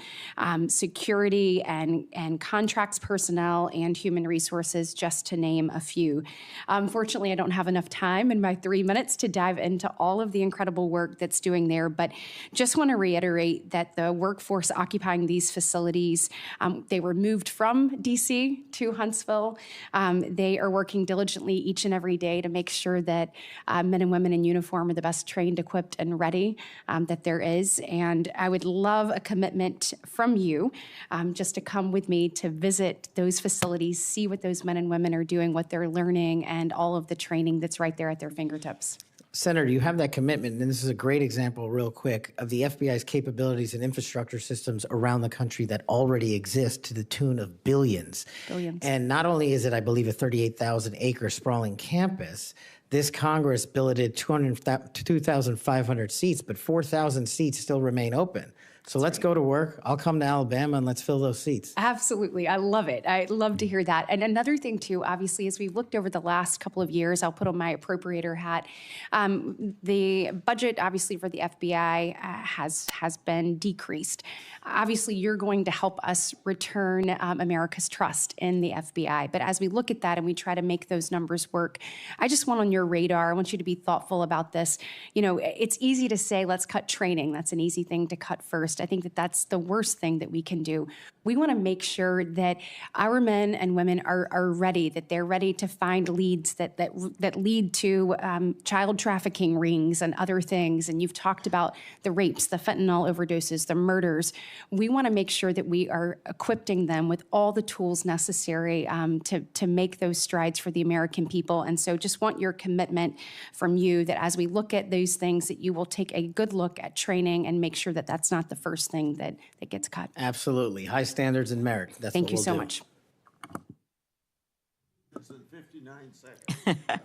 security, and contracts personnel and human resources, just to name a few. Unfortunately, I don't have enough time in my 3 minutes to dive into all of the incredible work that's doing there, but just want to reiterate that the workforce occupying these facilities, they were moved from DC to Huntsville. They are working diligently each and every day to make sure that men and women in uniform are the best trained, equipped, and ready that there is. And I would love a commitment from you just to come with me to visit those facilities, see what those men and women are doing, what they're learning, and all of the training that's right there at their fingertips. Senator, you have that commitment, and this is a great example, real quick, of the FBI's capabilities and infrastructure systems around the country that already exist to the tune of billions. Billions. And not only is it, I believe, a 38,000-acre sprawling campus, this Congress billeted 2,500 seats, but 4,000 seats still remain open. So let's go to work. I'll come to Alabama and let's fill those seats. Absolutely. I love it. I love to hear that. And another thing, too, obviously, as we've looked over the last couple of years, I'll put on my appropriator hat. The budget, obviously, for the FBI has been decreased. Obviously, you're going to help us return America's trust in the FBI. But as we look at that and we try to make those numbers work, I just want on your radar, I want you to be thoughtful about this. You know, it's easy to say, let's cut training. That's an easy thing to cut first. first. I think that that's the worst thing that we can do. We want to make sure that our men and women are ready, that they're ready to find leads that lead to child trafficking rings and other things. And you've talked about the rapes, the fentanyl overdoses, the murders. We want to make sure that we are equipping them with all the tools necessary to make those strides for the American people. And so just want your commitment from you that as we look at those things, that you will take a good look at training and make sure that that's not the first thing that gets cut. Absolutely. High standards and merit. That's Thank what you we'll so do. much. In 59 seconds.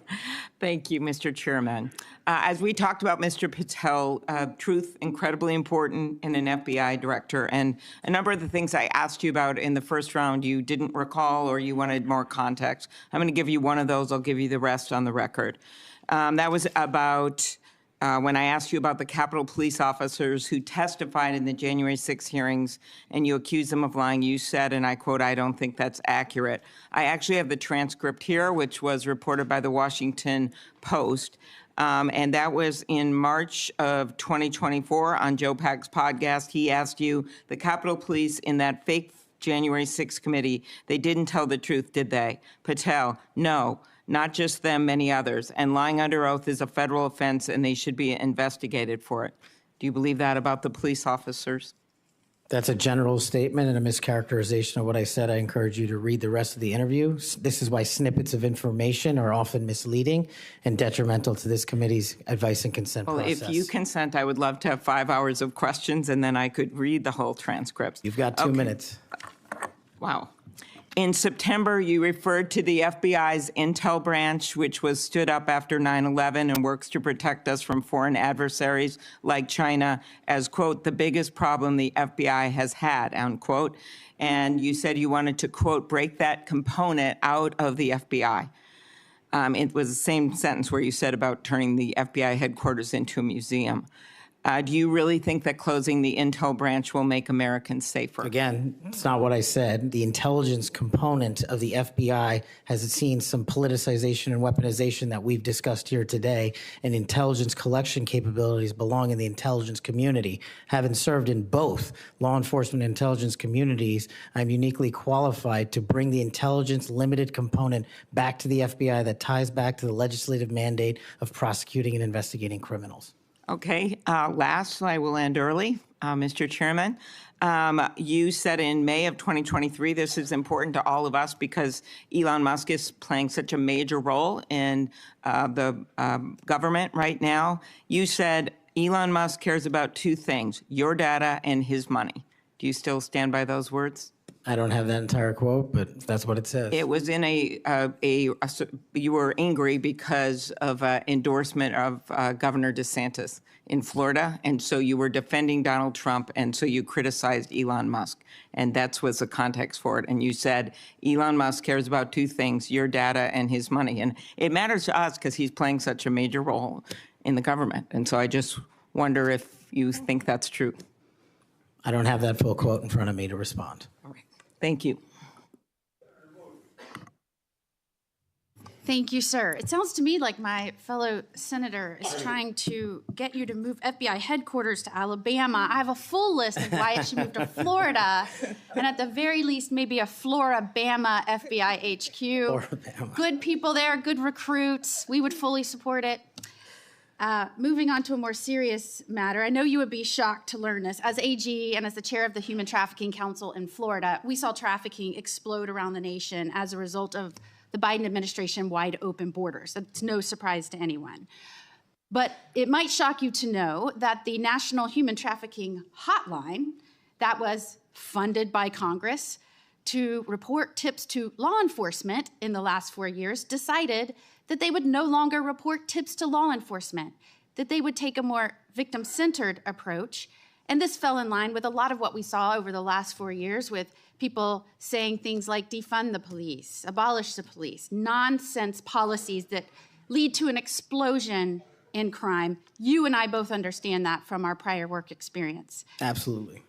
Thank you, Mr. Chairman. As we talked about, Mr. Patel, truth, incredibly important in an FBI director. And a number of the things I asked you about in the first round you didn't recall or you wanted more context. I'm going to give you one of those. I'll give you the rest on the record. That was about when I asked you about the Capitol Police officers who testified in the January 6 hearings and you accused them of lying, you said, and I quote, "I don't think that's accurate." I actually have the transcript here, which was reported by the Washington Post. And that was in March of 2024 on Joe Pack's podcast. He asked you, the Capitol Police in that fake January 6 committee, they didn't tell the truth, did they? Patel, no. Not just them, many others. And lying under oath is a federal offense and they should be investigated for it. Do you believe that about the police officers? That's a general statement and a mischaracterization of what I said. I encourage you to read the rest of the interview. This is why snippets of information are often misleading and detrimental to this committee's advice and consent process. If you consent, I would love to have 5 hours of questions and then I could read the whole transcript. You've got 2 minutes. Wow. In September, you referred to the FBI's intel branch, which was stood up after 9/11 and works to protect us from foreign adversaries like China, as, quote, the biggest problem the FBI has had, unquote. And you said you wanted to, quote, break that component out of the FBI. It was the same sentence where you said about turning the FBI headquarters into a museum. Do you really think that closing the intel branch will make Americans safer? Again, it's not what I said. The intelligence component of the FBI has seen some politicization and weaponization that we've discussed here today, and intelligence collection capabilities belong in the intelligence community. Having served in both law enforcement and intelligence communities, I'm uniquely qualified to bring the intelligence limited component back to the FBI that ties back to the legislative mandate of prosecuting and investigating criminals. Okay, last, I will end early, Mr. Chairman. You said in May of 2023, this is important to all of us because Elon Musk is playing such a major role in the government right now. You said Elon Musk cares about 2 things, your data and his money. Do you still stand by those words? I don't have that entire quote, but that's what it says. It was in you were angry because of endorsement of Governor DeSantis in Florida, and so you were defending Donald Trump, and so you criticized Elon Musk, and that was the context for it. And you said Elon Musk cares about 2 things, your data and his money, and it matters to us because he's playing such a major role in the government. And so I just wonder if you think that's true. I don't have that full quote in front of me to respond. All right. Thank you. Thank you, sir. It sounds to me like my fellow senator is trying to get you to move FBI headquarters to Alabama. I have a full list of why it should move to Florida, and at the very least, maybe a Florida-Bama FBI HQ. Florida-Bama. Good people there, good recruits. We would fully support it. Moving on to a more serious matter, I know you would be shocked to learn this. As AG and as the chair of the Human Trafficking Council in Florida, we saw trafficking explode around the nation as a result of the Biden administration wide open borders. That's no surprise to anyone. But it might shock you to know that the National Human Trafficking Hotline that was funded by Congress to report tips to law enforcement in the last 4 years decided that they would no longer report tips to law enforcement, that they would take a more victim-centered approach. And this fell in line with a lot of what we saw over the last 4 years with people saying things like defund the police, abolish the police, nonsense policies that lead to an explosion in crime. You and I both understand that from our prior work experience. Absolutely.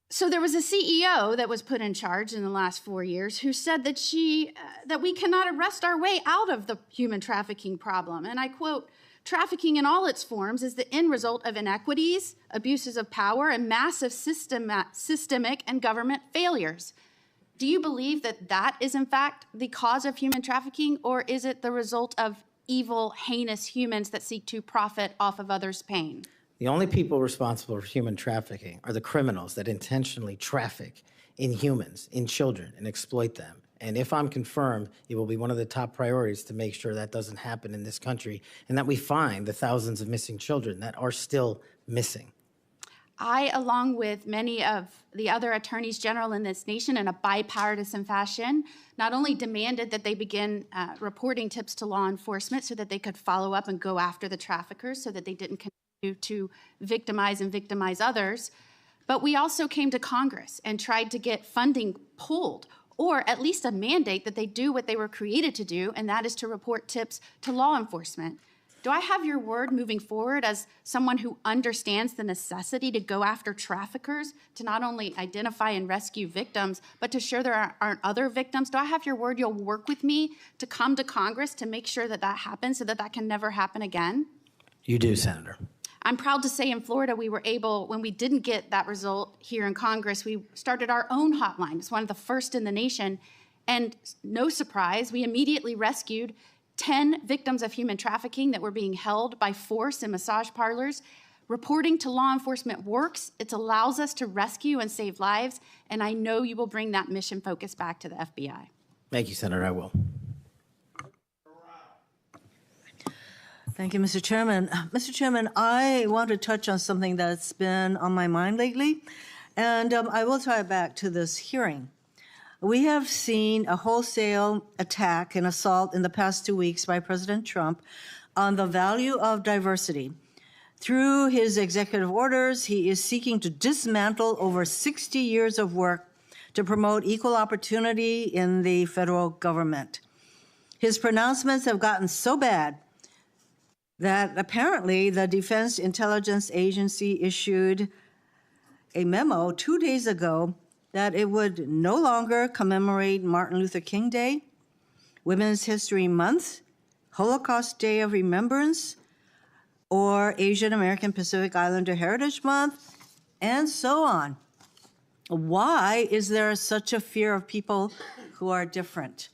So there was a CEO that was put in charge in the last 4 years who said that that we cannot arrest our way out of the human trafficking problem. And I quote, Trafficking in all its forms is the end result of inequities, abuses of power, and massive systemic and government failures. Do you believe that that is, in fact, the cause of human trafficking, or is it the result of evil, heinous humans that seek to profit off of others' pain? The only people responsible for human trafficking are the criminals that intentionally traffic in humans, in children, and exploit them. And if I'm confirmed, it will be one of the top priorities to make sure that doesn't happen in this country and that we find the thousands of missing children that are still missing. I, along with many of the other attorneys general in this nation in a bipartisan fashion, not only demanded that they begin reporting tips to law enforcement so that they could follow up and go after the traffickers so that they didn't continue to victimize others, but we also came to Congress and tried to get funding pulled, or at least a mandate that they do what they were created to do, and that is to report tips to law enforcement. Do I have your word moving forward as someone who understands the necessity to go after traffickers, to not only identify and rescue victims, but to ensure there aren't other victims? Do I have your word you'll work with me to come to Congress to make sure that that happens so that that can never happen again? You do, Senator. I'm proud to say in Florida, we were able, when we didn't get that result here in Congress, we started our own hotline. It's one of the first in the nation. And no surprise, we immediately rescued 10 victims of human trafficking that were being held by force in massage parlors. Reporting to law enforcement works. It allows us to rescue and save lives. And I know you will bring that mission focus back to the FBI. Thank you, Senator. I will. Thank you, Mr. Chairman. Mr. Chairman, I want to touch on something that's been on my mind lately, and I will tie it back to this hearing. We have seen a wholesale attack and assault in the past 2 weeks by President Trump on the value of diversity. Through his executive orders, he is seeking to dismantle over 60 years of work to promote equal opportunity in the federal government. His pronouncements have gotten so bad that apparently the Defense Intelligence Agency issued a memo 2 days ago that it would no longer commemorate Martin Luther King Day, Women's History Month, Holocaust Day of Remembrance, or Asian American Pacific Islander Heritage Month, and so on. Why is there such a fear of people who are different?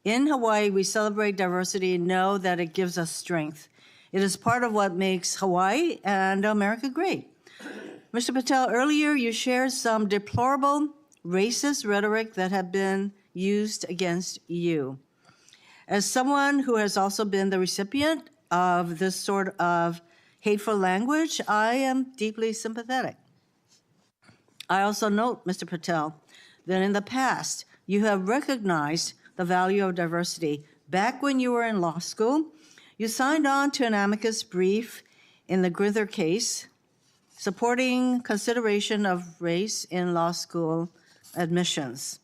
In Hawaii, we celebrate diversity and know that it gives us strength. It is part of what makes Hawaii and America great. Mr. Patel, earlier you shared some deplorable racist rhetoric that had been used against you. As someone who has also been the recipient of this sort of hateful language, I am deeply sympathetic. I also note, Mr. Patel, that in the past you have recognized the value of diversity. Back when you were in law school, you signed on to an amicus brief in the Grither case, supporting consideration of race in law school admissions.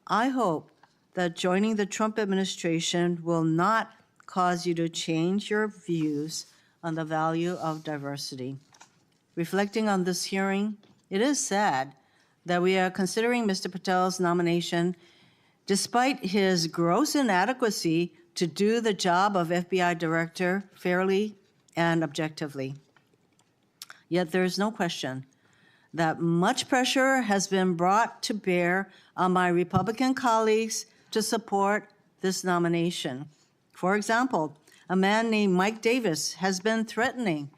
I hope that joining the Trump administration will not cause you to change your views on the value of diversity. Reflecting on this hearing, it is sad that we are considering Mr. Patel's nomination despite his gross inadequacy to do the job of FBI director fairly and objectively. Yet there is no question that much pressure has been brought to bear on my Republican colleagues to support this nomination. For example, a man named Mike Davis has been threatening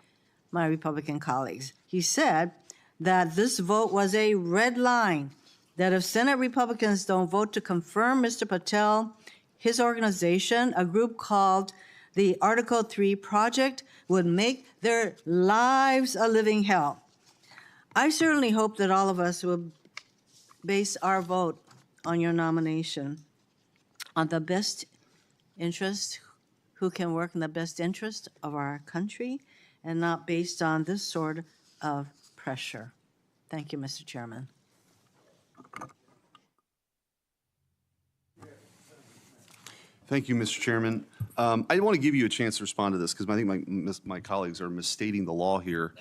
my Republican colleagues. He said that this vote was a red line, that if Senate Republicans don't vote to confirm Mr. Patel, his organization, a group called the Article 3 Project, would make their lives a living hell. I certainly hope that all of us will base our vote on your nomination on the best interest, who can work in the best interest of our country, and not based on this sort of pressure. Thank you, Mr. Chairman. Thank you, Mr. Chairman. I want to give you a chance to respond to this because I think my colleagues are misstating the law here.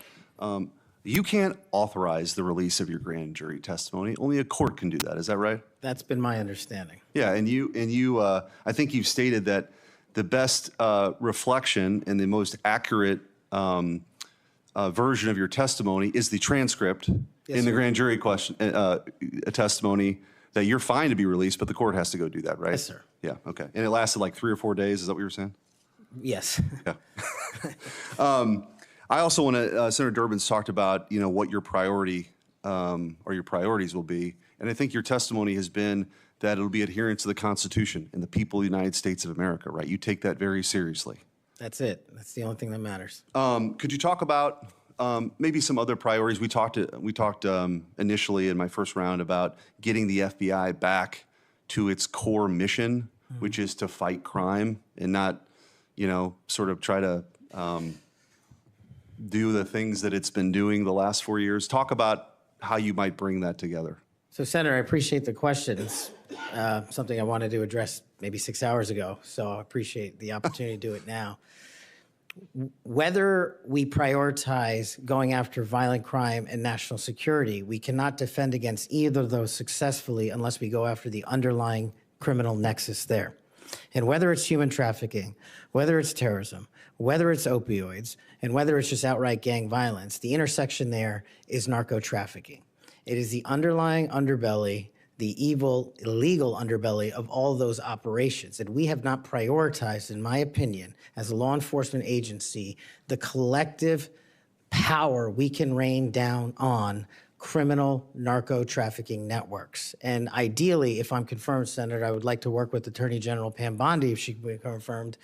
You can't authorize the release of your grand jury testimony. Only a court can do that. Is that right? That's been my understanding. Yeah, and you, I think you've stated that the best reflection and the most accurate version of your testimony is the transcript in the grand jury testimony that you're fine to be released, but the court has to go do that, right? Yes, sir. Yeah, okay. And it lasted like 3 or 4 days, is that what you were saying? Yes. Yeah. I also want to, Senator Durbin's talked about, what your priority or your priorities will be. And I think your testimony has been that it'll be adherence to the Constitution and the people of the United States of America, right? You take that very seriously. That's it. That's the only thing that matters. Could you talk about maybe some other priorities? We talked initially in my first round about getting the FBI back to its core mission, which is to fight crime and not, sort of try to do the things that it's been doing the last 4 years. Talk about how you might bring that together. So, Senator, I appreciate the question. It's something I wanted to address maybe 6 hours ago, so I appreciate the opportunity to do it now. Whether we prioritize going after violent crime and national security, we cannot defend against either of those successfully unless we go after the underlying criminal nexus there. And whether it's human trafficking, whether it's terrorism, whether it's opioids, and whether it's just outright gang violence, the intersection there is narco trafficking. It is the underlying underbelly, the evil, illegal underbelly of all those operations. And we have not prioritized, in my opinion, as a law enforcement agency, the collective power we can rain down on criminal narco trafficking networks. And ideally, if I'm confirmed, Senator, I would like to work with Attorney General Pam Bondi, if she can be confirmed,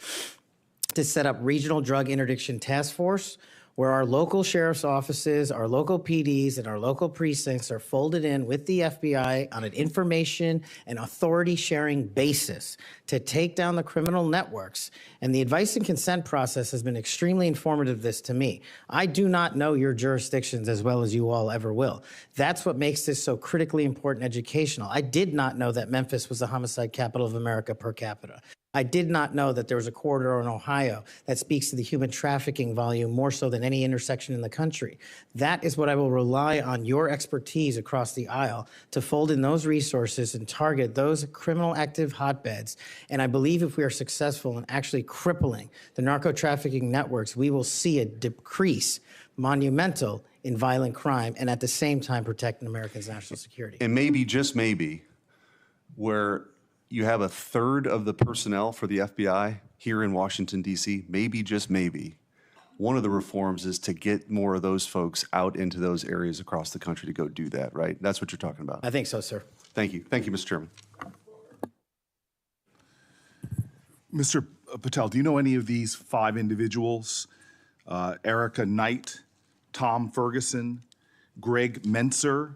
to set up regional drug interdiction task force where our local sheriff's offices, our local PDs, and our local precincts are folded in with the FBI on an information and authority sharing basis to take down the criminal networks. And the advice and consent process has been extremely informative to me. I do not know your jurisdictions as well as you all ever will. That's what makes this so critically important educational. I did not know that Memphis was the homicide capital of America per capita. I did not know that there was a corridor in Ohio that speaks to the human trafficking volume more so than any intersection in the country. That is what I will rely on your expertise across the aisle to fold in those resources and target those criminal active hotbeds. And I believe if we are successful in actually crippling the narco trafficking networks, we will see a decrease monumental in violent crime and at the same time protecting Americans' national security. And maybe, just maybe, where you have a third of the personnel for the FBI here in Washington, D.C., maybe, just maybe, one of the reforms is to get more of those folks out into those areas across the country to go do that, right? That's what you're talking about. I think so, sir. Thank you. Thank you, Mr. Chairman. Mr. Patel, do you know any of these 5 individuals? Erica Knight, Tom Ferguson, Greg Menser,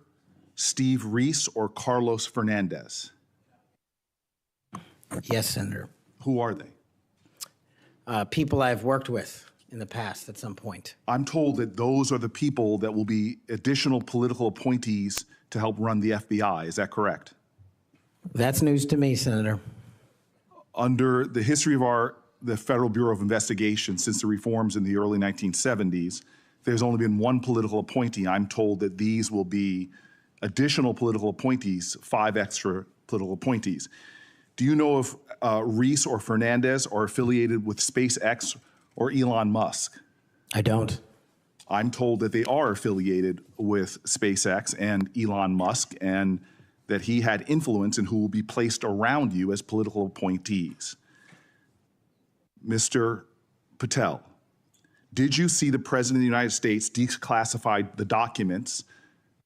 Steve Reese, or Carlos Fernandez? Yes, Senator. Who are they? People I've worked with in the past at some point. I'm told that those are the people that will be additional political appointees to help run the FBI. Is that correct? That's news to me, Senator. Under the history of the Federal Bureau of Investigation since the reforms in the early 1970s, there's only been one political appointee. I'm told that these will be additional political appointees, 5 extra political appointees. Do you know if Reese or Fernandez are affiliated with SpaceX or Elon Musk? I don't. I'm told that they are affiliated with SpaceX and Elon Musk, and that he had influence in who will be placed around you as political appointees. Mr. Patel, did you see the President of the United States declassify the documents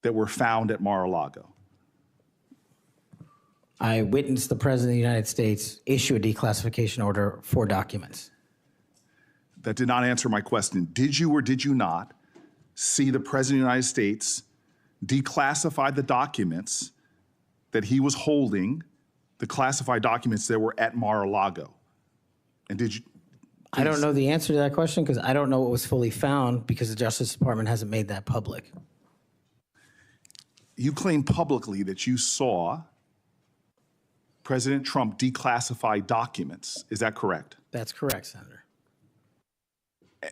that were found at Mar-a-Lago? I witnessed the President of the United States issue a declassification order for documents. That did not answer my question. Did you or did you not see the President of the United States declassify the documents that he was holding, the classified documents that were at Mar-a-Lago? And did you? I don't know the answer to that question because I don't know what was fully found because the Justice Department hasn't made that public. You claim publicly that you saw President Trump declassify documents. Is that correct? That's correct, Senator.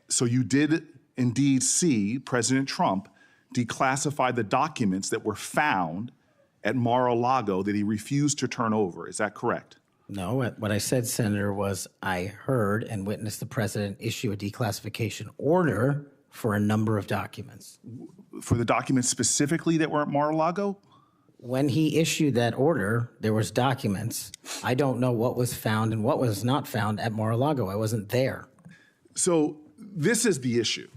So you did indeed see President Trump declassify the documents that were found at Mar-a-Lago that he refused to turn over. Is that correct? No, what I said, Senator, was I heard and witnessed the president issue a declassification order for a number of documents. For the documents specifically that were at Mar-a-Lago? When he issued that order, there was documents. I don't know what was found and what was not found at Mar-a-Lago. I wasn't there. So this is the issue.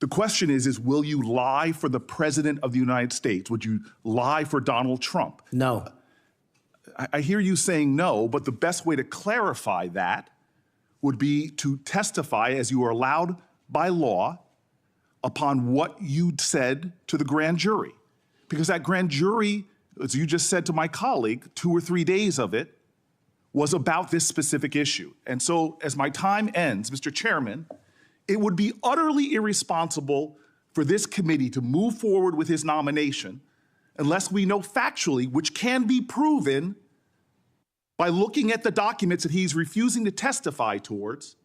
The question is will you lie for the President of the United States? Would you lie for Donald Trump? No. I hear you saying no, but the best way to clarify that would be to testify, as you are allowed by law, upon what you said to the grand jury. Because that grand jury, as you just said to my colleague, 2 or 3 days of it was about this specific issue. And so as my time ends, Mr. Chairman, it would be utterly irresponsible for this committee to move forward with his nomination unless we know factually, which can be proven by looking at the documents that he's refusing to testify towards.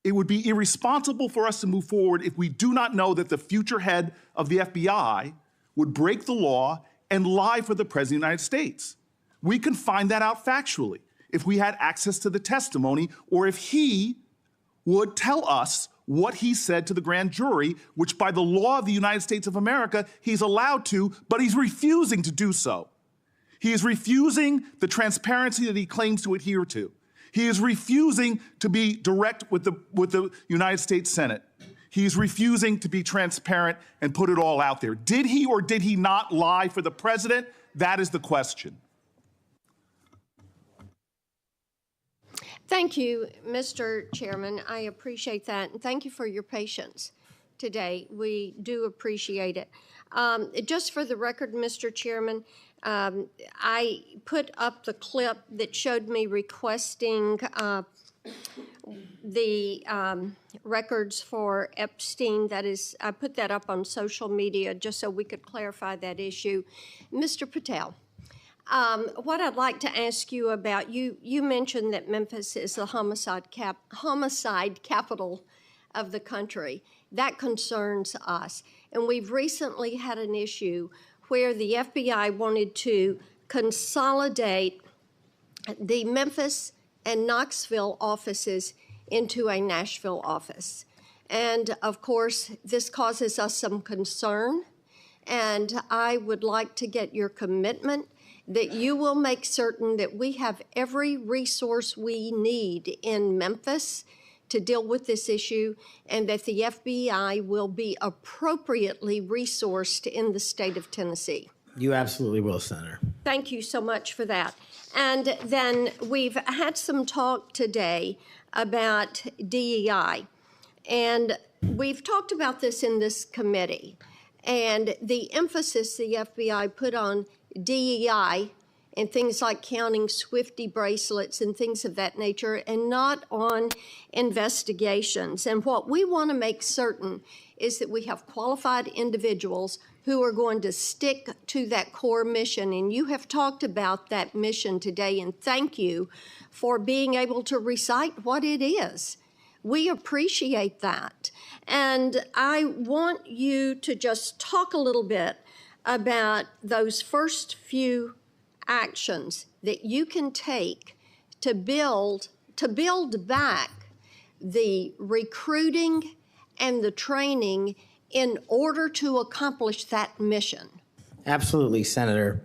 It would be irresponsible for us to move forward if we do not know that the future head of the FBI would break the law and lie for the President of the United States. We can find that out factually if we had access to the testimony or if he would tell us what he said to the grand jury, which by the law of the United States of America, he's allowed to, but he's refusing to do so. He is refusing the transparency that he claims to adhere to. He is refusing to be direct with the United States Senate. He is refusing to be transparent and put it all out there. Did he or did he not lie for the president? That is the question. Thank you, Mr. Chairman. I appreciate that, and thank you for your patience today. We do appreciate it. Just for the record, Mr. Chairman, I put up the clip that showed me requesting the records for Epstein. That is, I put that up on social media just so we could clarify that issue. Mr. Patel, what I'd like to ask you about, you mentioned that Memphis is the homicide capital of the country. That concerns us. And we've recently had an issue where the FBI wanted to consolidate the Memphis and Knoxville offices into a Nashville office. And of course, this causes us some concern. And I would like to get your commitment that you will make certain that we have every resource we need in Memphis to deal with this issue, and that the FBI will be appropriately resourced in the state of Tennessee. You absolutely will, Senator. Thank you so much for that. And then we've had some talk today about DEI, and we've talked about this in this committee, and the emphasis the FBI put on DEI and things like counting Swifty bracelets and things of that nature, and not on investigations. And what we want to make certain is that we have qualified individuals who are going to stick to that core mission. And you have talked about that mission today, and thank you for being able to recite what it is. We appreciate that. And I want you to just talk a little bit about those first few actions that you can take to build back the recruiting and the training in order to accomplish that mission. Absolutely, Senator.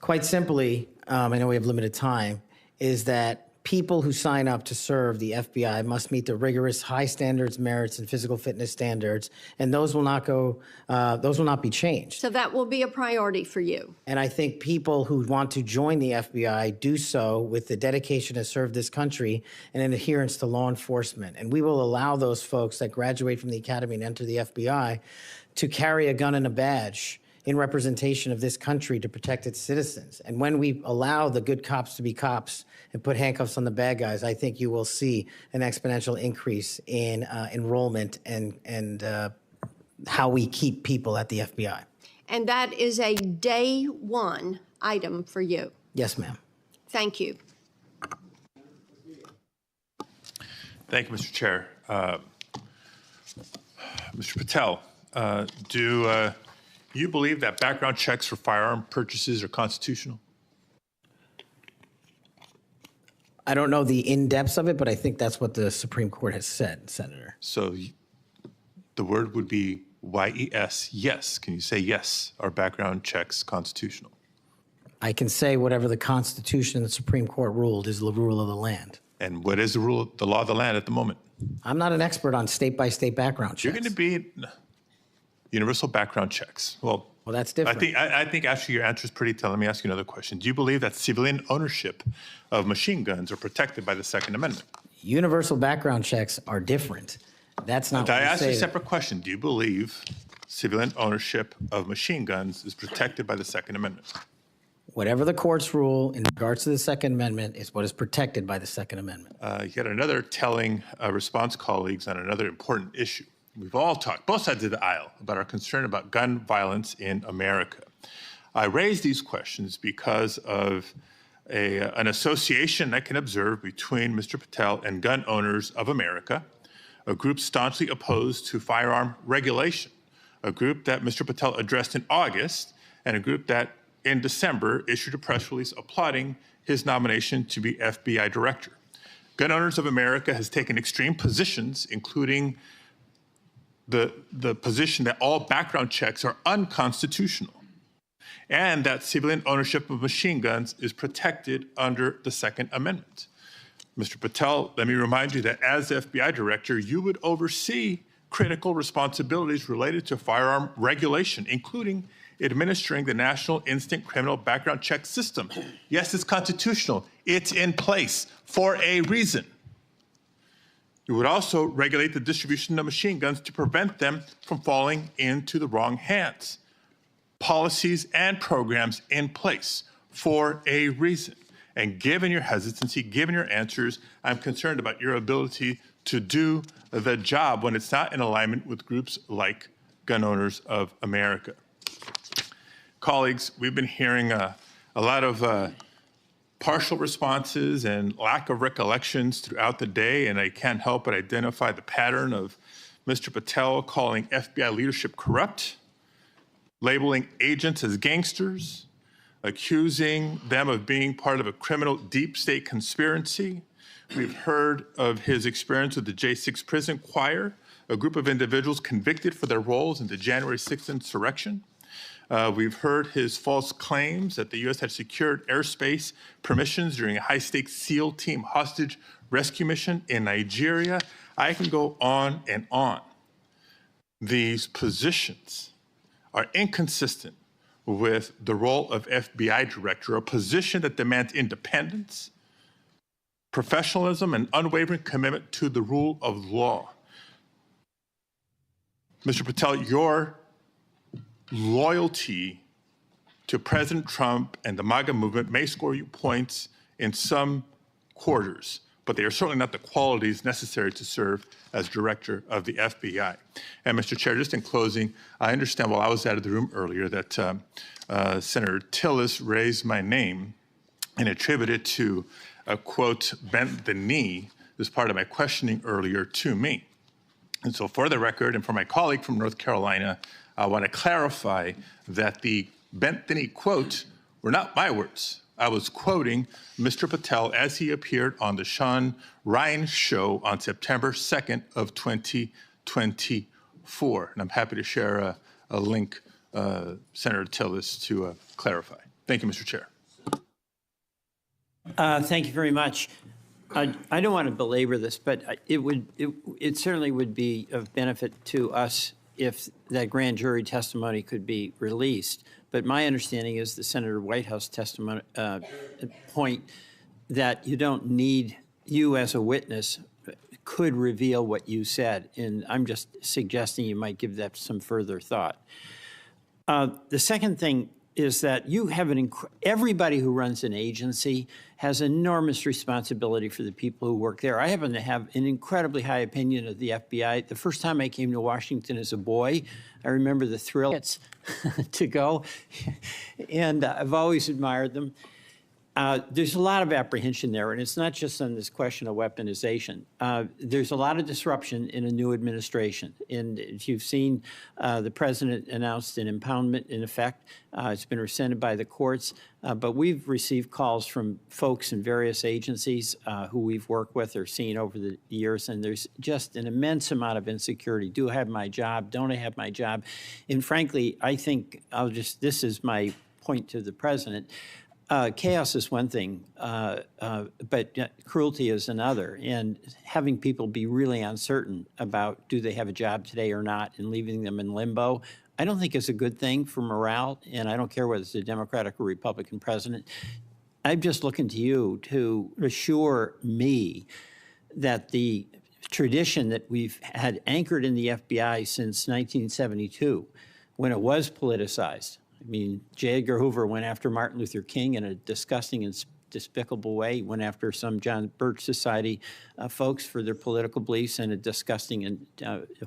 Quite simply, I know we have limited time, is that people who sign up to serve the FBI must meet the rigorous high standards, merits, and physical fitness standards, and those will not be changed. So that will be a priority for you. And I think people who want to join the FBI do so with the dedication to serve this country and an adherence to law enforcement. And we will allow those folks that graduate from the academy and enter the FBI to carry a gun and a badge in representation of this country to protect its citizens. And when we allow the good cops to be cops and put handcuffs on the bad guys, I think you will see an exponential increase in enrollment and how we keep people at the FBI. And that is a day one item for you. Yes, ma'am. Thank you. Thank you, Mr. Chair. Mr. Patel, do you believe that background checks for firearm purchases are constitutional? I don't know the in-depths of it, but I think that's what the Supreme Court has said, Senator. So the word would be YES, yes. Can you say yes? Are background checks constitutional? I can say whatever the Constitution and the Supreme Court ruled is the rule of the land. And what is the rule, the law of the land at the moment? I'm not an expert on state-by-state background checks. You're going to be universal background checks. Well, that's different. I think actually your answer is pretty telling. Let me ask you another question. Do you believe that civilian ownership of machine guns are protected by the Second Amendment? Universal background checks are different. That's not what I you asked you say a that- separate question. Do you believe civilian ownership of machine guns is protected by the Second Amendment? Whatever the courts rule in regards to the Second Amendment is what is protected by the Second Amendment. Yet another telling response, colleagues, on another important issue. We've all talked, both sides of the aisle, about our concern about gun violence in America. I raise these questions because of an association I can observe between Mr. Patel and gun owners of America, a group staunchly opposed to firearm regulation, a group that Mr. Patel addressed in August, and a group that in December issued a press release applauding his nomination to be FBI director. Gun Owners of America has taken extreme positions, including the position that all background checks are unconstitutional and that civilian ownership of machine guns is protected under the Second Amendment. Mr. Patel, let me remind you that as FBI director, you would oversee critical responsibilities related to firearm regulation, including administering the National Instant Criminal Background Check System. Yes, it's constitutional. It's in place for a reason. You would also regulate the distribution of machine guns to prevent them from falling into the wrong hands. Policies and programs in place for a reason. And given your hesitancy, given your answers, I'm concerned about your ability to do the job when it's not in alignment with groups like Gun Owners of America. Colleagues, we've been hearing a lot of partial responses and lack of recollections throughout the day, and I can't help but identify the pattern of Mr. Patel calling FBI leadership corrupt, labeling agents as gangsters, accusing them of being part of a criminal deep state conspiracy. We've heard of his experience with the J6 prison choir, a group of individuals convicted for their roles in the January 6th insurrection. We've heard his false claims that the U.S. had secured airspace permissions during a high-stakes SEAL team hostage rescue mission in Nigeria. I can go on and on. These positions are inconsistent with the role of FBI director, a position that demands independence, professionalism, and unwavering commitment to the rule of law. Mr. Patel, your loyalty to President Trump and the MAGA movement may score you points in some quarters, but they are certainly not the qualities necessary to serve as director of the FBI. And Mr. Chair, just in closing, I understand while I was out of the room earlier that Senator Tillis raised my name and attributed to a quote, bent the knee as part of my questioning earlier to me. And so for the record, and for my colleague from North Carolina, I want to clarify that the bent the knee quote were not my words. I was quoting Mr. Patel as he appeared on the Sean Ryan show on September 2nd of 2024. And I'm happy to share a link, Senator Tillis, to clarify. Thank you, Mr. Chair. Thank you very much. I don't want to belabor this, but it certainly would be of benefit to us if that grand jury testimony could be released. But my understanding is the Senator Whitehouse testimony point that you don't need you as a witness could reveal what you said. And I'm just suggesting you might give that some further thought. The second thing is that you have everybody who runs an agency has enormous responsibility for the people who work there. I happen to have an incredibly high opinion of the FBI. The first time I came to Washington as a boy, I remember the thrill to go, and I've always admired them. There's a lot of apprehension there, and it's not just on this question of weaponization. There's a lot of disruption in a new administration. And if you've seen, the president announced an impoundment in effect. It's been rescinded by the courts, but we've received calls from folks in various agencies who we've worked with or seen over the years, and there's just an immense amount of insecurity. Do I have my job? Don't I have my job? And frankly, I think this is my point to the president. Chaos is one thing, but cruelty is another. And having people be really uncertain about do they have a job today or not and leaving them in limbo, I don't think is a good thing for morale. And I don't care whether it's a Democratic or Republican president. I'm just looking to you to assure me that the tradition that we've had anchored in the FBI since 1972, when it was politicized. I mean, J. Edgar Hoover went after Martin Luther King in a disgusting and despicable way. He went after some John Birch Society folks for their political beliefs in a disgusting and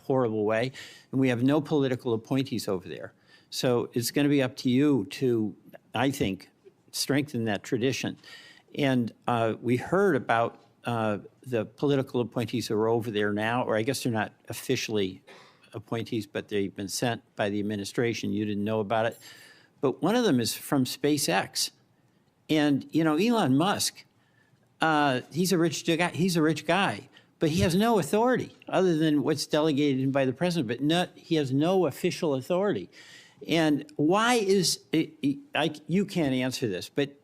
horrible way. And we have no political appointees over there. So it's going to be up to you to, I think, strengthen that tradition. And we heard about the political appointees who are over there now, or I guess they're not officially appointees, but they've been sent by the administration. You didn't know about it. But one of them is from SpaceX. And, you know, Elon Musk, he's a rich guy, but he has no authority other than what's delegated by the president, but he has no official authority. And why is you can't answer this, but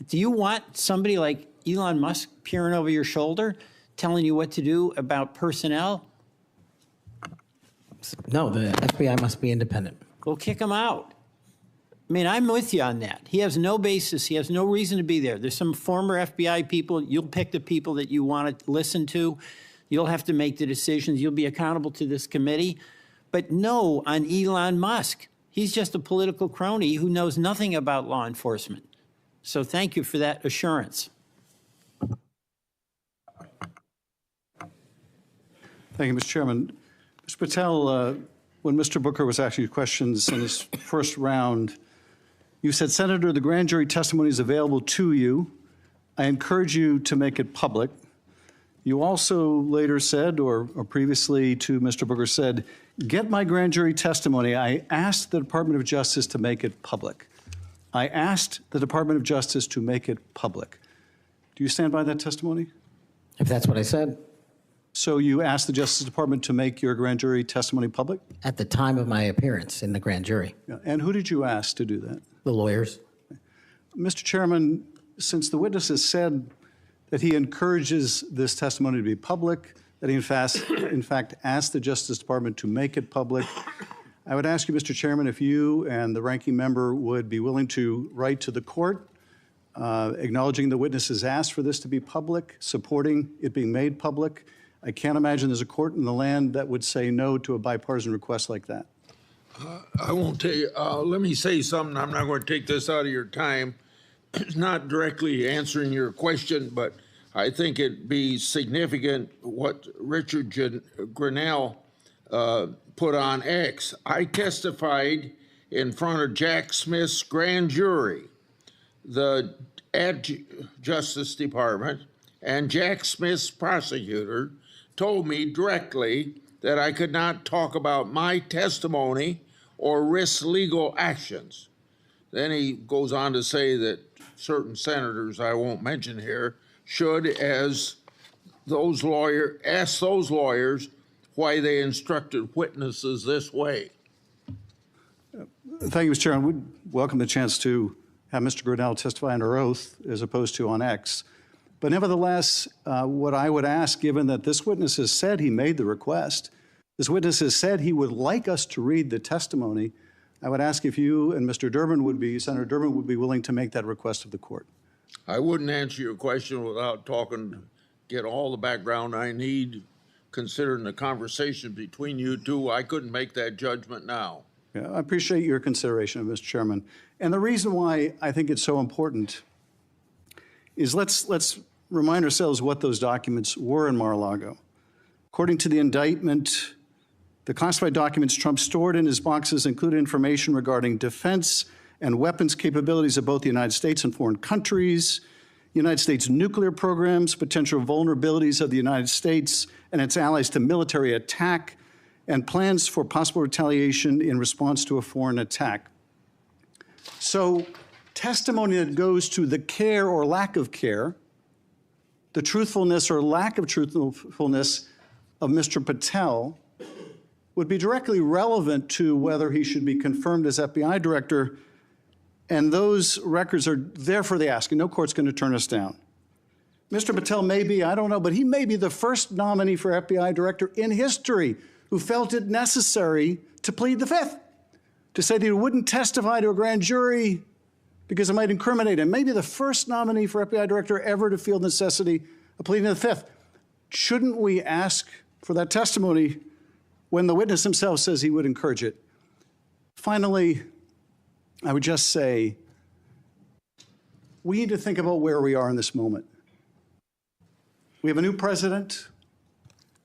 do you want somebody like Elon Musk peering over your shoulder, telling you what to do about personnel? No, the FBI must be independent. Go kick him out. I mean, I'm with you on that. He has no basis. He has no reason to be there. There's some former FBI people. You'll pick the people that you want to listen to. You'll have to make the decisions. You'll be accountable to this committee. But no on Elon Musk. He's just a political crony who knows nothing about law enforcement. So thank you for that assurance. Thank you, Mr. Chairman. Mr. Patel, when Mr. Booker was asking you questions in his first round, you said, Senator, the grand jury testimony is available to you. I encourage you to make it public. You also later said, or previously to Mr. Booker said, get my grand jury testimony. I asked the Department of Justice to make it public. I asked the Department of Justice to make it public. Do you stand by that testimony? If that's what I said. So you asked the Justice Department to make your grand jury testimony public? At the time of my appearance in the grand jury. Yeah. And who did you ask to do that? The lawyers. Mr. Chairman, since the witness has said that he encourages this testimony to be public, that he in fact asked the Justice Department to make it public, I would ask you, Mr. Chairman, if you and the ranking member would be willing to write to the court acknowledging the witness has asked for this to be public, supporting it being made public. I can't imagine there's a court in the land that would say no to a bipartisan request like that. I won't tell you. Let me say something. I'm not going to take this out of your time. It's not directly answering your question, but I think it'd be significant what Richard Grinnell put on X. I testified in front of Jack Smith's grand jury, the Justice Department, and Jack Smith's prosecutor told me directly that I could not talk about my testimony or risk legal actions. Then he goes on to say that certain senators, I won't mention here, should, as those lawyers, ask those lawyers why they instructed witnesses this way. Thank you, Mr. Chairman. We'd welcome the chance to have Mr. Grinnell testify under oath as opposed to on X. But nevertheless, what I would ask, given that this witness has said he made the request, this witness has said he would like us to read the testimony, I would ask if you and Mr. Durbin would be, Senator Durbin would be willing to make that request of the court. I wouldn't answer your question without get all the background I need, considering the conversation between you two. I couldn't make that judgment now. Yeah, I appreciate your consideration, Mr. Chairman. And the reason why I think it's so important is let's remind ourselves what those documents were in Mar-a-Lago. According to the indictment, the classified documents Trump stored in his boxes included information regarding defense and weapons capabilities of both the United States and foreign countries, United States nuclear programs, potential vulnerabilities of the United States and its allies to military attack, and plans for possible retaliation in response to a foreign attack. So testimony that goes to the care or lack of care, the truthfulness or lack of truthfulness of Mr. Patel would be directly relevant to whether he should be confirmed as FBI director, and those records are there for the asking. No court's going to turn us down. Mr. Patel may be, I don't know, but he may be the first nominee for FBI director in history who felt it necessary to plead the Fifth, to say that he wouldn't testify to a grand jury because it might incriminate him. Maybe the first nominee for FBI director ever to feel the necessity of pleading the Fifth. Shouldn't we ask for that testimony when the witness himself says he would encourage it? Finally, I would just say, we need to think about where we are in this moment. We have a new president.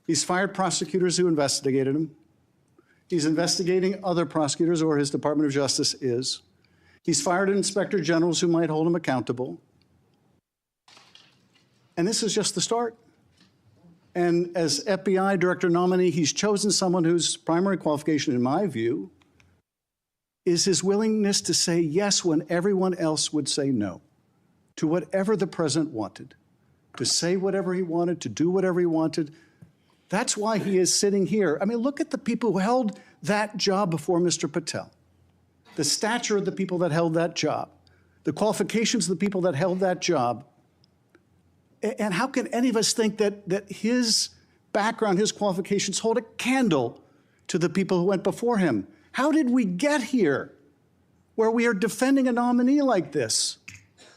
He's fired prosecutors who investigated him. He's investigating other prosecutors, or his Department of Justice is. He's fired inspector generals who might hold him accountable. And this is just the start. And as FBI director nominee, he's chosen someone whose primary qualification, in my view, is his willingness to say yes when everyone else would say no to whatever the president wanted, to say whatever he wanted, to do whatever he wanted. That's why he is sitting here. I mean, look at the people who held that job before Mr. Patel, the stature of the people that held that job, the qualifications of the people that held that job. And how can any of us think that his background, his qualifications hold a candle to the people who went before him? How did we get here where we are defending a nominee like this,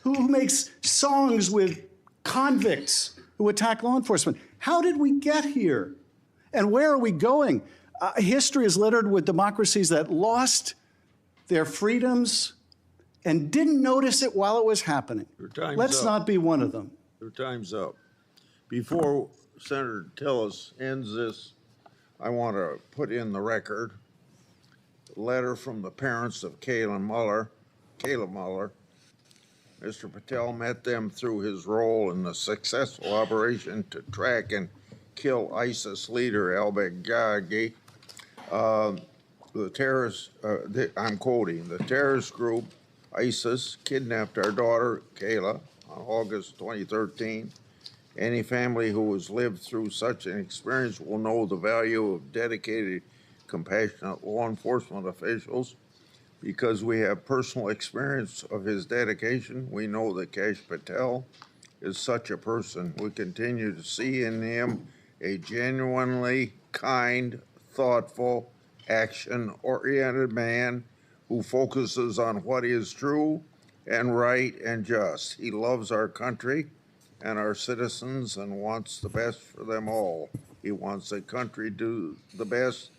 who makes songs with convicts who attack law enforcement? How did we get here? And where are we going? History is littered with democracies that lost their freedoms and didn't notice it while it was happening. Let's not be one of them. Your time's up. Before Senator Tillis ends this, I want to put in the record a letter from the parents of Kayla Mueller. Mr. Patel met them through his role in the successful operation to track and kill ISIS leader al-Baghdadi. I'm quoting, the terrorist group ISIS kidnapped our daughter, Kayla, on August 2013. Any family who has lived through such an experience will know the value of dedicated, compassionate law enforcement officials. Because we have personal experience of his dedication, we know that Kash Patel is such a person. We continue to see in him a genuinely kind, thoughtful, action-oriented man who focuses on what is true and right and just. He loves our country and our citizens and wants the best for them all. He wants the country to do the best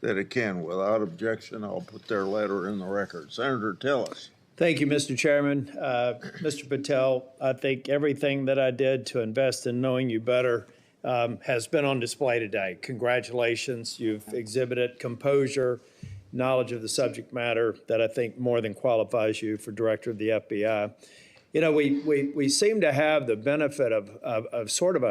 that it can. Without objection, I'll put their letter in the record. Senator Tillis. Thank you, Mr. Chairman. Mr. Patel, I think everything that I did to invest in knowing you better has been on display today. Congratulations. You've exhibited composure, knowledge of the subject matter that I think more than qualifies you for director of the FBI. You know, we seem to have the benefit of sort of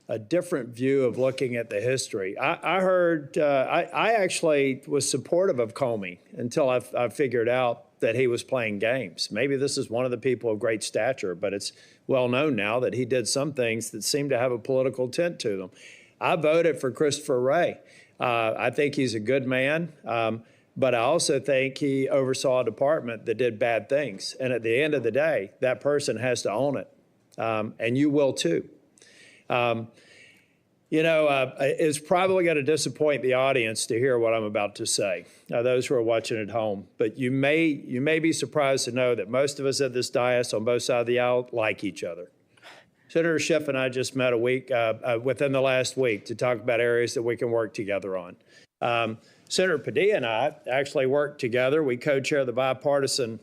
a different view of looking at the history. I actually was supportive of Comey until I figured out that he was playing games. Maybe this is one of the people of great stature, but it's well known now that he did some things that seem to have a political tint to them. I voted for Christopher Wray. I think he's a good man, but I also think he oversaw a department that did bad things. And at the end of the day, that person has to own it, and you will too. It's probably going to disappoint the audience to hear what I'm about to say, those who are watching at home. But you may be surprised to know that most of us at this dais on both sides of the aisle like each other. Senator Schiff and I just met within the last week to talk about areas that we can work together on. Senator Padilla and I actually worked together. We co-chair the bipartisan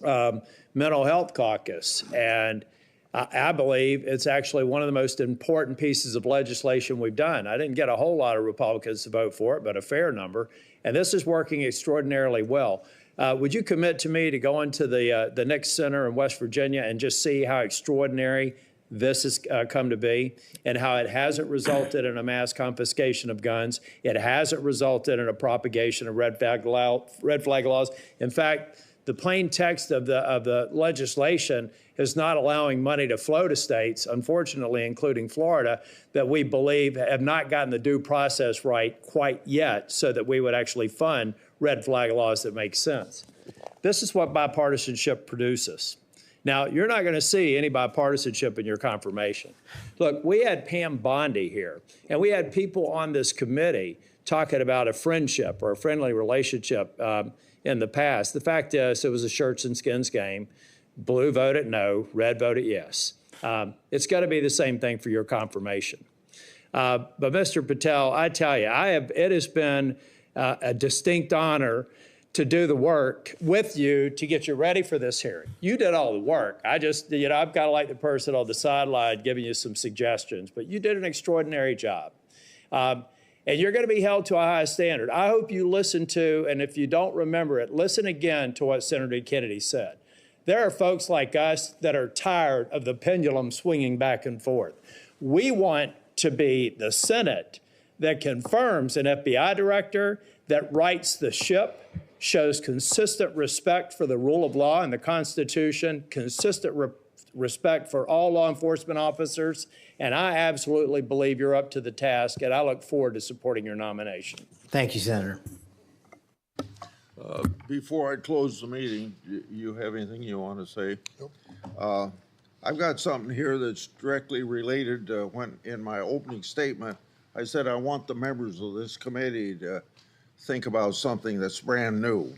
mental health caucus, and I believe it's actually one of the most important pieces of legislation we've done. I didn't get a whole lot of Republicans to vote for it, but a fair number. And this is working extraordinarily well. Would you commit to me to go into the Nix Center in West Virginia and just see how extraordinary this has come to be, and how it hasn't resulted in a mass confiscation of guns? It hasn't resulted in a propagation of red flag laws. In fact, the plain text of the legislation is not allowing money to flow to states, unfortunately, including Florida, that we believe have not gotten the due process right quite yet, so that we would actually fund red flag laws that make sense. This is what bipartisanship produces. Now, you're not going to see any bipartisanship in your confirmation. Look, we had Pam Bondi here, and we had people on this committee talking about a friendship or a friendly relationship in the past. The fact is, it was a shirts and skins game. Blue voted no, red voted yes. It's got to be the same thing for your confirmation. But Mr. Patel, I tell you, it has been a distinct honor to do the work with you to get you ready for this hearing. You did all the work. I just, I'm kind of like the person on the sideline giving you some suggestions, but you did an extraordinary job. And you're going to be held to a high standard. I hope you listen to, and if you don't remember it, listen again to what Senator Kennedy said. There are folks like us that are tired of the pendulum swinging back and forth. We want to be the Senate that confirms an FBI director, that rights the ship, shows consistent respect for the rule of law and the Constitution, consistent respect for all law enforcement officers, and I absolutely believe you're up to the task, and I look forward to supporting your nomination. Thank you, Senator. Before I close the meeting, you have anything you want to say? Nope. I've got something here that's directly related when in my opening statement, I said I want the members of this committee to think about something that's brand new.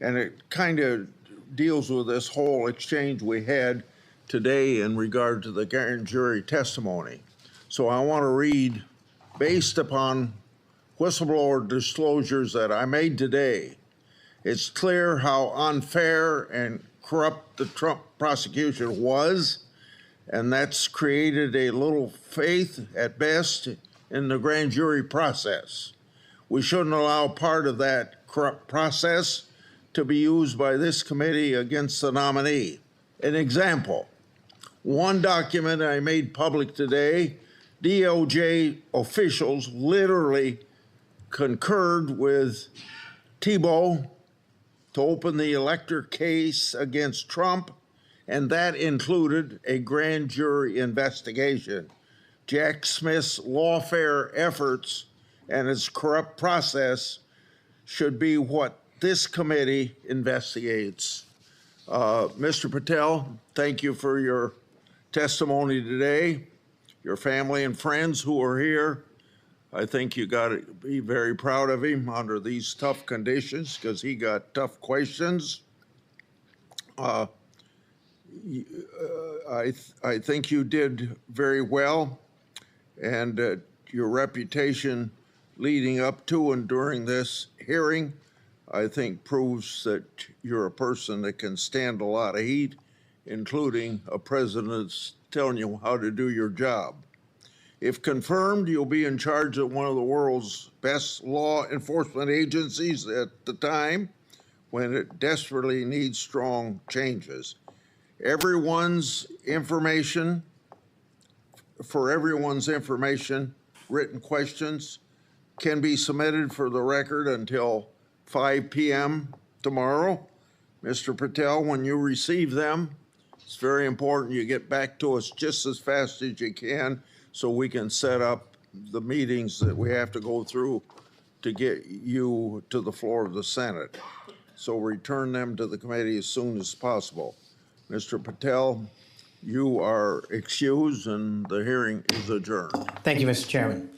And it kind of deals with this whole exchange we had today in regard to the grand jury testimony. So I want to read, based upon whistleblower disclosures that I made today, it's clear how unfair and corrupt the Trump prosecution was, and that's created a little faith at best in the grand jury process. We shouldn't allow part of that corrupt process to be used by this committee against the nominee. An example, one document I made public today, DOJ officials literally concurred with Thibault to open the elector case against Trump, and that included a grand jury investigation. Jack Smith's lawfare efforts and its corrupt process should be what this committee investigates. Mr. Patel, thank you for your testimony today. Your family and friends who are here, I think you got to be very proud of him under these tough conditions, because he got tough questions. I think you did very well, and your reputation leading up to and during this hearing, I think proves that you're a person that can stand a lot of heat, including a president that's telling you how to do your job. If confirmed, you'll be in charge of one of the world's best law enforcement agencies at the time when it desperately needs strong changes. For everyone's information, written questions can be submitted for the record until 5 p.m. tomorrow. Mr. Patel, when you receive them, it's very important you get back to us just as fast as you can so we can set up the meetings that we have to go through to get you to the floor of the Senate. So return them to the committee as soon as possible. Mr. Patel, you are excused and the hearing is adjourned. Thank you, Mr. Chairman.